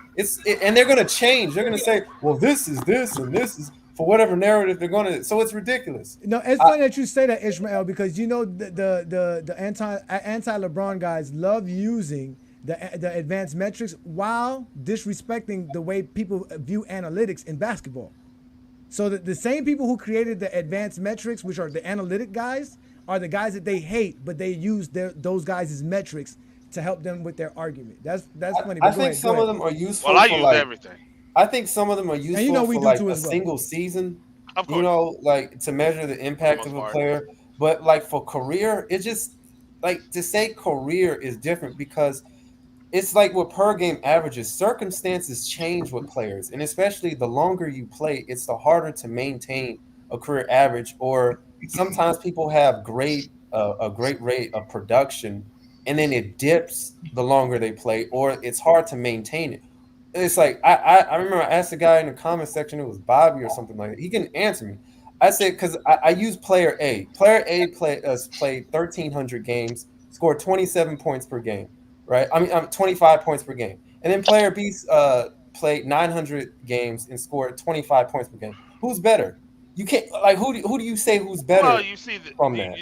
And they're gonna change. They're gonna say, well, this is this and this is. For whatever narrative they're going to, so it's ridiculous. No, it's funny that you say that, Ishmael, because you know the anti LeBron guys love using the advanced metrics while disrespecting the way people view analytics in basketball. So the same people who created the advanced metrics, which are the analytic guys, are the guys that they hate, but they use those guys' metrics to help them with their argument. That's funny. I think some of them are useful. Well, I use everything. I think some of them are useful for like a single season, like to measure the impact of a player. But like for career, it just like to say career is different because it's like with per game averages, circumstances change with players. And especially the longer you play, it's the harder to maintain a career average. Or sometimes people have a great rate of production and then it dips the longer they play, or it's hard to maintain it. It's like I remember I asked a guy in the comment section, it was Bobby or something like that. He couldn't answer me. I said because I use player A. Player A played 1,300 games, scored 27 points per game, right? I mean 25 points per game. And then player B played 900 games and scored 25 points per game. Who's better? You can't like who do you say who's better? Well, you see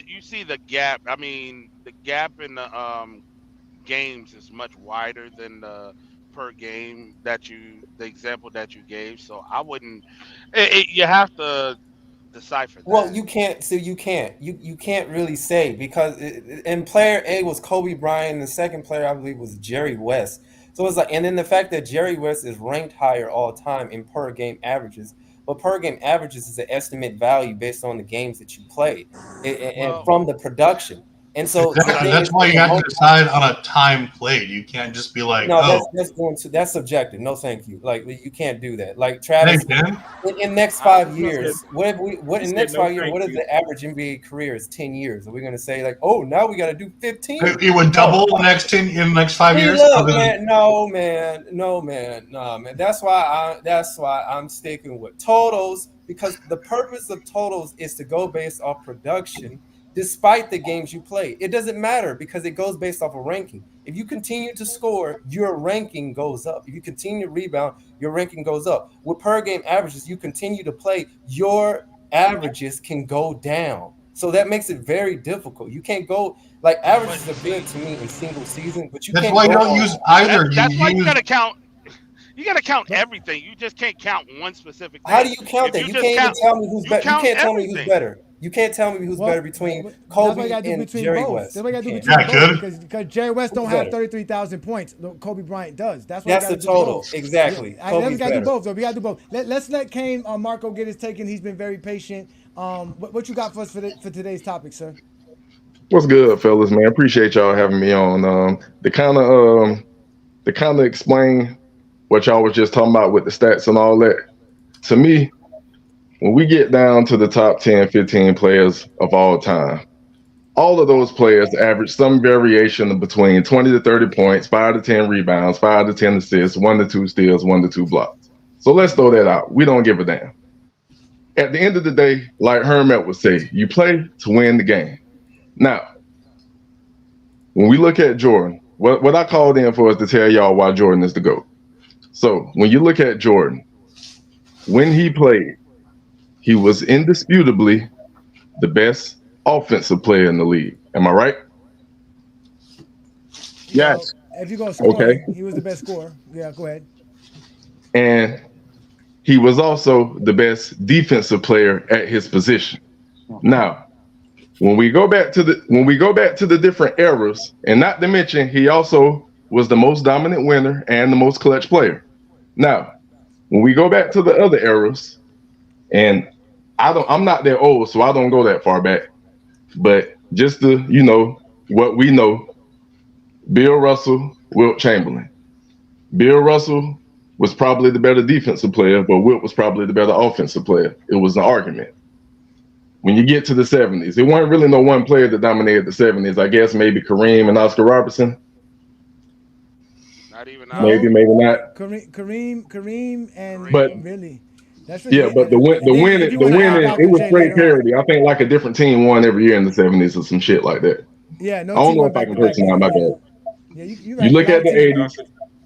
you see the gap. I mean, the gap in the games is much wider than the per game the example that you gave. So I wouldn't. You have to decipher that. Well, you can't. So you can't really say because and player A was Kobe Bryant. And the second player I believe was Jerry West. So it's like, and then the fact that Jerry West is ranked higher all time in per game averages. But per game averages is an estimate value based on the games that you play and from the production. And so that's why you have to decide on a time played. You can't just be like, that's subjective. No, thank you. Like you can't do that. Like Travis, in next 5 years, what is the average NBA career is 10 years? Are we going to say like, oh, now we got to do 15? It would double in the next 5 years. Look, man, no, man. That's why I'm sticking with totals because the purpose of totals is to go based off production. Despite the games you play, it doesn't matter because it goes based off a ranking. If you continue to score, your ranking goes up. If you continue to rebound, your ranking goes up. With per game averages, you continue to play, your averages can go down. So that makes it very difficult. You can't go like averages are good to me in single season, but you That's can't why you go don't use either. That's why you use gotta count. You gotta count everything. You just can't count one specific thing. How do you count If that? you You just can't even count, tell me who's you better. You count can't tell me who's everything. better. You can't tell me who's better between that's what Kobe you got to do and between Jerry both. West. That's what you got to do You between can't. both because Jerry West don't Who's have better? 33,000 points. Kobe Bryant does. That's why That's we the got to do total. both. Exactly. Yeah, we Kobe's got to do better. both. Though. We got to do both. Let's let Kane Marco get his take, and he's been very patient. What you got for us for today's topic, sir? What's good, fellas, man? Appreciate y'all having me on. To kind of explain what y'all was just talking about with the stats and all that. To me, when we get down to the top 10, 15 players of all time, all of those players average some variation of between 20 to 30 points, 5 to 10 rebounds, 5 to 10 assists, 1 to 2 steals, 1 to 2 blocks. So let's throw that out. We don't give a damn. At the end of the day, like Hermit would say, you play to win the game. Now, when we look at Jordan, what I called in for is to tell y'all why Jordan is the GOAT. So when you look at Jordan, when he played, he was indisputably the best offensive player in the league. Am I right? Yes. If you go scoring, okay. He was the best scorer. Yeah, go ahead. And he was also the best defensive player at his position. Now, when we go back to the different eras, and not to mention he also was the most dominant winner and the most clutch player. Now, when we go back to the other eras, and I'm not that old, so I don't go that far back. But just to, what we know, Bill Russell, Wilt Chamberlain. Bill Russell was probably the better defensive player, but Wilt was probably the better offensive player. It was an argument. When you get to the 70s, there weren't really no one player that dominated the 70s. I guess maybe Kareem and Oscar Robertson. Not even maybe not. Kareem and but really. That's yeah, but the winning, it was straight parity. I think like a different team won every year in the 70s or some shit like that. Yeah, no. I don't know if I can curse now, my bad. Yeah, you look at the 80s.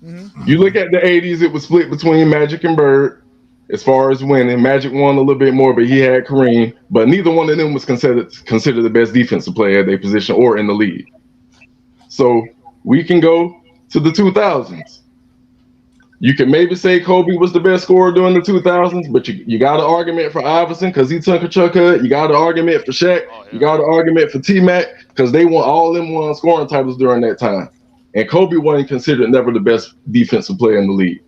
Mm-hmm. You look at the 80s, it was split between Magic and Bird. As far as winning, Magic won a little bit more, but he had Kareem. But neither one of them was considered the best defensive player at their position or in the league. So we can go to the 2000s. You can maybe say Kobe was the best scorer during the 2000s, but you got an argument for Iverson because he took a chuck hut. You got an argument for Shaq. You got an argument for T-Mac because they won all them won scoring titles during that time. And Kobe wasn't considered never the best defensive player in the league.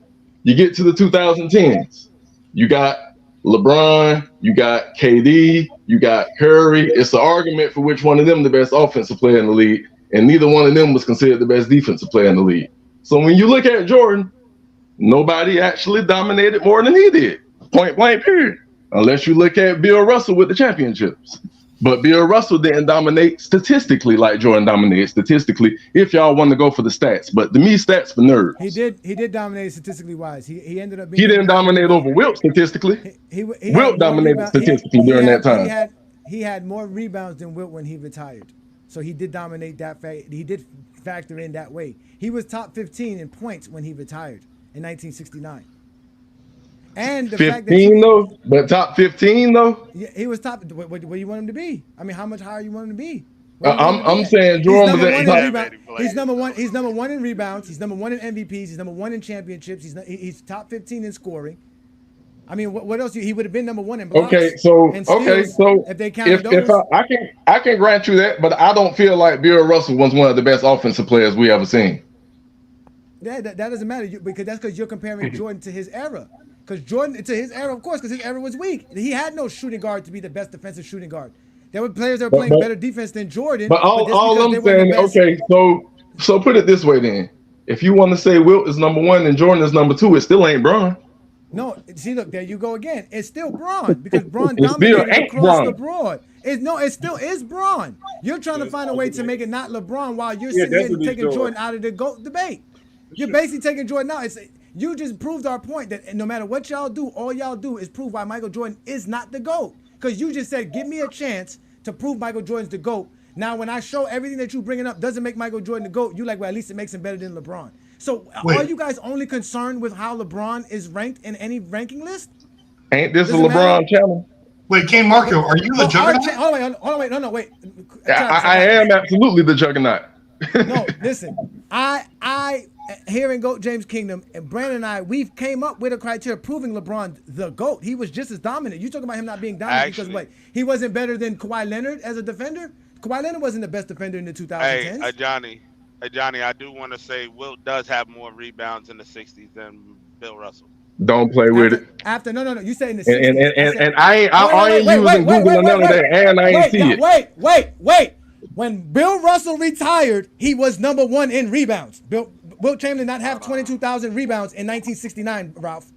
You get to the 2010s. You got LeBron, you got KD, you got Curry. It's an argument for which one of them the best offensive player in the league, and neither one of them was considered the best defensive player in the league. So when you look at Jordan, nobody actually dominated more than he did. Point blank, period. Unless you look at Bill Russell with the championships. But Bill Russell didn't dominate statistically like Jordan dominated statistically, if y'all want to go for the stats. But to me, stats for nerds. He did dominate statistically wise. He ended up being. He didn't dominate over Wilt statistically. Wilt dominated statistically during that time. He had more rebounds than Wilt when he retired. So he did dominate that fact. He did factor in that way. He was top 15 in points when he retired in 1969. And the 15 fact that though, but top 15 though. Yeah, he was top. What do you want him to be? I mean, how much higher you want him to be? I'm saying Jordan was He's number one. He's number one in rebounds. He's number one in MVPs. He's number one in championships. He's top 15 in scoring. I mean, what else? He would have been number one in blocks. So if they count those, I can grant you that, but I don't feel like Bill Russell was one of the best offensive players we ever seen. Yeah, that doesn't matter because you're comparing Jordan to his era. Because Jordan, to his era, of course, because his era was weak. He had no shooting guard to be the best defensive shooting guard. There were players that were playing better defense than Jordan. But all I'm saying, so put it this way then. If you want to say Wilt is number one and Jordan is number two, it still ain't Bron. No, see, look, there you go again. It's still Bron because Bron dominated across the board. It still is Bron. You're trying to find a way to make it not LeBron while you're sitting here and taking Jordan out of the GOAT debate. You're basically taking Jordan out. You just proved our point that no matter what y'all do, all y'all do is prove why Michael Jordan is not the GOAT. Because you just said, give me a chance to prove Michael Jordan's the GOAT. Now, when I show everything that you're bringing up doesn't make Michael Jordan the GOAT, you're like, well, at least it makes him better than LeBron. So are you guys only concerned with how LeBron is ranked in any ranking list? Ain't this a LeBron channel? Wait, Kane Marco, are you the juggernaut? Hold on, wait, no, wait. I am absolutely the juggernaut. No, listen. I here in GOAT James Kingdom, and Brandon and I, we've came up with a criteria proving LeBron the GOAT. He was just as dominant. You talking about him not being dominant because what? He wasn't better than Kawhi Leonard as a defender? Kawhi Leonard wasn't the best defender in the 2010s. Hey, Johnny, I do want to say Wilt does have more rebounds in the 60s than Bill Russell. Don't play with it. No. You say in the 60s. And I ain't using Google and none of that, and I ain't see it. Wait. When Bill Russell retired, he was number 1 in rebounds. Wilt Chamberlain not have 22,000 rebounds in 1969, Ralph.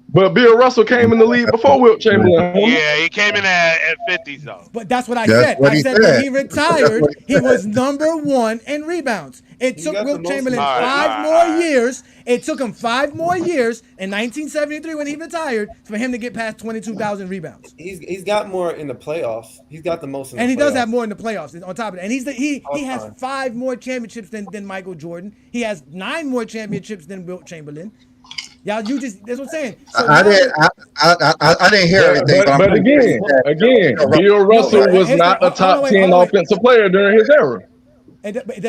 But Bill Russell came in the league before Wilt Chamberlain. Yeah, he came in at 50s though. But that's what I said. I said when he retired, he was number 1 in rebounds. It took Wilt Chamberlain 5 more years. It took him 5 more years in 1973 when he retired for him to get past 22,000 rebounds. He's got more in the playoffs. He's got the most in the playoffs. And he does have more in the playoffs on top of it. And he has 5 more championships than Michael Jordan. He has 9 more championships than Wilt Chamberlain. Y'all, that's what I'm saying. So I didn't hear everything. But again, Bill Russell was not a top 10 offensive player during his era.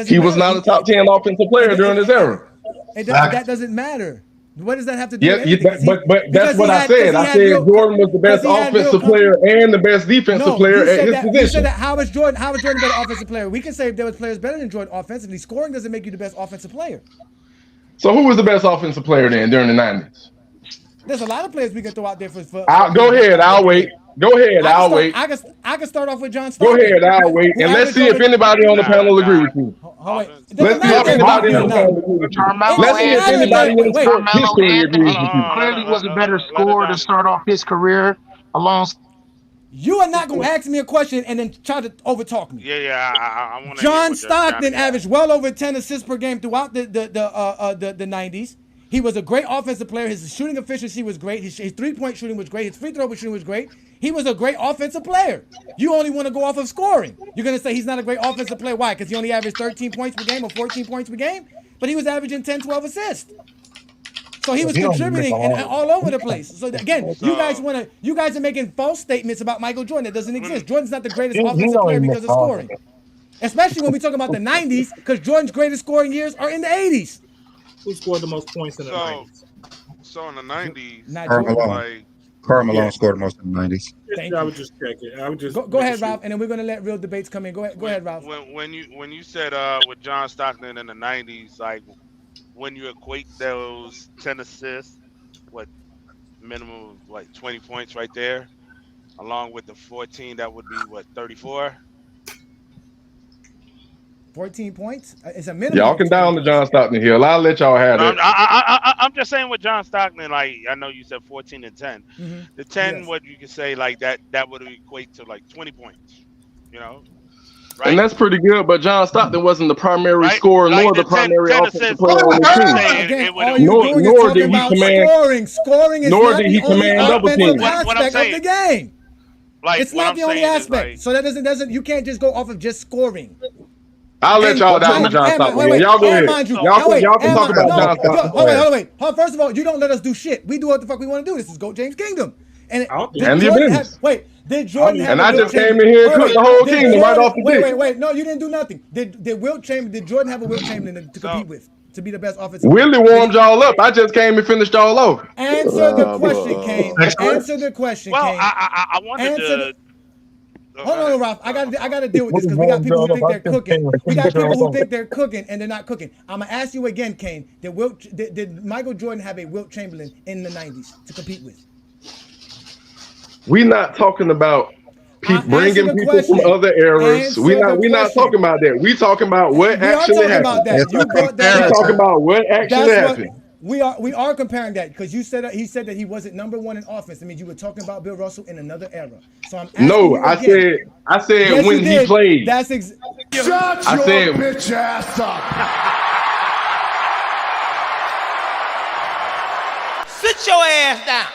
He was not a top 10 offensive player during his era. That doesn't matter. What does that have to do with anything? But that's what I said. I said Jordan was the best offensive player and the best defensive player at his position. You said that how was Jordan a better offensive player? We can say there was players better than Jordan offensively. Scoring doesn't make you the best offensive player. So who was the best offensive player then during the 90s? There's a lot of players we can throw out there for go ahead. I'll wait. I'll wait. I can start off with John Stockton. Go ahead. I'll wait. And let's see if anybody on the panel agree with you. Let's see if anybody on the panel agree with you. Let's see if anybody in the sports history agrees with you. Clearly was a better scorer to start off his career along. You are not going to ask me a question and then try to overtalk me. Yeah. I want to. John Stockton averaged well over 10 assists per game throughout the 90s. He was a great offensive player. His shooting efficiency was great. His 3-point shooting was great. His free throw shooting was great. He was a great offensive player. You only want to go off of scoring. You're going to say he's not a great offensive player. Why? Because he only averaged 13 points per game or 14 points per game? But he was averaging 10, 12 assists. So he was contributing all over the place. So again, you guys are making false statements about Michael Jordan that doesn't exist. Jordan's not the greatest offensive player because of scoring. Especially when we talk about the 90s, because Jordan's greatest scoring years are in the 80s. Who scored the most points in the 90s? So in the 90s, Karl Malone scored most in the 90s. I would just check it. I would just go ahead, Ralph, and then we're gonna let real debates come in. Go ahead, Ralph. When you said with John Stockton in the 90s, like when you equate those 10 assists, what minimum of like 20 points right there, along with the 14, that would be what 34. 14 points? It's a minimum. Y'all can down the John Stockton hill. I'll let y'all have it. I'm just saying with John Stockton, like I know you said 14 and 10. Mm-hmm. The 10, what you could say like that would equate to like 20 points. You know? Right? And that's pretty good, but John Stockton wasn't the primary scorer nor the primary offensive player on the team. Nor did he command scoring is nor not did he the only command double teams. aspect of the game. Like, it's not the only aspect. So that doesn't you can't just go off of just scoring. I'll let y'all down with John Stockton. Y'all go ahead. Y'all can talk about John Stockton. Hold on, wait. First of all, you don't let us do shit. We do what the fuck we want to do. This is GOAT James Kingdom. And did Jordan have? And I just came in here and cooked the whole kingdom right off the dick. Wait. No, you didn't do nothing. Did Jordan have a Wilt Chamberlain to compete with to be the best offensive? Willie warmed y'all up. I just came and finished y'all over. Answer the question, Kane. Answer the question, Kane. Well, I wanted to. Hold on, Ralph. I got to deal with this because we got people who think they're cooking. We got people who think they're cooking and they're not cooking. I'm gonna ask you again, Kane. Did Michael Jordan have a Wilt Chamberlain in the 90s to compete with? We're not talking about bringing people from other eras. We're not talking about that. We're talking about what actually happened. We're talking about what actually happened. We are comparing that because he said that he wasn't number 1 in offense. I mean, you were talking about Bill Russell in another era. So I'm asking you again. I said yes, when he played. Shut your bitch ass up. Sit your ass down.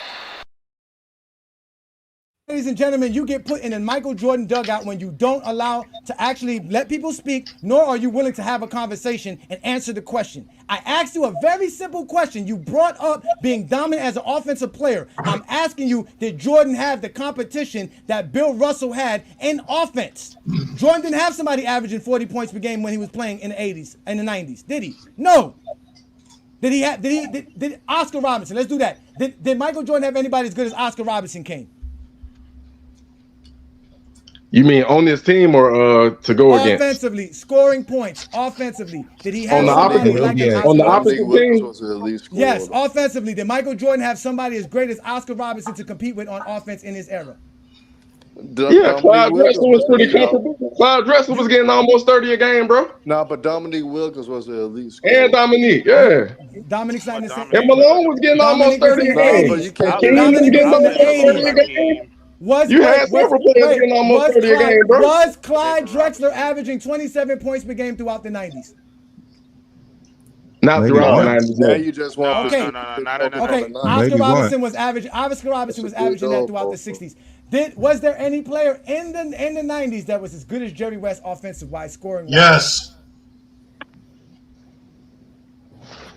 ladies and gentlemen, you get put in a Michael Jordan dugout when you don't allow to actually let people speak, nor are you willing to have a conversation and answer the question. I asked you a very simple question. You brought up being dominant as an offensive player. I'm asking you, did Jordan have the competition that Bill Russell had in offense? Jordan didn't have somebody averaging 40 points per game when he was playing in the 80s and the 90s, did he? No. Did Oscar Robinson? Let's do that. Did Michael Jordan have anybody as good as Oscar Robinson, Kane? You mean on this team or to go against? Offensively, scoring points. Offensively, did he have on the somebody opposite, like on the opposite team? Yes, offensively, did Michael Jordan have somebody as great as Oscar Robinson to compete with on offense in his era? Yeah, Clyde Drexler was pretty comfortable. Clyde Drexler was getting almost 30 a game, bro. Nah, but Dominique Wilkins was the elite scorer. And Dominique, yeah. Dominique's not in the same. And Malone was getting almost 30 a game. Dominique was in the 80s. You had several players getting almost 30 a game, bro. Was Clyde Drexler averaging 27 points per game throughout the 90s? Not throughout the 90s. Now you just want okay. Oscar Robinson was averaging that throughout the 60s. Was there any player in the 90s that was as good as Jerry West offensive-wise, scoring-wise? Yes.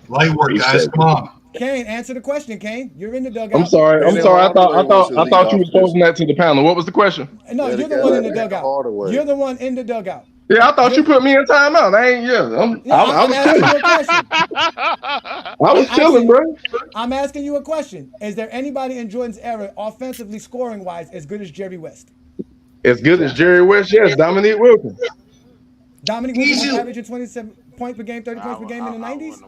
Light work, guys. Come on. Kane, answer the question, Kane. You're in the dugout. I'm sorry. I thought you were posing that to the panel. What was the question? No, you're the one in the dugout. You're the one in the dugout. Yeah, I thought you put me in timeout. I was chilling, bro. I'm asking you a question. Is there anybody in Jordan's era, offensively scoring-wise, as good as Jerry West? As good as Jerry West, yes. Dominique Wilkins. Dominique Wilkins was averaging 27 points per game, 30 points per game in the 90s?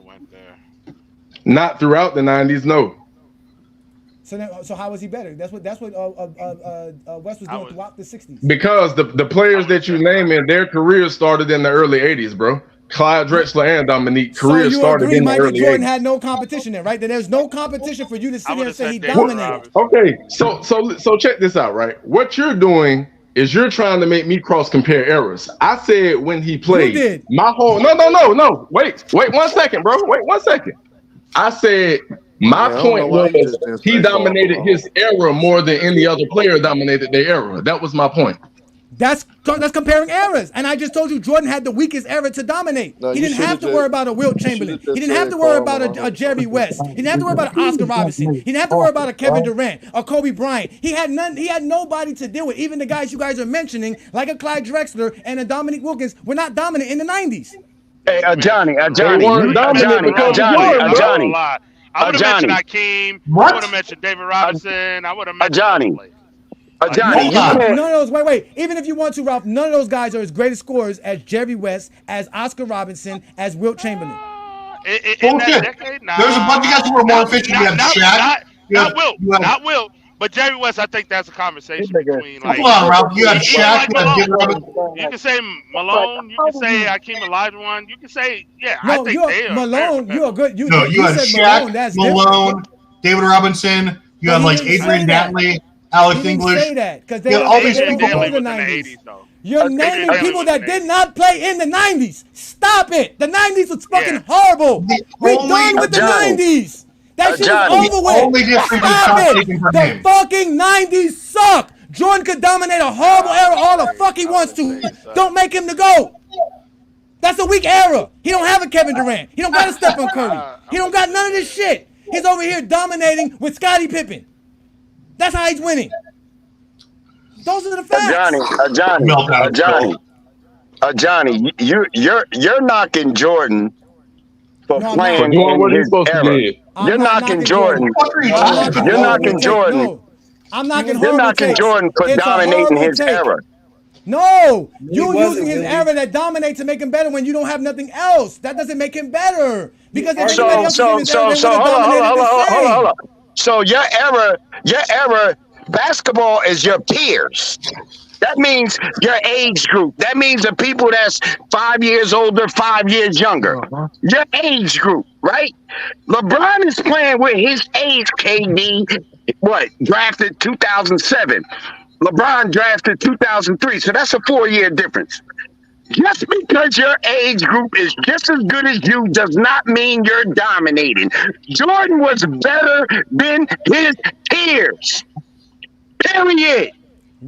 Not throughout the 90s, no. So how was he better? That's what West was doing throughout the 60s. Because the players that you name in their careers started in the early 80s, bro. Clyde Drexler and Dominique careers started in the Michael early Jordan 80s. had no competition there, right? That there's no competition for you to sit here and say he dominated. Okay, so check this out, right? What you're doing is you're trying to make me cross compare errors. I said when he played, you did. my whole no. Wait 1 second, bro. Wait 1 second. I said my point was he dominated his era more than any other player dominated their era. That was my point. That's comparing eras. And I just told you Jordan had the weakest era to dominate. No, he didn't have to worry about a Wilt Chamberlain. He didn't have to worry about a Jerry West. He didn't have to worry about an Oscar Robinson. He didn't have to worry about a Kevin Durant or Kobe Bryant. He had nobody to deal with. Even the guys you guys are mentioning, like a Clyde Drexler and a Dominique Wilkins, were not dominant in the 90s. Hey, Johnny. I would have mentioned Hakeem. I would have mentioned David Robinson. I would have mentioned Johnny. Johnny, none of those. Wait. Even if you want to, Ralph, none of those guys are as great as scorers as Jerry West, as Oscar Robinson, as Wilt Chamberlain. In that decade, there's a bunch of guys who were more efficient. You have Shaq. Not Wilt. But Jerry West, I think that's a conversation between. Like, hold on, Ralph. You had Shaq. You can say Malone. You can say Hakeem Olajuwon. You can say, I think they are. Malone, you're good. You had said Shaq, Malone, David Robinson. You had like Adrian Dantley, Alex English. Say that because they all these people in the 90s. You're naming people that did not play in the 90s. Stop it. The 90s was fucking horrible. We're done with the 90s. That shit is over with. Stop it. The fucking 90s suck. Jordan could dominate a horrible era all the fuck he wants to. Don't make him the GOAT. That's a weak era. He don't have a Kevin Durant. He don't got a Stephen Curry. He don't got none of this shit. He's over here dominating with Scottie Pippen. That's how he's winning. Those are the facts. Johnny, you're knocking Jordan for playing in his era. You're knocking Jordan. You're knocking Jordan. I'm knocking You're knocking Jordan for dominating his era. No, you're using his era that dominates to make him better when you don't have nothing else. That doesn't make him better because if anybody else is in his era, they would have dominated the same. Hold on. So your era, basketball is your peers. That means your age group. That means the people that's 5 years older, 5 years younger. Your age group, right? LeBron is playing with his age, KD. Drafted 2007. LeBron drafted 2003. So that's a 4-year difference. Just because your age group is just as good as you does not mean you're dominating. Jordan was better than his peers. Period.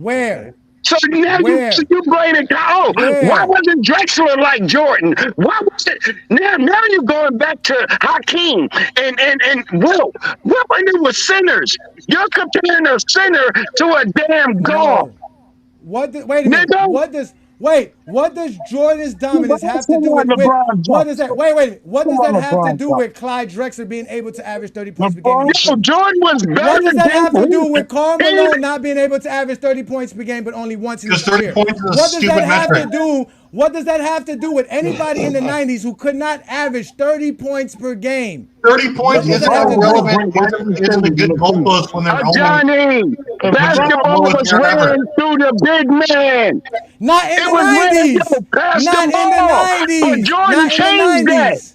Where? So now you blaming why wasn't Drexler like Jordan? Why was it now you're going back to Hakeem and Will. Will when it was centers. You're comparing a center to a damn guard. No. Wait a minute. What does Jordan's dominance have to do with what does that what does that have to do with Clyde Drexler being able to average 30 points per game? Jordan was better. What does that have to do with Karl Malone not being able to average 30 points per game but only once in his career? What does that have to do? What does that have to do with anybody in the 90s who could not average 30 points per game? 30 points isn't irrelevant. Isn't a good goalpost when they're Johnny, basketball was ran through the big man. Not in the 90s. Not in the 90s. But Jordan changed that.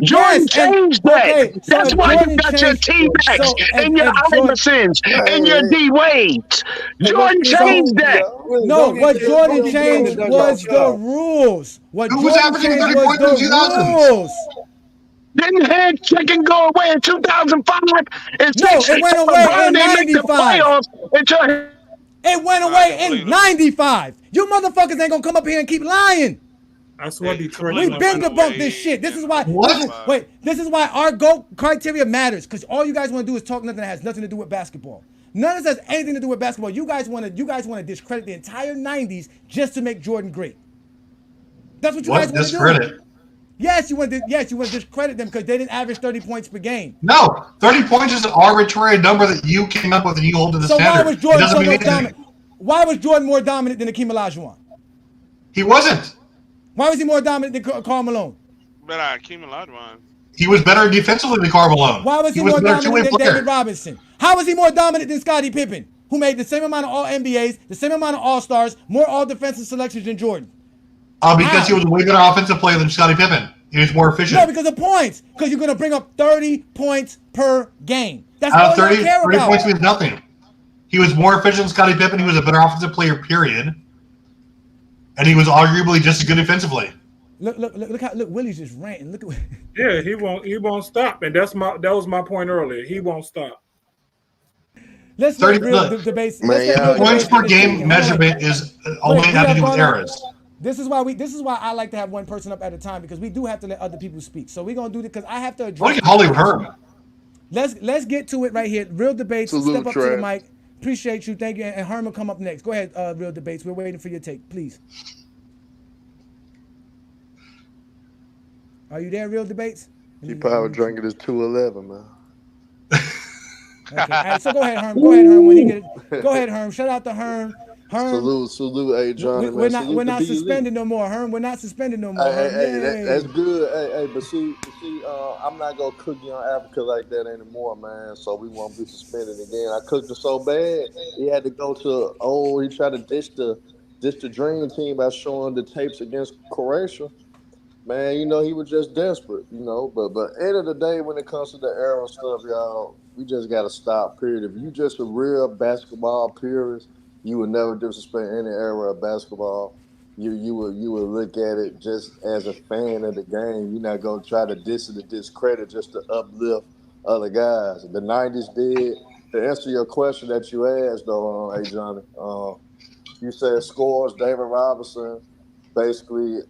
Jordan changed that. Okay, so that's why you got your T-Macs and your Iversons and your D-Wades. Jordan changed that. No, what Jordan changed was the rules. What Jordan changed was the rules. Didn't head check and go away in 2005? No, it went away in 95. It went away in 95. You motherfuckers ain't gonna come up here and keep lying. That's why Detroit. We've been debunked this shit. This is why. This is why our GOAT criteria matters. Because all you guys want to do is talk nothing that has nothing to do with basketball. None of this has anything to do with basketball. You guys want to discredit the entire '90s just to make Jordan great. That's what you guys want to do. Yes, you want to discredit them because they didn't average 30 points per game. No, 30 points is an arbitrary number that you came up with and you hold to the standard. So why was Jordan so much dominant? Why was Jordan more dominant than Hakeem Olajuwon? He wasn't. Why was he more dominant than Karl Malone? Better Hakeem Olajuwon. He was better defensively than Karl Malone. Why was he more dominant than David Robinson? How was he more dominant than Scottie Pippen, who made the same amount of All-NBAs, the same amount of All-Stars, more All-Defensive selections than Jordan? Because he was a way better offensive player than Scottie Pippen. He was more efficient. No, because of points. Because you're going to bring up 30 points per game. That's all 30, you care 30 about. points means nothing. He was more efficient than Scottie Pippen. He was a better offensive player, period. And he was arguably just as good defensively. Look! Willie's just ranting. Look at. Yeah, he won't stop, and that was my point earlier. He won't stop. Let's get real debates. Points per game measurement is only have to do with eras. This is why I like to have one person up at a time, because we do have to let other people speak. So we're gonna do this because I have to address. Look at Hollywood Herb. Let's get to it right here. Real debates. Step up to the mic. Appreciate you. Thank you. And Herman, come up next. Go ahead. Real debates. We're waiting for your take, please. Are you there, Real Debates? He power drinking his 211, man. Okay. All right, so go ahead, Herm. Go ahead, Herm. When he get it. Go ahead, Herm. Shout out to Herm. Salute, hey Johnny. We're not suspended no more, Herm. We're not suspended no more. Hey, that's good. Hey, but see, I'm not gonna cook you on Africa like that anymore, man. So we won't be suspended again. I cooked it so bad, he had to go to. He tried to ditch the dream team by showing the tapes against Croatia. Man, he was just desperate, But end of the day, when it comes to the era stuff, y'all, we just gotta stop. Period. If you just a real basketball purist, you would never disrespect any era of basketball. You would look at it just as a fan of the game. You're not gonna try to diss it or discredit just to uplift other guys. The '90s did. To answer your question that you asked, though, hey Johnny, you said scores. David Robinson basically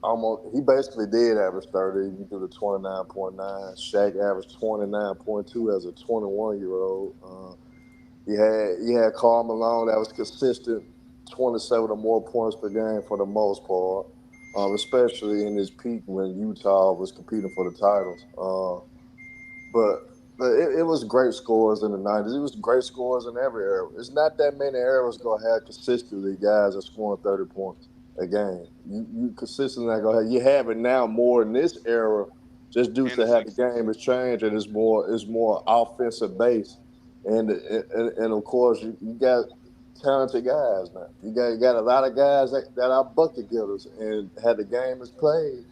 did average 30. You do the 29.9. Shaq averaged 29.2 as a 21-year-old. You had Karl Malone that was consistent, 27 or more points per game for the most part, especially in his peak when Utah was competing for the titles. But it was great scores in the 90s. It was great scores in every era. It's not that many eras going to have consistently guys that scoring 30 points a game. You consistently not going to have. You have it now more in this era just due to how the game has changed and it's more offensive based. And of course you got talented guys now. You got a lot of guys that are bucket getters, and how the game is played,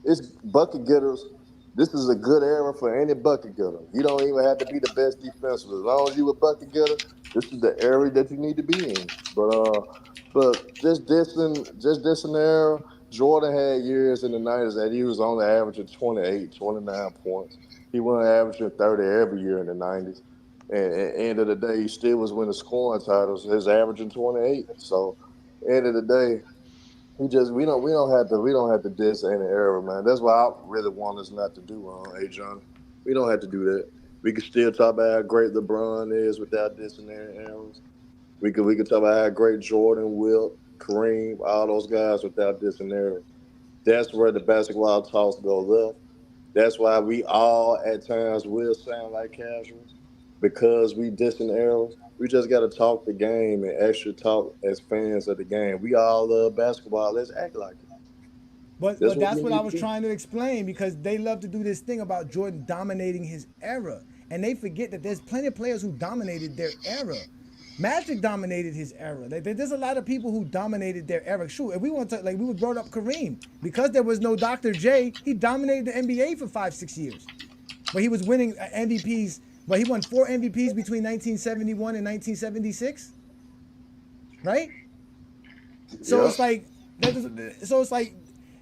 it's bucket getters. This is a good era for any bucket getter. You don't even have to be the best defensive. As long as you a bucket getter, this is the area that you need to be in. But just this era, Jordan had years in the 90s that he was only averaging 28, 29 points. He wasn't averaging 30 every year in the 90s. And at the end of the day, he still was winning scoring titles. His averaging 28. So, end of the day, we don't have to diss any era, man. That's why I really want us not to do hey Johnny. We don't have to do that. We can still talk about how great LeBron is without dissing any eras. We could talk about how great Jordan, Wilt, Kareem, all those guys without dissing eras. That's where the basketball talks go left. That's why we all at times will sound like casuals because we dissing arrows. We just got to talk the game and actually talk as fans of the game. We all love basketball. Let's act like it. But That's that's we what I need was to do. trying to explain because they love to do this thing about Jordan dominating his era. And they forget that there's plenty of players who dominated their era. Magic dominated his era. There's a lot of people who dominated their era. Shoot, if we want to, we brought up Kareem. Because there was no Dr. J, he dominated the NBA for 5-6 years. But he was winning MVPs. But he won 4 MVPs between 1971 and 1976. Right? So it's like,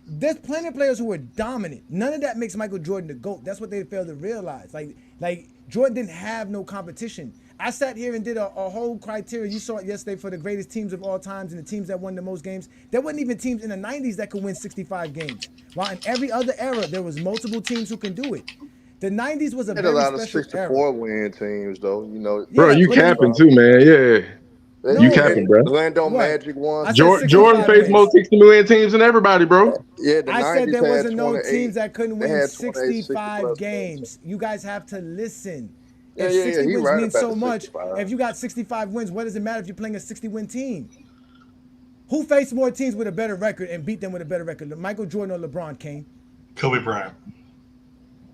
there's plenty of players who were dominant. None of that makes Michael Jordan the GOAT. That's what they fail to realize. Like Jordan didn't have no competition. I sat here and did a whole criteria. You saw it yesterday for the greatest teams of all times and the teams that won the most games. There wasn't even teams in the 90s that could win 65 games. While in every other era, there was multiple teams who can do it. The 90s was a Had very a lot of special 64 era. win teams, though. You know, Bro, you capping too, man. Yeah. You capping, bro. Orlando Magic won. Jordan faced more 60 win teams than everybody, bro. Yeah, the I 90s said there had wasn't no 28. teams that couldn't They win had 28, 65 60+ games. You guys have to listen. Yeah, If yeah, 60 he wins right means about so the much, 65. if you got 65 wins, what does it matter if you're playing a 60-win team? Who faced more teams with a better record and beat them with a better record? Michael Jordan or LeBron, Kane? Kobe Bryant.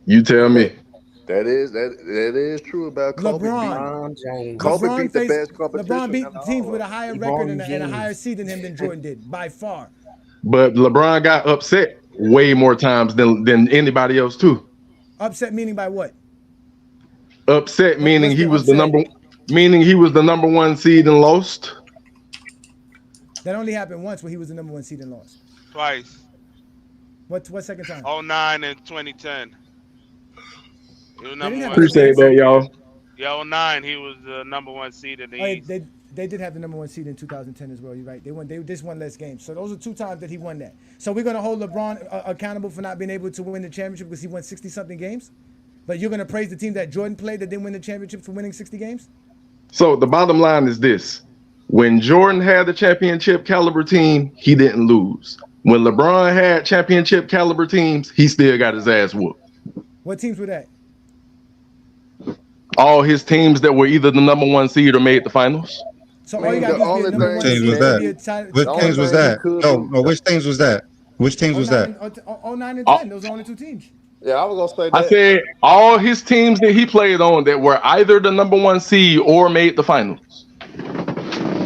You tell me. That is true about Kobe. LeBron. Kobe LeBron beat the faced- best competition. LeBron beat in all teams of with a them. higher record and a higher seed than him than Jordan did, by far. But LeBron got upset way more times than anybody else too. Upset meaning by what? Upset meaning what's he the was upset? the number 1 seed and lost. That only happened once when he was the number 1 seed and lost. Twice. What second time? 09 and 2010. He was number 1 Appreciate seed. that, y'all. Yeah, 09, he was the number 1 seed in the East. They did have the number 1 seed in 2010 as well. You're right. They just won less games. So those are 2 times that he won that. So we're going to hold LeBron accountable for not being able to win the championship because he won 60-something games? But you're going to praise the team that Jordan played that didn't win the championship for winning 60 games? So the bottom line is this. When Jordan had the championship caliber team, he didn't lose. When LeBron had championship caliber teams, he still got his ass whooped. What teams were that? All his teams that were either the number 1 seed or made the finals. So all you got to do is be a number 1 Teams seed was and be a that? Which teams was that? No, which teams was that? Which teams was that? 09 and 10. Those are only 2 teams. Yeah, I was gonna say that. I said all his teams that he played on that were either the number 1 seed or made the finals.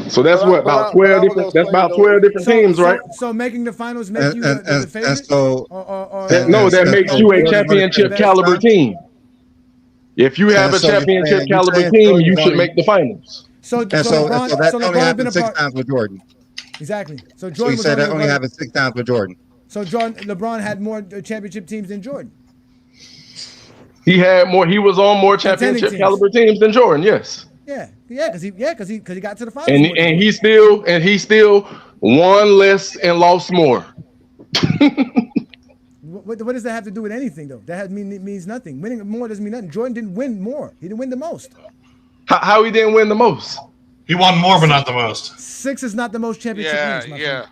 So that's about 12 different. That's about 12 different teams, right? So making the finals make you the favorite? And so No, that makes you a championship caliber team. If you have a so you're championship saying caliber team, Jordan you should only- make the finals. So that only happened 6 times with Jordan. Exactly. So So Jordan you was said that only only happened 6 times with Jordan. So LeBron had more championship teams than Jordan. He had more. He was on more championship teams. caliber teams than Jordan. Yes. Because he got to the finals. And more than he still won less and lost more. What does that have to do with anything, though? That means nothing. Winning more doesn't mean nothing. Jordan didn't win more. He didn't win the most. How he didn't win the most? He won more, but not the most. 6 is not the most championship wins, my friend.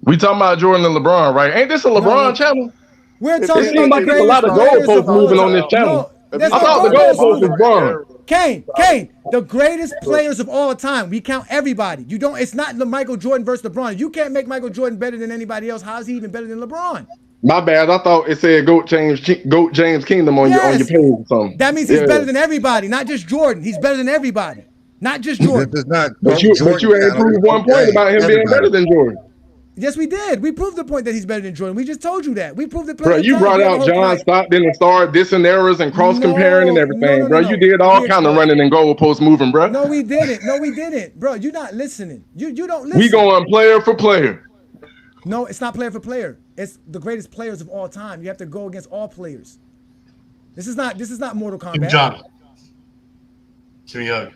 We talking about Jordan and LeBron, right? Ain't this a LeBron channel? We're It talking seems about like the there's a lot of greatest players goalposts of all moving on time. this channel. No, I thought the goalpost was gone. Kane, the greatest players of all time. We count everybody. You don't. It's not Michael Jordan versus LeBron. You can't make Michael Jordan better than anybody else. How is he even better than LeBron? My bad. I thought it said Goat James Kingdom on your page or something. That means he's better than everybody, not just Jordan. He's better than everybody, not just Jordan. This is not But you ain't proved one point about him being better than Jordan. Yes, we did. We proved the point that he's better than Jordan. We just told you that. We proved it. Bro, you brought out John Stockton and started dissing errors and cross comparing and everything, bro. You did all kind of running and goalpost moving, bro. No, we didn't. Bro, you're not listening. You don't listen. We going player for player. No, it's not player for player. It's the greatest players of all time. You have to go against all players. This is not Mortal Kombat. John. Give me a hug.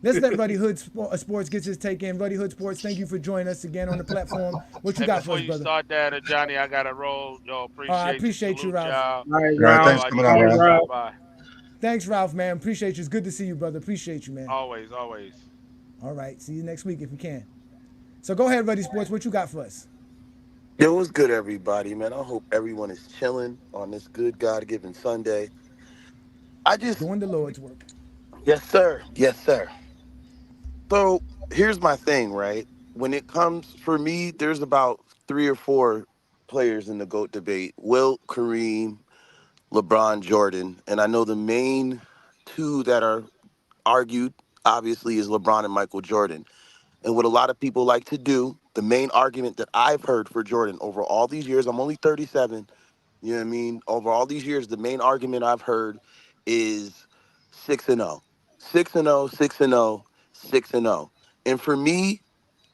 Let's let Ruddy Hood Sports get his take in. Ruddy Hood Sports, thank you for joining us again on the platform. What you got for us, before you brother? start that, Johnny, I got to roll. Yo, I appreciate you. appreciate you, Salute Ralph. y'all. All right, All right, Ralph. thanks for coming on, Ralph. Stop by. Thanks, Ralph, man. Appreciate you. It's good to see you, brother. Appreciate you, man. Always, always. All right. See you next week if you can. So go ahead, Ruddy Sports. What you got for us? Yo, what's good, everybody, man? I hope everyone is chilling on this good God-given Sunday. Doing the Lord's work. Yes, sir. Yes, sir. So here's my thing, right? When it comes, for me, there's about 3 or 4 players in the GOAT debate. Wilt, Kareem, LeBron, Jordan. And I know the main 2 that are argued, obviously, is LeBron and Michael Jordan. And what a lot of people like to do, the main argument that I've heard for Jordan over all these years, I'm only 37, you know what I mean? Over all these years, the main argument I've heard is 6-0. 6-0, 6-0, 6-0. And for me,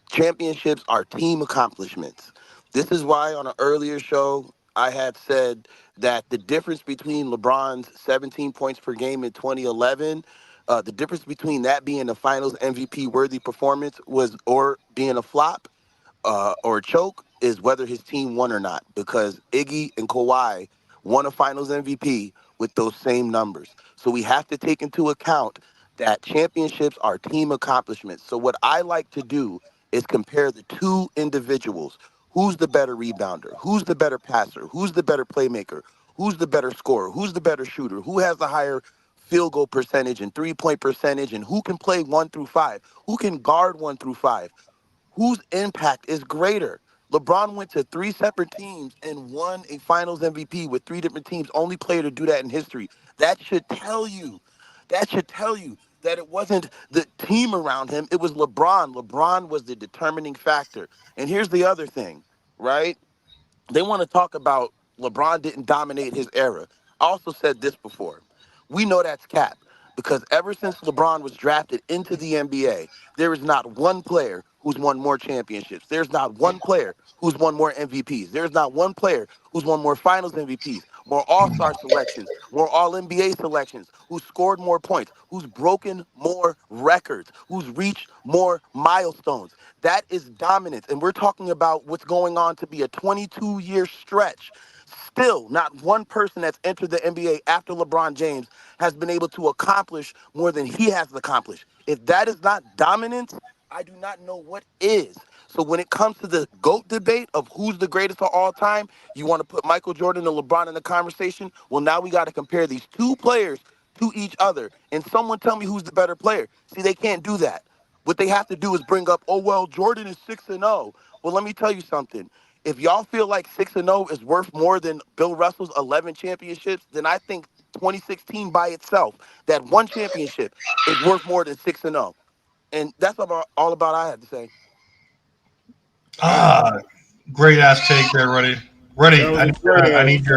championships are team accomplishments. This is why on an earlier show, I had said that the difference between LeBron's 17 points per game in 2011, the difference between that being a finals MVP worthy performance or being a flop, or a choke is whether his team won or not, because Iggy and Kawhi won a finals MVP with those same numbers. So we have to take into account that championships are team accomplishments. So what I like to do is compare the 2 individuals. Who's the better rebounder? Who's the better passer? Who's the better playmaker? Who's the better scorer? Who's the better shooter? Who has the higher field goal percentage and 3-point percentage? And who can play 1 through 5? Who can guard 1 through 5? Whose impact is greater? LeBron went to 3 separate teams and won a finals MVP with 3 different teams. Only player to do that in history. That should tell you that it wasn't the team around him. It was LeBron. LeBron was the determining factor. And here's the other thing, right? They want to talk about LeBron didn't dominate his era. I also said this before. We know that's cap, because ever since LeBron was drafted into the NBA, there is not one player who's won more championships. There's not one player who's won more MVPs. There's not one player who's won more finals MVPs, more all-star selections, more all-NBA selections, who's scored more points, who's broken more records, who's reached more milestones. That is dominance. And we're talking about what's going on to be a 22-year stretch. Still, not one person that's entered the NBA after LeBron James has been able to accomplish more than he has accomplished. If that is not dominance, I do not know what is. So when it comes to the GOAT debate of who's the greatest of all time, you want to put Michael Jordan and LeBron in the conversation? Well, now we got to compare these 2 players to each other. And someone tell me who's the better player. See, they can't do that. What they have to do is bring up, oh, well, Jordan is 6-0. Well, let me tell you something. If y'all feel like 6-0 is worth more than Bill Russell's 11 championships, then I think 2016 by itself, that 1 championship, is worth more than 6-0. And that's all about I had to say. Great ass take there, Ruddy. Ruddy, I need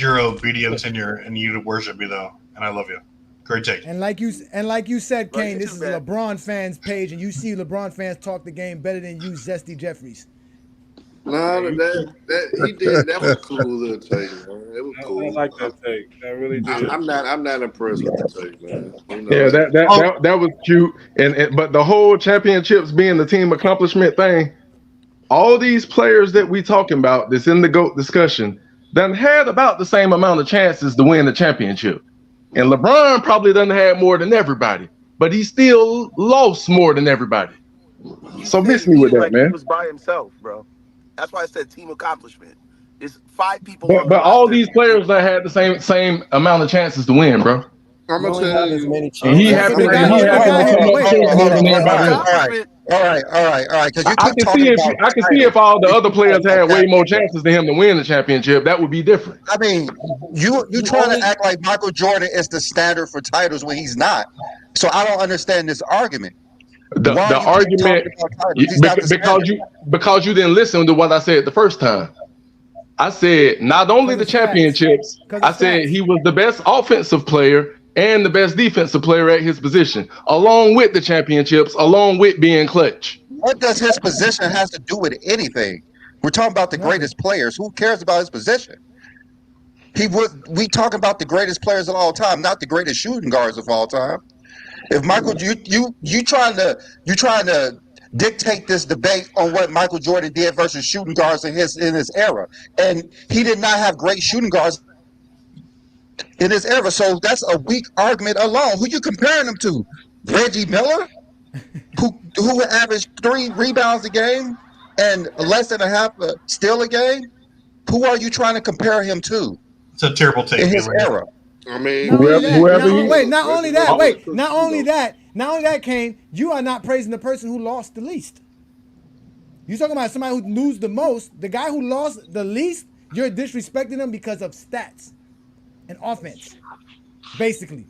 your obedience and you to worship me though, and I love you. Great take. And like you said, Kane, this is a LeBron fans page, and you see LeBron fans talk the game better than you, Zesty Jeffries. Nah, that he did. That was a cool little take, man. It was cool. I like that take. I really did. I'm not impressed with the take, man. You know, Yeah, that was cute. But the whole championships being the team accomplishment thing, all these players that we talking about that's in the GOAT discussion done had about the same amount of chances to win the championship. And LeBron probably done had more than everybody, but he still lost more than everybody. So miss me with that, man. He was by himself, bro. That's why I said team accomplishment. It's 5 people. But all these players that had the same amount of chances to win, bro. I'm gonna tell you. And he happened to come up more than everybody else. All right. Because you I can see if all the other players had way more chances than him to win the championship, that would be different. I mean, you trying to act like Michael Jordan is the standard for titles when he's not. So I don't understand this argument. The argument because you didn't listen to what I said the first time. I said not only the championships, I said he was the best offensive player and the best defensive player at his position, along with the championships, along with being clutch. What does his position has to do with anything? We're talking about the greatest players. Who cares about his position? We talking about the greatest players of all time, not the greatest shooting guards of all time. If Michael, you trying to dictate this debate on what Michael Jordan did versus shooting guards in his era, and he did not have great shooting guards in his era. So that's a weak argument alone. Who you comparing him to? Reggie Miller, who would average 3 rebounds a game and less than a half a steal a game? Who are you trying to compare him to? It's a terrible take in his era. I mean, not only that, Kane, you are not praising the person who lost the least. You're talking about somebody who lose the most. The guy who lost the least, you're disrespecting him because of stats and offense, basically.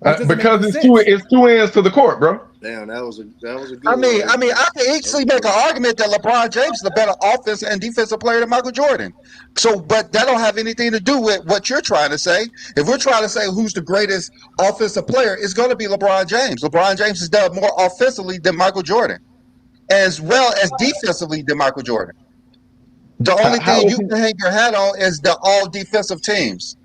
Because it's two ends to the court, bro. Damn, that was a good. I mean, I can easily make an argument that LeBron James is a better offensive and defensive player than Michael Jordan. So, but that don't have anything to do with what you're trying to say. If we're trying to say who's the greatest offensive player, it's going to be LeBron James. LeBron James has done more offensively than Michael Jordan, as well as defensively than Michael Jordan. The only thing you can hang your hat on is the all defensive teams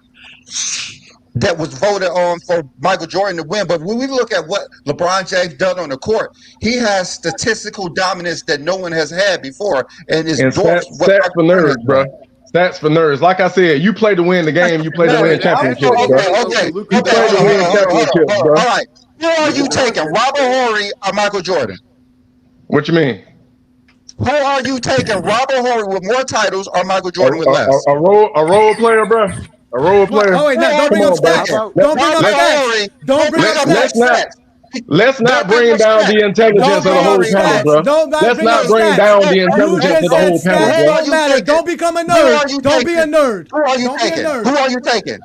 that was voted on for Michael Jordan to win. But when we look at what LeBron James done on the court, he has statistical dominance that no one has had before. And it's stats for nerds, bro. Stats for nerds. Like I said, you play to win the game. You play to win championships, bro. Okay. You play to win championships, bro. All right. Who are you taking, Robert Horry or Michael Jordan? What you mean? Who are you taking, Robert Horry with more titles or Michael Jordan with less? A role player, bro. A role player. Oh wait, no, don't bring up stats. Don't bring up stats. Don't bring up stats. Let's not bring down the intelligence of the whole panel, bro. Let's not bring down the intelligence of the whole panel, bro. Don't matter. Don't become a nerd. Don't be a nerd. Who are you taking? Who are you taking?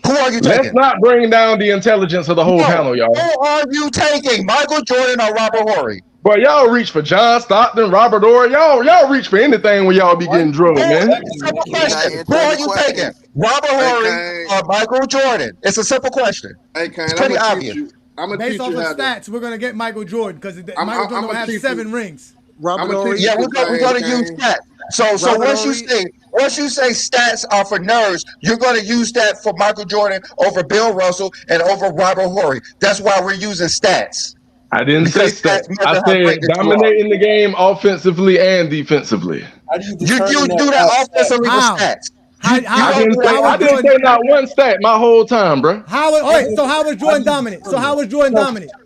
Who are you taking? Let's not bring down the intelligence of the whole panel, y'all. Who are you taking? Michael Jordan or Robert Horry? But y'all reach for John Stockton, Robert Orr. Y'all reach for anything when y'all be getting drugged, man. Simple question. Who are you taking? Robert Horry or Michael Jordan? It's a simple question. Hey, Kane, it's pretty obvious. Based off of stats, we're gonna get Michael Jordan because Michael Jordan don't have 7 rings. Robert Horry. Yeah, we're gonna use stats. So once you say stats are for nerds, you're gonna use that for Michael Jordan over Bill Russell and over Robert Horry. That's why we're using stats. I didn't say stats. I said dominating the game offensively and defensively. You do that offensively with stats. I didn't say not one stat my whole time, bro. How was Jordan dominant?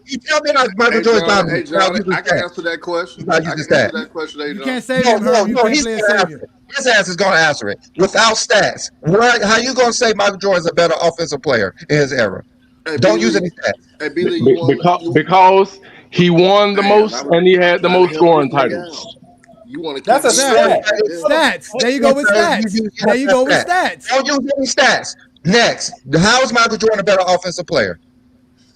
You tell me how Michael Jordan dominant. Hey, John, I can answer that question. You can't save him. You can't play a savior. His ass is going to answer it without stats. How you going to say Michael Jordan's a better offensive player in his era? Don't use any stats. Because he won the most and he had the most scoring titles. That's a stat. Stats. There you go with stats. There you go with stats. Don't use any stats. Next, how is Michael Jordan a better offensive player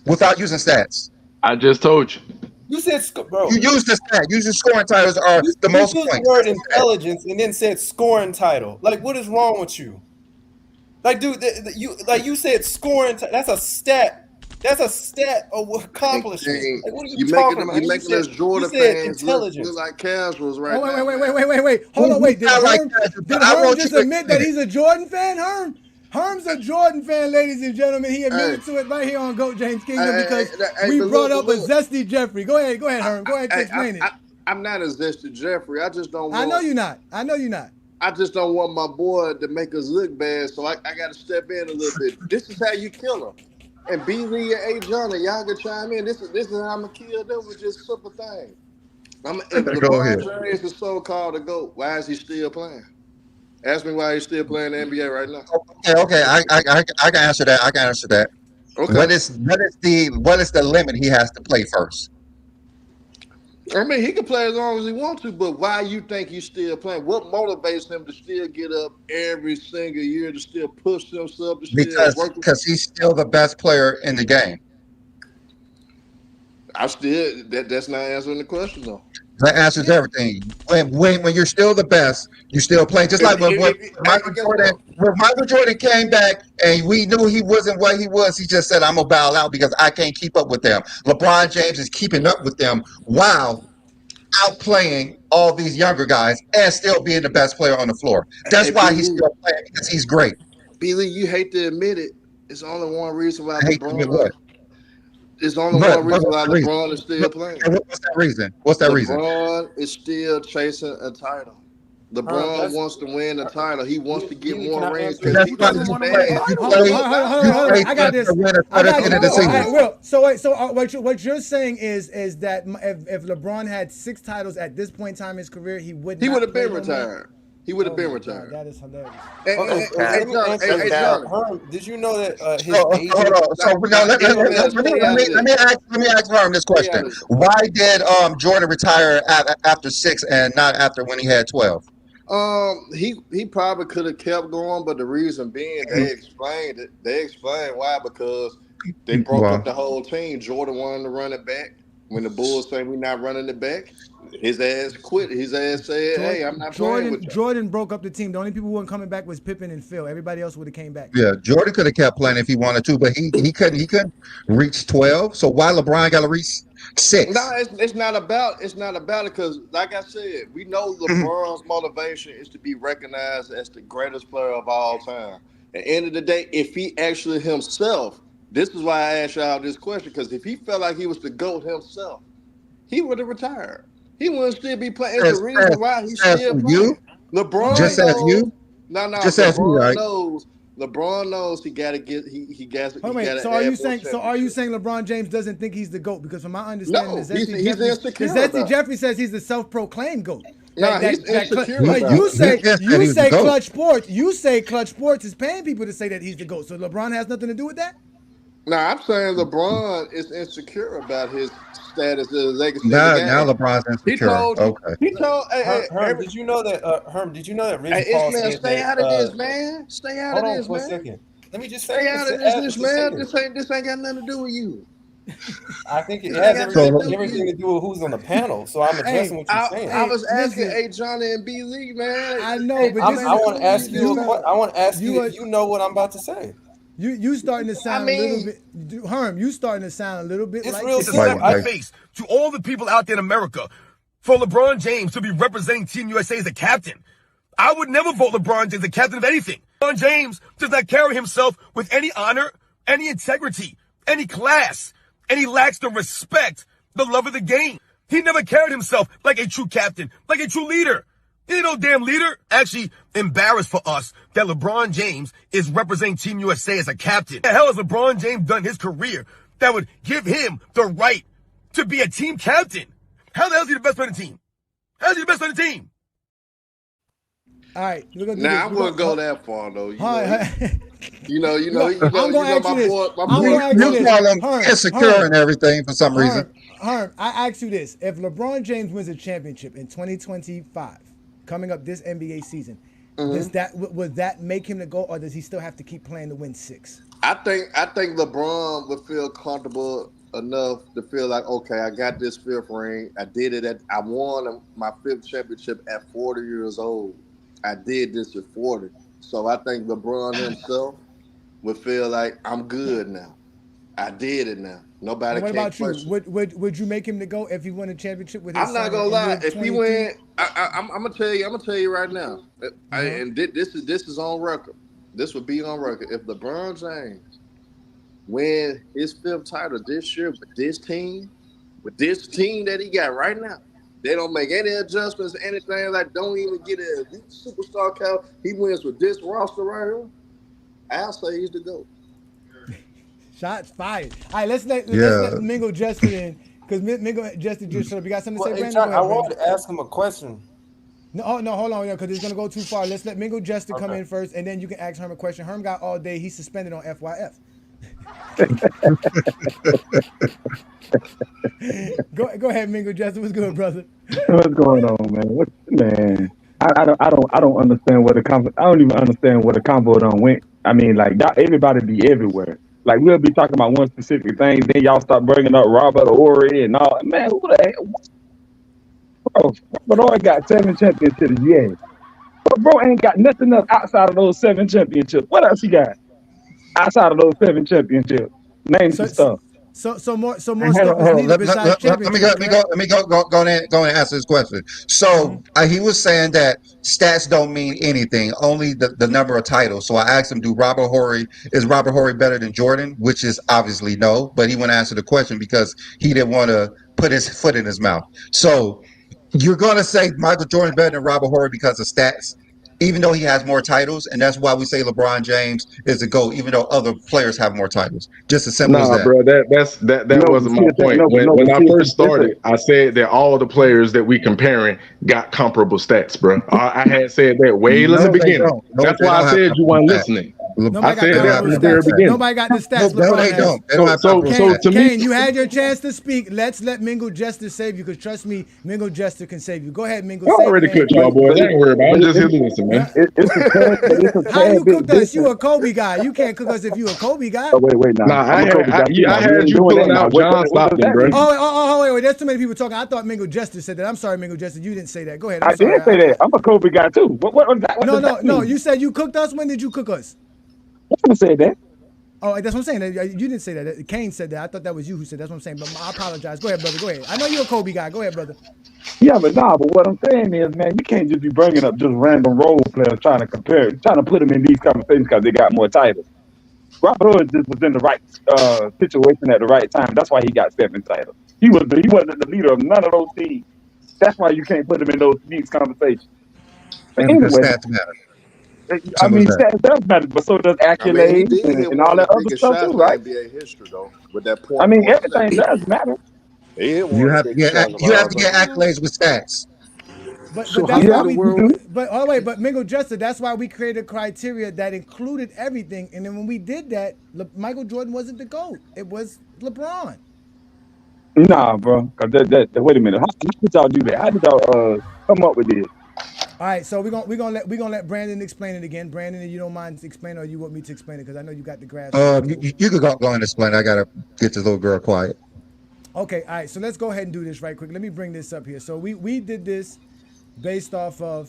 without using stats? I just told you. You said, bro. You used the stat. Using scoring titles are the most points. You used the word intelligence and then said scoring title. Like, what is wrong with you? Like, dude, you said scoring. That's a stat. That's a stat of accomplishment. Like, what are you talking about? You're making us Jordan fans look like casuals right now. Wait. Hold on, wait. Did Herm just admit that he's a Jordan fan, Herm's a Jordan fan, ladies and gentlemen. He admitted to it right here on GOAT James Kingdom because we brought up a zesty Jeffrey. Go ahead, Herm. Go ahead and explain it. I'm not a zesty Jeffrey. I just don't want... I know you're not. I just don't want my boy to make us look bad, so I got to step in a little bit. This is how you kill him. And B. Lee and A. Johnny, y'all can chime in. This is how I'm going to kill them with just simple things. If LeBron James is so-called a GOAT, why is he still playing? Ask me why he's still playing the NBA right now. Okay. I can answer that. Okay. What is the limit he has to play first? I mean, he can play as long as he wants to, but why you think he's still playing? What motivates him to still get up every single year, to still push himself, to still work? Because he's still the best player in the game. That's not answering the question, though. That answers everything. When you're still the best, you still play. Just like when Michael Jordan came back and we knew he wasn't what he was, he just said, I'm going to bow out because I can't keep up with them. LeBron James is keeping up with them while outplaying all these younger guys and still being the best player on the floor. That's why he's still playing, because he's great. Billy, you hate to admit it. It's only one reason why what? It's only one reason why LeBron is still playing. What's that reason? What's that reason? LeBron is still chasing a title. LeBron wants to win a title. He wants to get more rings because he doesn't want to win. I got this. Will. So what you're saying is that if LeBron had 6 titles at this point in time in his career, he would have been retired. He would have been retired. That is hilarious. Hey, John, did you know that his agent? Hold on. So let me ask Herm this question: why did Jordan retire after 6 and not after when he had 12? He probably could have kept going, but the reason being they explained it. They explained why, because they broke up the whole team. Jordan wanted to run it back. When the Bulls say we're not running it back, his ass quit. His ass said, "Hey, I'm not playing with you." Jordan broke up the team. The only people who weren't coming back was Pippen and Phil. Everybody else would have came back. Yeah, Jordan could have kept playing if he wanted to, but he couldn't reach 12. So why LeBron got to reach 6? No, it's not about it because, like I said, we know LeBron's motivation is to be recognized as the greatest player of all time. At the end of the day, if he actually himself, this is why I asked y'all this question, because if he felt like he was the GOAT himself, he would have retired. He wouldn't still be playing. It's the reason why he's still playing. LeBron just knows, as you. No. Just LeBron as you, right? LeBron knows he got to get. He got. So are you saying LeBron James doesn't think he's the GOAT? Because from my understanding, he's insecure. Zesty Jeffrey says he's the self-proclaimed GOAT. He's insecure. You say Clutch Sports. You say Clutch Sports is paying people to say that he's the GOAT. So LeBron has nothing to do with that. No, I'm saying LeBron is insecure about his status as a legacy. Now LeBron's insecure. He told. Herm, did you know that? Rich Paul said stay out of this, man. Stay out of this, man. Hold on for a second. Let me just say. Stay out of this, man. This ain't got nothing to do with you. I think it has everything to do with who's on the panel. So I'm addressing what you're saying. I was asking Johnny and B Lee, man. I know, but I want to ask you. I want to ask you if you know what I'm about to say. You starting to sound a little bit, Herm. You starting to sound a little bit like it's a slap in the face to all the people out there in America for LeBron James to be representing Team USA as a captain. I would never vote LeBron James as a captain of anything. LeBron James does not carry himself with any honor, any integrity, any class, and he lacks the respect, the love of the game. He never carried himself like a true captain, like a true leader. He ain't no damn leader. Actually embarrassed for us that LeBron James is representing Team USA as a captain. What the hell has LeBron James done in his career that would give him the right to be a team captain? How the hell is he the best player on the team? How is he the best player on the team? All right. I wouldn't go that far though. You know, I'm gonna ask you this. You call him insecure and everything for some reason. Herm, I ask you this: if LeBron James wins a championship in 2025, coming up this NBA season, would that make him the GOAT, or does he still have to keep playing to win 6? I think LeBron would feel comfortable enough to feel like, okay, I got this 5th ring. I did it I won my 5th championship at 40 years old. I did this at 40. So I think LeBron himself would feel like, I'm good now. I did it now. Nobody can question. What about you? Would you make him the GOAT if he won a championship with his I'm not gonna lie. If he win, I'm gonna tell you right now. And this is on record. This would be on record. If LeBron James win his 5th title this year with this team that he got right now, they don't make any adjustments, anything, like don't even get a superstar count. He wins with this roster right here. I'll say he's the GOAT. Shots fired. All right, let's let Mingo Justin in, because Mingo Justin just showed up. You got something to say, Brandon? I wanted to ask him a question. No, hold on, because it's going to go too far. Let's let Mingo Justin come in first, and then you can ask Herm a question. Herm got all day. He's suspended on FYF. Go ahead, Mingo Justin. What's good, brother? What's going on, man? I don't understand what I don't even understand what the combo done went. I mean, like everybody be everywhere. Like we'll be talking about one specific thing, then y'all start bringing up Robert Horry and all. Man, who the heck? Bro, Horry got 7 championships. Yeah, but bro ain't got nothing else outside of those 7 championships. What else he got outside of those 7 championships? Name some stuff. So more stuff Hold is on. needed besides championship. Let me go and answer this question. So he was saying that stats don't mean anything, only the number of titles. So I asked him, is Robert Horry better than Jordan? Which is obviously no, but he wouldn't answer the question because he didn't want to put his foot in his mouth. So you're gonna say Michael Jordan's better than Robert Horry because of stats, even though he has more titles, and that's why we say LeBron James is the GOAT, even though other players have more titles. Just as simple as Nah, that. bro, that No, but wasn't see my the thing. point. No, When no, when but I see, first it's a, started, I said that all the players that we comparing got comparable stats, bro. I had said that way in the No, they beginning. don't. No, That's they why I don't have said you comparable weren't stats. listening. I Nobody got said They don't that have from the comparable very comparable stats. stats. beginning. Nobody got the No, stats no, LeBron they has. don't. They don't have comparable So stats. to me, Kane, you had your chance to speak. Let's let Mingo Jester save you, because trust me, Mingo Jester can save you. Go ahead, Mingo. I Save already Kane. cooked y'all boys. I ain't worried about it. I'm just here to listen, man. it's a tad, but it's a How tad you bit cooked us? You different. a Kobe guy. You can't cook us if you a Kobe guy. Oh wait, now Nah, I'm a Kobe guy too. I Now we had ain't you doing that pulling now. out John What does Stockton, that bro. mean? Wait. There's too many people talking. I thought Mingo Jester said that. I'm sorry, Mingo Jester. You didn't say that. Go ahead. I'm I did sorry. say that. I'm a Kobe guy too. What does that No. mean? You said you cooked us. When did you cook us? I never said that. Oh, that's what I'm saying. You didn't say that. Kane said that. I thought that was you who said that. That's what I'm saying. But I apologize. Go ahead, brother. Go ahead. I know you're a Kobe guy. Go ahead, brother. Yeah, but what I'm saying is, man, you can't just be bringing up just random role players trying to put them in these conversations because they got more titles. Robert Horry just was in the right situation at the right time. That's why he got 7 titles. He wasn't the leader of none of those teams. That's why you can't put him in these conversations. But And because anyway, stats matter. I Simple as mean, that. stats does matter, but so does I mean, he accolades did hit and one all of the that other biggest stuff too, shots in right? NBA history, though, with that I point mean, blank everything shot. does matter. He hit You one of the have to biggest shots in you have all to get time. accolades with stats. But So that's how why could the we. world? But Mingo Jester, that's why we created criteria that included everything. And then when we did that, Michael Jordan wasn't the GOAT. It was LeBron. Nah, bro. Cause wait a minute. How did y'all do that? How did y'all come up with this? All right, so we're gonna let Brandon explain it again. Brandon, if you don't mind explaining, or you want me to explain it, because I know you got the grasp of it. You could go and explain. I gotta get this little girl quiet. Okay, all right. So let's go ahead and do this right quick. Let me bring this up here. So we did this based off of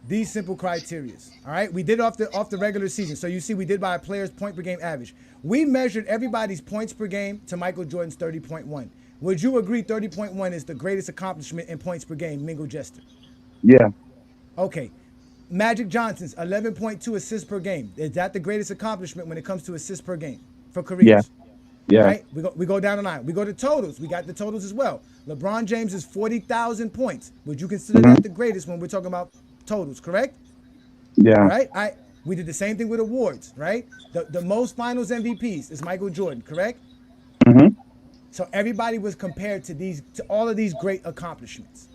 these simple criterias. All right, we did off the regular season. So you see, we did by a player's point per game average. We measured everybody's points per game to Michael Jordan's 30.1. Would you agree 30.1 is the greatest accomplishment in points per game, Mingo Jester? Yeah. Okay. Magic Johnson's 11.2 assists per game. Is that the greatest accomplishment when it comes to assists per game for careers? Yeah. Right? We go down the line. We go to totals. We got the totals as well. LeBron James is 40,000 points. Would you consider that the greatest when we're talking about totals, correct? Yeah. Right? We did the same thing with awards, right? The most finals MVPs is Michael Jordan, correct? So everybody was compared to all of these great accomplishments.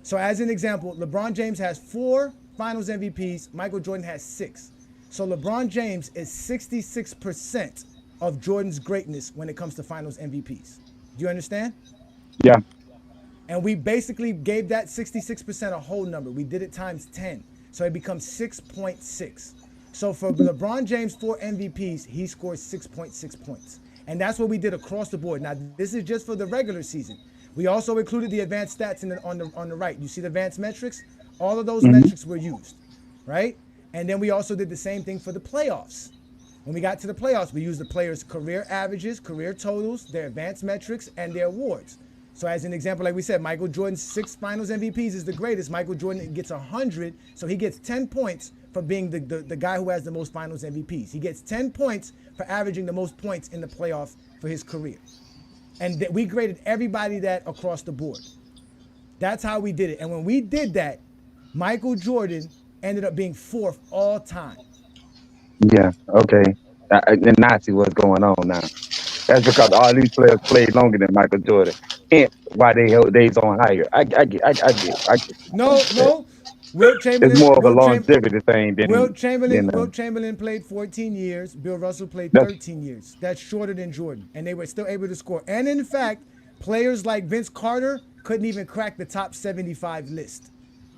So as an example, LeBron James has 4 finals MVPs. Michael Jordan has 6. So LeBron James is 66% of Jordan's greatness when it comes to finals MVPs. Do you understand? Yeah. And we basically gave that 66% a whole number. We did it times 10. So it becomes 6.6. So for LeBron James 4 MVPs, he scores 6.6 points. And that's what we did across the board. Now, this is just for the regular season. We also included the advanced stats on the right. You see the advanced metrics? All of those metrics were used, right? And then we also did the same thing for the playoffs. When we got to the playoffs, we used the players' career averages, career totals, their advanced metrics, and their awards. So as an example, like we said, Michael Jordan's 6 finals MVPs is the greatest. Michael Jordan gets 100, so he gets 10 points for being the guy who has the most finals MVPs. He gets 10 points for averaging the most points in the playoff for his career. And we graded everybody that across the board. That's how we did it. And when we did that, Michael Jordan ended up being 4th all time. Yeah. Okay. And now I see what's going on now. That's because all these players played longer than Michael Jordan. Hence why they held days on higher. I get. No. Wilt It's Chamberlain. more of a longevity thing than Wilt Chamberlain played 14 years. Bill Russell played 13 years. That's shorter than Jordan, and they were still able to score. And in fact, players like Vince Carter couldn't even crack the top 75 list.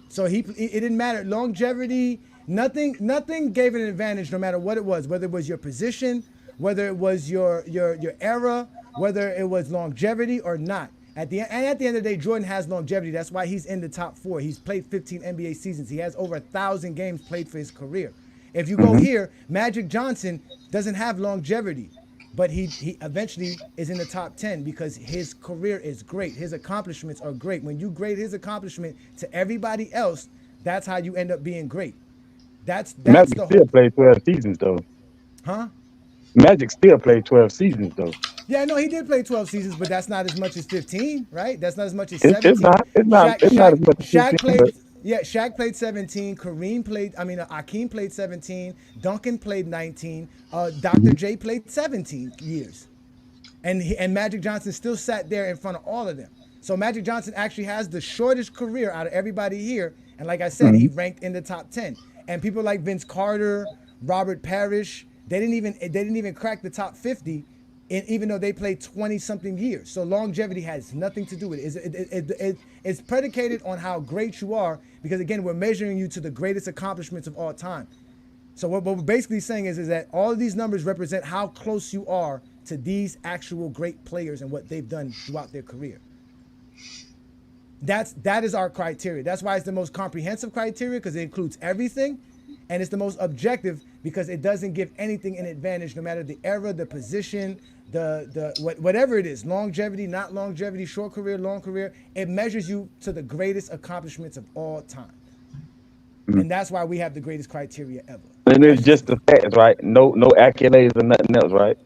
So it didn't matter. Longevity, nothing gave an advantage no matter what it was, whether it was your position, whether it was your era, whether it was longevity or not. At the end of the day, Jordan has longevity. That's why he's in the top 4. He's played 15 NBA seasons. He has over 1,000 games played for his career. If you go here, Magic Johnson doesn't have longevity. but he eventually is in the top 10 because his career is great. His accomplishments are great. When you grade his accomplishment to everybody else, that's how you end up being great. That's Magic the still whole. played 12 seasons though. Huh? Magic still played 12 seasons though. Yeah, no, he did play 12 seasons, but that's not as much as 15, right? That's not as much as It's 17. not. It's not. It's not as much as Shaq 15, but played. Yeah, Shaq played 17. Akeem played 17. Duncan played 19. Dr. J played 17 years, and Magic Johnson still sat there in front of all of them. So Magic Johnson actually has the shortest career out of everybody here, and like I said, he ranked in the top 10. And people like Vince Carter, Robert Parrish, they didn't even crack the top 50. Even though they played 20 something years. So longevity has nothing to do with it. It's predicated on how great you are, because again, we're measuring you to the greatest accomplishments of all time. So what we're basically saying is that all of these numbers represent how close you are to these actual great players and what they've done throughout their career. That is our criteria. That's why it's the most comprehensive criteria, because it includes everything. And it's the most objective because it doesn't give anything an advantage, no matter the era, the position, whatever it is, longevity, not longevity, short career, long career. It measures you to the greatest accomplishments of all time. And that's why we have the greatest criteria ever. And it's just the stats, right? No accolades or nothing else, right?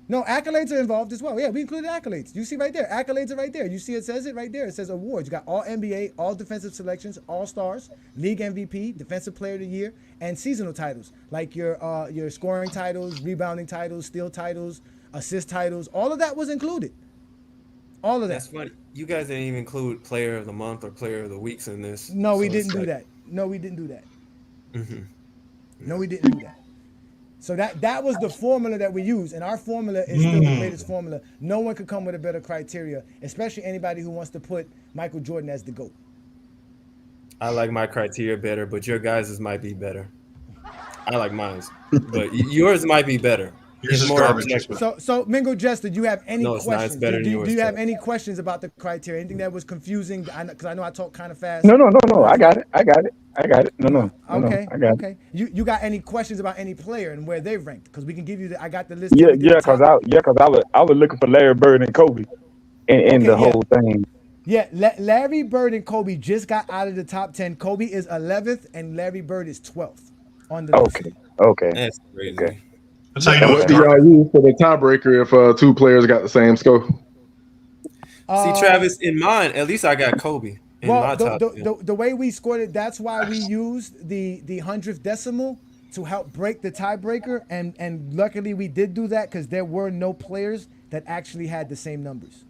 No, accolades are involved as well. Yeah, we included accolades. You see right there, accolades are right there. You see it says it right there. It says awards. You got all NBA, all defensive selections, all stars, league MVP, defensive player of the year, and seasonal titles like your scoring titles, rebounding titles, steal titles, assist titles. All of that was included. All of that. That's funny. You guys didn't even include player of the month or player of the weeks in this. No, we didn't do that. No, we didn't do that. No, we didn't do that. So that was the formula that we use, and our formula is still the greatest formula. No one could come with a better criteria, especially anybody who wants to put Michael Jordan as the GOAT. I like my criteria better, but your guys' might be better. I like mine, but yours might be better. Yours is garbage. So Mingo Jester, do you have any questions? Not. It's better than yours, do you have any questions about the criteria? Anything that was confusing? Because I know I talk kind of fast. No. I got it. No. Okay. I got it. Okay. You got any questions about any player and where they ranked? Because we can give you I got the list. Yeah. Because I was looking for Larry Bird and Kobe, and the whole thing. Yeah, Larry Bird and Kobe just got out of the top 10. Kobe is 11th and Larry Bird is 12th on the list. Okay. That's crazy. Okay. That's how you know What do y'all use for the tiebreaker if two players got the same score? See, Travis, in mine, at least I got Kobe. Well, the way we scored it, that's why we used the 100th decimal to help break the tiebreaker. And luckily we did do that because there were no players that actually had the same numbers.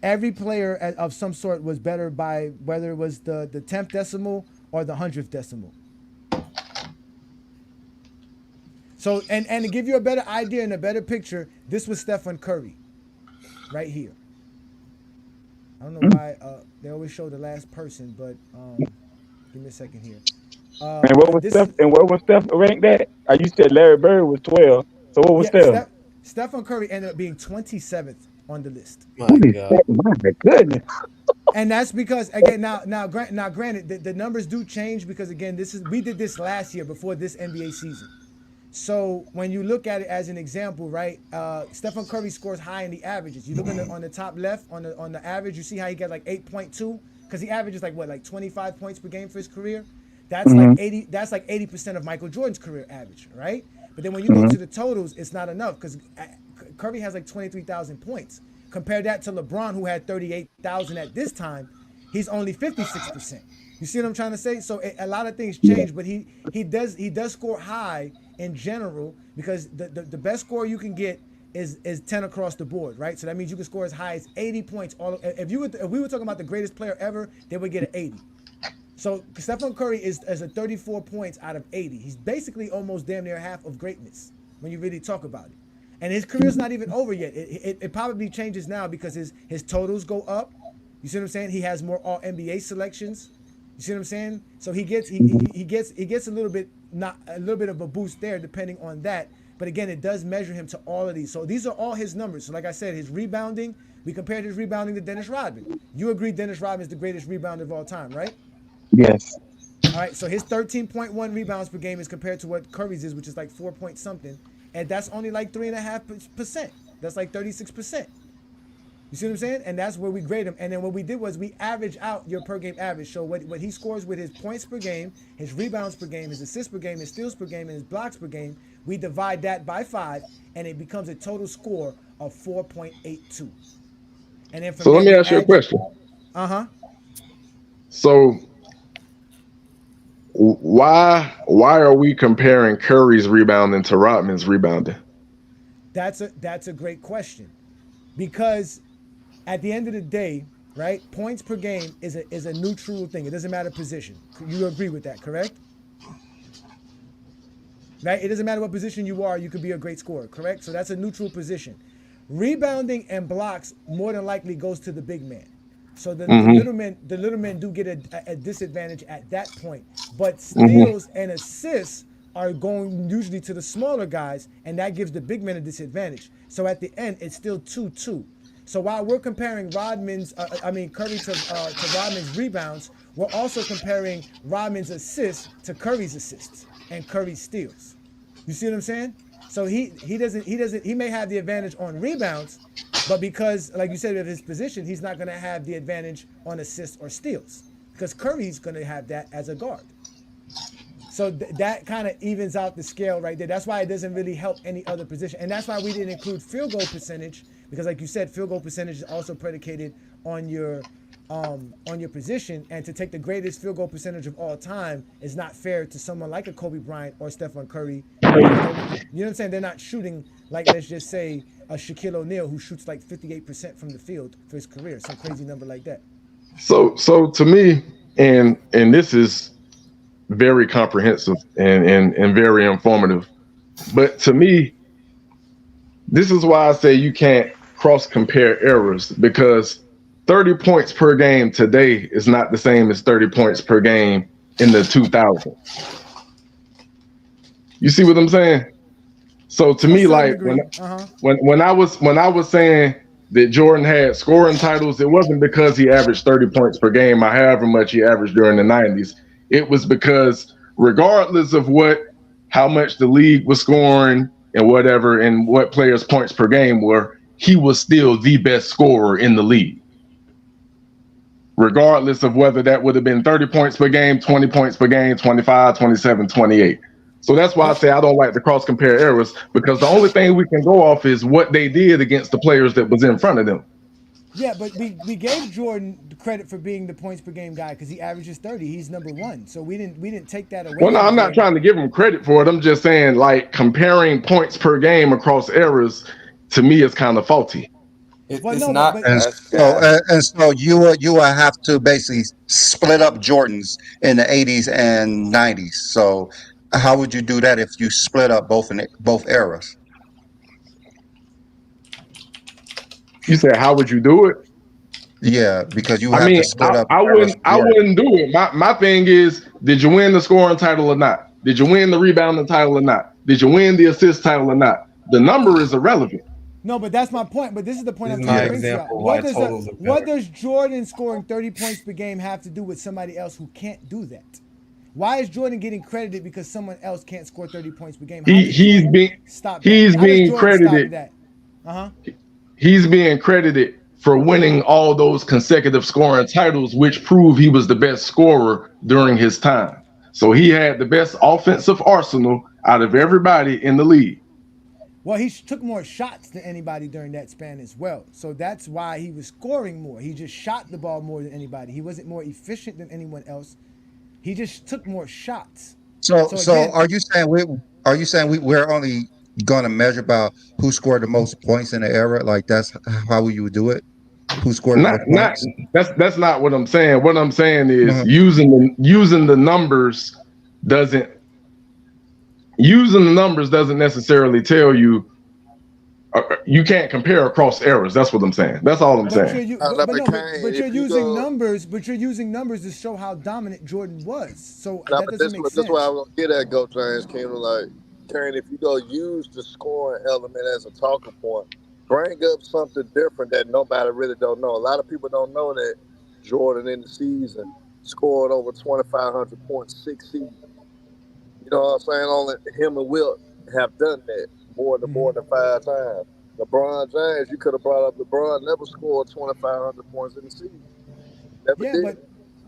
Every player of some sort was better by whether it was the 10th decimal or the 100th decimal. So, and to give you a better idea and a better picture, this was Stephen Curry right here. I don't know why they always show the last person, but give me a second here. And what was Steph ranked at? You said Larry Bird was 12. So what was Steph? Stephen Curry ended up being 27th on the list. My God. My goodness. And that's because again, now granted, the numbers do change because again, we did this last year before this NBA season. So when you look at it as an example, right? Stephen Curry scores high in the averages. You look on the top left on the average, you see how he got like 8.2 because he averages like 25 points per game for his career. That's like 80. That's like 80% of Michael Jordan's career average, right? But then when you go to the totals, it's not enough because Curry has like 23,000 points. Compare that to LeBron, who had 38,000 at this time. He's only 56%. You see what I'm trying to say? So a lot of things change, but he does score high in general because the best score you can get is 10 across the board, right? So that means you can score as high as 80 points. If we were talking about the greatest player ever, they would get an 80. So Stephen Curry is a 34 points out of 80. He's basically almost damn near half of greatness when you really talk about it. And his career's not even over yet. It probably changes now because his totals go up. You see what I'm saying? He has more All NBA selections. You see what I'm saying? So he gets a little bit of a boost there depending on that. But again, it does measure him to all of these. So these are all his numbers. So like I said, his rebounding, we compared his rebounding to Dennis Rodman. You agree Dennis Rodman is the greatest rebounder of all time, right? Yes. All right, so his 13.1 rebounds per game is compared to what Curry's is, which is like 4 point something. and that's only like 3.5%. That's like 36%. You see what I'm saying? And that's where we grade him. And then what we did was we average out your per game average. So what he scores with his points per game, his rebounds per game, his assists per game, his steals per game, and his blocks per game, we divide that by 5, and it becomes a total score of 4.82. And then from so let me ask you a question. So why are we comparing Curry's rebounding to Rodman's rebounding? That's a great question, because at the end of the day, right, points per game is a neutral thing. It doesn't matter position. You agree with that, correct? Right? It doesn't matter what position you are, you could be a great scorer, correct? So that's a neutral position. Rebounding and blocks more than likely goes to the big man. So the little men do get a disadvantage at that point. But steals and assists are going usually to the smaller guys, and that gives the big men a disadvantage. So at the end, it's still 2-2. So while we're comparing Curry to Rodman's rebounds, we're also comparing Rodman's assists to Curry's assists and Curry's steals. You see what I'm saying? So he may have the advantage on rebounds, but because, like you said, of his position, he's not going to have the advantage on assists or steals, because Curry's going to have that as a guard. So that kind of evens out the scale right there. That's why it doesn't really help any other position. And that's why we didn't include field goal percentage, because like you said, field goal percentage is also predicated on your position. And to take the greatest field goal percentage of all time is not fair to someone like a Kobe Bryant or Stephen Curry. You know what I'm saying? They're not shooting like, let's just say, a Shaquille O'Neal who shoots like 58% from the field for his career, some crazy number like that. So to me, and this is very comprehensive and very informative, but to me, this is why I say you can't cross compare errors, because 30 points per game today is not the same as 30 points per game in the 2000s. You see what I'm saying? So to me, like when I was saying that Jordan had scoring titles, it wasn't because he averaged 30 points per game or however much he averaged during the 90s. It was because regardless of how much the league was scoring and whatever, and what players' points per game were, he was still the best scorer in the league. Regardless of whether that would have been 30 points per game, 20 points per game, 25, 27, 28. So that's why I say I don't like to cross compare errors, because the only thing we can go off is what they did against the players that was in front of them. Yeah, but we gave Jordan the credit for being the points per game guy because he averages 30. He's number 1. So we didn't take that away. Well, no, I'm not trying to give him credit for it. I'm just saying, like, comparing points per game across errors to me is kind of faulty. It's not. And so you will have to basically split up Jordans in the 80s and 90s. So how would you do that if you split up both eras? You said, how would you do it? Yeah, because you have to split up. I wouldn't do it. My thing is, did you win the scoring title or not? Did you win the rebounding title or not? Did you win the assist title or not? The number is irrelevant. No, but that's my point. But this is the point I'm trying to bring to you. What does Jordan scoring 30 points per game have to do with somebody else who can't do that? Why is Jordan getting credited because someone else can't score 30 points per game? He's being credited. He's being credited for winning all those consecutive scoring titles, which prove he was the best scorer during his time. So he had the best offensive arsenal out of everybody in the league. Well, he took more shots than anybody during that span as well. So that's why he was scoring more. He just shot the ball more than anybody. He wasn't more efficient than anyone else. He just took more shots. So are you saying we're only going to measure about who scored the most points in the era? Like that's how you would do it? Who scored the most points? That's not what I'm saying. What I'm saying is using the numbers doesn't necessarily tell you you can't compare across errors. That's what I'm saying. That's all I'm saying. But you're using numbers. But you're using numbers to show how dominant Jordan was. So that doesn't make sense. That's why I was gonna get at Go Giants, Kingdom. Like, Karen, if you go use the scoring element as a talking point, bring up something different that nobody really don't know. A lot of people don't know that Jordan in the season scored over 2,500 points, 6 seasons. You know what I'm saying? Only him and Wilt have done that. more than 5 times. LeBron James, you could have brought up LeBron, never scored 2,500 points in the season. Never Yeah, did. but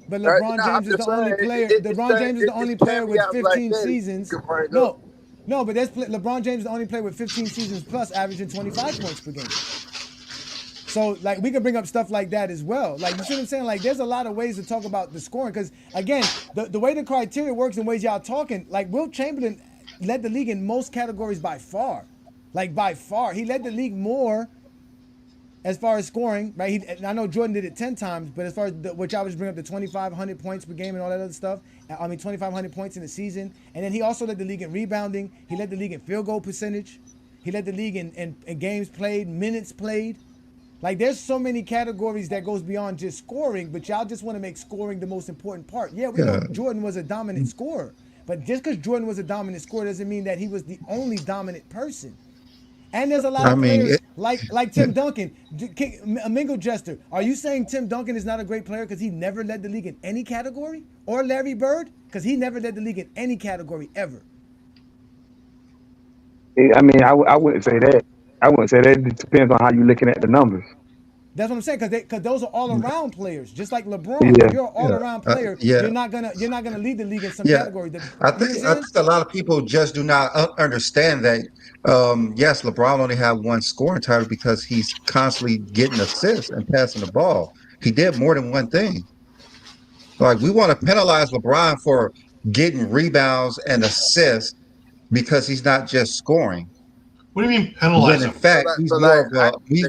Right? LeBron No, I'm James is the just only saying, player. it's LeBron James is the it's only player with caveats like 15 that seasons. you can bring up. No, but LeBron James is the only player with 15 seasons plus, averaging 25 points per game. So, like, we could bring up stuff like that as well. Like, you see what I'm saying? Like, there's a lot of ways to talk about the scoring. Because, again, the way the criteria works and ways y'all talking, like, Wilt Chamberlain led the league in most categories by far. Like, by far. He led the league more as far as scoring, right? I know Jordan did it 10 times, but as far as which I was bring up the 2,500 points per game and all that other stuff, 2,500 points in the season. And then he also led the league in rebounding. He led the league in field goal percentage. He led the league in games played, minutes played. Like, there's so many categories that goes beyond just scoring, but y'all just want to make scoring the most important part. Yeah, we know Jordan was a dominant scorer, but just because Jordan was a dominant scorer doesn't mean that he was the only dominant person. And there's a lot of players like Tim Duncan, Mingo Jester. Are you saying Tim Duncan is not a great player because he never led the league in any category? Or Larry Bird? Because he never led the league in any category ever. I mean, I wouldn't say that. I wouldn't say that. It depends on how you're looking at the numbers. That's what I'm saying, because those are all around players, just like LeBron. If you're an all around player, you're not gonna lead the league in some category. I think a lot of people just do not understand that. Yes, LeBron only had one scoring title because he's constantly getting assists and passing the ball. He did more than one thing. Like, we want to penalize LeBron for getting rebounds and assists because he's not just scoring. What do you mean penalize When in him? fact he's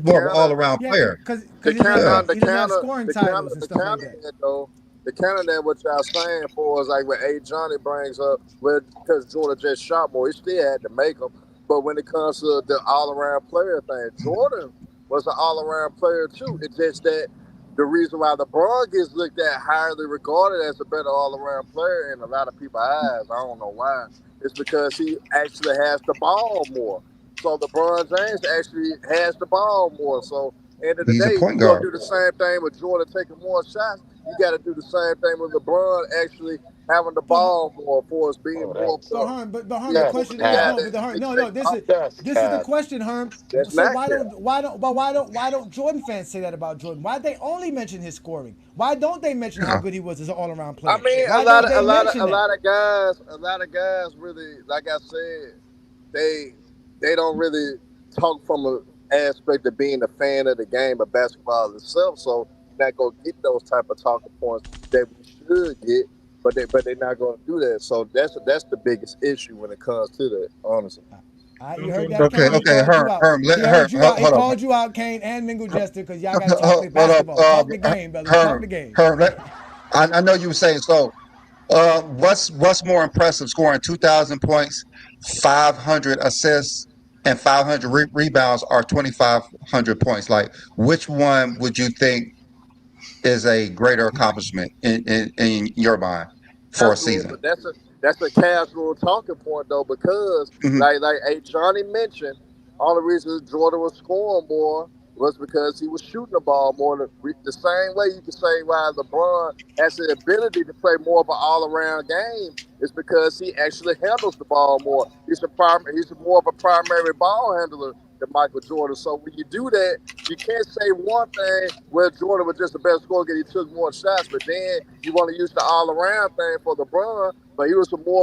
more of an all around player. Because he's not scoring titles and stuff like that. The counter that what y'all saying for is like what A. Johnny brings up, because Jordan just shot more, he still had to make them. But when it comes to the all-around player thing, Jordan was an all-around player too. It's just that the reason why LeBron gets looked at highly regarded as a better all-around player in a lot of people's eyes, I don't know why, it's because he actually has the ball more. So LeBron James actually has the ball more. So end of the day, you're gonna do the same thing with Jordan taking more shots. You got to do the same thing with LeBron actually having the ball more for us being more. So Herm, but Herm, the question is this is the question, Herm. So why don't Jordan fans say that about Jordan? Why they only mention his scoring? Why don't they mention how good he was as an all around player? I mean, a lot of guys really, like I said, they don't really talk from an aspect of being a fan of the game of basketball itself. So not gonna get those type of talking points that we should get, but they're not gonna do that. So that's the biggest issue when it comes to that, honestly. You heard that, Kane? He called you out, Kane and Mingle Jester, because y'all got to talk the basketball. Talk the game, brother. Talk the game. I know you were saying so. What's more impressive, scoring 2,000 points, 500 assists, and 500 rebounds, or 2,500 points? Like, which one would you think is a greater accomplishment in your mind for a season? That's a casual talking point though, because like Johnny mentioned, all the reasons Jordan was scoring more was because he was shooting the ball more. The same way you can say why LeBron has the ability to play more of an all-around game is because he actually handles the ball more. He's more of a primary ball handler than Michael Jordan. So when you do that, you can't say one thing where Jordan was just the best scorer because he took more shots, but then you want to use the all-around thing for LeBron, but he was more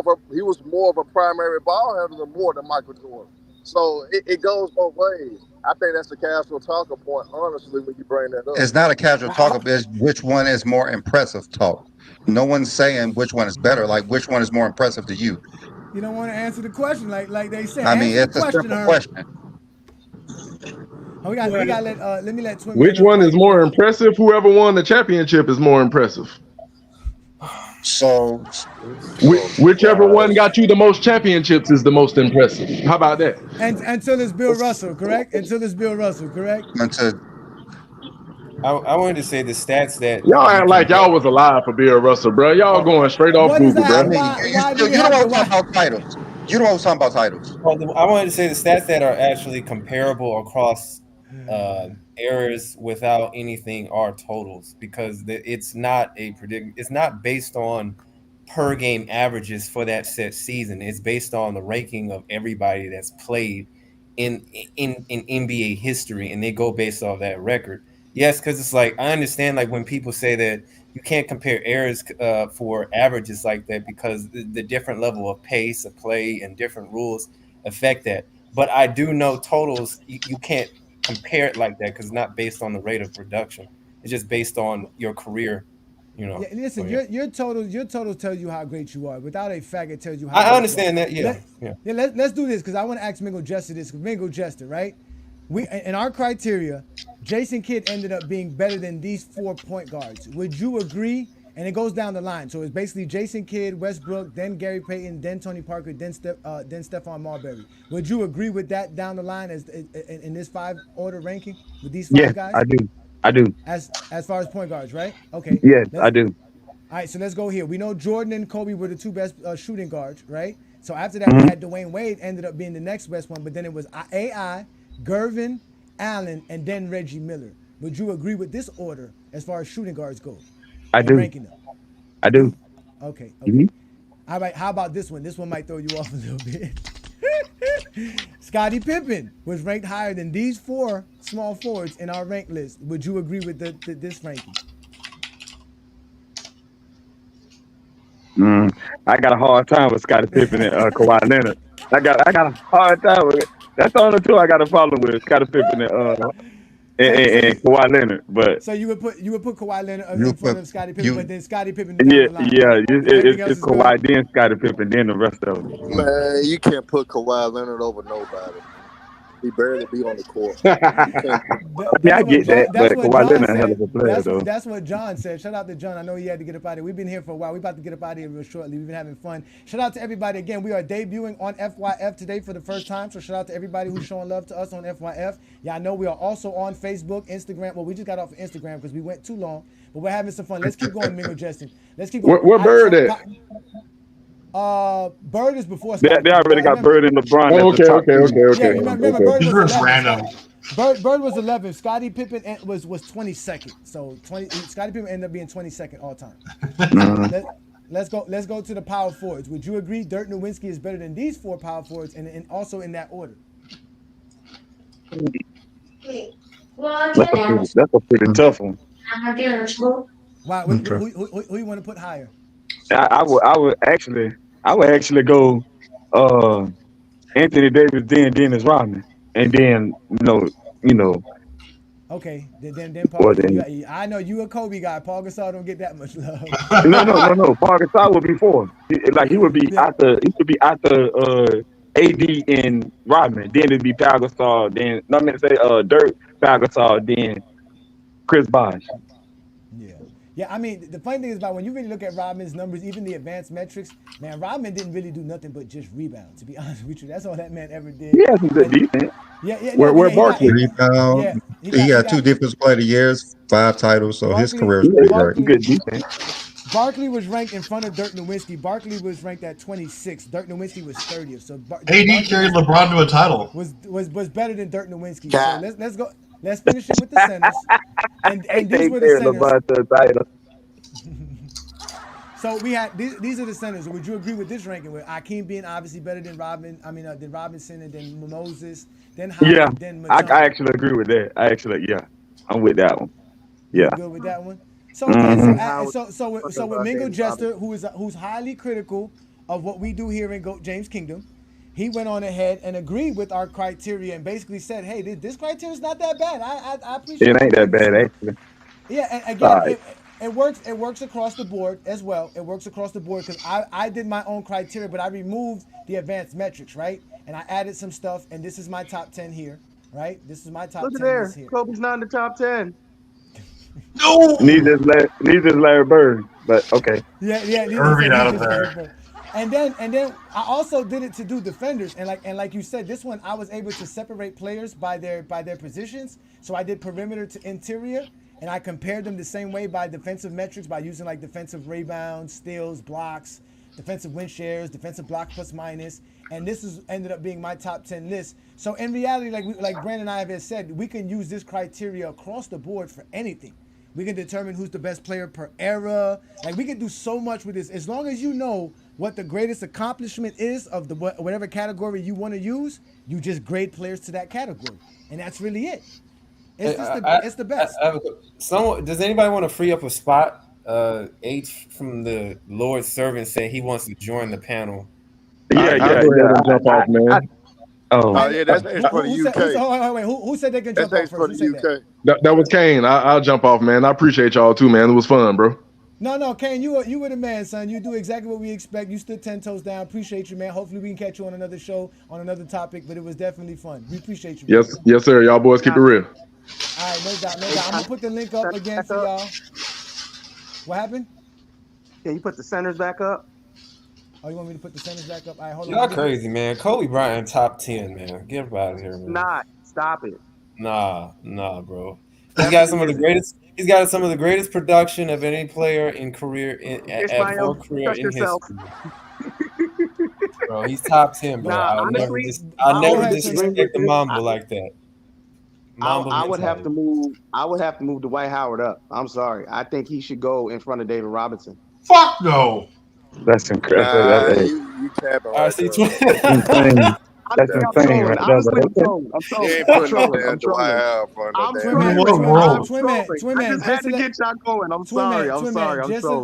of a primary ball handler more than Michael Jordan. So it goes both ways. I think that's a casual talking point, honestly, when you bring that up. It's not a casual talk. It's which one is more impressive talk. No one's saying which one is better. Like, which one is more impressive to you? You don't want to answer the question like they said. I mean, it's a simple question. We got let me let Twin. Which one is more impressive? Whoever won the championship is more impressive. So, whichever one got you the most championships is the most impressive. How about that? And until it's Bill Russell, correct? Until it's Bill Russell, correct? I wanted to say the stats that y'all act like y'all was alive for Bill Russell, bro. Y'all going straight off Google, bro. You don't want to talk about titles. You don't want to talk about titles. Well, I wanted to say the stats that are actually comparable across errors without anything are totals, because it's not it's not based on per game averages for that set season. It's based on the ranking of everybody that's played in NBA history, and they go based off that record. Yes, because it's like I understand like when people say that you can't compare errors for averages like that because the different level of pace of play and different rules affect that. But I do know totals you can't compare it like that because it's not based on the rate of production. It's just based on your career. Yeah, listen, So, your totals tell you how great you are. Without a fact, it tells you how. I understand that. Yeah. Let's do this because I want to ask Mingo Jester this. Mingo Jester, right? We in our criteria, Jason Kidd ended up being better than these 4 point guards. Would you agree? And it goes down the line. So it's basically Jason Kidd, Westbrook, then Gary Payton, then Tony Parker, then Stephon Marbury. Would you agree with that down the line as in this 5 order ranking with these 5 Yes, guys? I do. As far as point guards, right? Okay. Yes, I do. All right, so let's go here. We know Jordan and Kobe were the 2 best shooting guards, right? So after that, we had Dwayne Wade ended up being the next best one, but then it was AI, Gervin, Allen, and then Reggie Miller. Would you agree with this order as far as shooting guards go? I do. Ranking them? I do. Okay. Mm-hmm. All right, how about this one? This one might throw you off a little bit. Scottie Pippen was ranked higher than these 4 small forwards in our rank list. Would you agree with this ranking? I got a hard time with Scottie Pippen and Kawhi Leonard. I got a hard time with it. That's the only 2 I got a problem with: Scottie Pippen and Kawhi Leonard. But so you would put Kawhi Leonard in front of Scottie Pippen, but then Scottie Pippen down yeah, the line. yeah, it's Kawhi, then Scottie Pippen, then the rest of them. Man, you can't put Kawhi Leonard over nobody. He barely be on the court. I get that, but Kawhi Leonard a hell of a player, though. That's what John said. Shout out to John. I know he had to get up out of here. We've been here for a while. We're about to get up out of here real shortly. We've been having fun. Shout out to everybody again. We are debuting on FYF today for the first time. So shout out to everybody who's showing love to us on FYF. Yeah, I know we are also on Facebook, Instagram. Well, we just got off of Instagram because we went too long, but we're having some fun. Let's keep going, Mingo Justin. Let's keep going. Where Bird at? Bird is before Scottie. They already got Bird and LeBron. Oh, okay. Yeah, remember Bird was 11. Random. Bird was 11. Scottie Pippen was 22nd. So Scottie Pippen ended up being 22nd all time. Let's go to the power forwards. Would you agree Dirk Nowitzki is better than these 4 power forwards and also in that order? That's a pretty tough one. Wow, who you want to put higher? I would actually go Anthony Davis, then Dennis Rodman, and then you know. Okay, then Paul. I know you a Kobe guy. Paul Gasol don't get that much love. No. Paul Gasol would be 4. He would be after AD and Rodman. Then it'd be Paul Gasol. Then Dirk, Paul Gasol, then Chris Bosh. Yeah, I mean, the funny thing is about when you really look at Rodman's numbers, even the advanced metrics, man, Rodman didn't really do nothing but just rebound, to be honest with you. That's all that man ever did. Yeah, some good defense. Where Barkley? Rebound. He got 2 Defensive Player of the Years, 5 titles, so his career is pretty great. Good defense. Barkley was ranked in front of Dirk Nowitzki. Barkley was ranked at 26th. Dirk Nowitzki was 30th. So AD carried LeBron to a title. Was better than Dirk Nowitzki. So let's go. Let's finish it with the centers. And these were the centers. So we had these are the centers. Would you agree with this ranking? With Akeem being obviously better than Rodman? I mean, than Robinson and then Moses, then Howard, then Matumbo. I actually agree with that. I'm with that one. Yeah. You good with that one? So so with Mingo Jester, who's highly critical of what we do here in Goat James Kingdom, he went on ahead and agreed with our criteria and basically said, "Hey, this criteria is not that bad. I appreciate it. It ain't that bad, actually." Yeah, and again, it works across the board as well. It works across the board because I did my own criteria, but I removed the advanced metrics, right? And I added some stuff, and this is my top 10 here, right? This is my top 10 Look at there. list here. Kobe's not in the top 10. No! Neither is Larry Bird, but okay. Yeah. Irving out of there. And then I also did it to do defenders, and like you said, this one I was able to separate players by their positions. So I did perimeter to interior, and I compared them the same way by defensive metrics by using like defensive rebounds, steals, blocks, defensive win shares, defensive block plus minus, and this ended up being my top 10 list. So in reality, like Brandon and I have said, we can use this criteria across the board for anything. We can determine who's the best player per era. Like we can do so much with this as long as you know what the greatest accomplishment is of the whatever category you want to use, you just grade players to that category, and that's really it. It's the best. Does anybody want to free up a spot? H from the Lord Servant said he wants to join the panel. I'll go ahead and jump off, man. Oh yeah, that's H for the UK. Who said they can jump off first? Who said that? That was Kane. I'll jump off, man. I appreciate y'all too, man. It was fun, bro. No, Kane, you were the man, son. You do exactly what we expect. You stood 10 toes down. Appreciate you, man. Hopefully we can catch you on another show, on another topic, but it was definitely fun. We appreciate you. Yes, sir. Y'all boys keep it real. All right, no doubt. I'm gonna put the link up again for y'all. What happened? Can you put the centers back up? Oh, you want me to put the centers back up? All right, hold on. Y'all crazy, man. Kobe Bryant top 10, man. Get out of here, man. Not. Stop it. Nah, bro. He's got some of the greatest. He's got some of the greatest production of any player in career for career in history. Bro, he's top 10, bro. I'll never disrespect the Mamba like that. I would have to move. I would have to move Dwight Howard up. I'm sorry. I think he should go in front of David Robinson. Fuck no. That's incredible. You tapping right insane. That's insane, right there. Twin man, just had to get y'all going. I'm sorry.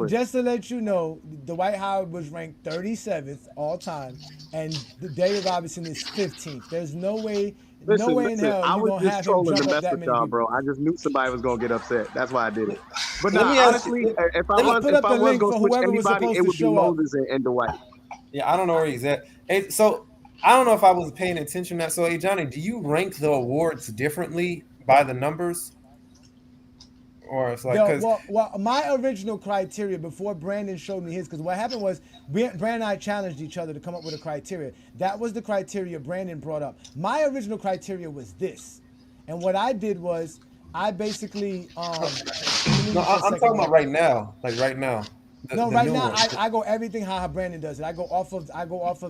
Just to let you know, Dwight Howard was ranked 37th all time, and David Robinson is 15th. There's no way. Listen, in hell I you're was gonna just have trolling him the jump mess up with that y'all, many bro. I just knew somebody was gonna get upset. That's why I did it. But Let me honestly, if I was gonna switch anybody, it would be Moses and Dwight. Yeah, I don't know where he's at. Hey, so I don't know if I was paying attention to that. So, hey, Johnny, do you rank the awards differently by the numbers? Or it's like, well, my original criteria before Brandon showed me his, because what happened was Brandon and I challenged each other to come up with a criteria. That was the criteria Brandon brought up. My original criteria was this, and what I did was I basically I'm talking about right now, like right now. Right now I go everything how Brandon does it. I go off of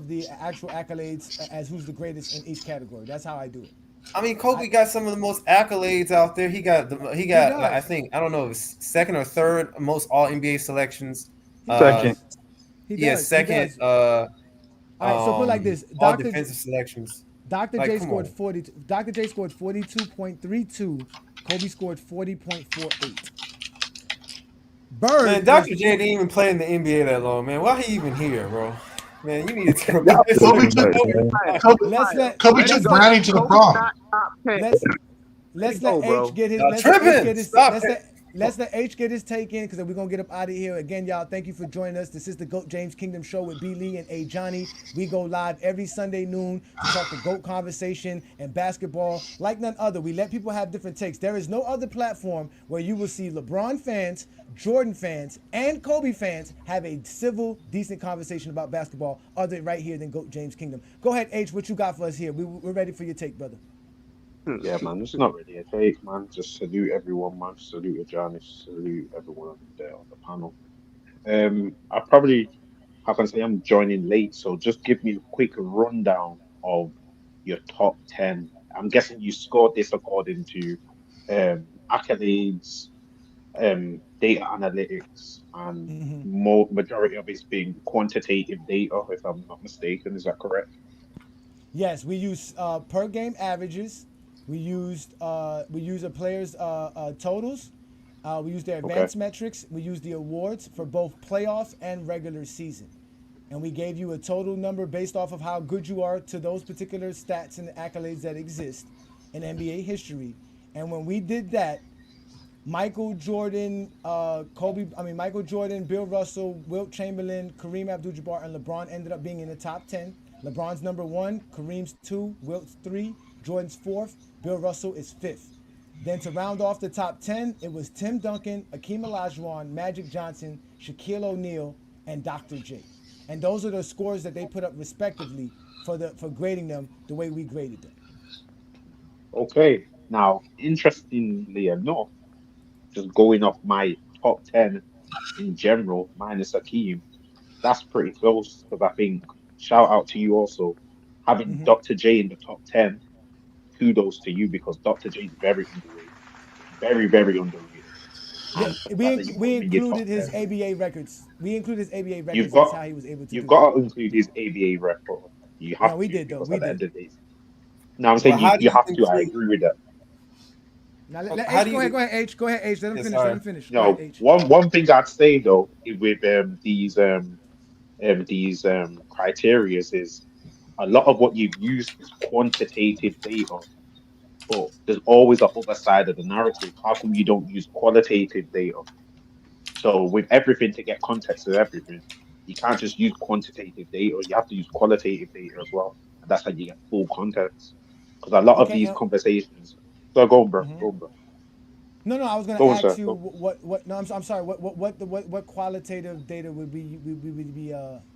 the actual accolades as who's the greatest in each category. That's how I do it. I mean, Kobe got some of the most accolades out there. He got like, I think, I don't know, if it's second or third most All NBA selections. Second. Second. All right, so put it like this: all defensive selections. Dr. J scored 40. Dr. J scored 42.32. Kobe scored 40.48. Bird. Man, Dr. J didn't even play in the NBA that long, man. Why he even here, bro? Man, you need to come back. Kobe took Bryant to the prom. Let's let H get his. Let's let H get his take in, because we're gonna get up out of here. Again, y'all, thank you for joining us. This is the GOAT James Kingdom Show with B. Lee and A. Johnny. We go live every Sunday noon to talk the GOAT conversation and basketball like none other. We let people have different takes. There is no other platform where you will see LeBron fans, Jordan fans, and Kobe fans have a civil, decent conversation about basketball other right here than GOAT James Kingdom. Go ahead, H. What you got for us here? We're ready for your take, brother. Yeah, man, this is not really a take, man. Just salute everyone, man. Salute Johnny, salute everyone there on the panel. I probably, how can I say, I'm joining late, so just give me a quick rundown of your top 10. I'm guessing you scored this according to accolades, data analytics, and majority of it's being quantitative data, if I'm not mistaken. Is that correct? Yes, we use per game averages. We use a player's totals. We use their advanced metrics. We use the awards for both playoff and regular season. And we gave you a total number based off of how good you are to those particular stats and accolades that exist in NBA history. And when we did that, Michael Jordan, Bill Russell, Wilt Chamberlain, Kareem Abdul-Jabbar, and LeBron ended up being in the top 10. LeBron's number 1, Kareem's 2, Wilt's 3, Jordan's 4th, Bill Russell is 5th. Then to round off the top 10, it was Tim Duncan, Akeem Olajuwon, Magic Johnson, Shaquille O'Neal, and Dr. J. And those are the scores that they put up respectively for grading them the way we graded them. Okay. Now, interestingly enough, just going off my top 10 in general, minus Akeem, that's pretty close, because I think, shout out to you also, having Dr. J in the top 10, kudos to you, because Dr. J is very underrated. Very, very underrated. and the We fact that you want to be your top included his 10. ABA records. We included his ABA You've records. That's got how he was able to you've do that. got to include his ABA record. You No, have we to did though. because We at the did. end of the day, no, I'm But saying how do you you have to. I include? agree with that. Now let How H do go ahead. you? Go ahead, H. Go ahead, H. Let him Yeah, finish. Let sorry. him finish. Go ahead, No, H. one thing I'd say though with these criterias is a lot of what you've used is quantitative data, but there's always the other side of the narrative. How come you don't use qualitative data? So with everything to get context of everything, you can't just use quantitative data. You have to use qualitative data as well, and that's how you get full context. Because a lot of Okay. these conversations. So go on, bro. Mm-hmm. Go on, bro. No, I was going to Go on, ask sir. you Go. what. No, I'm sorry. What qualitative data would we be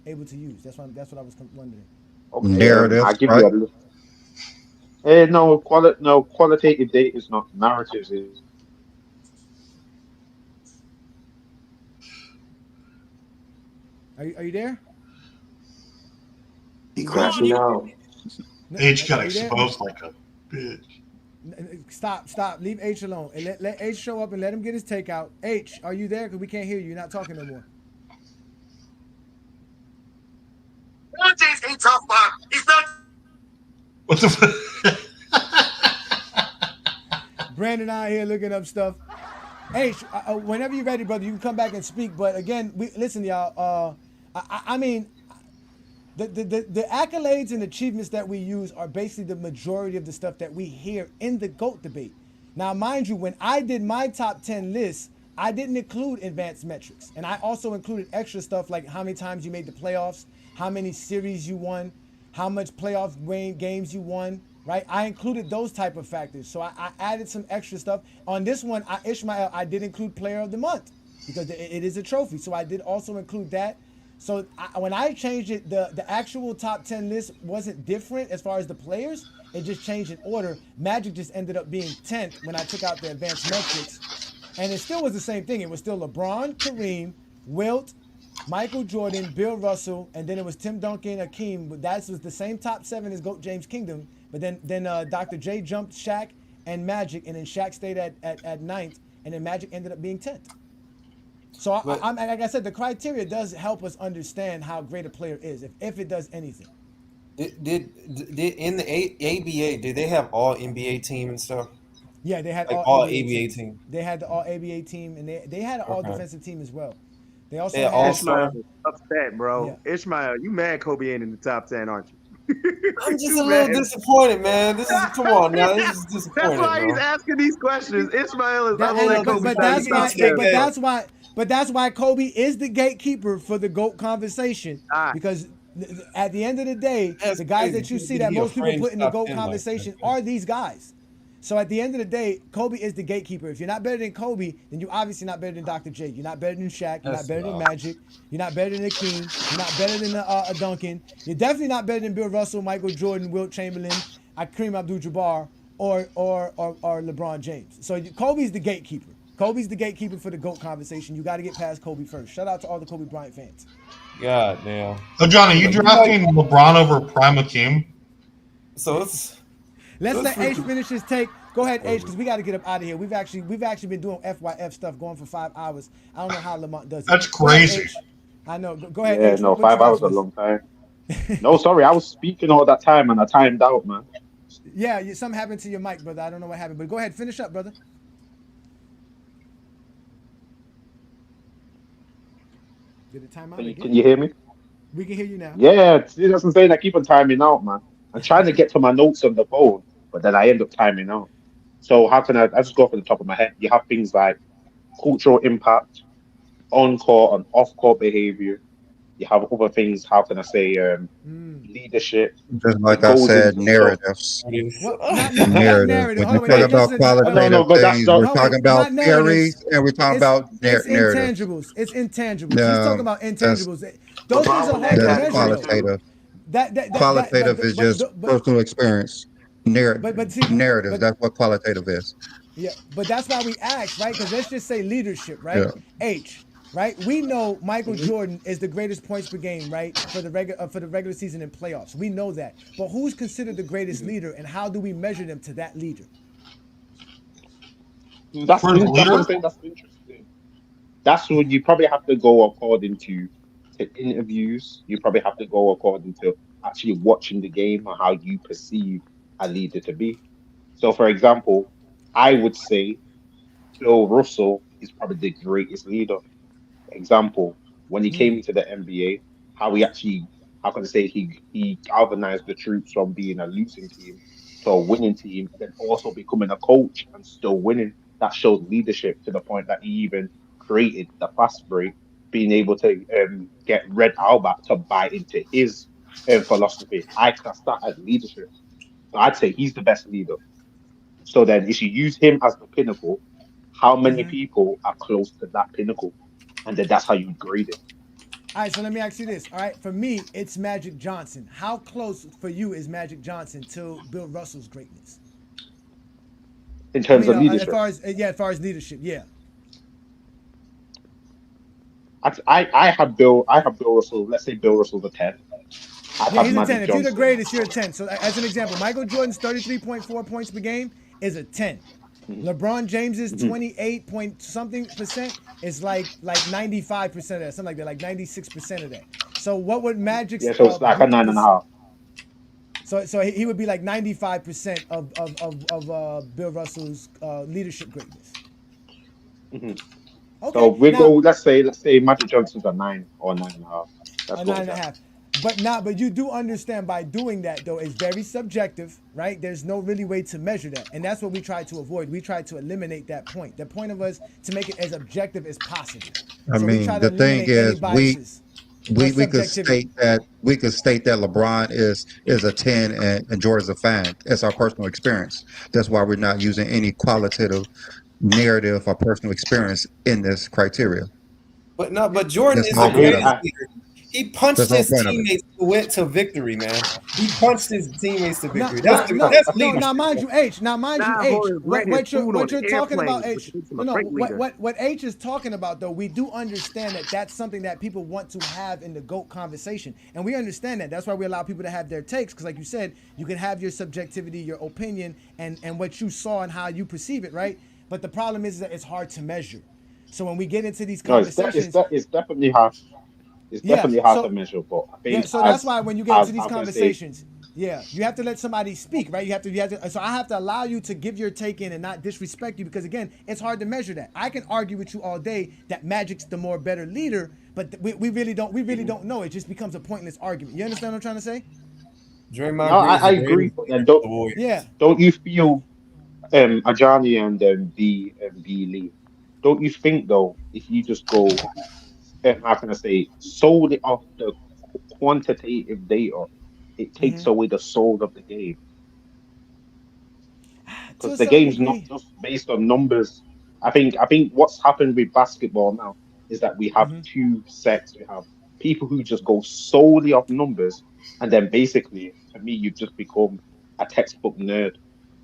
able to use? That's what I was wondering. Okay. I Narratives, give right? you a list. No, qualitative data is not narratives. Are you there? He You there? crashed No. No, H got are you there? exposed like a bitch. Stop. Leave H alone and let H show up and let him get his takeout. H, are you there? Because we can't hear you. You're not talking no more. LeBron James ain't top 5. He's not. What the? Brandon out here looking up stuff. H, whenever you're ready, brother, you can come back and speak. But again, listen, y'all. I mean, the accolades and achievements that we use are basically the majority of the stuff that we hear in the GOAT debate. Now, mind you, when I did my top 10 list, I didn't include advanced metrics. And I also included extra stuff like how many times you made the playoffs, how many series you won, how much playoff games you won, right? I included those type of factors. So I added some extra stuff. On this one, Ishmael, I did include player of the month because it is a trophy. So I did also include that. So when I changed it, the actual top 10 list wasn't different as far as the players. It just changed in order. Magic just ended up being 10th when I took out the advanced metrics. And it still was the same thing. It was still LeBron, Kareem, Wilt, Michael Jordan, Bill Russell, and then it was Tim Duncan, Hakeem. But that was the same top 7 as GOAT James Kingdom. But then Dr. J jumped Shaq and Magic, and then Shaq stayed at 9th, and then Magic ended up being 10th. So I'm like I said, the criteria does help us understand how great a player is, if it does anything. Did in the ABA, did they have all NBA team and stuff? Yeah, they had like all ABA ABA team. They had the all ABA team, and they had an all defensive team as well. They also had had Ishmael upset, bro. Yeah. Ishmael, you mad Kobe ain't in the top 10, aren't you? I'm just You a little mad. disappointed, man. This is come on now. This is disappointing. That's why he's bro. asking these questions. Ishmael is upset Kobe's but not in the top 10. But that's why Kobe is the gatekeeper for the GOAT conversation. Because at the end of the day, the guys that you see that most people put in the GOAT conversation are these guys. So at the end of the day, Kobe is the gatekeeper. If you're not better than Kobe, then you're obviously not better than Dr. J. You're not better than Shaq. You're not better than Magic. You're not better than Hakeem. You're not better than Duncan. You're definitely not better than Bill Russell, Michael Jordan, Wilt Chamberlain, Kareem Abdul-Jabbar, or LeBron James. So Kobe's the gatekeeper. Kobe's the gatekeeper for the GOAT conversation. You got to get past Kobe first. Shout out to all the Kobe Bryant fans. God damn. So Johnny, you drafting LeBron over Prime Hakeem? So it's. Let's let H finish his take. Go ahead, H, because we got to get up out of here. We've actually been doing FYF stuff going for 5 hours. I don't know how Lamont does it. That's crazy. Ahead, I know. Go ahead, Yeah, H. no, What 5 you got hours for is a us? long time. No, sorry, I was speaking all that time and I timed out, man. Yeah, something happened to your mic, brother. I don't know what happened, but go ahead, finish up, brother. Did it time out again? Can you hear me? We can hear you now. Yeah, that's what I'm saying. I keep on timing out, man. I'm trying to get to my notes on the phone, but then I end up timing out. So how can I just go off the top of my head? You have things like cultural impact, on-court and off-court behavior. You have other things, how can I say, leadership. Just like It I goes said, into narratives. Not narrative. narrative. When you Hold on, talk about qualitative but that's things, not. we're talking about theories and we're talking about narratives. Intangibles. It's intangibles. No, He's talking about intangibles. Those things are hard to that's measure. qualitative. Qualitative is just personal experience. Narratives. That's what qualitative is. Yeah, but that's why we ask, right? Because let's just say leadership, right? Yeah. H, right? We know Michael Jordan is the greatest points per game, right? For the regular season and playoffs. We know that. But who's considered the greatest leader, and how do we measure them to that leader? That's what I'm saying. That's interesting. That's when you probably have to go according to interviews. You probably have to go according to actually watching the game and how you perceive a leader to be. So, for example, I would say Bill Russell is probably the greatest leader. Example, when he came into the NBA, how he actually, how can I say, he galvanized the troops from being a losing team to a winning team, and then also becoming a coach and still winning. That shows leadership to the point that he even created the fast break, being able to get Red Auerbach to buy into his philosophy. I class that as leadership. So I'd say he's the best leader. So then, if you use him as the pinnacle, how many people are close to that pinnacle? And then that's how you grade it. All right, so let me ask you this. All right, for me, it's Magic Johnson. How close for you is Magic Johnson to Bill Russell's greatness? In terms of leadership, as far as leadership, yeah. I have Bill Russell. Let's say Bill Russell's a 10. Yeah, he's a 10. If you're the greatest, you're a 10. So as an example, Michael Jordan's 33.4 points per game is a 10. LeBron James's 28 point something percent is like 95% of that, something like that, like 96% of that. So what would Magic's? Yeah, so it's like a 9.5. So he would be like 95% of Bill Russell's leadership greatness. Okay, so we go. Let's say Magic Johnson's a 9 or 9.5. That's a 9.5. But you do understand by doing that though, it's very subjective, right? There's no really way to measure that, and that's what we try to avoid. We try to eliminate that point. The point of us to make it as objective as possible. I mean, the thing is, we could state that LeBron is a 10 and Jordan's a 5. That's our personal experience. That's why we're not using any qualitative narrative or personal experience in this criteria. But Jordan is the greatest leader. He punched his teammates to victory, man. He punched his teammates to victory. That's leadership. Now, mind you, H. What you're talking about, H. What H is talking about, though, we do understand that that's something that people want to have in the GOAT conversation, and we understand that. That's why we allow people to have their takes, because, like you said, you can have your subjectivity, your opinion, and what you saw and how you perceive it, right? But the problem is that it's hard to measure. So when we get into these conversations, it's definitely hard. It's definitely hard to measure, but I think so that's why when you get into these conversations, you have to let somebody speak, right? You have to. So I have to allow you to give your take in and not disrespect you, because again, it's hard to measure that. I can argue with you all day that Magic's the more better leader, but we really don't know. It just becomes a pointless argument. You understand what I'm trying to say? Draymond. No, I agree. Don't you feel, Ajani and B Lee? Don't you think though, if you just go, how can I say, solely off the quantitative data, it takes away the soul of the game? Because the game's not just based on numbers. I think what's happened with basketball now is that we have two sets. We have people who just go solely off numbers, and then basically, to me, you've just become a textbook nerd.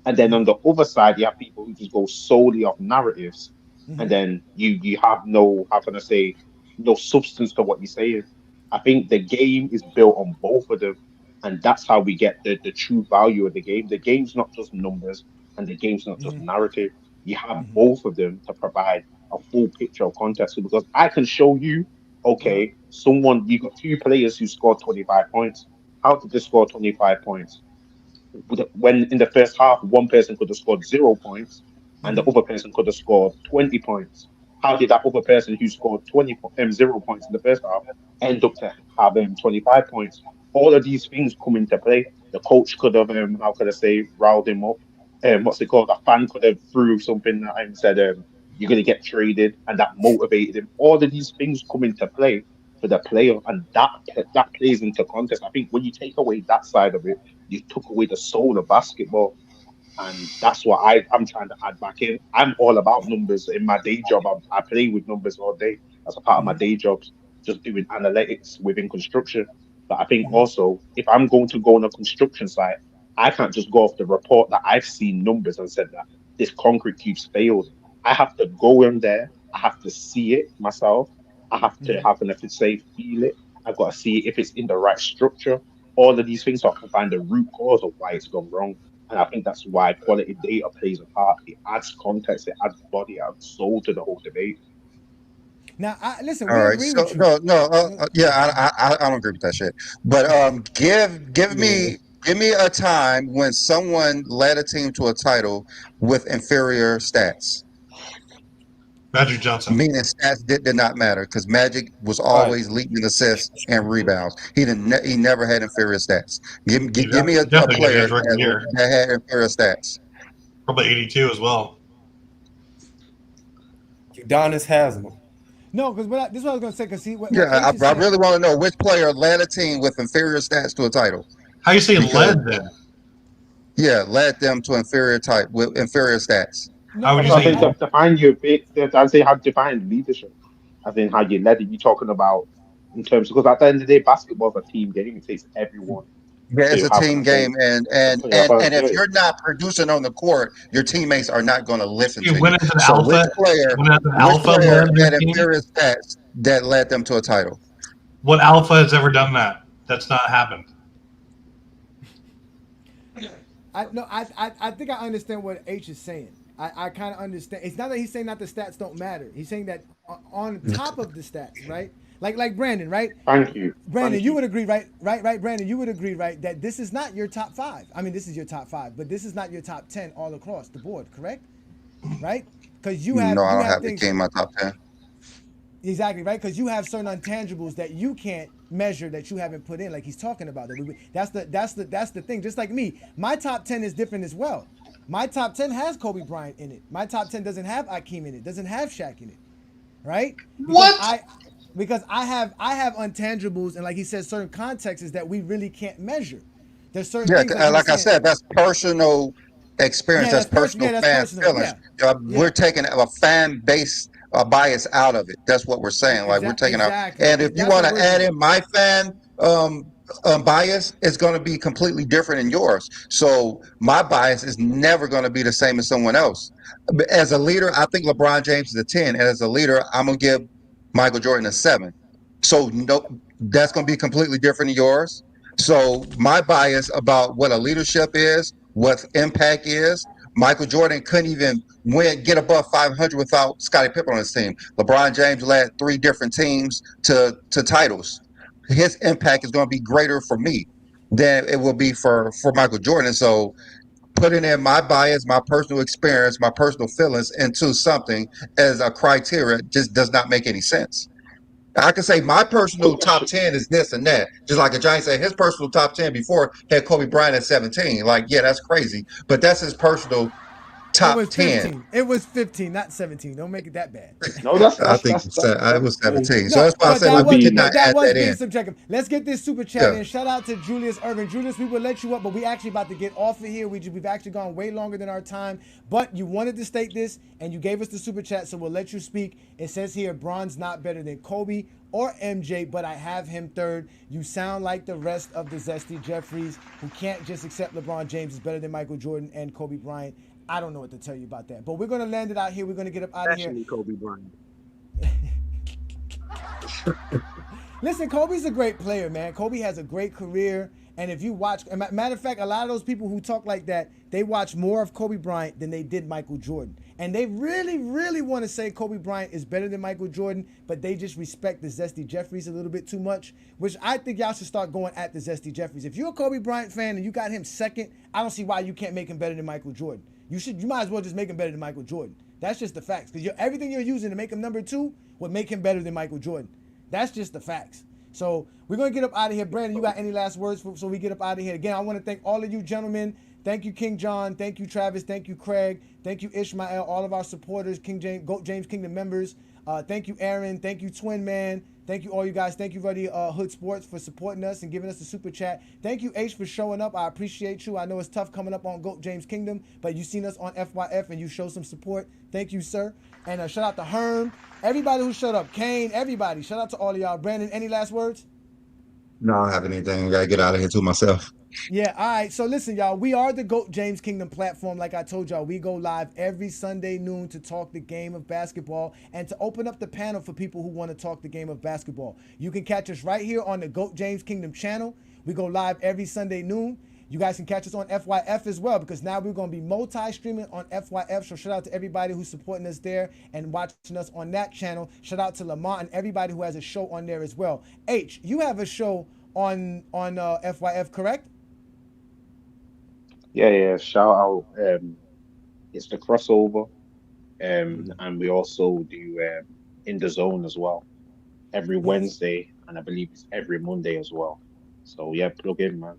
And then on the other side, you have people who just go solely off narratives, and then you have no, how can I say, no substance to what you're saying. I think the game is built on both of them, and that's how we get the true value of the game. The game's not just numbers, and the game's not just narrative. You have both of them to provide a full picture of context. Because I can show you, okay, you got two players who scored 25 points. How did they score 25 points? When in the first half, one person could have scored 0 points and the other person could have scored 20 points. How did that other person who scored 0 points in the first half end up to have 25 points? All of these things come into play. The coach could have, how could I say, riled him up. What's it called? A fan could have threw something at him and said, you're going to get traded, and that motivated him. All of these things come into play for the player, and that plays into context. I think when you take away that side of it, you took away the soul of basketball. And that's what I'm trying to add back in. I'm all about numbers in my day job. I play with numbers all day as a part of my day jobs, just doing analytics within construction. But I think also, if I'm going to go on a construction site, I can't just go off the report that I've seen numbers and said that this concrete cube's failed. I have to go in there. I have to see it myself. I have to have, and if it's safe, feel it. I've got to see if it's in the right structure. All of these things, so I can find the root cause of why it's gone wrong. And I think that's why quality data plays a part. It adds context, it adds body, it adds soul to the whole debate. Now, listen, All we right. agree So with you. yeah, I don't agree with that shit. But give me a time when someone led a team to a title with inferior stats. Magic Johnson. Meaning stats did not matter because Magic was All right. always leading in assists and rebounds. He never had inferior stats. Give me a Definitely give me player his rookie year. that had inferior stats. Probably 82 as well. Udonis Haslam. No, because this is what I was going to say. Because see, what Yeah, H is I saying. really want to know which player led a team with inferior stats to a title. How you say Because, led then? Yeah, led them to inferior stats. No, How would you I say? think define your bit. I'd say how to define leadership. I think how you led it. You're talking about in terms because at the end of the day, basketball is a team game. It takes everyone Yeah, it's to a how can team I say game, and if you're not producing on the court, your teammates are not going to listen You to win you. as an So alpha. Win as an which alpha player led their had team. inferior stats that led them to a title? What alpha has ever done that? That's not happened. I think I understand what H is saying. I kind of understand. It's not that he's saying that the stats don't matter. He's saying that on top of the stats, right? Like Brandon, right? Thank you. Brandon, Thank you you. would agree, right? Right, Brandon, you would agree, right? That this is not your top 5. I mean, this is your top 5, but this is not your top 10 all across the board, correct? Right? Because No, I you don't have have the things. team in my top 10. Exactly, right? Because you have certain intangibles that you can't measure that you haven't put in, like he's talking about. That's the thing. Just like me, my top 10 is different as well. My top 10 has Kobe Bryant in it. My top 10 doesn't have Akeem in it. Doesn't have Shaq in it, right? Because I have intangibles, and like he says, certain contexts that we really can't measure. There's certain Yeah, things like he was like I saying. said, that's personal experience. Yeah, That's personal that's fan personal. feelings. Yeah. We're taking a fan base bias out of it. That's what we're saying. Like we're taking out. Exactly. And if you That's want what to we're add saying. in my fan bias, it's going to be completely different than yours. So my bias is never going to be the same as someone else. As a leader, I think LeBron James is a 10, and as a leader, I'm gonna give Michael Jordan a 7. So no, that's going to be completely different than yours. So my bias about what a leadership is, what impact is, Michael Jordan couldn't even get above 500 without Scottie Pippen on his team. LeBron James led 3 different teams to titles. His impact is going to be greater for me than it will be for Michael Jordan. So putting in my bias, my personal experience, my personal feelings into something as a criteria just does not make any sense. I can say my personal top 10 is this and that. Just like a Giant said, his personal top 10 before had Kobe Bryant at 17. Like, yeah, that's crazy. But that's his personal It top was 10. 15. It was 15, not 17. Don't make it that bad. No, I think it was 17. So No, that's why I but said, like, we did not that add was that being in. subjective. Let's get this super chat in. Shout out to Julius Irvin. Julius, we will let you up, but we actually about to get off of here. We've actually gone way longer than our time. But you wanted to state this, and you gave us the super chat, so we'll let you speak. It says here, Bron's not better than Kobe or MJ, but I have him third. You sound like the rest of the Zesty Jeffries, who can't just accept LeBron James is better than Michael Jordan and Kobe Bryant. I don't know what to tell you about that. But we're going to land it out here. We're going to get up out of here. Especially Kobe Bryant. Listen, Kobe's a great player, man. Kobe has a great career. And if you watch, matter of fact, a lot of those people who talk like that, they watch more of Kobe Bryant than they did Michael Jordan. And they really, really want to say Kobe Bryant is better than Michael Jordan, but they just respect the Zesty Jeffries a little bit too much, which I think y'all should start going at the Zesty Jeffries. If you're a Kobe Bryant fan and you got him second, I don't see why you can't make him better than Michael Jordan. You might as well just make him better than Michael Jordan. That's just the facts. Because everything you're using to make him number 2 would make him better than Michael Jordan. That's just the facts. So we're going to get up out of here. Brandon, you got any last words so we get up out of here? Again, I want to thank all of you gentlemen. Thank you, King John. Thank you, Travis. Thank you, Craig. Thank you, Ishmael. All of our supporters, GOAT James Kingdom members. Thank you, Aaron. Thank you, Twin Man. Thank you, all you guys. Thank you, Ruddy Hood Sports, for supporting us and giving us the super chat. Thank you, H, for showing up. I appreciate you. I know it's tough coming up on GOAT James Kingdom, but you've seen us on FYF and you show some support. Thank you, sir. And shout out to Herm. Everybody who showed up. Kane, everybody. Shout out to all of y'all. Brandon, any last words? No, I don't have anything. I got to get out of here too myself. Yeah, all right. So listen, y'all, we are the GOAT James Kingdom platform. Like I told y'all, we go live every Sunday noon to talk the game of basketball and to open up the panel for people who want to talk the game of basketball. You can catch us right here on the GOAT James Kingdom channel. We go live every Sunday noon. You guys can catch us on FYF as well, because now we're going to be multi-streaming on FYF. So shout out to everybody who's supporting us there and watching us on that channel. Shout out to Lamont and everybody who has a show on there as well. H, you have a show on FYF, correct? Yeah. Shout out. It's the crossover. And we also do In the Zone as well every Wednesday, and I believe it's every Monday as well. So yeah, plug in, man.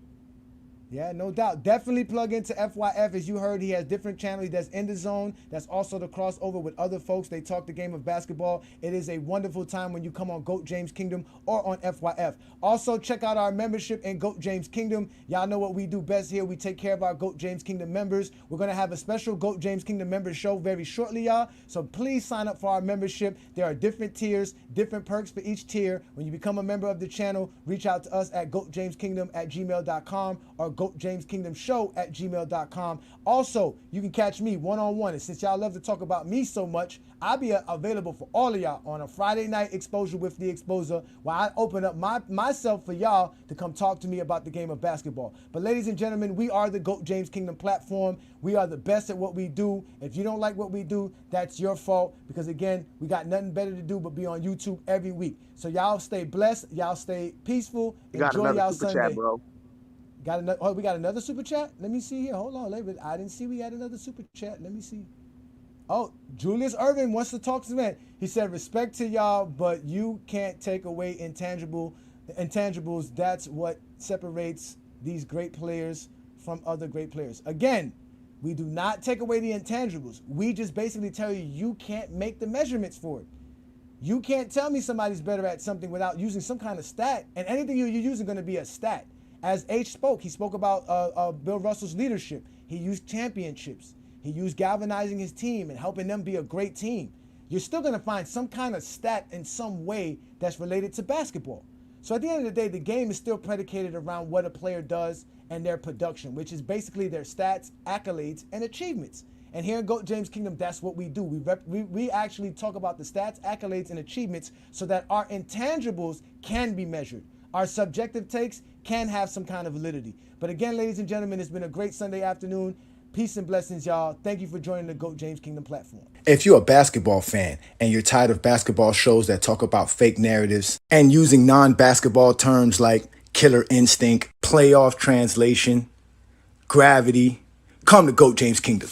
Yeah, no doubt. Definitely plug into FYF. As you heard, he has different channels. He does In the Zone. That's also the crossover with other folks. They talk the game of basketball. It is a wonderful time when you come on GOAT James Kingdom or on FYF. Also, check out our membership in GOAT James Kingdom. Y'all know what we do best here. We take care of our GOAT James Kingdom members. We're going to have a special GOAT James Kingdom members show very shortly, y'all. So please sign up for our membership. There are different tiers, different perks for each tier. When you become a member of the channel, reach out to us at goatjameskingdom@gmail.com or GoatJamesKingdomShow@gmail.com. Also, you can catch me one-on-one. And since y'all love to talk about me so much, I'll be available for all of y'all on a Friday night Exposure with the Exposer, where I open up myself for y'all to come talk to me about the game of basketball. But ladies and gentlemen, we are the GOAT James Kingdom platform. We are the best at what we do. If you don't like what we do, that's your fault, because again, we got nothing better to do but be on YouTube every week. So y'all stay blessed. Y'all stay peaceful. Enjoy y'all Sunday. Chat, bro. We got another super chat? Let me see here. Hold on. I didn't see we had another super chat. Let me see. Oh, Julius Irvin wants to talk to me. He said, respect to y'all, but you can't take away intangibles. That's what separates these great players from other great players. Again, we do not take away the intangibles. We just basically tell you, you can't make the measurements for it. You can't tell me somebody's better at something without using some kind of stat. And anything you're using going to be a stat. As H spoke, he spoke about Bill Russell's leadership. He used championships. He used galvanizing his team and helping them be a great team. You're still going to find some kind of stat in some way that's related to basketball. So at the end of the day, the game is still predicated around what a player does and their production, which is basically their stats, accolades, and achievements. And here in GOAT James Kingdom, that's what we do. We actually talk about the stats, accolades, and achievements so that our intangibles can be measured. Our subjective takes can have some kind of validity. But again, ladies and gentlemen, it's been a great Sunday afternoon. Peace and blessings, y'all. Thank you for joining the GOAT James Kingdom platform. If you're a basketball fan and you're tired of basketball shows that talk about fake narratives and using non-basketball terms like killer instinct, playoff translation, gravity, come to GOAT James Kingdom.